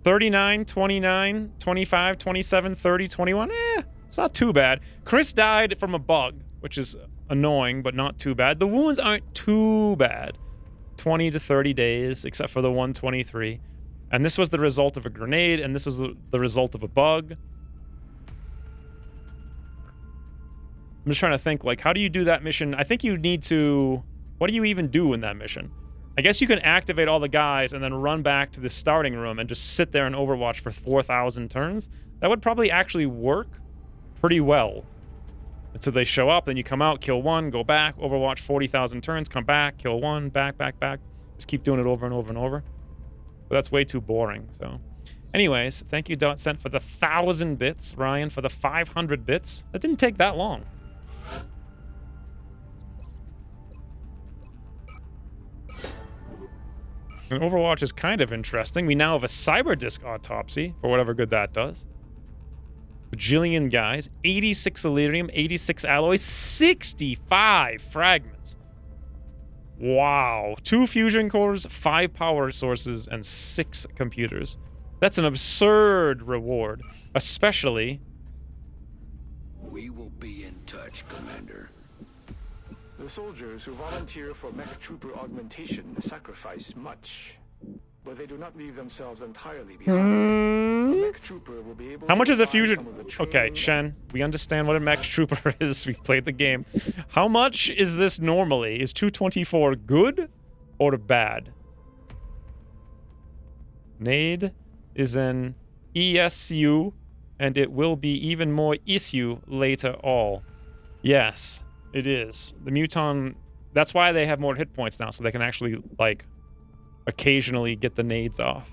39, 29, 25, 27, 30, 21. It's not too bad. Chris died from a bug, which is annoying, but not too bad. The wounds aren't too bad. 20 to 30 days, except for the 123. And this was the result of a grenade, and this is the result of a bug. I'm just trying to think, like, how do you do that mission? I think you need to... What do you even do in that mission? I guess you can activate all the guys and then run back to the starting room and just sit there in Overwatch for 4,000 turns. That would probably actually work pretty well. And so they show up, then you come out, kill one, go back, Overwatch 40,000 turns, come back, kill one, back. Just keep doing it over and over and over. But that's way too boring, so. Anyways, thank you, Dotcent, for the 1,000 bits. Ryan, for the 500 bits. That didn't take that long. And Overwatch is kind of interesting. We now have a Cyberdisk autopsy, for whatever good that does. Bajillion guys, 86 Elerium, 86 alloys, 65 fragments. Wow. 2 fusion cores, 5 power sources, and 6 computers. That's an absurd reward, especially... We will be in touch, Commander. The soldiers who volunteer for mech trooper augmentation sacrifice much, but they do not leave themselves entirely behind. A mech trooper will be able How much to is a provide fusion... some of the Okay, training- Shen, we understand what a mech trooper is. We've played the game. How much is this normally? Is 224 good or bad? Nade is an ESU, and it will be even more issue later all. Yes, it is. The Muton... That's why they have more hit points now, so they can actually, like, occasionally get the nades off.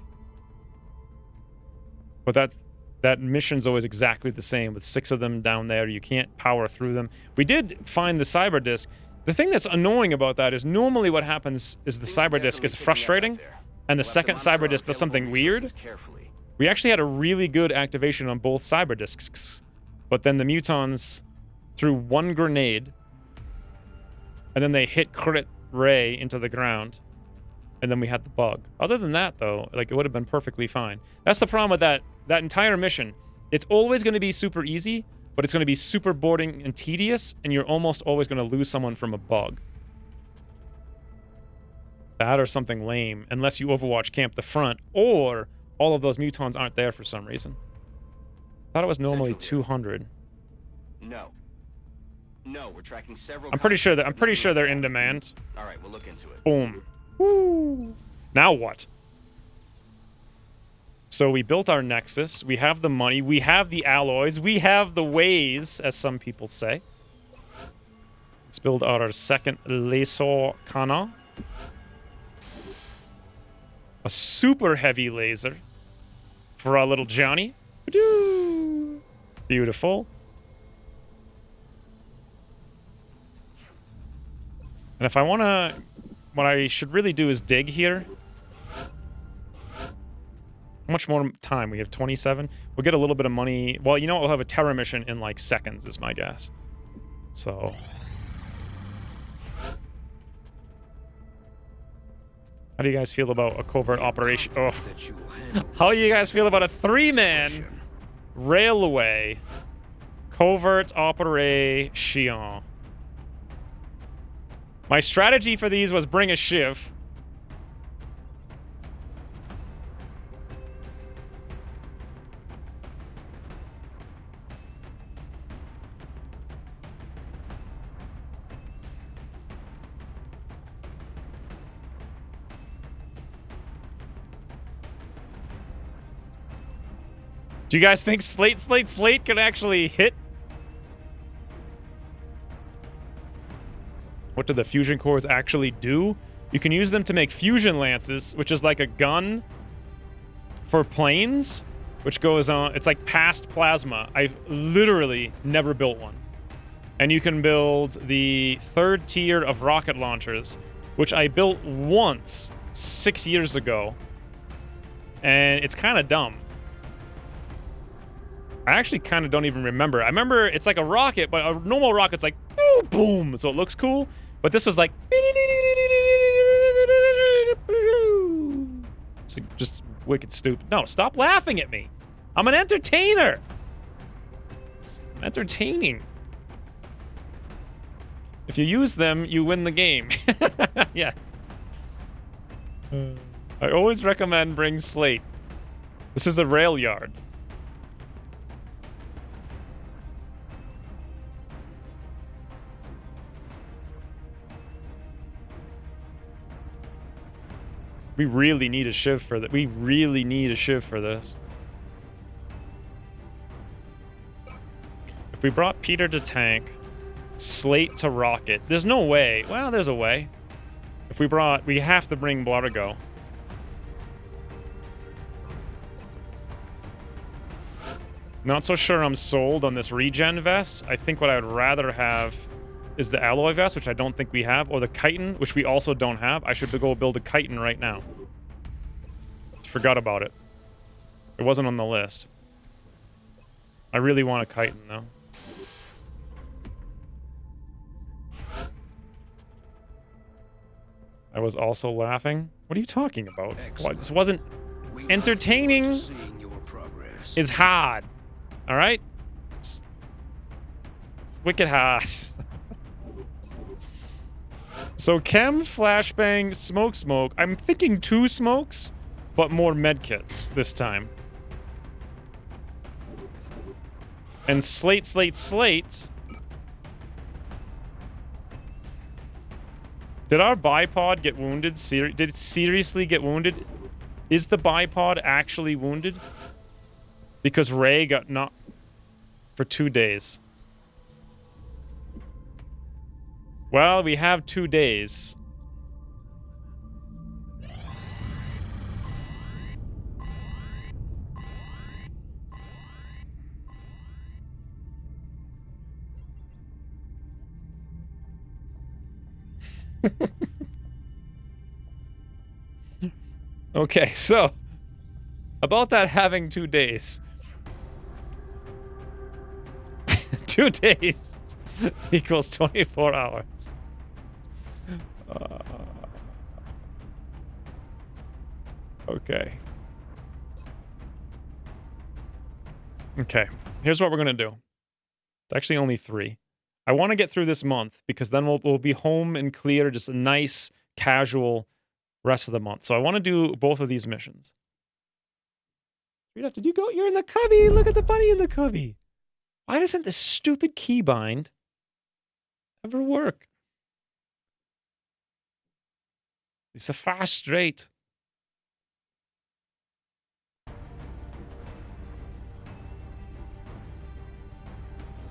But that mission's always exactly the same, with 6 of them down there. You can't power through them. We did find the Cyberdisk. The thing that's annoying about that is normally what happens is the Cyberdisk is frustrating, and the second Cyberdisk does something weird. We actually had a really good activation on both Cyberdisks, but then the Mutons threw 1 grenade, and then they hit crit Ray into the ground, and then we had the bug. Other than that, though, like, it would have been perfectly fine. That's the problem with that entire mission. It's always going to be super easy, but it's going to be super boring and tedious, and you're almost always going to lose someone from a bug. That or something lame, unless you Overwatch camp the front, or all of those Mutons aren't there for some reason. Thought it was normally 200. No, we're tracking several... I'm pretty sure they're in demand. All right, we'll look into it. Boom. Woo. Now what? So we built our Nexus. We have the money. We have the alloys. We have the ways, as some people say. Let's build out our second laser cannon. A super heavy laser for our little Johnny. Beautiful. And if I want to... What I should really do is dig here. How much more time? We have 27. We'll get a little bit of money. Well, you know what? We'll have a Terra mission in, like, seconds, is my guess. So... How do you guys feel about a covert operation? Oh. How do you guys feel about a 3-man railway covert operation? My strategy for these was bring a Shiv. Do you guys think Slate can actually hit? What do the fusion cores actually do? You can use them to make fusion lances, which is like a gun for planes, which goes on. It's like past plasma. I've literally never built one. And you can build the 3rd tier of rocket launchers, which I built once 6 years ago. And it's kind of dumb. I actually kind of don't even remember. I remember it's like a rocket, but a normal rocket's like, boom, so it looks cool. But this was like... So just wicked stupid. No, stop laughing at me. I'm an entertainer. I'm entertaining. If you use them, you win the game. Yeah. I always recommend bring Slate. This is a rail yard. We really need a shiv for that. We really need a shiv for this. If we brought Peter to tank, Slate to rocket, there's no way. Well, there's a way. If we brought, we have to bring Blargo. Not so sure I'm sold on this regen vest. I think what I would rather have is the alloy vest, which I don't think we have, or the chitin, which we also don't have. I should go build a chitin right now. Forgot about it. It wasn't on the list. I really want a chitin, though. I was also laughing. What are you talking about? What? This wasn't entertaining. Is hard. All right? It's wicked hard. So chem, flashbang, smoke. I'm thinking 2 smokes, but more medkits this time. And slate. Did our bipod get wounded? Did it seriously get wounded? Is the bipod actually wounded? Because Ray got knocked for 2 days. Well, we have 2 days. Okay, so about that having 2 days. 2 days equals 24 hours. Okay. Okay, here's what we're gonna do. It's actually only 3. I want to get through this month because then we'll be home and clear, just a nice, casual rest of the month. So I want to do both of these missions. Did you go? You're in the cubby. Look at the bunny in the cubby. Why doesn't this stupid keybind ever work? It's a frustrate.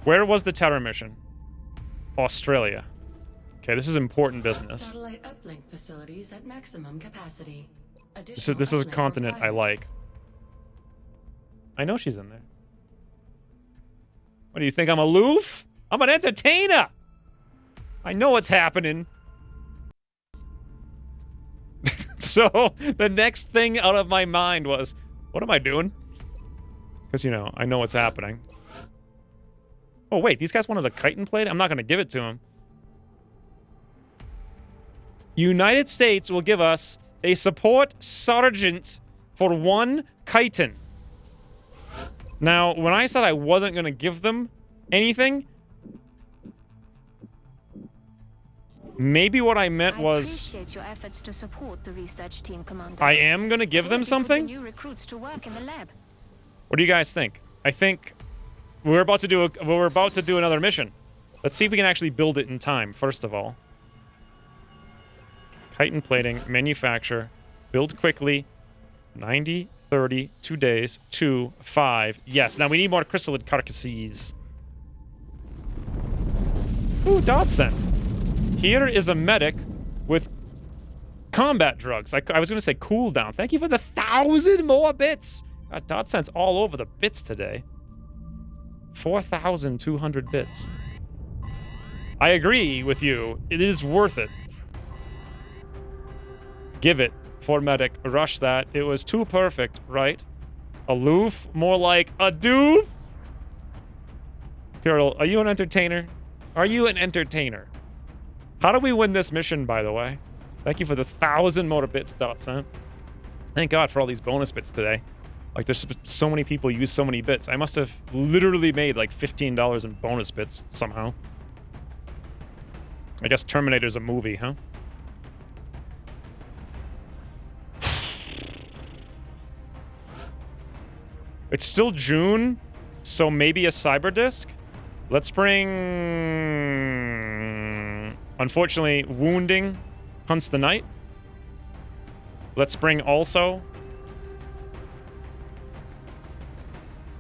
Where was the terror mission? Australia. Okay, this is important business. Satellite uplink facilities at maximum capacity. This is a continent I like. I know she's in there. What do you think? I'm aloof? I'm an entertainer. I know what's happening. So the next thing out of my mind was, what am I doing? Because, you know, I know what's happening. Oh, wait, these guys wanted a chitin plate? I'm not going to give it to them. United States will give us a support sergeant for 1 chitin. Now, when I said I wasn't going to give them anything, maybe what I meant was... I appreciate your efforts to support the research team, Commander. I am going to give them something? New recruits to work in the lab. What do you guys think? I think we're about to do another mission. Let's see if we can actually build it in time, first of all. Chitin plating, manufacture, build quickly, 90, 30, 2 days, 2, 5. Yes, now we need more chrysalid carcasses. Ooh, Dodson. Here is a medic with combat drugs. I was going to say cooldown. Thank you for the 1,000 more bits. God, Dodson's all over the bits today. 4,200 bits. I agree with you. It is worth it. Give it for medic. Rush that. It was too perfect, right? Aloof? More like a doof? Pirtle, are you an entertainer? Are you an entertainer? How do we win this mission, by the way? Thank you for the 1,000 motor bits, Dotson. Thank God for all these bonus bits today. Like, there's so many people use so many bits. I must have literally made like $15 in bonus bits somehow. I guess Terminator's a movie, huh? It's still June, so maybe a cyber disc. Let's bring... Unfortunately, Wounding hunts the night. Let's bring also...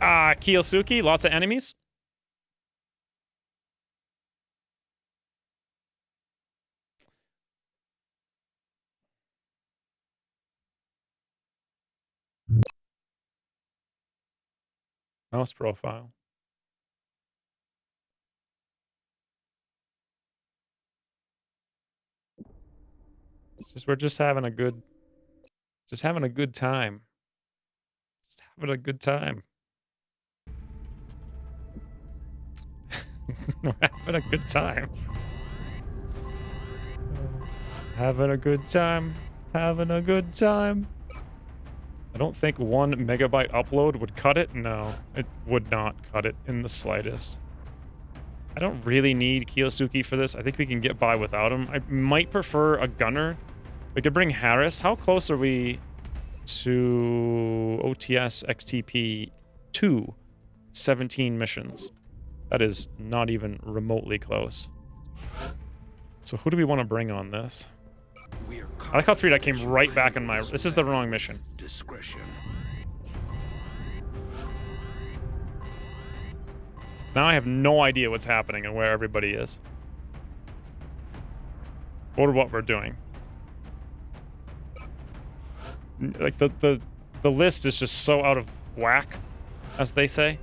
Kiyosuke, lots of enemies. Mouse profile. We're just having a good... Just having a good time. Just having a good time. We're having a good time. Having a good time. Having a good time. I don't think 1 megabyte upload would cut it. No, it would not cut it in the slightest. I don't really need Kiyosuke for this. I think we can get by without him. I might prefer a gunner. We could bring Harris. How close are we to OTS XTP 2? 17 missions. That is not even remotely close. So who do we want to bring on this? I like how 3 came right back in my... This is the wrong mission. Discretion. Now I have no idea what's happening and where everybody is. Or what we're doing. Like, the list is just so out of whack, as they say.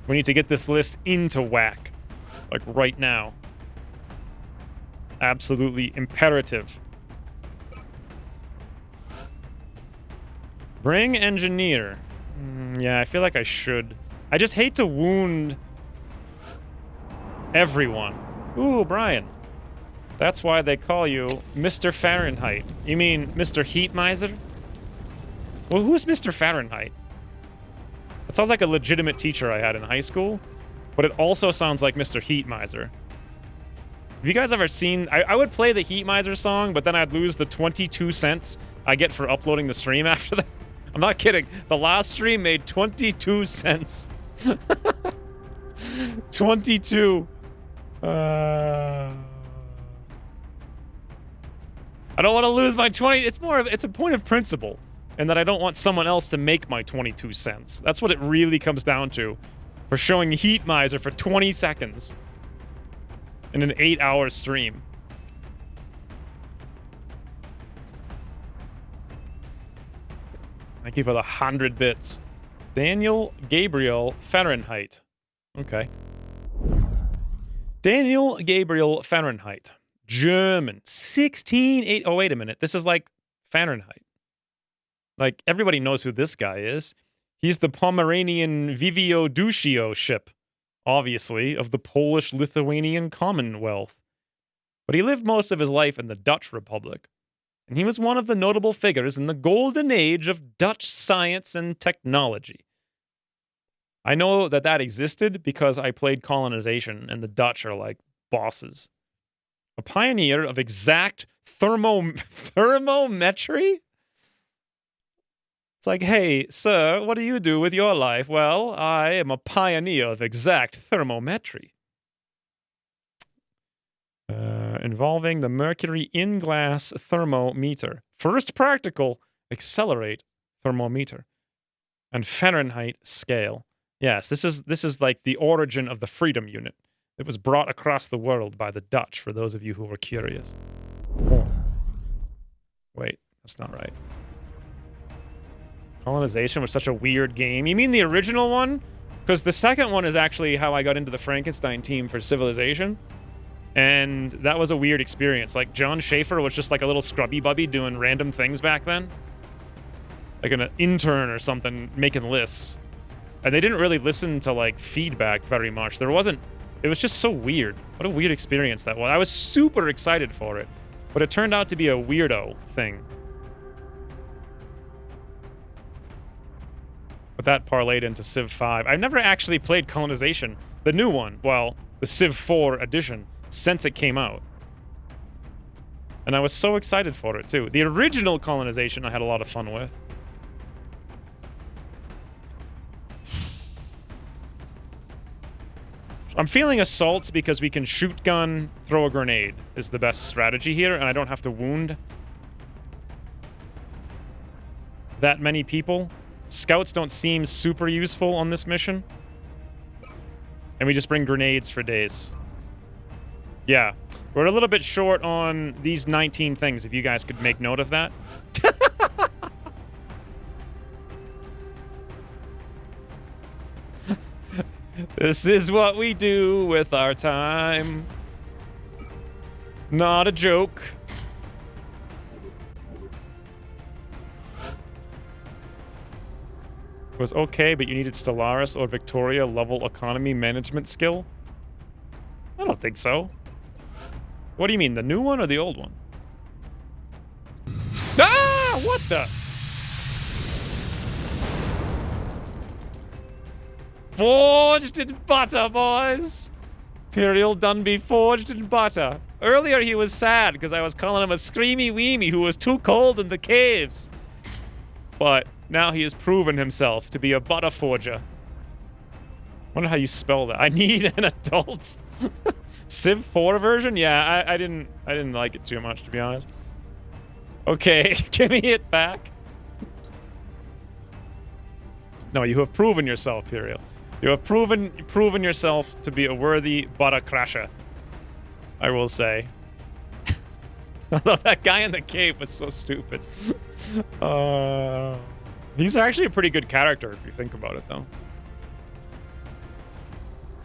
We need to get this list into whack. Like, right now. Absolutely imperative. Bring engineer. Yeah, I feel like I should. I just hate to wound everyone. Ooh, Brian. That's why they call you Mr. Fahrenheit. You mean Mr. Heat Miser? Well, who's Mr. Fahrenheit? That sounds like a legitimate teacher I had in high school, but it also sounds like Mr. Heat Miser. Have you guys ever seen... I would play the Heat Miser song, but then I'd lose the 22 cents I get for uploading the stream after that. I'm not kidding. The last stream made 22 cents. 22. I don't want to lose my 20. It's a point of principle, and that I don't want someone else to make my 22 cents. That's what it really comes down to, for showing Heat Miser for 20 seconds in an 8-hour stream. Thank you for the 100 bits. Daniel Gabriel Fahrenheit. Okay. Daniel Gabriel Fahrenheit. German. 16.8. Oh, wait a minute. This is like Fahrenheit. Like, everybody knows who this guy is. He's the Pomeranian Vivio Duccio ship, obviously, of the Polish-Lithuanian Commonwealth. But he lived most of his life in the Dutch Republic. And he was one of the notable figures in the golden age of Dutch science and technology. I know that that existed because I played colonization, and the Dutch are like bosses. A pioneer of exact thermometry? It's like, hey, sir, what do you do with your life? Well, I am a pioneer of exact thermometry. Involving the mercury in-glass thermometer. First practical, accelerate thermometer. And Fahrenheit scale. Yes, this is like the origin of the Freedom Unit. It was brought across the world by the Dutch, for those of you who were curious. Oh. Wait, that's not right. Colonization was such a weird game. You mean the original one? Because the second one is actually how I got into the Frankenstein team for Civilization. And that was a weird experience. Like, John Schaefer was just like a little scrubby bubby doing random things back then. Like an intern or something making lists. And they didn't really listen to, like, feedback very much. There wasn't... It was just so weird. What a weird experience that was. I was super excited for it. But it turned out to be a weirdo thing. But that parlayed into Civ 5. I've never actually played Colonization. The new one. Well, the Civ 4 edition. Since it came out. And I was so excited for it, too. The original Colonization I had a lot of fun with. I'm feeling assaults because we can shoot gun, throw a grenade is the best strategy here, and I don't have to wound that many people. Scouts don't seem super useful on this mission. And we just bring grenades for days. Yeah. We're a little bit short on these 19 things, if you guys could make note of that. This is what we do with our time. Not a joke. Was okay, but you needed Stellaris or Victoria level economy management skill? I don't think so. What do you mean, the new one or the old one? Ah! What the? Forged in butter, boys! Imperial Dunby forged in butter. Earlier he was sad because I was calling him a screamy weemy who was too cold in the caves. But now he has proven himself to be a butter forger. Wonder how you spell that. I need an adult. Civ 4 version? Yeah, I didn't like it too much, to be honest. Okay, give me it back. No, you have proven yourself, Imperial. You have proven yourself to be a worthy butter crasher. I will say. Although that guy in the cave was so stupid. He's actually a pretty good character if you think about it, though.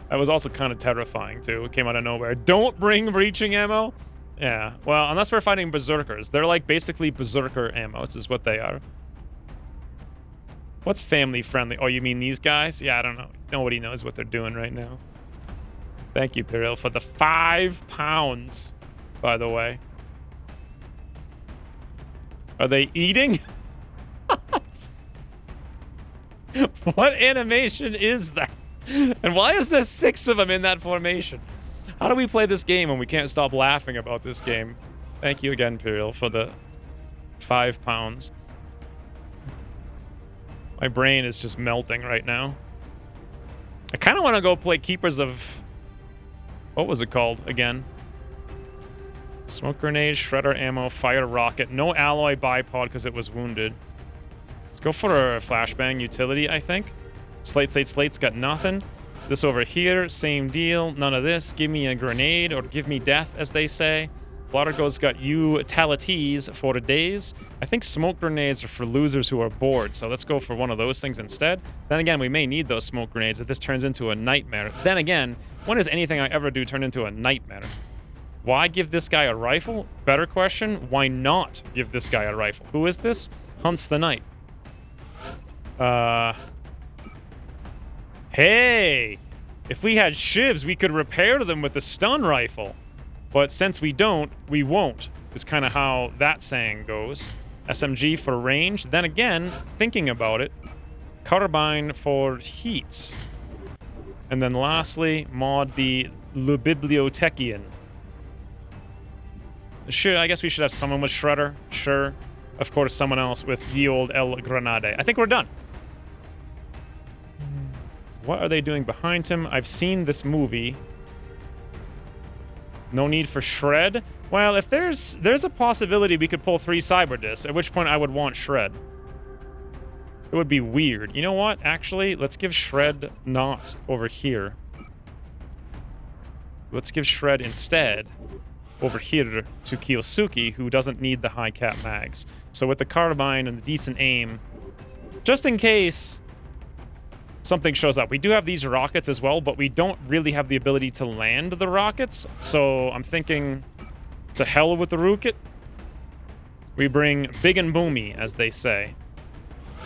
That was also kind of terrifying, too. It came out of nowhere. Don't bring breaching ammo? Yeah, well, unless we're fighting berserkers. They're like basically berserker ammo. This is what they are. What's family friendly? Oh, you mean these guys? Yeah, I don't know. Nobody knows what they're doing right now. Thank you, Piril, for the 5 pounds, by the way. Are they eating? What animation is that? And why is there 6 of them in that formation? How do we play this game when we can't stop laughing about this game? Thank you again, Imperial, for the 5 pounds. My brain is just melting right now. I kind of want to go play Keepers of... What was it called again? Smoke grenade, shredder ammo, fire rocket. No alloy bipod because it was wounded. Let's go for a flashbang utility, I think. Slate's got nothing. This over here, same deal. None of this. Give me a grenade or give me death, as they say. Blottergo's got utilities for days. I think smoke grenades are for losers who are bored, so let's go for one of those things instead. Then again, we may need those smoke grenades if this turns into a nightmare. Then again, when does anything I ever do turn into a nightmare? Why give this guy a rifle? Better question, why not give this guy a rifle? Who is this? Hunts the Night. Hey! If we had shivs, we could repair them with a stun rifle. But since we don't, we won't, is kind of how that saying goes. SMG for range. Then again, thinking about it, carbine for heat. And then lastly, mod the Le Bibliothekien. Sure, I guess we should have someone with Shredder. Sure. Of course, someone else with the old El Granade. I think we're done. What are they doing behind him? I've seen this movie. No need for Shred? Well, if there's a possibility we could pull 3 cyber discs, at which point I would want Shred. It would be weird. You know what? Actually, let's give Shred not over here. Let's give Shred instead over here to Kiyosuke, who doesn't need the high cap mags. So with the carbine and the decent aim, just in case something shows up. We do have these rockets as well, but we don't really have the ability to land the rockets. So I'm thinking, to hell with the rocket. We bring big and boomy, as they say.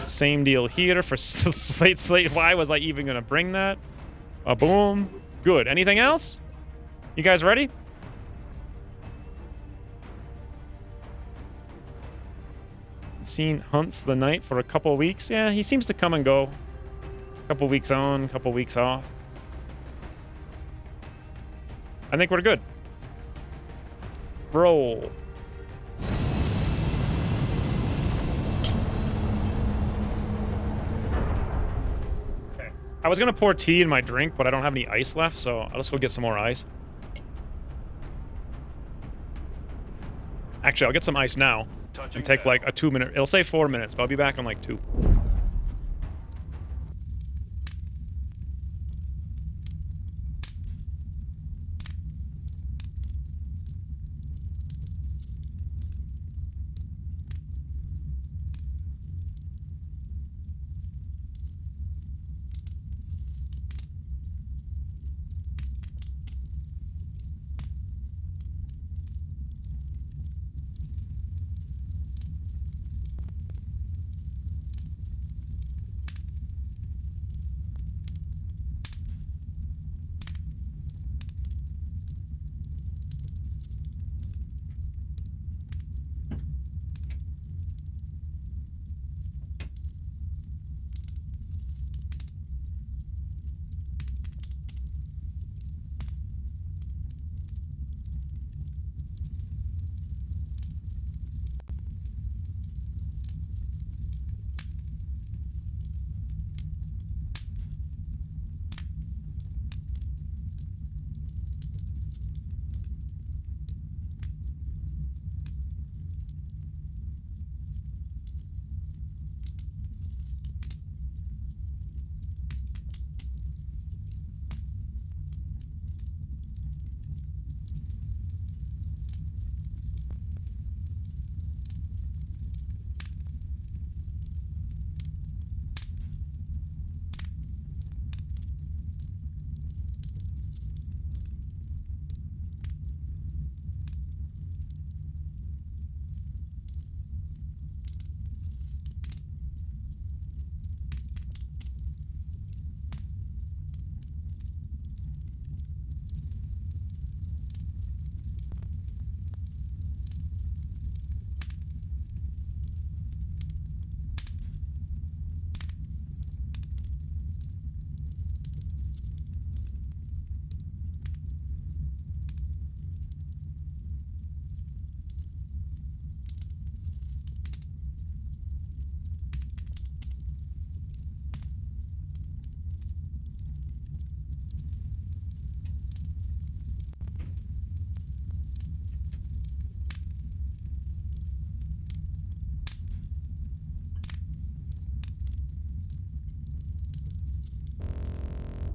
Same deal here for Slate. Why was I even going to bring that? A boom. Good. Anything else? You guys ready? Seen Hunts the Night for a couple weeks. Yeah, he seems to come and go. Couple weeks on, couple weeks off. I think we're good. Roll. Okay. I was gonna pour tea in my drink, but I don't have any ice left, so I'll just go get some more ice. Actually, I'll get some ice now and take like a 2 minute. It'll say 4 minutes, but I'll be back in like 2.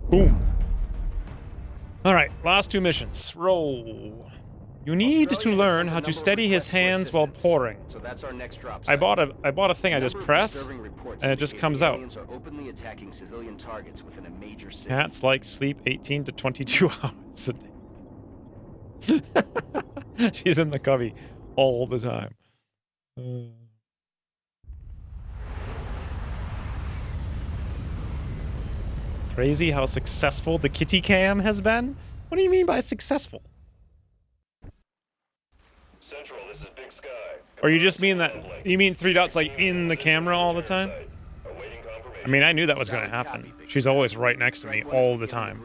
Boom. Alright, last 2 missions. Roll. You need to learn how to steady his hands while pouring. So that's our next drop I site. bought a thing I just press, and it just comes out. Aliens are openly attacking civilian targets within a major city. Cats like sleep 18 to 22 hours a day. She's in the cubby all the time. Crazy how successful the kitty cam has been? What do you mean by successful? Central, this is Big Sky. Or you just mean that, you mean 3 dots like in the camera all the time? Awaiting confirmation. I mean, I knew that was going to happen. She's always right next to me all the time.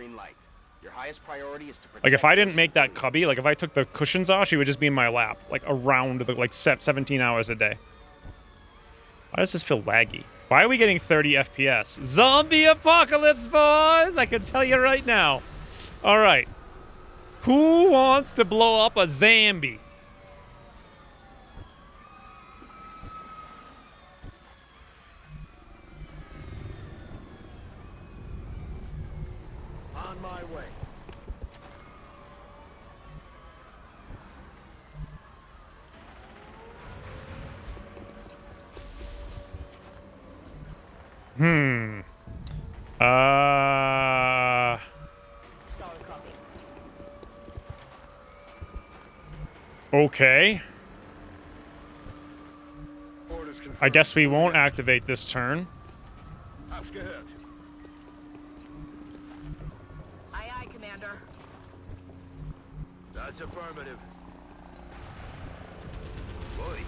Your highest priority is to Like, if protect I didn't those make that civilians. cubby, like, if I took the cushions off, she would just be in my lap, like, around, the, like, 17 hours a day. Why does this feel laggy? Why are we getting 30 FPS? Zombie apocalypse, boys! I can tell you right now. All right. Who wants to blow up a zombie? On my way. Solid copy. Okay. Orders confirmed. I guess we won't activate this turn. Abgehört. Aye, aye, Commander. That's affirmative. Boy.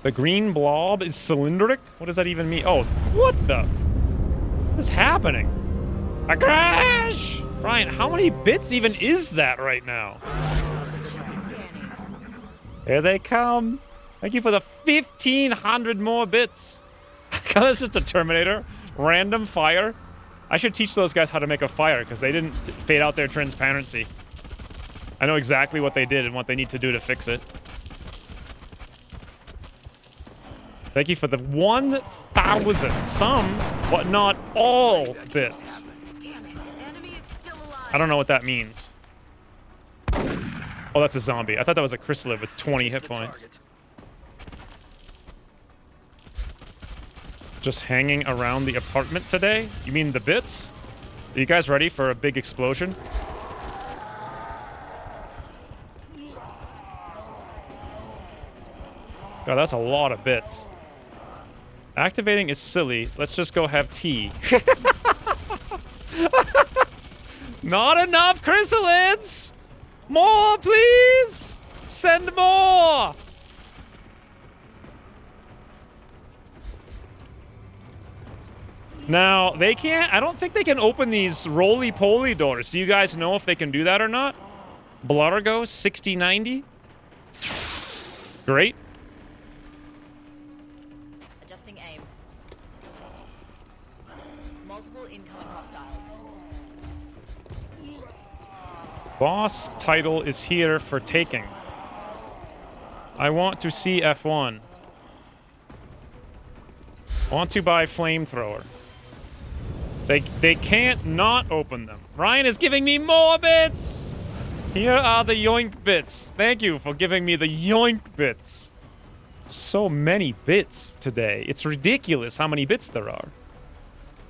The green blob is cylindric? What does that even mean? Oh, what the? What is happening? A crash! Brian, how many bits even is that right now? Here they come. Thank you for the 1,500 more bits. That's just a Terminator. Random fire. I should teach those guys how to make a fire because they didn't fade out their transparency. I know exactly what they did and what they need to do to fix it. Thank you for the 1,000, some, but not all bits. I don't know what that means. Oh, that's a zombie. I thought that was a chrysalid with 20 hit points. Just hanging around the apartment today? You mean the bits? Are you guys ready for a big explosion? God, that's a lot of bits. Activating is silly. Let's just go have tea. Not enough chrysalids! More, please! Send more! Now, they can't... I don't think they can open these roly-poly doors. Do you guys know if they can do that or not? Blargo, 6090? Great. Adjusting aim. Multiple incoming hostiles. Boss title is here for taking. I want to see F1. Want to buy flamethrower. They can't not open them. Ryan is giving me more bits! Here are the yoink bits. Thank you for giving me the yoink bits. So many bits today. It's ridiculous how many bits there are.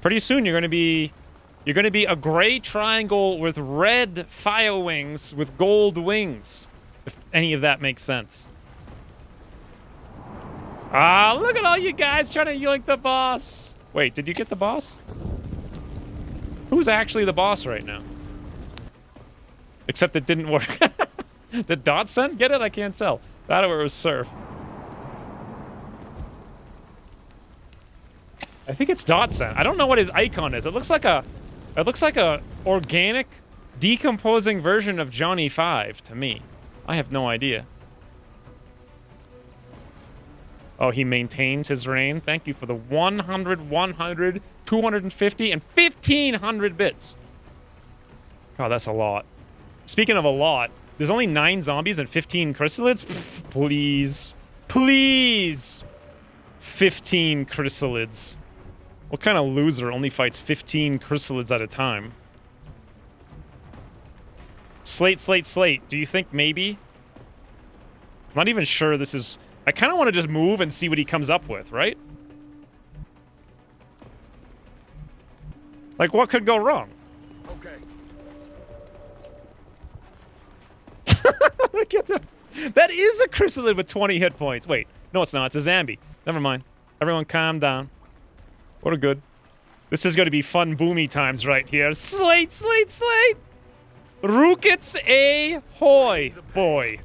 Pretty soon you're gonna be a gray triangle with red fire wings with gold wings. If any of that makes sense. Ah, look at all you guys trying to yoink the boss. Wait, did you get the boss? Who's actually the boss right now? Except it didn't work. Did Dotson get it? I can't tell. That or it was Surf. I think it's Dotson. I don't know what his icon is. It looks like a organic, decomposing version of Johnny 5 to me. I have no idea. Oh, he maintains his reign. Thank you for the 100, 100, 250, and 1,500 bits. God, that's a lot. Speaking of a lot, there's only 9 zombies and 15 chrysalids? Pfft, please. Please! 15 chrysalids. What kind of loser only fights 15 chrysalids at a time? Slate, slate, slate. Do you think maybe? I'm not even sure this is... I kind of want to just move and see what he comes up with, right? Like, what could go wrong? Okay. Look at them. That is a chrysalid with 20 hit points. Wait, no, it's not. It's a Zambi. Never mind. Everyone calm down. What a good. This is going to be fun boomy times right here. Slate, slate, slate! Rookets ahoy, boy.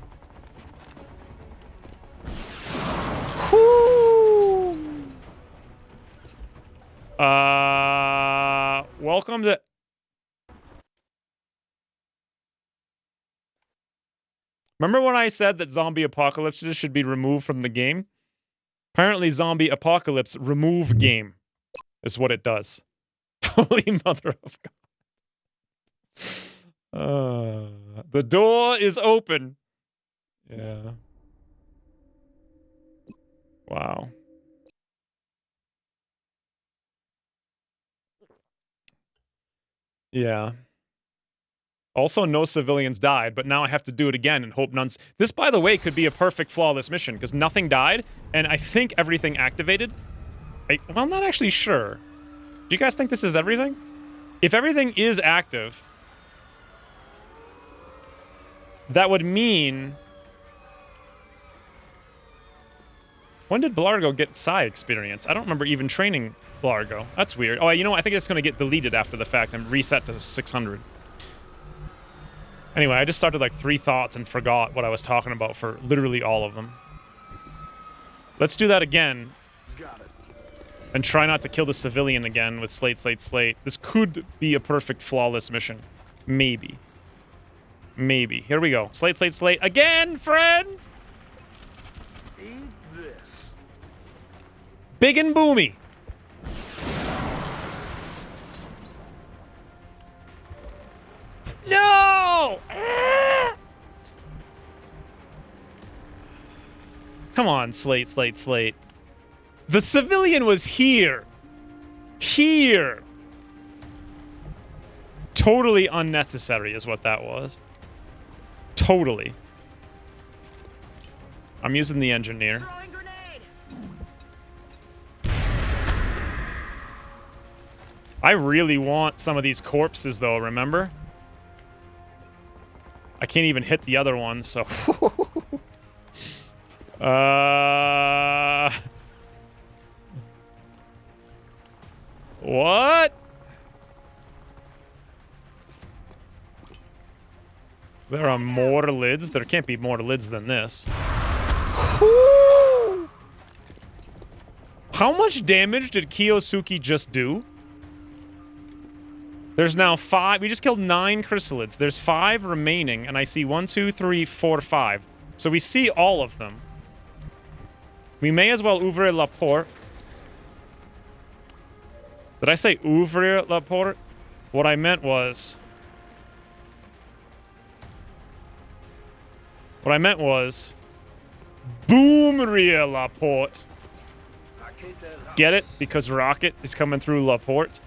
Whoo! Welcome to... Remember when I said that zombie apocalypses should be removed from the game? Apparently zombie apocalypse remove game is what it does. Holy mother of God. The door is open. Yeah. Wow. Yeah. Also, no civilians died, but now I have to do it again and hope none's... This, by the way, could be a perfect flawless mission, because nothing died, and I think everything activated. Well, I'm not actually sure. Do you guys think this is everything? If everything is active, that would mean... When did Blargo get Psi experience? I don't remember even training Blargo. That's weird. Oh, you know what? I think it's going to get deleted after the fact and reset to 600. Anyway, I just started like 3 thoughts and forgot what I was talking about for literally all of them. Let's do that again. Got it. And try not to kill the civilian again with slate, slate, slate. This could be a perfect flawless mission. Maybe. Maybe. Here we go. Slate, slate, slate. Again, friend! Eat this. Big and boomy. Come on, Slate, Slate, Slate. The civilian was here. Here. Totally unnecessary is what that was. Totally. I'm using the engineer. Throwing grenade. I really want some of these corpses, though, remember? I can't even hit the other one, so... What? There are more lids? There can't be more lids than this. How much damage did Kiyosuke just do? There's now 5. We just killed 9 chrysalids. There's 5 remaining, and I see 1, 2, 3, 4, 5. So we see all of them. We may as well ouvrir la porte. Did I say ouvrir la porte? What I meant was... boomrir la porte. Get it? Because rocket is coming through la porte.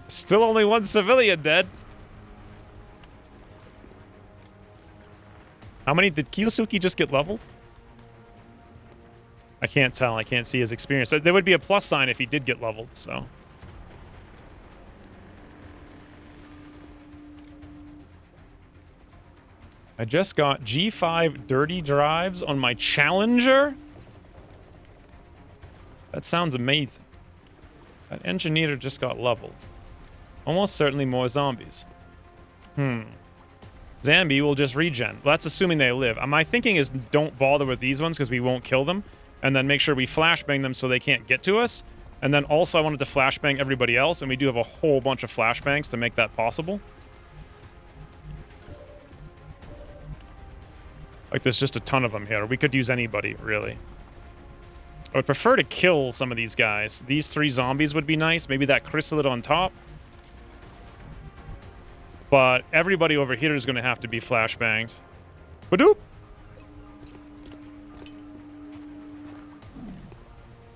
Still only 1 civilian dead. How many did Kiyosuke just get leveled? I can't tell. I can't see his experience. There would be a plus sign if he did get leveled, so. I just got G5 dirty drives on my Challenger. That sounds amazing. That engineer just got leveled. Almost certainly more zombies. Zambi will just regen. Well, that's assuming they live. My thinking is don't bother with these ones because we won't kill them. And then make sure we flashbang them so they can't get to us. And then also I wanted to flashbang everybody else. And we do have a whole bunch of flashbangs to make that possible. Like there's just a ton of them here. We could use anybody, really. I would prefer to kill some of these guys. These 3 zombies would be nice. Maybe that chrysalid on top. But everybody over here is going to have to be flashbangs. Badoop!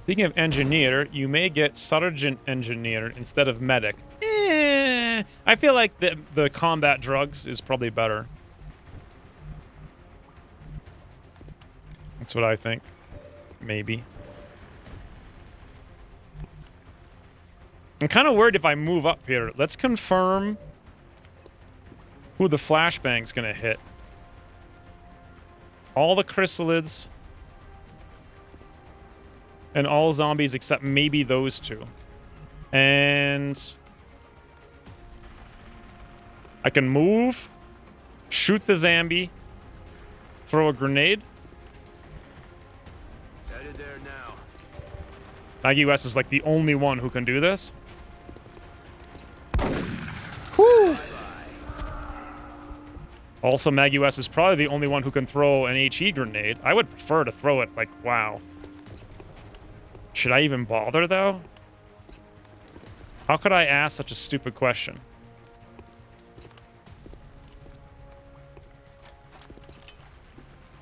Speaking of engineer, you may get sergeant engineer instead of medic. I feel like the combat drugs is probably better. That's what I think. Maybe. I'm kind of worried if I move up here. Let's confirm who the flashbang's gonna hit. All the chrysalids. And all zombies except maybe those 2. And... I can move. Shoot the zombie. Throw a grenade. Headed there now. Maggie West is like the only one who can do this. Whew. Also, Maggie West is probably the only one who can throw an HE grenade. I would prefer to throw it like, wow. Should I even bother, though? How could I ask such a stupid question?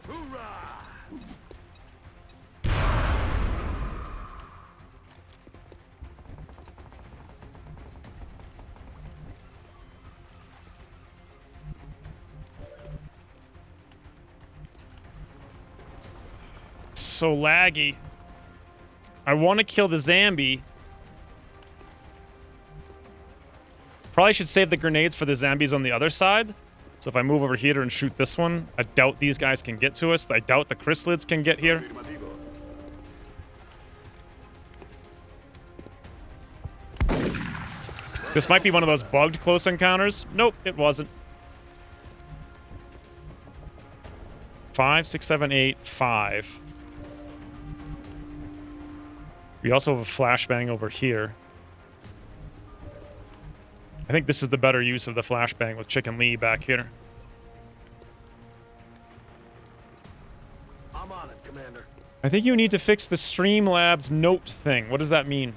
Hoorah! It's so laggy. I want to kill the zombie. Probably should save the grenades for the zombies on the other side. So if I move over here and shoot this one, I doubt these guys can get to us. I doubt the chrysalids can get here. This might be one of those bugged close encounters. Nope, it wasn't. 5, 6, 7, 8, 5. We also have a flashbang over here. I think this is the better use of the flashbang with Chicken Lee back here. I'm on it, Commander. I think you need to fix the Streamlabs note thing. What does that mean?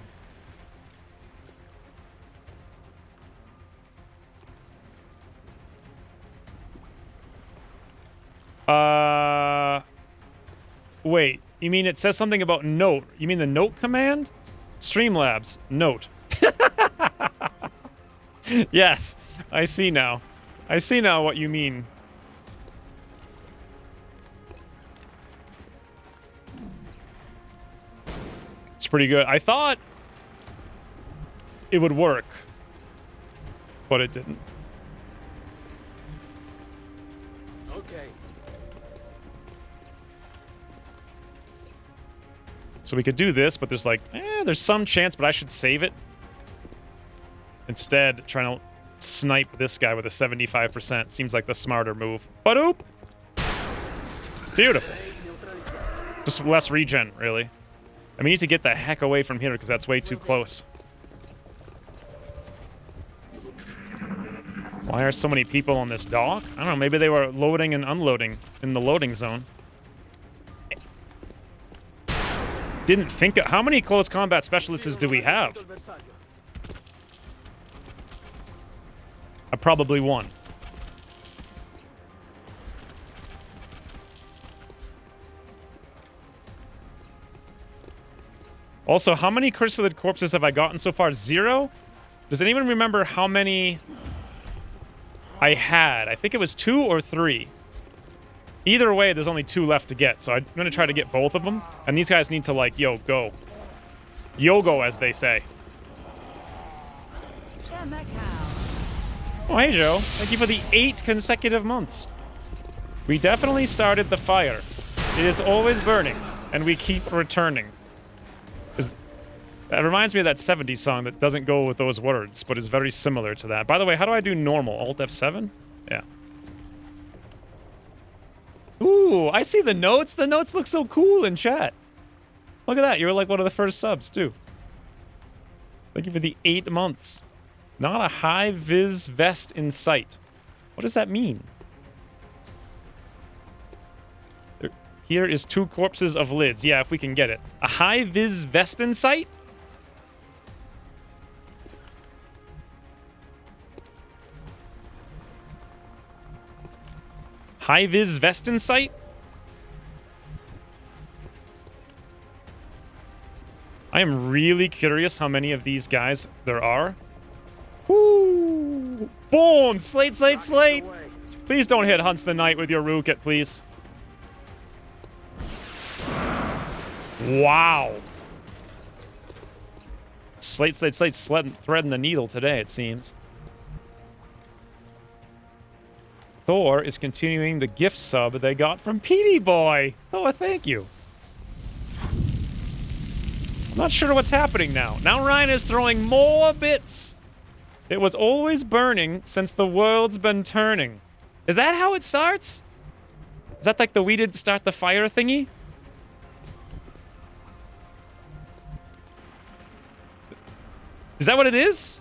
Wait. You mean it says something about note? You mean the note command? Streamlabs. Note. Yes. I see now. I see now what you mean. It's pretty good. I thought it would work, but it didn't. Okay. So we could do this, but there's like, there's some chance, but I should save it. Instead, trying to snipe this guy with a 75% seems like the smarter move. Ba-doop! Beautiful. Just less regen, really. And we need to get the heck away from here because that's way too close. Why are so many people on this dock? I don't know, maybe they were loading and unloading in the loading zone. Didn't think how many close combat specialists do we have? Probably one. Also, how many chrysalid corpses have I gotten so far? 0? Does anyone remember how many I had? I think it was 2 or 3. Either way, there's only 2 left to get, so I'm gonna try to get both of them. And these guys need to, like, yo, go. Yo-go, as they say. Oh, hey, Joe. Thank you for the 8 consecutive months. We definitely started the fire. It is always burning, and we keep returning. That reminds me of that 70s song that doesn't go with those words, but is very similar to that. By the way, how do I do normal? Alt F7? Yeah. Ooh, I see the notes. The notes look so cool in chat. Look at that. You were like one of the first subs, too. Thank you for the 8 months. Not a high-vis vest in sight. What does that mean? Here is 2 corpses of lids. Yeah, if we can get it. A high-vis vest in sight? High-vis vest in sight? I am really curious how many of these guys there are. Woo! Boom! Slate, slate, slate! Please don't hit Hunts the Knight with your Rukit, please. Wow. Slate, slate, slate, threading the needle today, it seems. Thor is continuing the gift sub they got from Petey Boy. Oh, thank you. I'm not sure what's happening now. Now Ryan is throwing more bits. It was always burning since the world's been turning. Is that how it starts? Is that like the we did start the fire thingy? Is that what it is?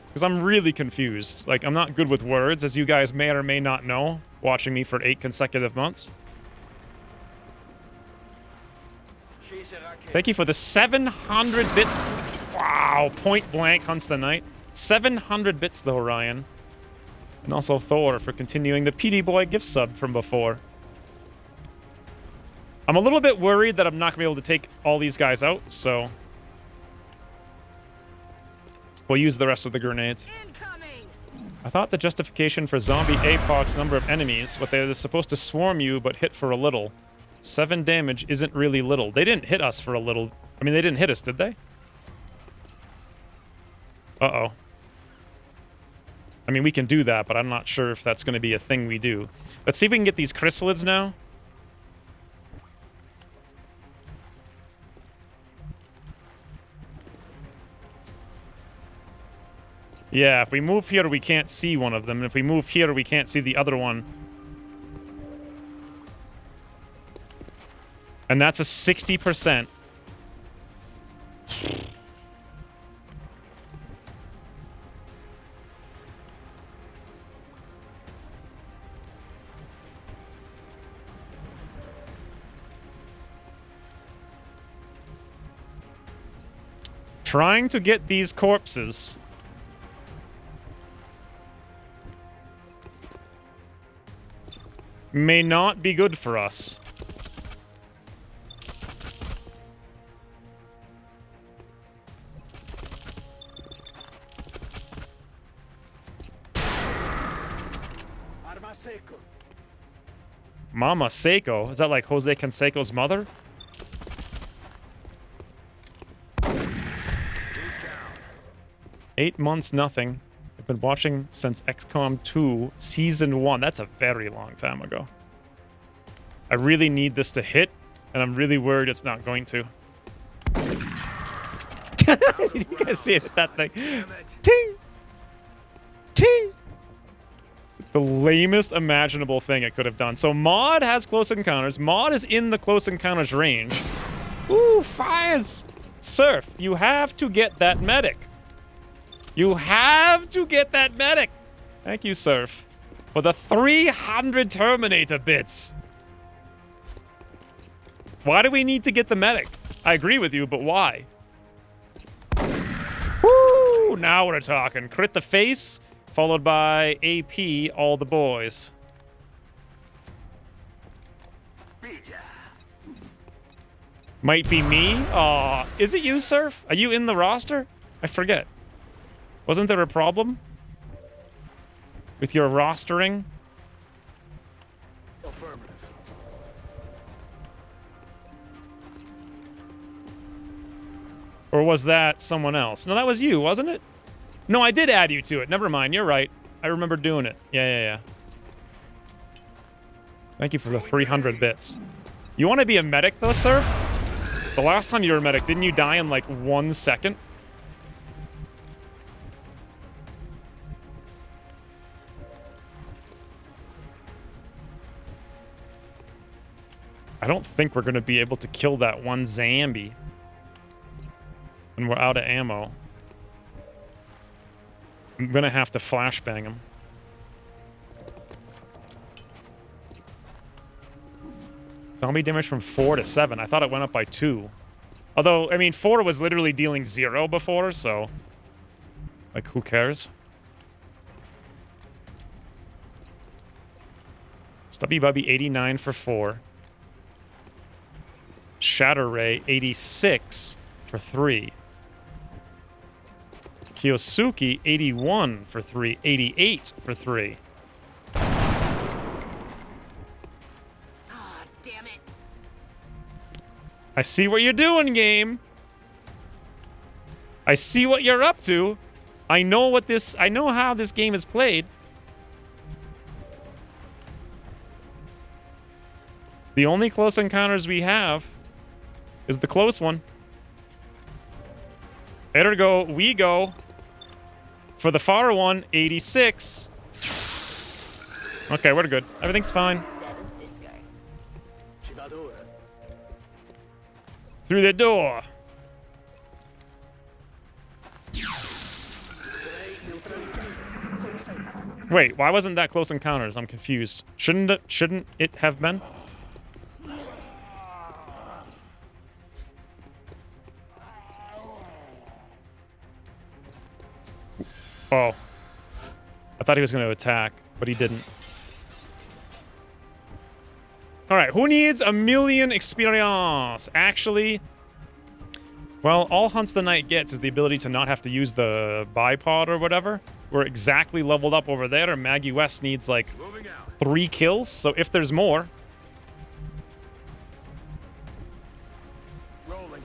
Because I'm really confused. Like, I'm not good with words, as you guys may or may not know, watching me for 8 consecutive months. Thank you for the 700 bits. Wow, point blank Hunts the Knight. 700 bits, though, Ryan. And also Thor for continuing the PD Boy gift sub from before. I'm a little bit worried that I'm not going to be able to take all these guys out, so we'll use the rest of the grenades. Incoming! I thought the justification for zombie APOC's number of enemies, but they're supposed to swarm you but hit for a little. 7 damage isn't really little. They didn't hit us for a little. I mean, they didn't hit us, did they? Uh-oh. I mean, we can do that, but I'm not sure if that's going to be a thing we do. Let's see if we can get these chrysalids now. Yeah, if we move here, we can't see one of them. If we move here, we can't see the other one. And that's a 60%. Trying to get these corpses. may not be good for us. Arma seco. Mama Seiko? Is that like Jose Canseco's mother? He's down. 8 months, nothing. I've been watching since XCOM 2 Season 1. That's a very long time ago. I really need this to hit, and I'm really worried it's not going to. You guys see it, that thing? Ting! Ting! It's the lamest imaginable thing it could have done. So Maud has close encounters. Maud is in the close encounters range. Ooh, fires! Surf, you have to get that medic. You have to get that medic. Thank you, Surf, for the 300 Terminator bits. Why do we need to get the medic? I agree with you, but why? Woo! Now we're talking. Crit the face, followed by AP, all the boys. Might be me? Aw, is it you, Surf? Are you in the roster? I forget. Wasn't there a problem with your rostering? Affirmative. Or was that someone else? No, that was you, wasn't it? No, I did add you to it. Never mind. You're right. I remember doing it. Yeah. Thank you for the 300 bits. You want to be a medic, though, Surf? The last time you were a medic, didn't you die in, like, 1 second? I don't think we're going to be able to kill that one zombie. And we're out of ammo. I'm going to have to flashbang him. Zombie damage from 4 to 7. I thought it went up by 2. Although, I mean, 4 was literally dealing 0 before, so... like, who cares? Stubby Bubby, 89 for 4. Shatter Ray, 86 for 3. Kiyosuke, 81 for 3. 88 for 3. Damn it. I see what you're doing, game. I see what you're up to. I know how this game is played. The only close encounters we have is the close one. Ergo, we go for the far one, 86. Okay, we're good. Everything's fine. Through the door. Wait, why wasn't that close encounters? I'm confused. Shouldn't it have been? Oh. I thought he was going to attack, but he didn't. Alright, who needs 1,000,000 experience? Actually, well, all Hunts the Night gets is the ability to not have to use the bipod or whatever. We're exactly leveled up over there, and Maggie West needs, like, 3 kills, so if there's more... Rolling.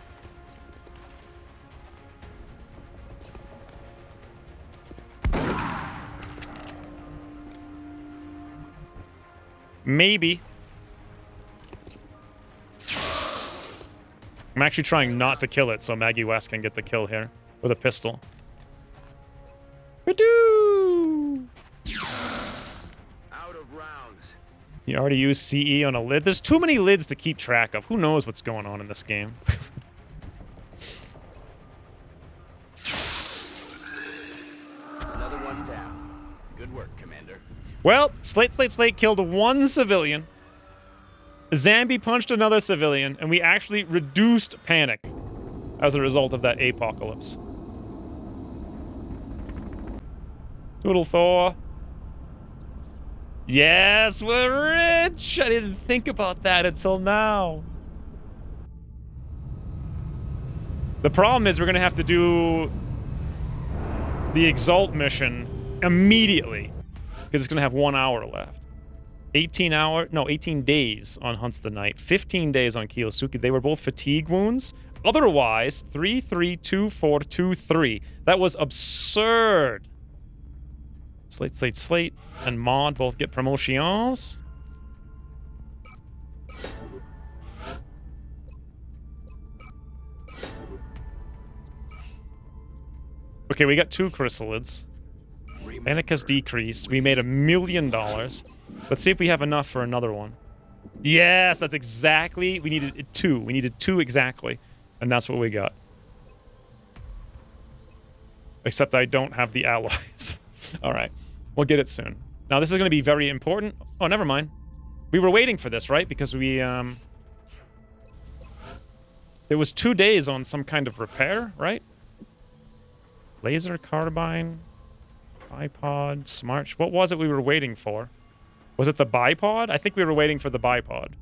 Maybe. I'm actually trying not to kill it so Maggie West can get the kill here with a pistol. Badoo! Out of rounds. You already used CE on a lid? There's too many lids to keep track of. Who knows what's going on in this game? Another one down. Good work, Commander. Well, Slate killed 1 civilian. Zambi punched another civilian, and we actually reduced panic as a result of that apocalypse. Doodle Thor. Yes, we're rich! I didn't think about that until now. The problem is we're going to have to do the Exalt mission immediately because it's going to have 1 hour left. 18 days on Hunts the Night, 15 days on Kiyosuke. They were both fatigue wounds. Otherwise, 3, 3, 2, 4, 2, 3. That was absurd. Slate, and Maud both get promotions. Okay, we got 2 chrysalids. Anika's decreased. We made $1 million. Let's see if we have enough for another one. Yes, that's exactly. We needed 2. We needed 2 exactly. And that's what we got. Except I don't have the alloys. All right. We'll get it soon. Now, this is going to be very important. Oh, never mind. We were waiting for this, right? Because we, It was 2 days on some kind of repair, right? Laser carbine, bipod, smart... What was it we were waiting for? Was it the bipod? I think we were waiting for the bipod.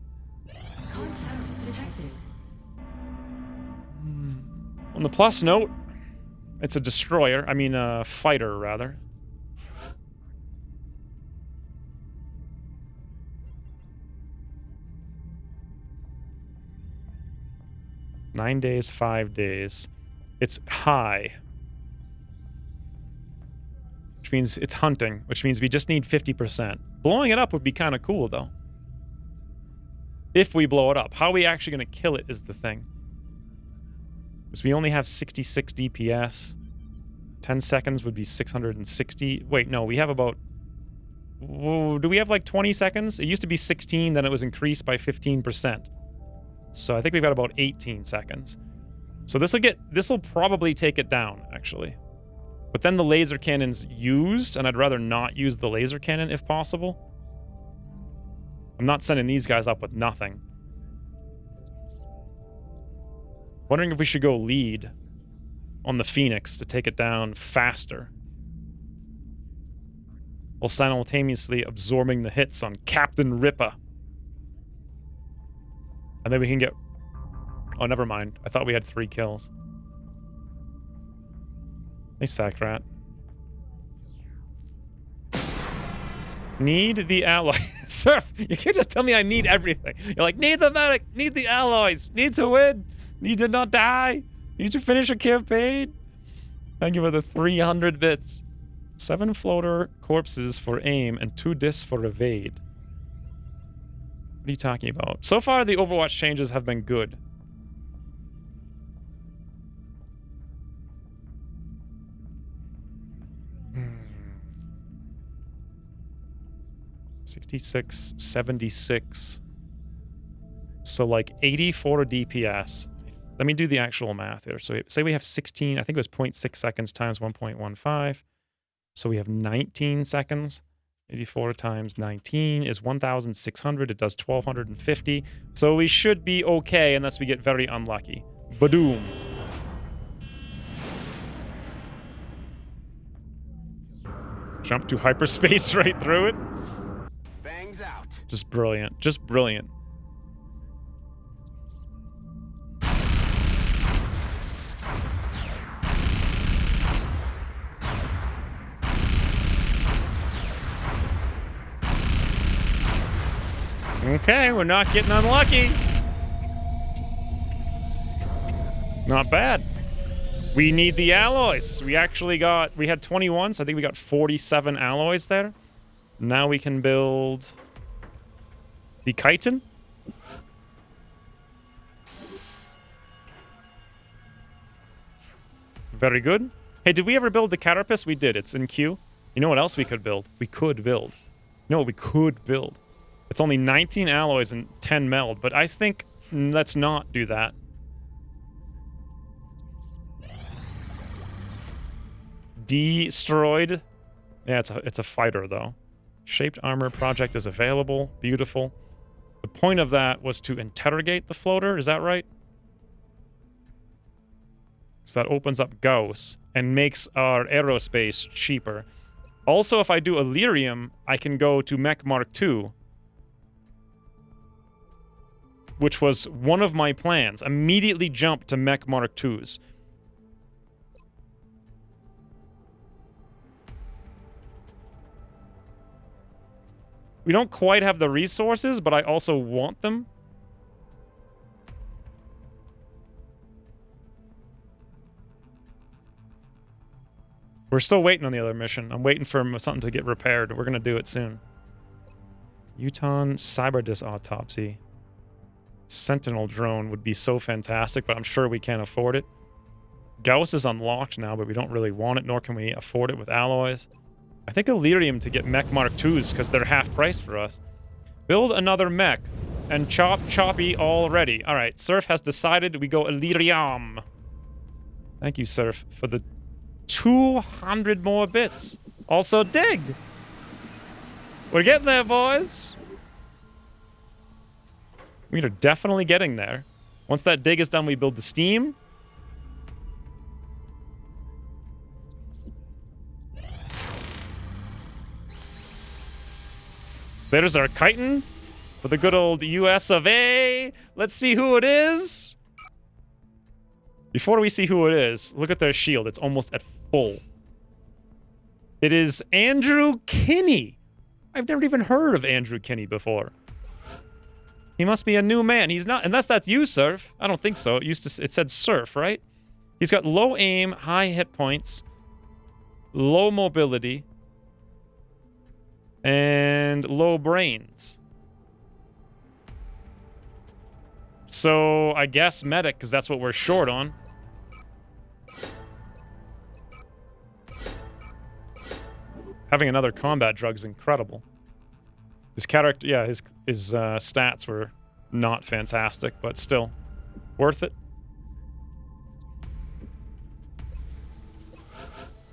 Contact detected. On the plus note, it's a destroyer. I mean, a fighter, rather. Nine days, 5 days. It's high. Which means it's hunting, which means we just need 50%. Blowing it up would be kind of cool, though. If we blow it up. How are we actually going to kill it is the thing. Because we only have 66 DPS. 10 seconds would be 660. Wait, no, we have about... Whoa, do we have like 20 seconds? It used to be 16, then it was increased by 15%. So I think we've got about 18 seconds. So this'll probably take it down, actually. But then the laser cannon's used, and I'd rather not use the laser cannon if possible. I'm not sending these guys up with nothing. Wondering if we should go lead on the Phoenix to take it down faster. While simultaneously absorbing the hits on Captain Rippa. And then we can get... Oh, never mind. I thought we had 3 kills. Nice sack rat. Need the alloy. Surf, you can't just tell me I need everything. You're like, need the medic, need the alloys, need to win, need to not die, need to finish a campaign. Thank you for the 300 bits. 7 floater corpses for aim and 2 discs for evade. What are you talking about? So far, the Overwatch changes have been good. Hmm. 66, 76. So like 84 DPS. Let me do the actual math here. So say we have 16, I think it was 0.6 seconds times 1.15. So we have 19 seconds. 84 times 19 is 1,600. It does 1,250. So we should be okay unless we get very unlucky. Badoom. Jump to hyperspace right through it. Bangs out. Just brilliant. Just brilliant. Okay, we're not getting unlucky. Not bad. We need the alloys. We actually got... We had 21, so I think we got 47 alloys there. Now we can build... the chitin. Very good. Hey, did we ever build the carapace? We did. It's in queue. You know what else we could build? We could build. You know what we could build? It's only 19 alloys and 10 meld, but I think let's not do that. Destroyed. Yeah, it's a fighter, though. Shaped armor project is available. Beautiful. The point of that was to interrogate the floater. Is that right? So that opens up Gauss and makes our aerospace cheaper. Also, if I do Illyrium, I can go to Mech Mark II, which was one of my plans. Immediately jump to Mech Mark IIs. We don't quite have the resources, but I also want them. We're still waiting on the other mission. I'm waiting for something to get repaired. We're going to do it soon. Uton Cyberdis Autopsy. Sentinel drone would be so fantastic, but I'm sure we can't afford it. Gauss is unlocked now, but we don't really want it, nor can we afford it with alloys. I think Illyrium to get Mech Mark IIs because they're half price for us. Build another mech and chop choppy already. All right, Surf has decided we go Illyrium. Thank you, Surf, for the 200 more bits. Also, dig. We're getting there, boys. We are definitely getting there. Once that dig is done, we build the steam. There's our chitin for the good old US of A. Let's see who it is. Before we see who it is, look at their shield. It's almost at full. It is Andrew Kinney. I've never even heard of Andrew Kinney before. He must be a new man. He's not, unless that's you, Surf. I don't think so. It said Surf, right? He's got low aim, high hit points, low mobility, and low brains. So I guess medic, because that's what we're short on. Having another combat drug is incredible. His character, yeah, his stats were not fantastic, but still worth it.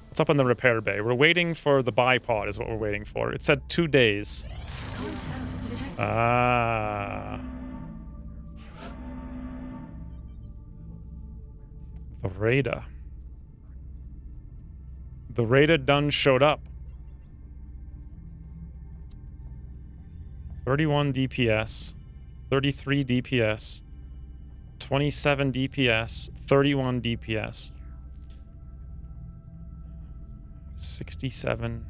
What's up in the repair bay? We're waiting for the bipod is what we're waiting for. It said 2 days. Ah. The Raider. The Raider done showed up. 31 DPS, 33 DPS, 27 DPS, 31 DPS. 67,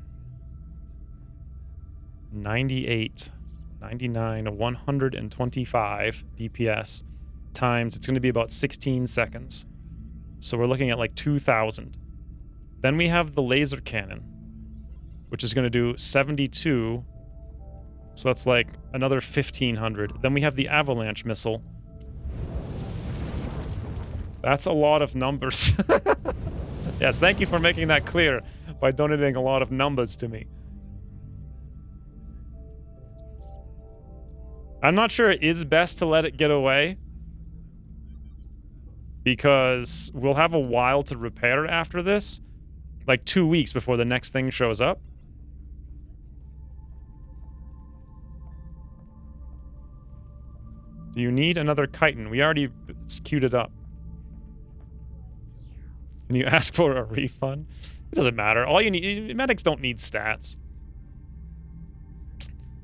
98, 99, 125 DPS times, it's going to be about 16 seconds. So we're looking at like 2,000. Then we have the laser cannon, which is going to do 72. So that's like another 1,500. Then we have the avalanche missile. That's a lot of numbers. Yes, thank you for making that clear by donating a lot of numbers to me. I'm not sure it is best to let it get away, because we'll have a while to repair it after this. Like 2 weeks before the next thing shows up. Do you need another chitin? We already queued it up. Can you ask for a refund? It doesn't matter. All you need... Medics don't need stats.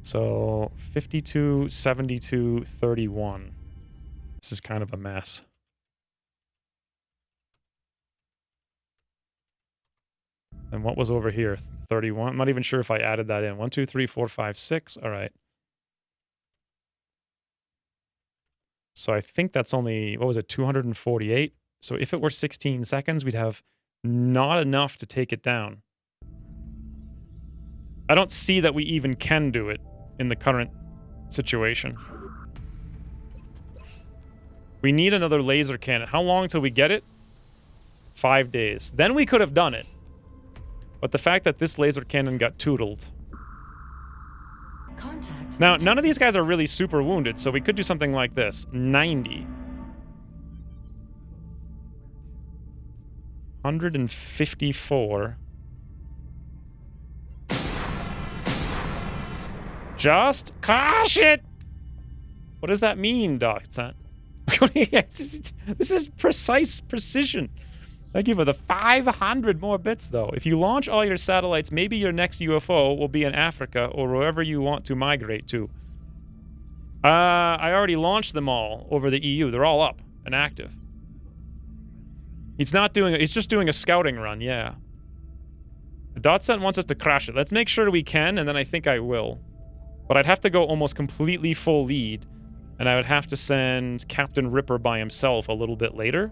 So, 52, 72, 31. This is kind of a mess. And what was over here? 31? I'm not even sure if I added that in. 1, 2, 3, 4, 5, 6. All right. So I think that's only... What was it? 248? So if it were 16 seconds, we'd have not enough to take it down. I don't see that we even can do it in the current situation. We need another laser cannon. How long till we get it? 5 days. Then we could have done it. But the fact that this laser cannon got tootled. Now, none of these guys are really super wounded, so we could do something like this. 90. 154. Just crash it! What does that mean, Doc? This is precise precision. Thank you for the 500 more bits, though. If you launch all your satellites, maybe your next UFO will be in Africa or wherever you want to migrate to. I already launched them all over the EU. They're all up and active. He's just doing a scouting run, yeah. The Dotcent wants us to crash it. Let's make sure we can, and then I think I will. But I'd have to go almost completely full lead, and I would have to send Captain Ripper by himself a little bit later.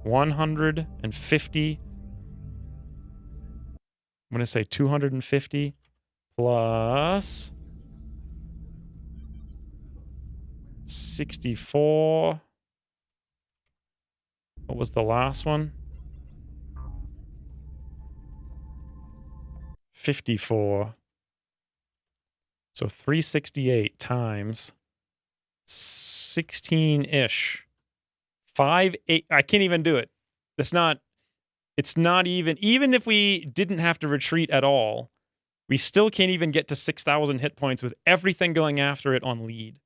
150. I'm going to say 250 plus 64. What was the last one? 54. So 368 times 16-ish. 5-8. I can't even do it. It's not even if we didn't have to retreat at all, we still can't even get to 6,000 hit points with everything going after it on lead.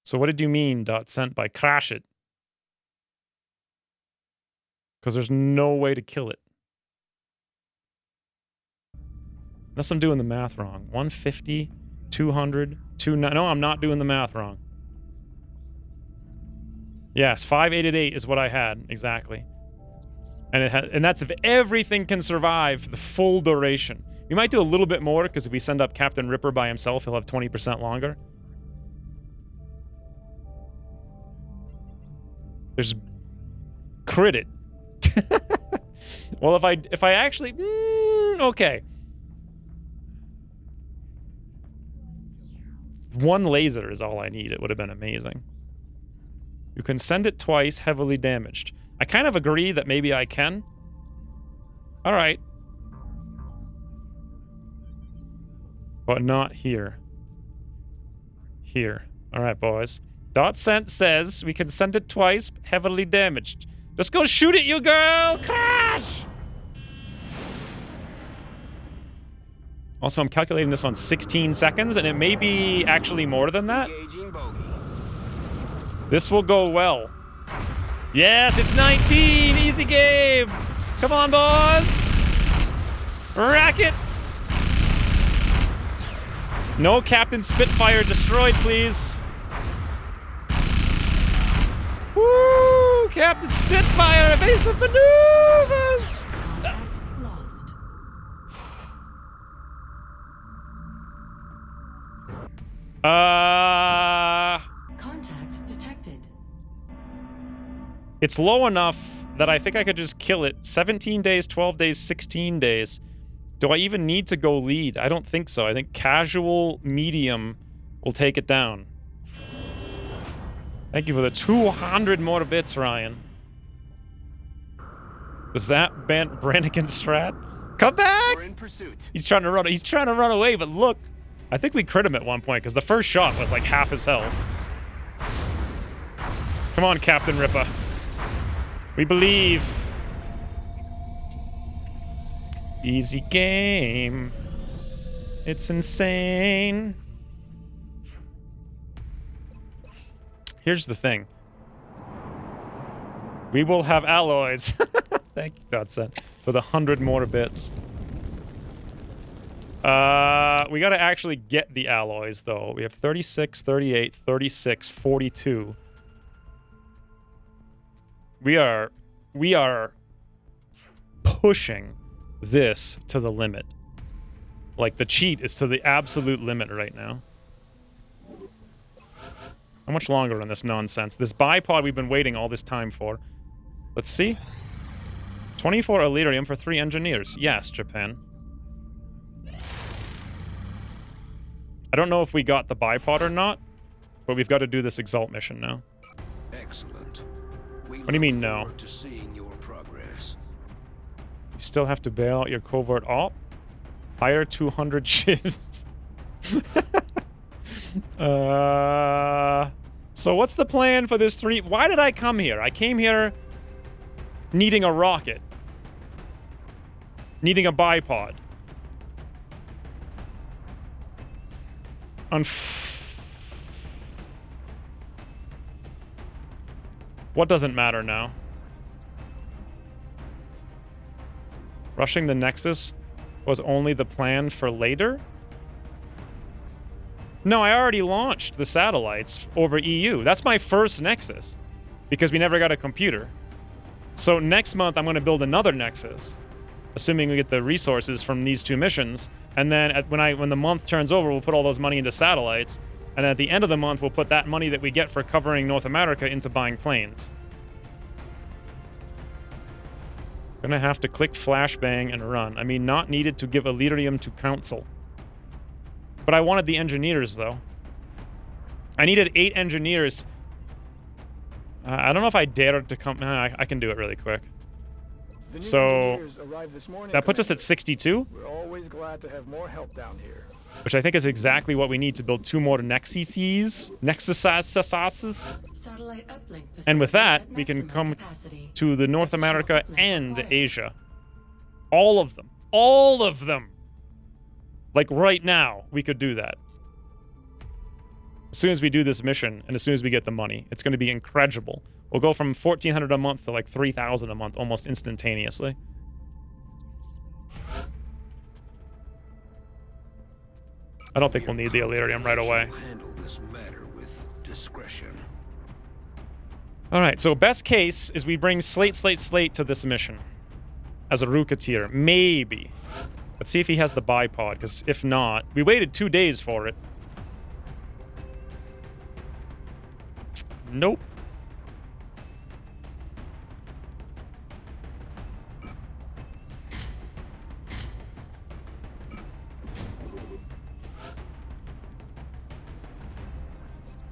So what did you mean, Dotcent, by crash it? Because there's no way to kill it. Unless I'm doing the math wrong. 150, 200, 290. No, I'm not doing the math wrong. Yes, 5888 is what I had, exactly. And that's if everything can survive the full duration. We might do a little bit more, because if we send up Captain Ripper by himself, he'll have 20% longer. There's crit it. Well, if I actually okay. One laser is all I need. It would have been amazing. You can send it twice, heavily damaged. I kind of agree that maybe I can. All right. But not here. Here. All right, boys. Dotcent says we can send it twice, heavily damaged. Just go shoot it, you girl! Crash! Also, I'm calculating this on 16 seconds, and it may be actually more than that. This will go well. Yes, it's 19! Easy game! Come on, boys! Rack it! No Captain Spitfire destroyed, please. Woo! Captain Spitfire, evasive maneuvers! Contact lost. Contact detected. It's low enough that I think I could just kill it. 17 days, 12 days, 16 days. Do I even need to go lead? I don't think so. I think casual medium will take it down. Thank you for the 200 more bits, Ryan. Is that Brannigan strat? Come back! We're in pursuit. He's trying to run away, but look. I think we crit him at one point, because the first shot was like half his health. Come on, Captain Ripper. We believe. Easy game. It's insane. Here's the thing. We will have alloys. Thank you, Dotcent, for the 100 more bits. We gotta actually get the alloys, though. We have 36, 38, 36, 42. We are pushing this to the limit. Like, the cheat is to the absolute limit right now. How much longer on this nonsense? This bipod we've been waiting all this time for. Let's see. 24 Elerium for 3 engineers. Yes, Japan. I don't know if we got the bipod or not, but we've got to do this Exalt mission now. Excellent. What do you mean, no? To seeing your progress. You still have to bail out your covert op? Hire 200 shifts. So what's the plan for this 3? Why did I come here? I came here needing a rocket. Needing a bipod. What doesn't matter now? Rushing the Nexus was only the plan for later? No, I already launched the satellites over EU. That's my first Nexus, because we never got a computer. So next month, I'm going to build another Nexus, assuming we get the resources from these 2 missions. And then when the month turns over, we'll put all those money into satellites. And then at the end of the month, we'll put that money that we get for covering North America into buying planes. Gonna have to click flashbang and run. I mean, not needed to give Elerium to Council. But I wanted the engineers, though. I needed 8 engineers. I don't know if I dared to come... I can do it really quick. So that puts us at 62. We're always glad to have more help down here. Which I think is exactly what we need to build 2 more Nexuses. And with that, we can come to the North America and Asia. All of them. All of them! Like right now, we could do that. As soon as we do this mission, and as soon as we get the money, it's going to be incredible. We'll go from 1,400 a month to like 3,000 a month almost instantaneously. I don't think we'll need the Elerium right away. Handle this matter with discretion. All right, so best case is we bring Slate to this mission as a Rooketeer. Maybe. Let's see if he has the bipod, because if not, we waited 2 days for it. Nope.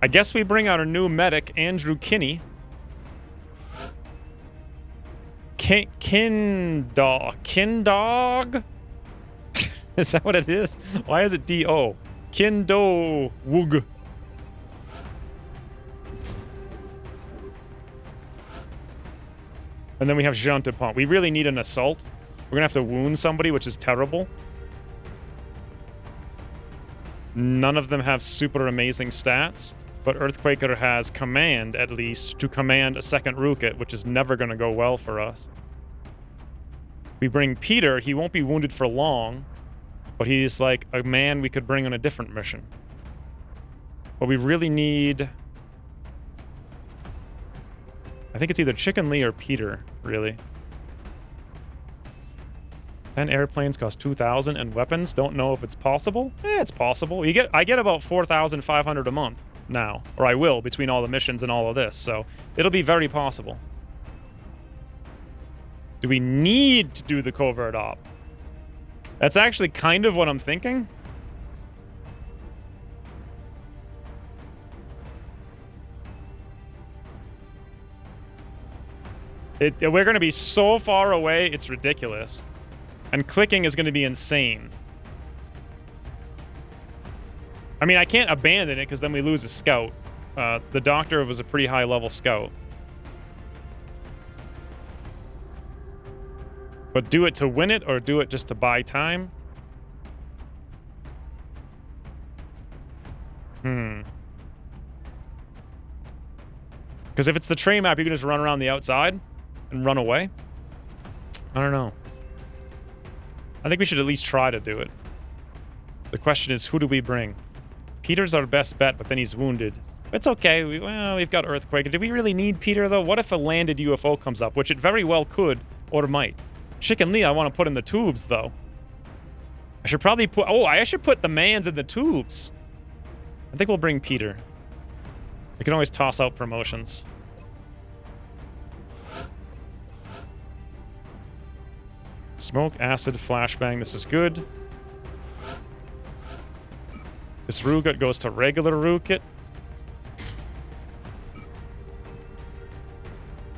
I guess we bring out our new medic, Andrew Kinney. Kindog? Is that what it is? Why is it D-O? Kindowug. And then we have Jean Dupont. We really need an assault. We're gonna have to wound somebody, which is terrible. None of them have super amazing stats, but Earthquaker has command, at least, to command a second Rookit, which is never gonna go well for us. We bring Peter, he won't be wounded for long, but he's like a man we could bring on a different mission. But we really need... I think it's either Chicken Lee or Peter, really. 10 airplanes cost 2,000 and weapons. Don't know if it's possible. It's possible. I get about 4,500 a month now, or I will between all the missions and all of this. So it'll be very possible. Do we need to do the covert op? That's actually kind of what I'm thinking. We're going to be so far away, it's ridiculous. And clicking is going to be insane. I mean, I can't abandon it because then we lose a scout. The Doctor was a pretty high-level scout. But do it to win it or do it just to buy time? Because if it's the train map, you can just run around the outside and run away. I don't know. I think we should at least try to do it. The question is, who do we bring? Peter's our best bet, but then he's wounded. It's okay. We've got Earthquake. Do we really need Peter, though? What if a landed UFO comes up, which it very well could or might? Chicken Lee, I want to put in the tubes, though. I should probably put... Oh, I should put the mans in the tubes. I think we'll bring Peter. We can always toss out promotions. Smoke, acid, flashbang. This is good. This Rookit goes to regular Rookit.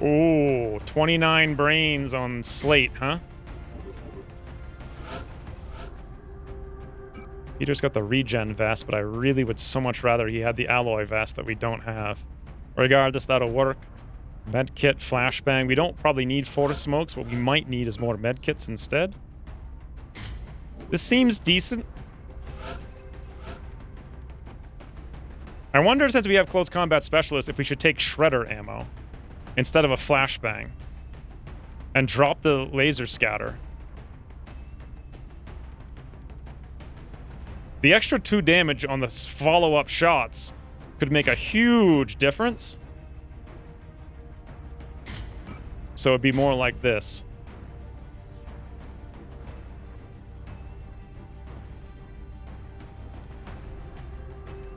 Ooh, 29 brains on Slate, huh? Peter's got the regen vest, but I really would so much rather he had the alloy vest that we don't have. Regardless, that'll work. Medkit, flashbang. We don't probably need 4 smokes. What we might need is more medkits instead. This seems decent. I wonder, since we have close combat specialists, if we should take shredder ammo instead of a flashbang and drop the laser scatter. The extra 2 damage on the follow-up shots could make a huge difference. So it'd be more like this.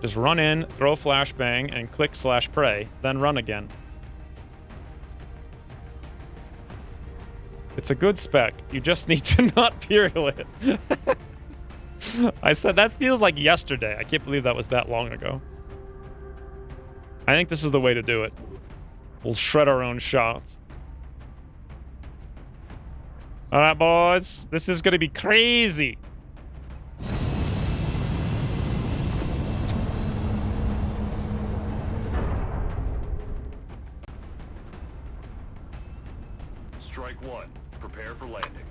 Just run in, throw a flashbang, and click /pray, then run again. It's a good spec. You just need to not Purial it. I said that feels like yesterday. I can't believe that was that long ago. I think this is the way to do it. We'll shred our own shots. Alright, boys. This is gonna be crazy. Strike 1. Prepare for landing.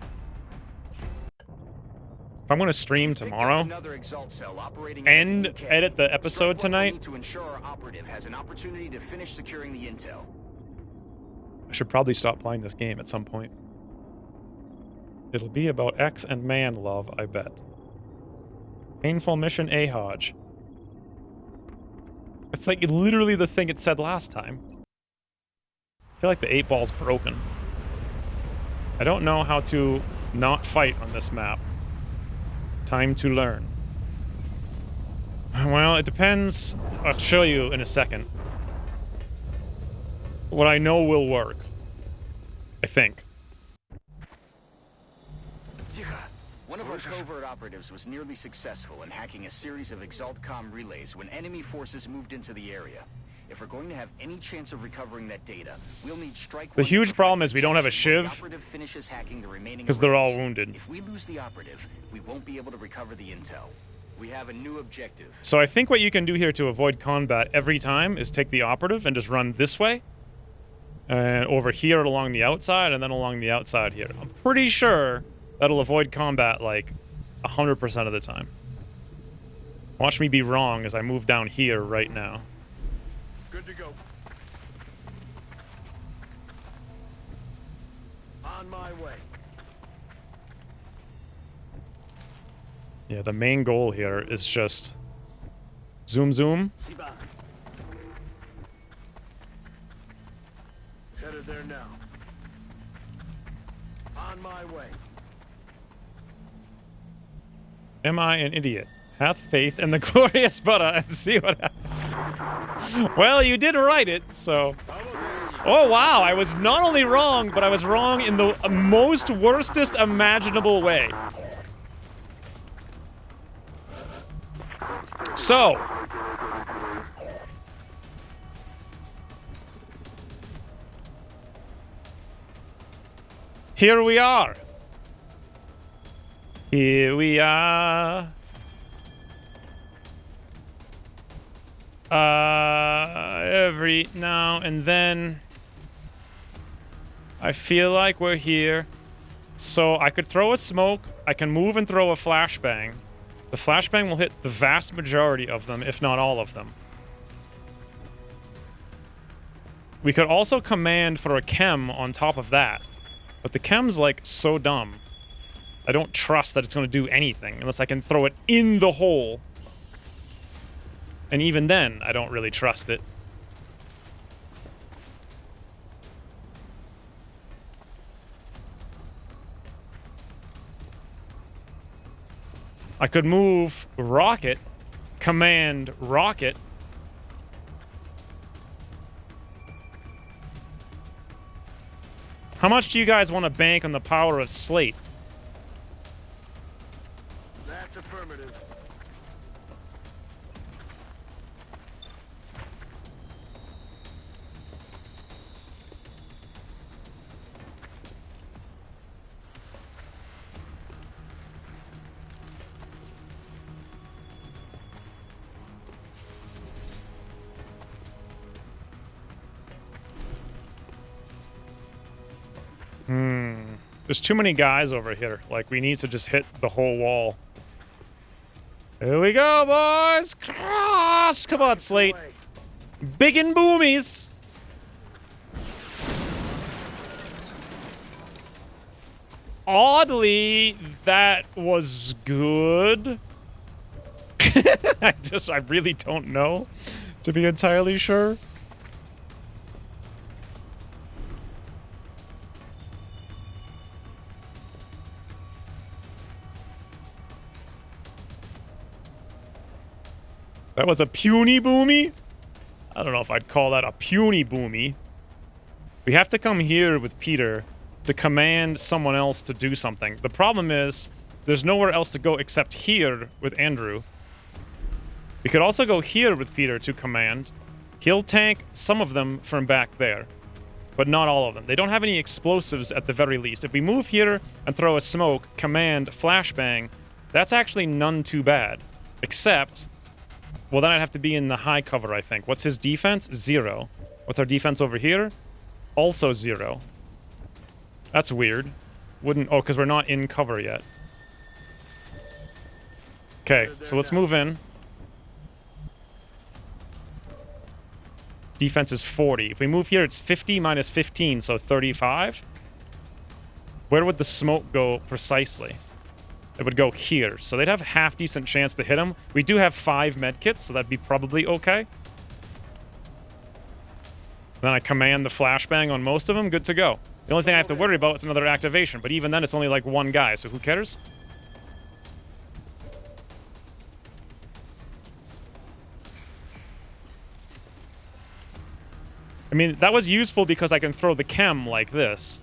If I'm gonna stream tomorrow Another Exalt cell operating and at the UK. edit the episode Strike 1 will tonight, need to ensure our operative has an opportunity to finish securing the intel. I should probably stop playing this game at some point. It'll be about X and man love, I bet. Painful mission Ahoj. It's like literally the thing it said last time. I feel like the 8-ball's broken. I don't know how to not fight on this map. Time to learn. Well, it depends. I'll show you in a second. What I know will work. I think. One of our covert operatives was nearly successful in hacking a series of ExaltCom relays when enemy forces moved into the area. If we're going to have any chance of recovering that data, we'll need Strike 1. The huge problem is we don't have a shiv because they're all wounded. If we lose the operative, we won't be able to recover the intel. We have a new objective. So I think what you can do here to avoid combat every time is take the operative and just run this way. And over here along the outside, and then along the outside here. I'm pretty sure that'll avoid combat like 100% of the time. Watch me be wrong as I move down here right now. Good to go. On my way. Yeah, the main goal here is just zoom zoom. Siba. Headed there now. On my way. Am I an idiot? Have faith in the glorious Buddha and see what happens. Well, you did write it, so... Oh, wow, I was not only wrong, but I was wrong in the most worstest imaginable way. So... here we are. Here we are. Every now and then I feel like we're here. So I could throw a smoke, I can move and throw a flashbang. The flashbang will hit the vast majority of them, if not all of them. We could also command for a chem on top of that. But the chem's like so dumb. I don't trust that it's going to do anything unless I can throw it in the hole. And even then, I don't really trust it. I could move rocket, command rocket. How much do you guys want to bank on the power of Slate? That's affirmative. There's too many guys over here. Like, we need to just hit the whole wall. Here we go, boys! Yes! Come on, Slate. Big and boomies. Oddly, that was good. I really don't know, to be entirely sure. That was a puny boomy? I don't know if I'd call that a puny boomy. We have to come here with Peter to command someone else to do something. The problem is, there's nowhere else to go except here with Andrew. We could also go here with Peter to command. He'll tank some of them from back there, but not all of them. They don't have any explosives at the very least. If we move here and throw a smoke, command, flashbang, that's actually none too bad. Except, well, then I'd have to be in the high cover, I think. What's his defense? 0. What's our defense over here? Also 0. That's weird. Wouldn't... Oh, because we're not in cover yet. Okay, so let's move in. Defense is 40. If we move here, it's 50 minus 15, so 35. Where would the smoke go precisely? It would go here. So they'd have a half-decent chance to hit him. We do have 5 medkits, so that'd be probably okay. Then I command the flashbang on most of them. Good to go. The only thing I have to worry about is another activation, but even then it's only like 1 guy, so who cares? I mean, that was useful because I can throw the chem like this.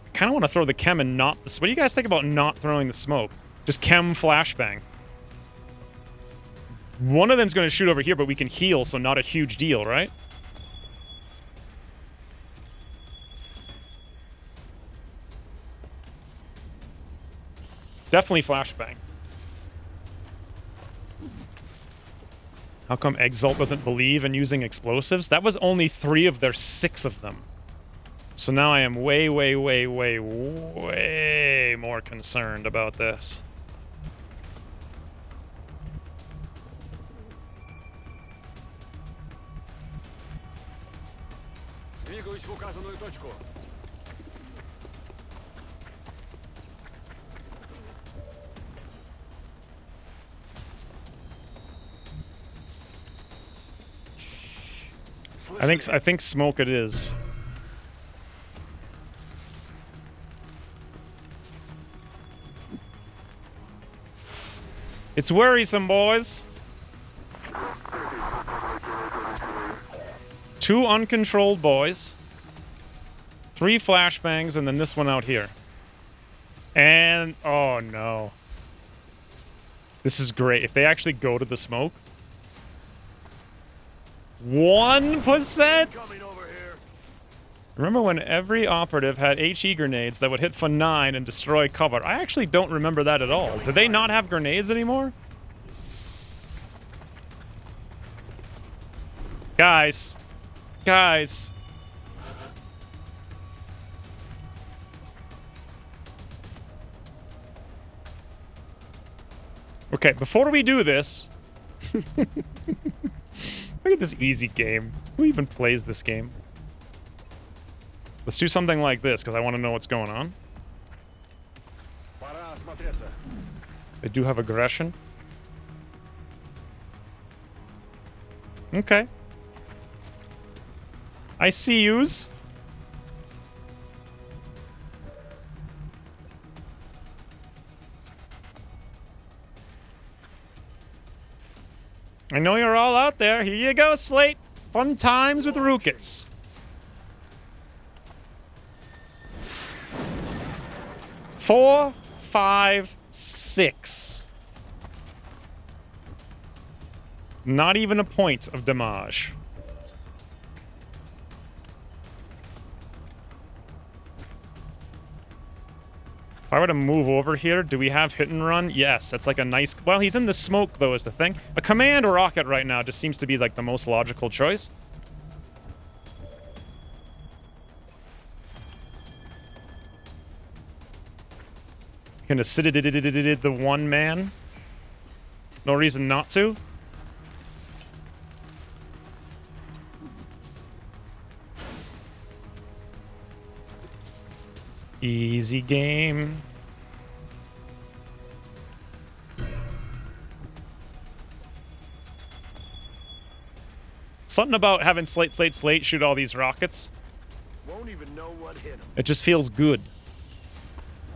I kind of want to throw the chem and not the... What do you guys think about not throwing the smoke? Just chem flashbang. One of them's going to shoot over here, but we can heal, so not a huge deal, right? Definitely flashbang. How come Exalt doesn't believe in using explosives? That was only 3 of their 6 of them. So now I am way, way, way, way, way more concerned about this. I think smoke it is. It's worrisome, boys. 2 uncontrolled boys. 3 flashbangs, and then this one out here. And... oh, no. This is great. If they actually go to the smoke... 1%? Remember when every operative had HE grenades that would hit for 9 and destroy cover? I actually don't remember that at all. Do they not have grenades anymore? Guys. Guys. Okay, before we do this... Look at this easy game. Who even plays this game? Let's do something like this, because I want to know what's going on. They do have aggression. Okay. I see yous. I know you're all out there. Here you go, Slate. Fun times with Rookets. Four, 5, 6. Not even a point of damage. If I were to move over here, do we have hit and run? Yes, that's like a nice... Well, he's in the smoke, though, is the thing. A command rocket right now just seems to be, like, the most logical choice. Gonna sit the one man. No reason not to. Easy game. Something about having Slate shoot all these rockets. Won't even know what hit him. It just feels good.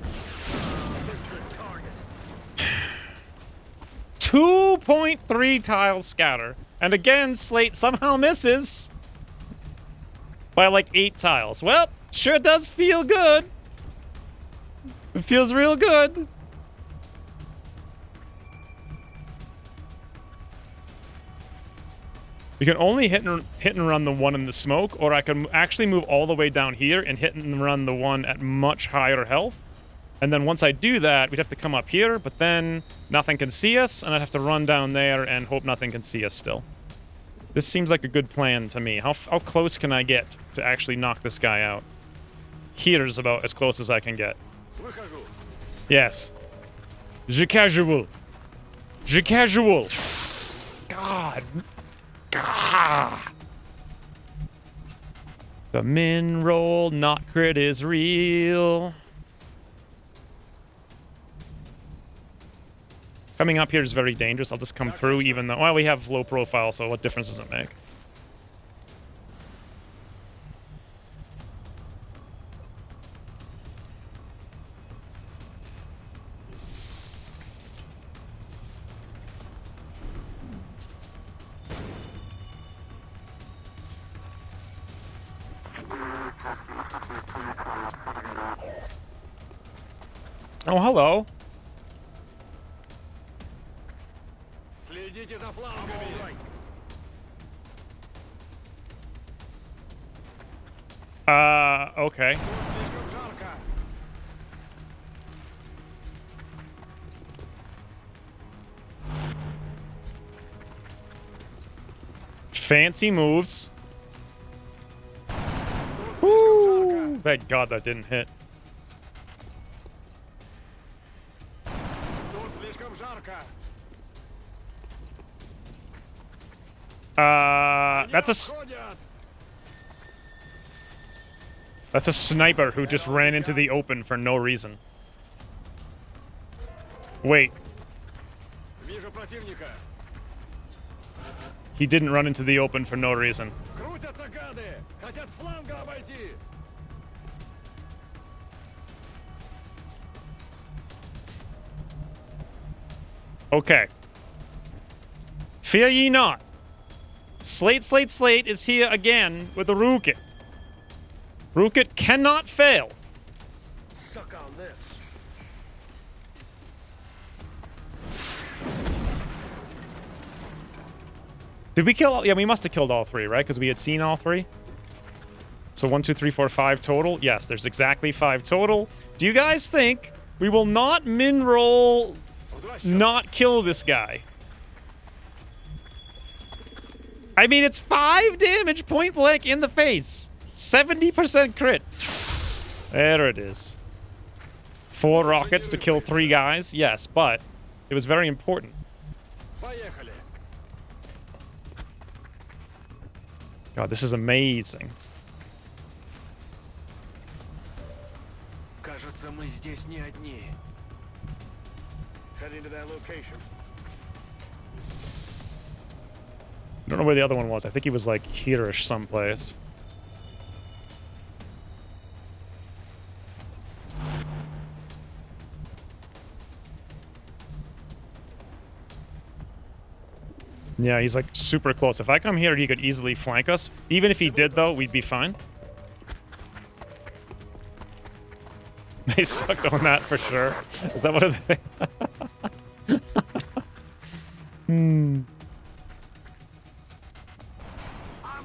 Good target. 2.3 tiles scatter. And again, Slate somehow misses by like 8 tiles. Well, sure does feel good. It feels real good. We can only hit and run the one in the smoke, or I can actually move all the way down here and hit and run the one at much higher health. And then once I do that, we'd have to come up here, but then nothing can see us, and I'd have to run down there and hope nothing can see us still. This seems like a good plan to me. How close can I get to actually knock this guy out? Here's about as close as I can get. Yes. Je casual. Je casual. God. Ah. The min roll, not crit is real. Coming up here is very dangerous. I'll just come through even though... Well, we have low profile, so what difference does it make? Oh, hello. Следите за флангами. Okay. Слишком жарко. Fancy moves. Woo! Thank God that didn't hit. Тут слишком жарко. That's a sniper who just ran into the open for no reason. Wait. Вижу противника. He didn't run into the open for no reason. Крутятся гады. Хотят с фланга обойти. Okay. Fear ye not. Slate is here again with the Rukit. Rukit cannot fail. Suck on this. Did we kill all? Yeah, we must have killed all 3, right? Because we had seen all 3. So 1, 2, 3, 4, 5 total. Yes, there's exactly 5 total. Do you guys think we will not min roll, not kill this guy? I mean, it's 5 damage point blank in the face. 70% crit. There it is. 4 rockets to kill 3 guys. Yes, but it was very important. Поехали. God, this is amazing. Кажется, мы здесь не одни. Heading to that location. I don't know where the other one was. I think he was like here-ish someplace. Yeah, he's like super close. If I come here, he could easily flank us. Even if he did, though, we'd be fine. They sucked on that for sure. Is that what they... I'm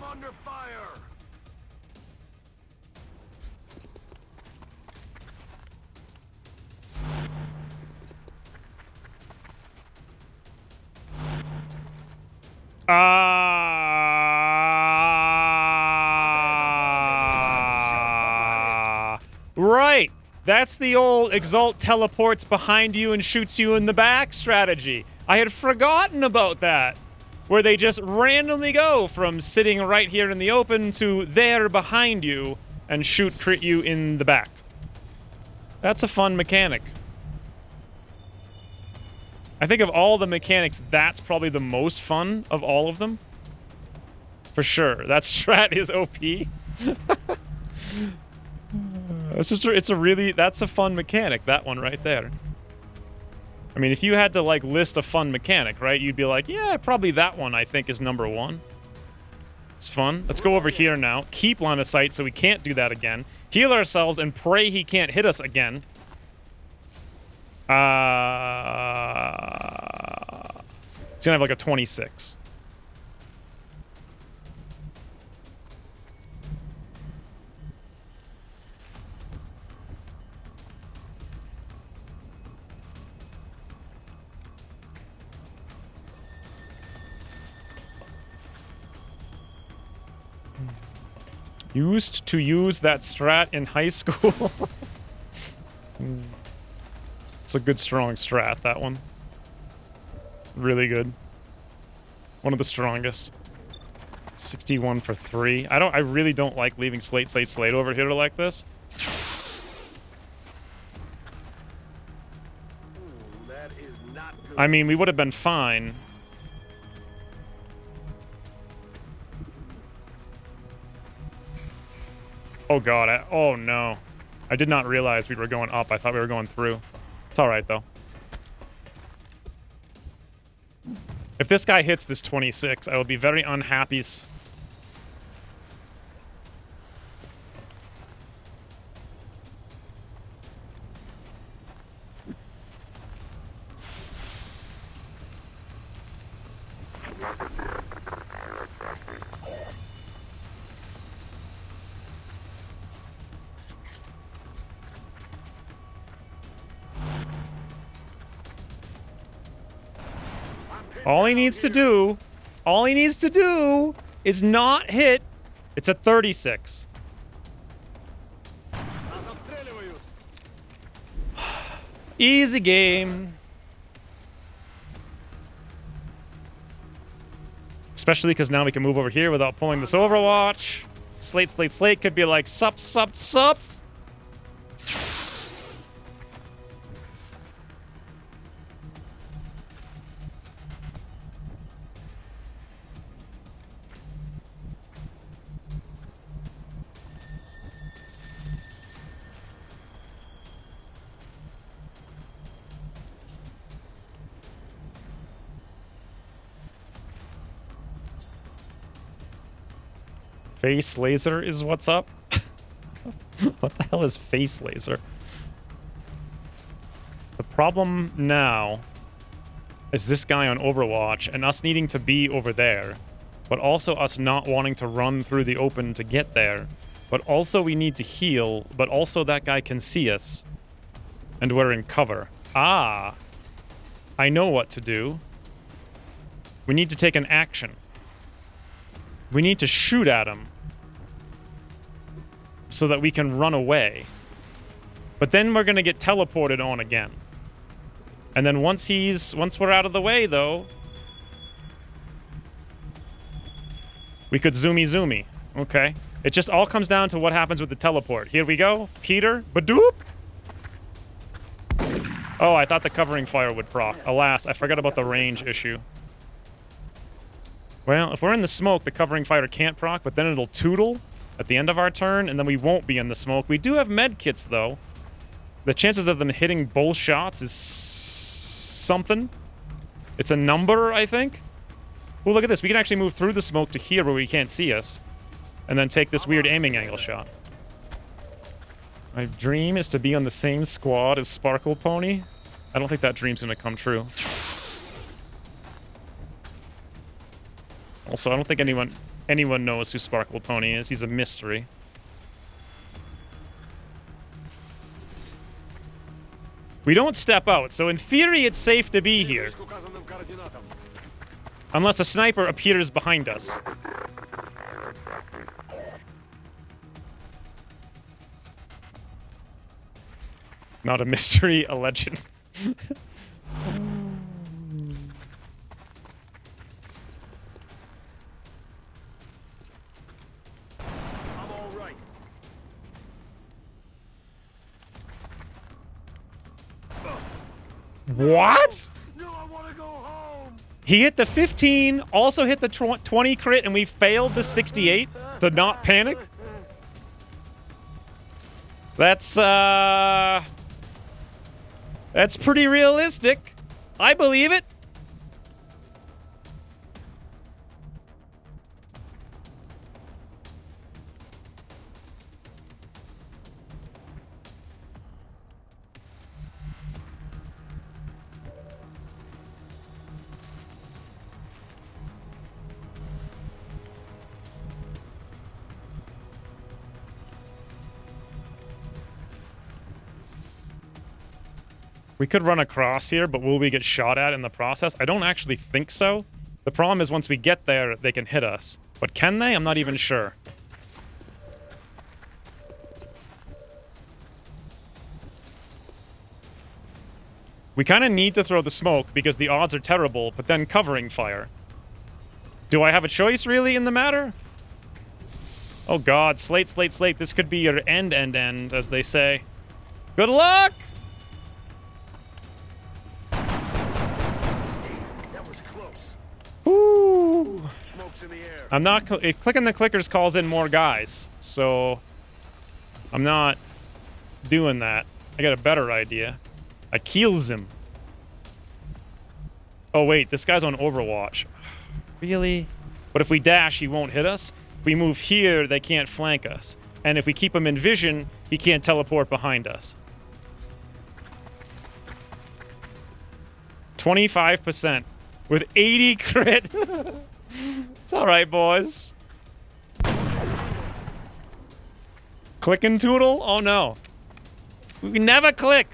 under fire. Right. That's the old Exalt teleports behind you and shoots you in the back strategy. I had forgotten about that. Where they just randomly go from sitting right here in the open to there behind you and crit you in the back. That's a fun mechanic. I think of all the mechanics, that's probably the most fun of all of them. For sure. That strat is OP. That's a fun mechanic, that one right there. I mean, if you had to, like, list a fun mechanic, right, you'd be like, yeah, probably that one, I think, is number one. It's fun. Let's go over here now. Keep line of sight so we can't do that again. Heal ourselves and pray he can't hit us again. It's gonna have, like, a 26. Used to use that strat in high school. It's a good, strong strat, that one. Really good. One of the strongest. 61 for 3. I really don't like leaving Slate over here like this. That is not good. I mean, we would have been fine. Oh god, oh no. I did not realize we were going up. I thought we were going through. It's alright though. If this guy hits this 26, I will be very unhappy. All he needs to do is not hit. It's a 36. Easy game. Especially because now we can move over here without pulling this Overwatch. Slate could be like, sup. Face laser is what's up? What the hell is face laser? The problem now is this guy on Overwatch and us needing to be over there, but also us not wanting to run through the open to get there. But also we need to heal, but also that guy can see us. And we're in cover. Ah! I know what to do. We need to take an action. We need to shoot at him so that we can run away. But then we're gonna get teleported on again. And then once we're out of the way though, we could zoomy. Okay. It just all comes down to what happens with the teleport. Here we go. Peter. Badoop. Oh, I thought the covering fire would proc. Alas, I forgot about the range issue. Well, if we're in the smoke, the covering fire can't proc, but then it'll tootle at the end of our turn, and then we won't be in the smoke. We do have med kits, though. The chances of them hitting both shots is something. It's a number, I think. Oh, look at this. We can actually move through the smoke to here where we can't see us, and then take this weird aiming angle shot. My dream is to be on the same squad as Sparkle Pony. I don't think that dream's gonna come true. Also, I don't think anyone knows who Sparkle Pony is. He's a mystery. We don't step out, so in theory it's safe to be here. Unless a sniper appears behind us. Not a mystery, a legend. What? No, I want to go home. He hit the 15, also hit the 20 crit, and we failed the 68 to not panic? That's pretty realistic. I believe it. We could run across here, but will we get shot at in the process? I don't actually think so. The problem is once we get there, they can hit us. But can they? I'm not even sure. We kind of need to throw the smoke because the odds are terrible, but then covering fire. Do I have a choice, really, in the matter? Oh god, slate, slate, slate. This could be your end, as they say. Good luck! Ooh. Smoke's in the air. I'm not clicking the clickers calls in more guys, so I'm not doing that. I got a better idea. I kills him. Oh wait, this guy's on Overwatch. Really? But if we dash, he won't hit us. If we move here, they can't flank us. And if we keep him in vision, he can't teleport behind us. 25%. With 80 crit. It's alright, boys. Click and tootle? Oh no. We can never click.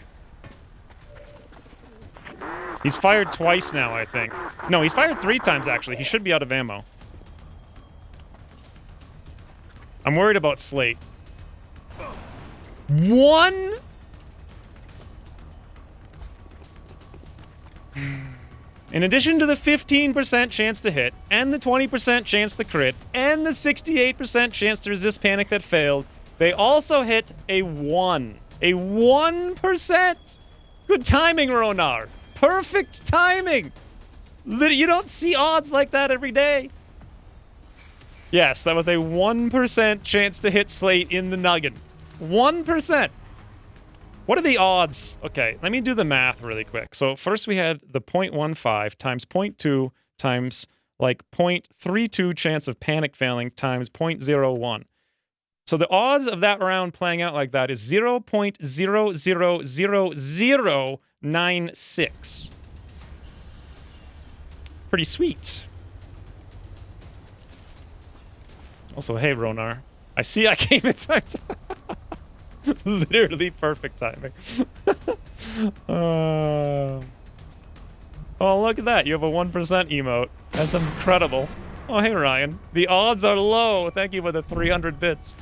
He's fired twice now, I think. No, he's fired 3 times, actually. He should be out of ammo. I'm worried about Slate. 1? In addition to the 15% chance to hit, and the 20% chance to crit, and the 68% chance to resist panic that failed, they also hit a 1. A 1%! Good timing, Ronar. Perfect timing! You don't see odds like that every day. Yes, that was a 1% chance to hit Slate in the noggin. 1%! What are the odds? Okay, let me do the math really quick. So first we had the 0.15 times 0.2 times like 0.32 chance of panic failing times 0.01. So the odds of that round playing out like that is 0.000096. Pretty sweet. Also, hey, Ronar. I see I came in time. Literally perfect timing. Oh, look at that. You have a 1% emote. That's incredible. Oh, hey, Ryan. The odds are low. Thank you for the 300 bits.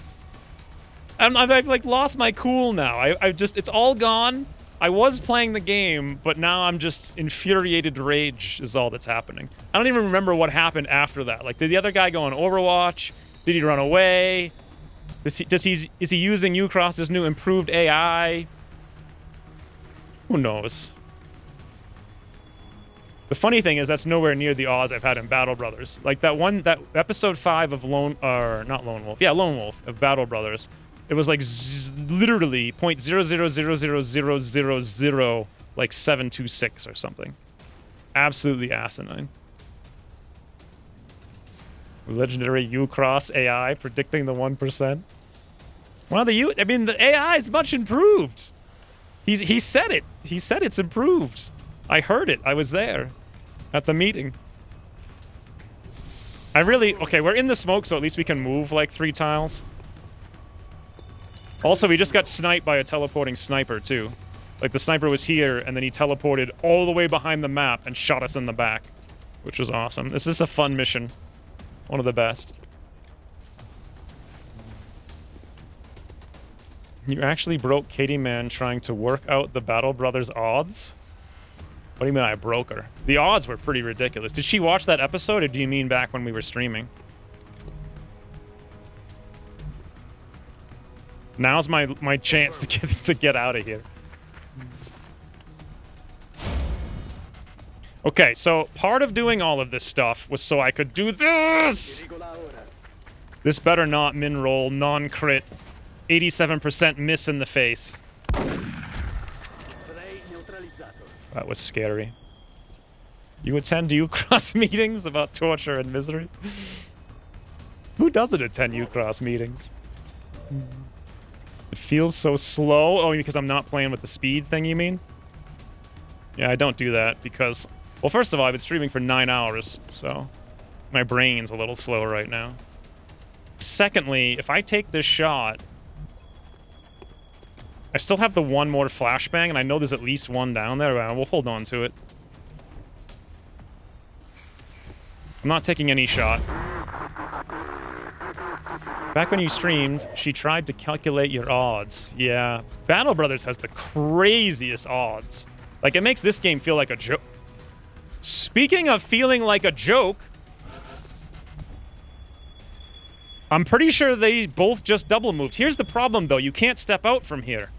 I've like lost my cool now. It's all gone. I was playing the game, but now I'm just infuriated rage is all that's happening. I don't even remember what happened after that. Like, did the other guy go on Overwatch? Did he run away? Is he using Ucross's new improved AI? Who knows? The funny thing is that's nowhere near the odds I've had in Battle Brothers. Like that episode 5 of Lone Wolf of Battle Brothers. It was like literally 0.000000 like 726 or something. Absolutely asinine. Legendary Ucross AI predicting the 1%. Well, the AI is much improved. He said it. He said it's improved. I heard it. I was there at the meeting. Okay, we're in the smoke, so at least we can move like 3 tiles. Also, we just got sniped by a teleporting sniper, too. Like, the sniper was here, and then he teleported all the way behind the map and shot us in the back, which was awesome. This is a fun mission. One of the best. You actually broke Katie Man trying to work out the Battle Brothers odds? What do you mean I broke her? The odds were pretty ridiculous. Did she watch that episode, or do you mean back when we were streaming? Now's my chance to get out of here. Okay, so part of doing all of this stuff was so I could do this! This better not min roll, non-crit, 87% miss in the face. That was scary. You attend Ucross meetings about torture and misery? Who doesn't attend Ucross meetings? It feels so slow. Oh, because I'm not playing with the speed thing, you mean? Yeah, I don't do that because... Well, first of all, I've been streaming for 9 hours, so... My brain's a little slow right now. Secondly, if I take this shot... I still have the one more flashbang, and I know there's at least one down there. We'll hold on to it. I'm not taking any shot. Back when you streamed, she tried to calculate your odds. Yeah, Battle Brothers has the craziest odds. Like, it makes this game feel like a joke. Speaking of feeling like a joke, I'm pretty sure they both just double moved. Here's the problem, though. You can't step out from here.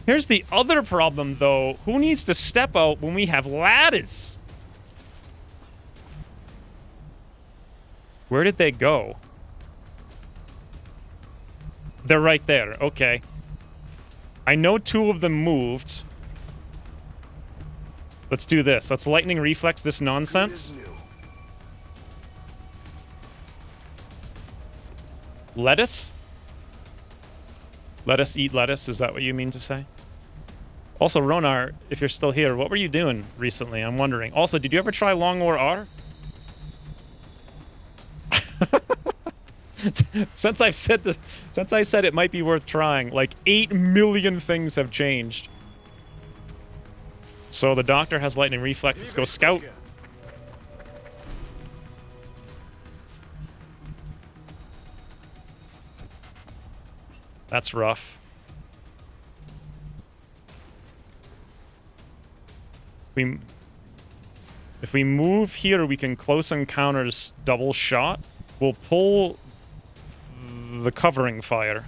Here's the other problem, though. Who needs to step out when we have ladders? Where did they go? They're right there. Okay. I know 2 of them moved. Let's do this. Let's lightning reflex this nonsense. Lettuce? Let us eat lettuce, is that what you mean to say? Also, Ronar, if you're still here, what were you doing recently? I'm wondering. Also, did you ever try Long War R? Since I said it might be worth trying, like 8 million things have changed. So the doctor has lightning reflex. Let's go scout. That's rough. If we move here, we can close encounters double shot. We'll pull the covering fire.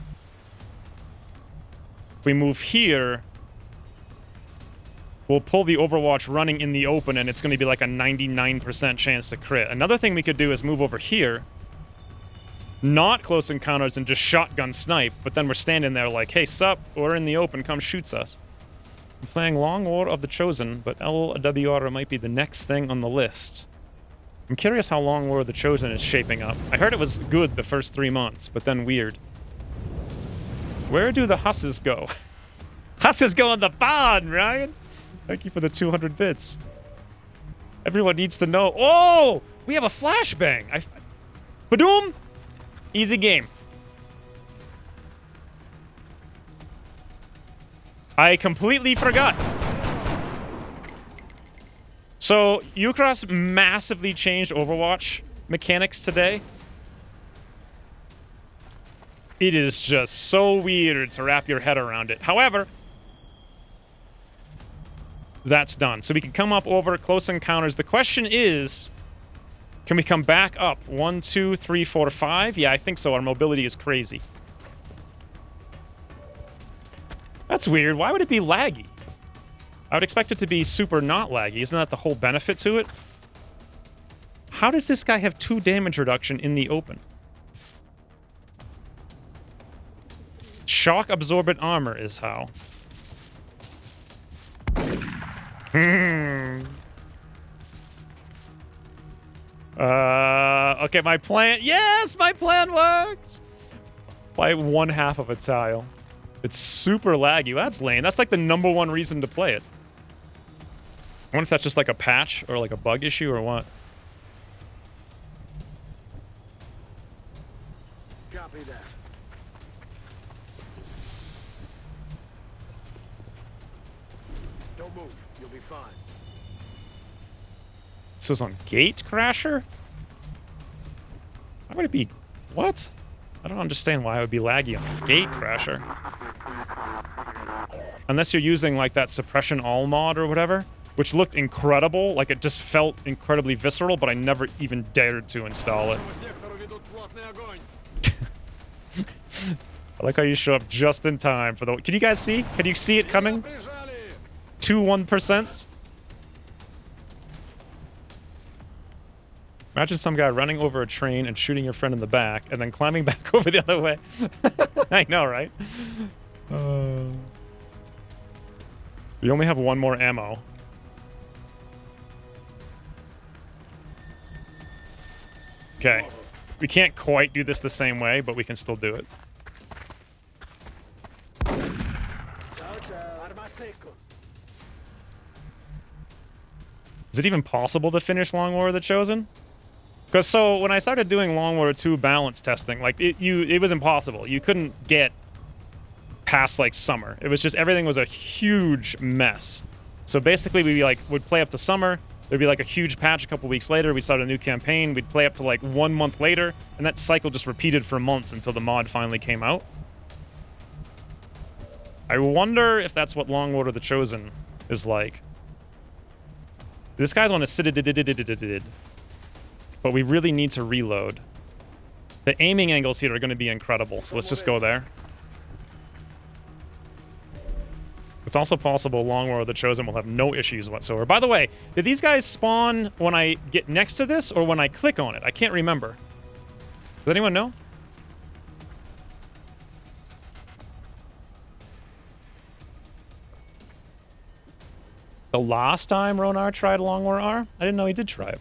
If we move here, we'll pull the Overwatch running in the open, and it's going to be like a 99% chance to crit. Another thing we could do is move over here, not close encounters, and just shotgun snipe, but then we're standing there like, hey, sup, we're in the open, come shoots us. I'm playing Long War of the Chosen, but LWR might be the next thing on the list. I'm curious how Long War of the Chosen is shaping up. I heard it was good the first 3 months, but then weird. Where do the husses go? Husses go on the barn, Ryan! Thank you for the 200 bits. Everyone needs to know. Oh! We have a flashbang! Badoom! Easy game. I completely forgot. So, Ucross massively changed Overwatch mechanics today. It is just so weird to wrap your head around it. However, that's done. So we can come up over close encounters. The question is, can we come back up? 1, 2, 3, 4, 5? Yeah, I think so. Our mobility is crazy. That's weird. Why would it be laggy? I would expect it to be super not laggy. Isn't that the whole benefit to it? How does this guy have 2 damage reduction in the open? Shock absorbent armor is how. Okay, my plan... Yes, my plan worked! By 1/2 of a tile. It's super laggy. That's lame. That's like the #1 reason to play it. I wonder if that's just like a patch or like a bug issue or what. Copy that. Don't move. You'll be fine. This was on Gate Crasher? Why would it be... What? I don't understand why it would be laggy on Gate Crasher. Unless you're using like that Suppression All mod or whatever, which looked incredible. Like it just felt incredibly visceral, but I never even dared to install it. I like how you show up just in time for the... Can you guys see? Can you see it coming? 2 1%? Imagine some guy running over a train and shooting your friend in the back, and then climbing back over the other way. I know, right? We only have one more ammo. Okay. We can't quite do this the same way, but we can still do it. Is it even possible to finish Long War of the Chosen? Because so when I started doing Long War 2 balance testing, like it was impossible. You couldn't get past like summer. It was just everything was a huge mess. So basically we like would play up to summer. There'd be like a huge patch a couple weeks later. We'd start a new campaign. We'd play up to like 1 month later, and that cycle just repeated for months until the mod finally came out. I wonder if that's what Long War of the Chosen is like. This guy's on a citadel, but we really need to reload. The aiming angles here are going to be incredible, so let's just go there. It's also possible Long War of the Chosen will have no issues whatsoever. By the way, did these guys spawn when I get next to this or when I click on it? I can't remember. Does anyone know? The last time Ronar tried Long War R? I didn't know he did try it.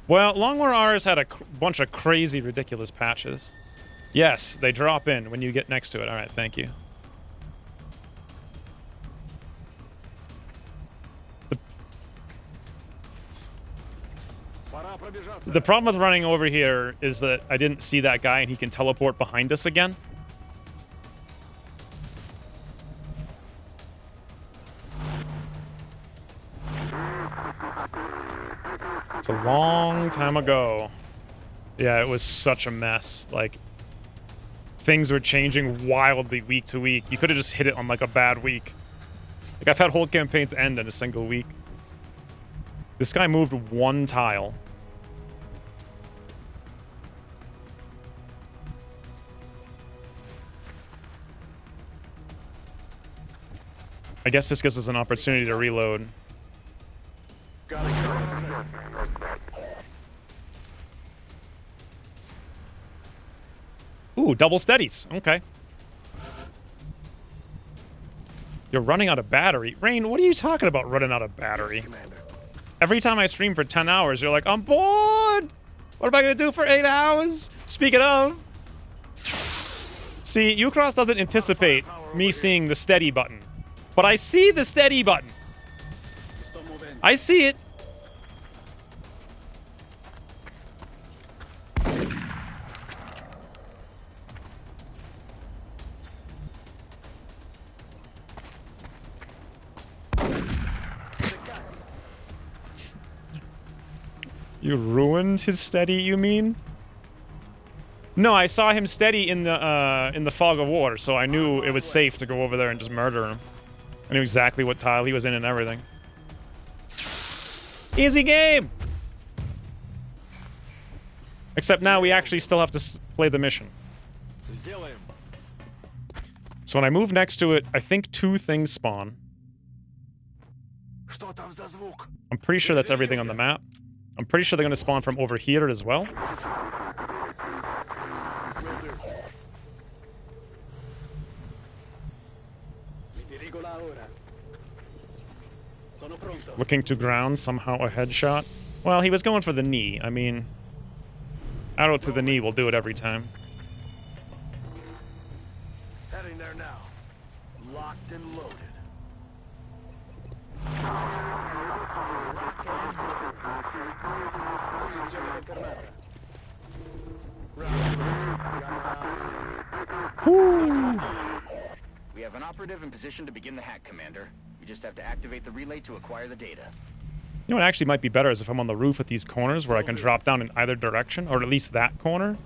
Well, Long War R has had a bunch of crazy, ridiculous patches. Yes, they drop in when you get next to it. All right, thank you. The problem with running over here is that I didn't see that guy and he can teleport behind us again. It's a long time ago. Yeah, it was such a mess. Like, things were changing wildly week to week. You could have just hit it on like a bad week. Like, I've had whole campaigns end in a single week. This guy moved one tile. I guess this gives us an opportunity to reload. Ooh, double steadies. Okay. You're running out of battery. Rain, what are you talking about running out of battery? Every time I stream for 10 hours, you're like, I'm bored! What am I gonna do for 8 hours? Speaking of... See, Ucross doesn't anticipate me seeing the steady button. But I see the steady button. I see it. You ruined his steady, you mean? No, I saw him steady in the fog of war, so I knew it was safe to go over there and just murder him. I knew exactly what tile he was in and everything. Easy game! Except now we actually still have to play the mission. So when I move next to it, I think 2 things spawn. I'm pretty sure that's everything on the map. I'm pretty sure they're going to spawn from over here as well. Looking to ground, somehow a headshot. Well, he was going for the knee. I mean, arrow to the knee will do it every time. Heading there now. Locked and loaded. We have an operative in position to begin the hack, Commander. We just have to activate the relay to acquire the data. You know what actually might be better is if I'm on the roof at these corners where I can drop down in either direction, or at least that corner.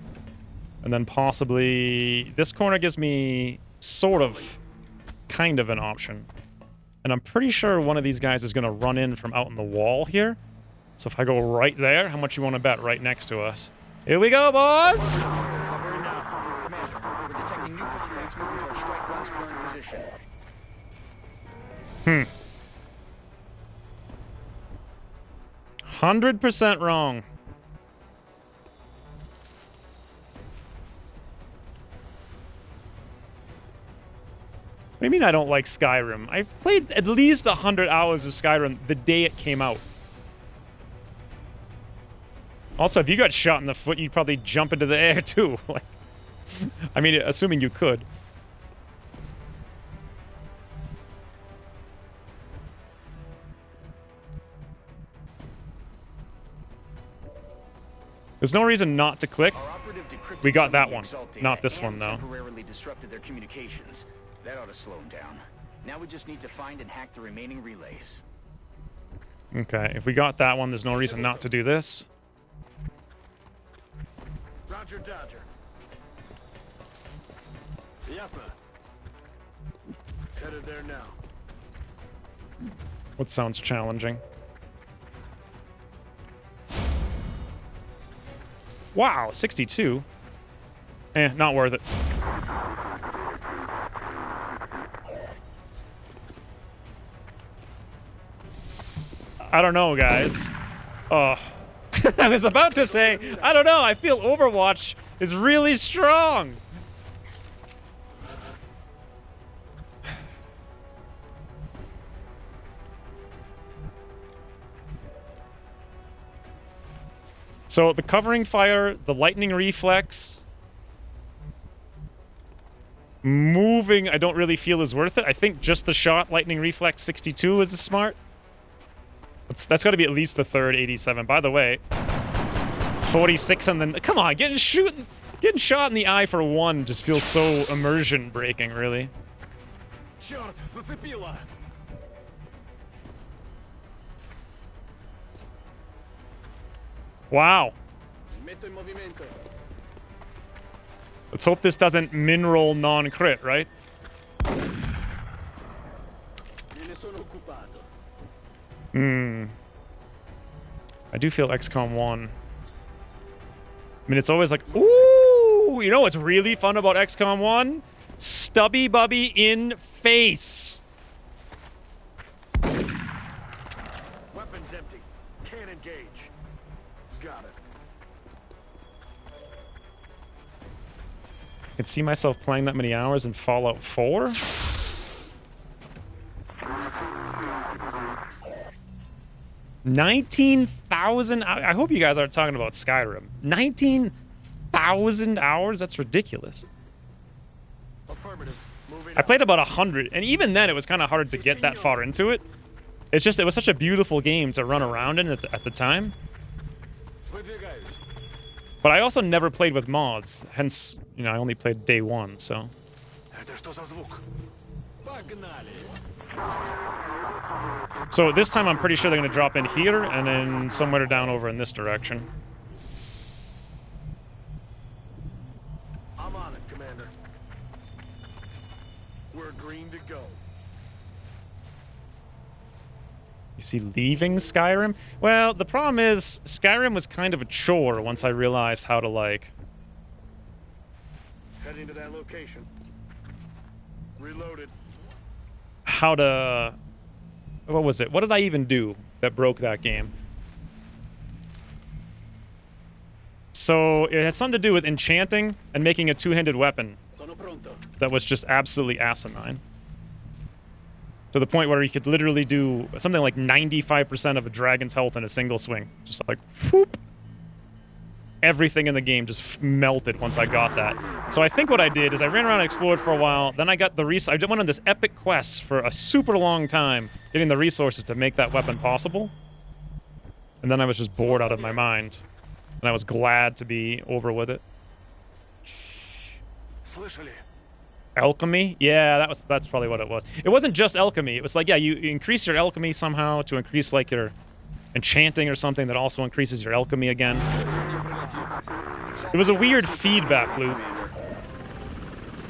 And then possibly this corner gives me sort of, kind of an option. And I'm pretty sure one of these guys is going to run in from out in the wall here. So if I go right there, how much you want to bet right next to us? Here we go, boys! Commander, we're detecting new contacts moving towards Strike 1's current position. 100% wrong. What do you mean I don't like Skyrim? I've played at least 100 hours of Skyrim the day it came out. Also, if you got shot in the foot, you'd probably jump into the air too. Like, I mean, assuming you could. There's no reason not to click. We got that one, not this one though. Temporarily disrupted their communications. That ought to slow them down. Now we just need to find and hack the remaining relays. Okay, if we got that one, there's no reason not to do this. Roger, Dodger. Ясно. Headed there now. What sounds challenging? Wow, 62. Not worth it. I don't know, guys. Oh. I was about to say, I don't know, I feel Overwatch is really strong. So the covering fire, the lightning reflex, moving I don't really feel is worth it. I think just the shot, lightning reflex 62 is smart. That's got to be at least the third 87. By the way, 46 and then come on, getting shot in the eye for one just feels so immersion breaking, really. Черт, зацепило. Wow. Let's hope this doesn't min-roll non-crit, right? I do feel XCOM 1. I mean, it's always like, ooh, you know what's really fun about XCOM 1? Stubby Bubby in face. Weapons empty. Can't engage. Got it. I could see myself playing that many hours in Fallout 4. 19,000. I hope you guys aren't talking about Skyrim. 19,000 hours? That's ridiculous. Affirmative. Moving I played about 100, and even then it was kind of hard to get that far into it. It's just, it was such a beautiful game to run around in at the time. But I also never played with mods, hence, you know, I only played day one, so. So this time I'm pretty sure they're going to drop in here and then somewhere down over in this direction. I'm on it, Commander. We're green to go. You see leaving Skyrim? Well, the problem is Skyrim was kind of a chore once I realized how to, like... Heading to that location. Reloaded. How to... What was it? What did I even do that broke that game? So it had something to do with enchanting and making a two-handed weapon that was just absolutely asinine. To the point where you could literally do something like 95% of a dragon's health in a single swing. Just like, whoop. Everything in the game just melted once I got that. So I think what I did is I ran around and explored for a while, then I got the I went on this epic quest for a super long time, getting the resources to make that weapon possible. And then I was just bored out of my mind. And I was glad to be over with it. Слышали? Alchemy? Yeah, that's probably what it was. It wasn't just alchemy. It was like, yeah, you increase your alchemy somehow to increase like your enchanting or something that also increases your alchemy again. It was a weird feedback loop.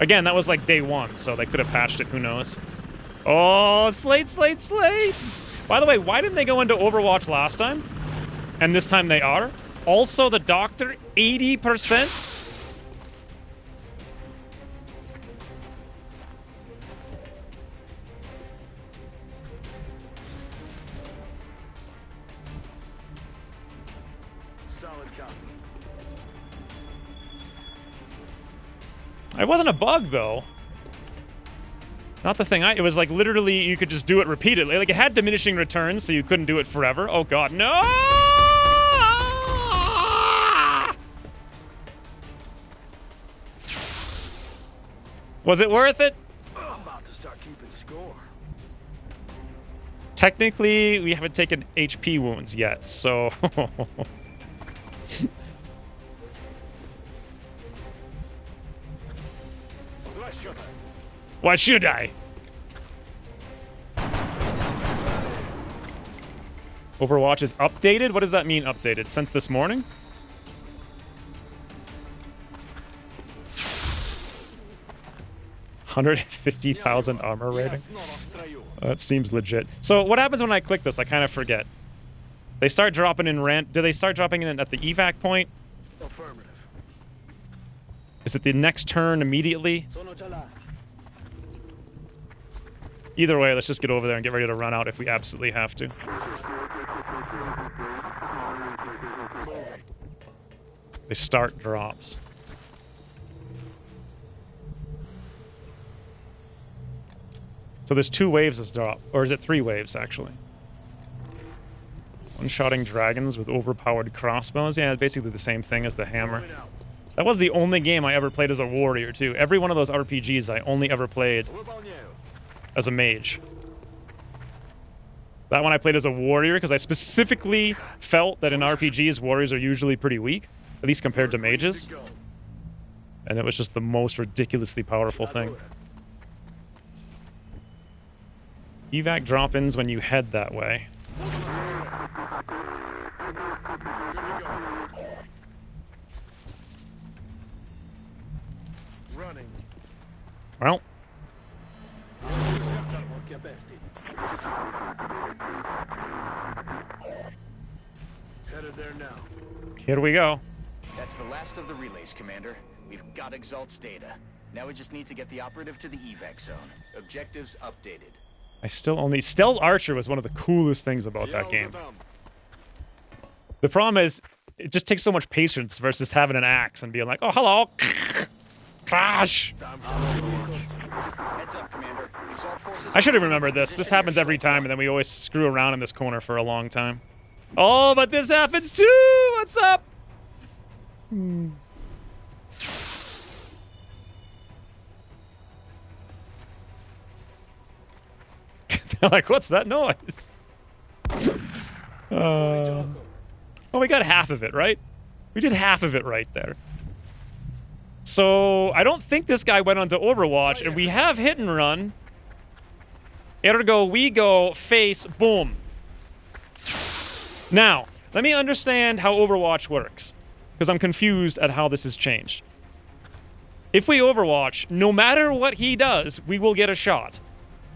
Again, that was like day one, so they could have patched it, who knows. Oh, Slate! By the way, why didn't they go into Overwatch last time? And this time they are? Also the Doctor, 80%? It wasn't a bug, though. Not the thing. It was like literally you could just do it repeatedly. Like it had diminishing returns, so you couldn't do it forever. Oh god, no! Was it worth it? I'm about to start keeping score. Technically, we haven't taken HP wounds yet, so... Why should I? Overwatch is updated? What does that mean, updated? Since this morning? $150,000 armor rating? That seems legit. So what happens when I click this? I kind of forget. They start dropping in do they start dropping in at the evac point? Affirmative. Is it the next turn immediately? Either way, let's just get over there and get ready to run out if we absolutely have to. They start drops. So there's 2 waves of drop, or is it 3 waves actually? One-shotting dragons with overpowered crossbows. Yeah, basically the same thing as the hammer. That was the only game I ever played as a warrior too. Every one of those RPGs I only ever played as a mage. That one I played as a warrior because I specifically felt that in RPGs warriors are usually pretty weak, at least compared to mages. And it was just the most ridiculously powerful thing. Evac drop-ins when you head that way. Running. Well. Headed there now. Here we go. That's the last of the relays, Commander. We've got Exalt's data. Now we just need to get the operative to the evac zone. Objectives updated. Stealth Archer was one of the coolest things about that game. The problem is, it just takes so much patience versus having an axe and being like, oh, hello. Crash. Heads up, Commander. Exalt forces. I should have remembered this. This happens every time, and then we always screw around in this corner for a long time. Oh, but this happens too! What's up? They're like, what's that noise? Oh, we got half of it, right? We did half of it right there. So, I don't think this guy went on to Overwatch, and we have hit and run. Ergo, we go face, boom. Now, let me understand how Overwatch works, because I'm confused at how this has changed. If we Overwatch, no matter what he does, we will get a shot.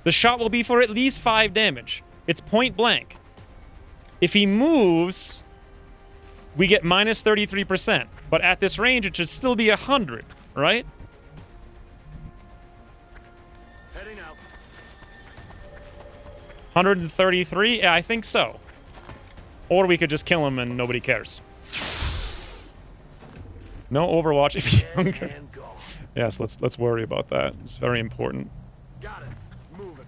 The shot will be for at least 5 damage. It's point blank. If he moves, we get minus 33%. But at this range, it should still be 100, right? Heading out. 133? Yeah, I think so. Or we could just kill him and nobody cares. No Overwatch if younger. Yes, let's worry about that. It's very important. Got it. Moving.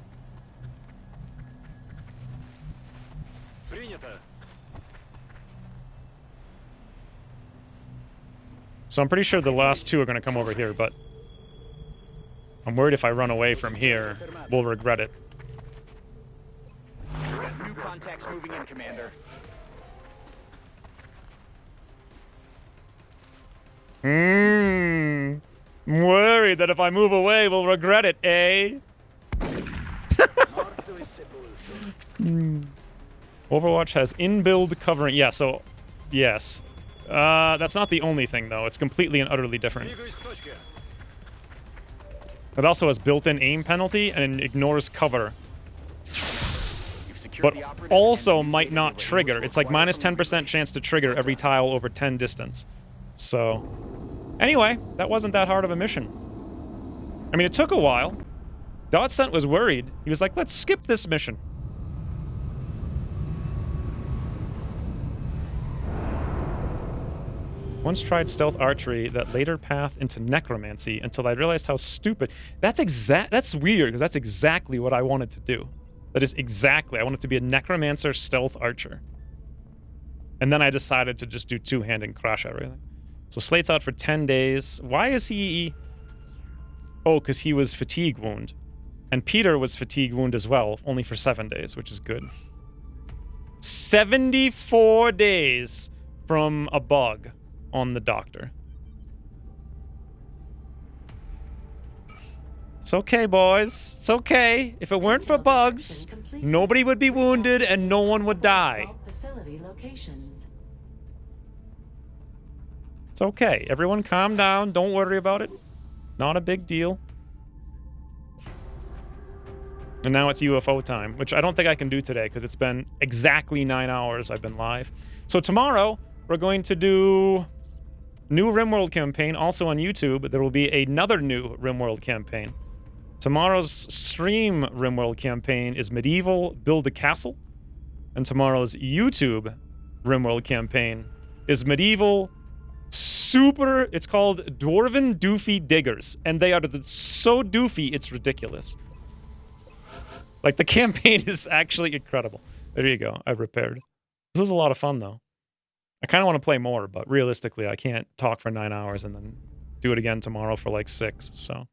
Принято. So I'm pretty sure the last 2 are going to come over here, but I'm worried if I run away from here, we'll regret it. We've got new contacts moving in, Commander. I'm worried that if I move away, we'll regret it, eh? Overwatch has in-build covering. Yeah, so, yes. That's not the only thing, though. It's completely and utterly different. It also has built-in aim penalty and ignores cover. But also might not trigger. It's like minus 10% chance to trigger every tile over 10 distance. So, anyway, that wasn't that hard of a mission. I mean, it took a while. Dotcent was worried. He was like, let's skip this mission. Once tried stealth archery that later path into necromancy until I realized how stupid. That's weird because that's exactly what I wanted to do. That is exactly. I wanted to be a necromancer stealth archer. And then I decided to just do two-hand and crush everything. So Slate's out for 10 days. Why is he... Oh, because he was fatigue wound. And Peter was fatigue wound as well, only for 7 days, which is good. 74 days from a bug on the doctor. It's okay, boys. It's okay. If it weren't for bugs, nobody would be wounded and no one would die. Facility locations. It's okay. Everyone calm down. Don't worry about it. Not a big deal. And now it's UFO time, which I don't think I can do today because it's been exactly 9 hours I've been live. So tomorrow, we're going to do new RimWorld campaign, also on YouTube. There will be another new RimWorld campaign. Tomorrow's stream RimWorld campaign is Medieval Build a Castle. And tomorrow's YouTube RimWorld campaign is Medieval Super... It's called Dwarven Doofy Diggers. And they are so doofy, it's ridiculous. Like, the campaign is actually incredible. There you go. I repaired. This was a lot of fun, though. I kind of want to play more, but realistically, I can't talk for 9 hours and then do it again tomorrow for like 6. So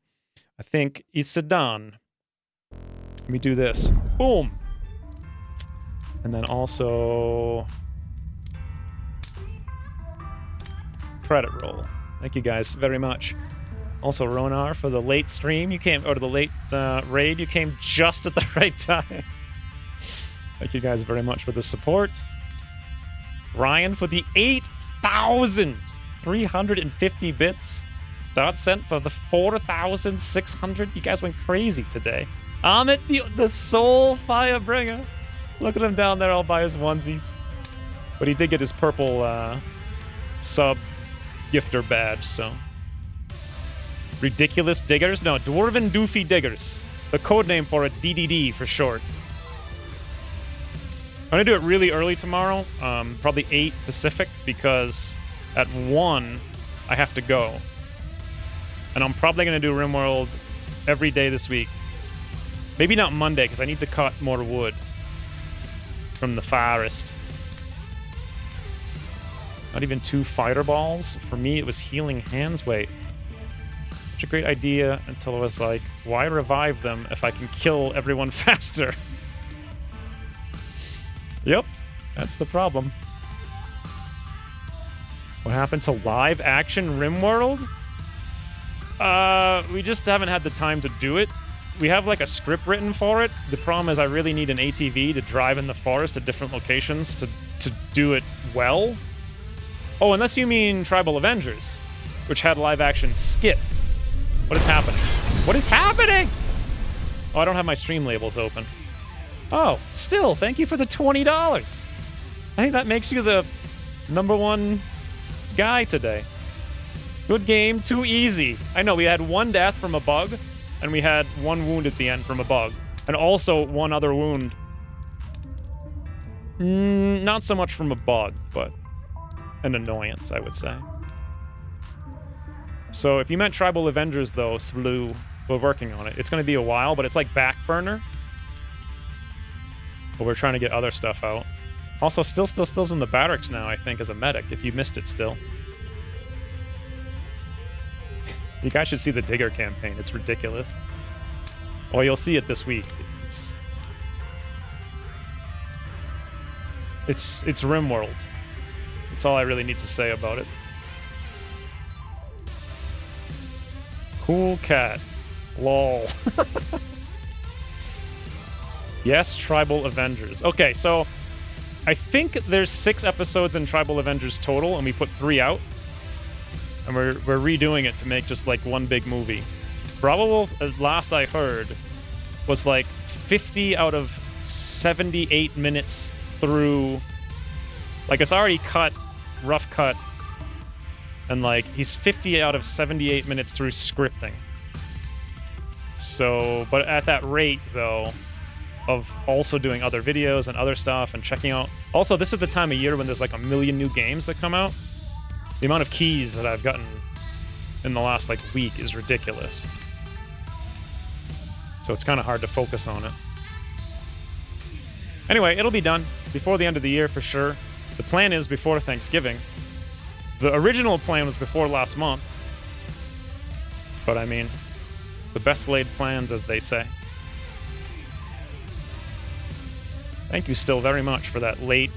I think it's done. Let me do this. Boom. And then also... credit roll. Thank you guys very much. Also, Ronar, for the late stream, you came, or the late raid, you came just at the right time. Thank you guys very much for the support. Ryan for the 8,350 bits. Dot sent for the 4,600. You guys went crazy today. Amit, the Soul Firebringer. Look at him down there all by his onesies. But he did get his purple sub gifter badge, so... Ridiculous Diggers? No, Dwarven Doofy Diggers. The code name for it's DDD for short. I'm gonna do it really early tomorrow, probably 8 Pacific, because at 1 I have to go. And I'm probably gonna do RimWorld every day this week. Maybe not Monday, because I need to cut more wood from the forest. Not even 2 fireballs. For me, it was healing hands. Wait. A great idea until I was like, why revive them if I can kill everyone faster? Yep, that's the problem. What happened to live action RimWorld? We just haven't had the time to do it. We have like a script written for it. The problem is I really need an ATV to drive in the forest to different locations to do it well. Oh, unless you mean Tribal Avengers, which had live action skit. What is happening? What is happening? Oh, I don't have my stream labels open. Oh, still, thank you for the $20. I think that makes you the #1 guy today. Good game, too easy. I know, we had 1 death from a bug, and we had 1 wound at the end from a bug. And also 1 other wound. Not so much from a bug, but an annoyance, I would say. So if you meant Tribal Avengers, though, Slew, we're working on it. It's going to be a while, but it's like back burner. But we're trying to get other stuff out. Also, Still's in the barracks now, I think, as a medic, if you missed it still. You guys should see the Digger campaign. It's ridiculous. Well, you'll see it this week. It's RimWorld. That's all I really need to say about it. Cool cat. Lol. Yes, Tribal Avengers. Okay, so I think there's 6 episodes in Tribal Avengers total, and we put 3 out. And we're redoing it to make just like one big movie. Bravo, last I heard, was like 50 out of 78 minutes through. Like, it's already cut, rough cut. And like, he's 50 out of 78 minutes through scripting. So, but at that rate, though, of also doing other videos and other stuff and checking out. Also, this is the time of year when there's like a million new games that come out. The amount of keys that I've gotten in the last, like, week is ridiculous. So it's kind of hard to focus on it. Anyway, it'll be done before the end of the year for sure. The plan is before Thanksgiving. The original plan was before last month. But I mean, the best laid plans, as they say. Thank you still very much for that late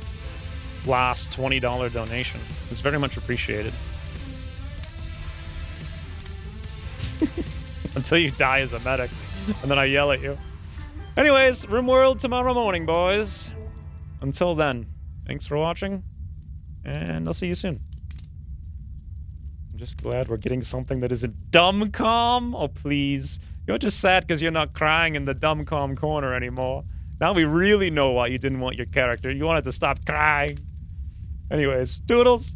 last $20 donation. It's very much appreciated. Until you die as a medic, and then I yell at you. Anyways, RimWorld tomorrow morning, boys. Until then, thanks for watching, and I'll see you soon. I'm just glad we're getting something that isn't dumb calm. Oh, please. You're just sad because you're not crying in the dumb calm corner anymore. Now we really know why you didn't want your character. You wanted to stop crying. Anyways, toodles.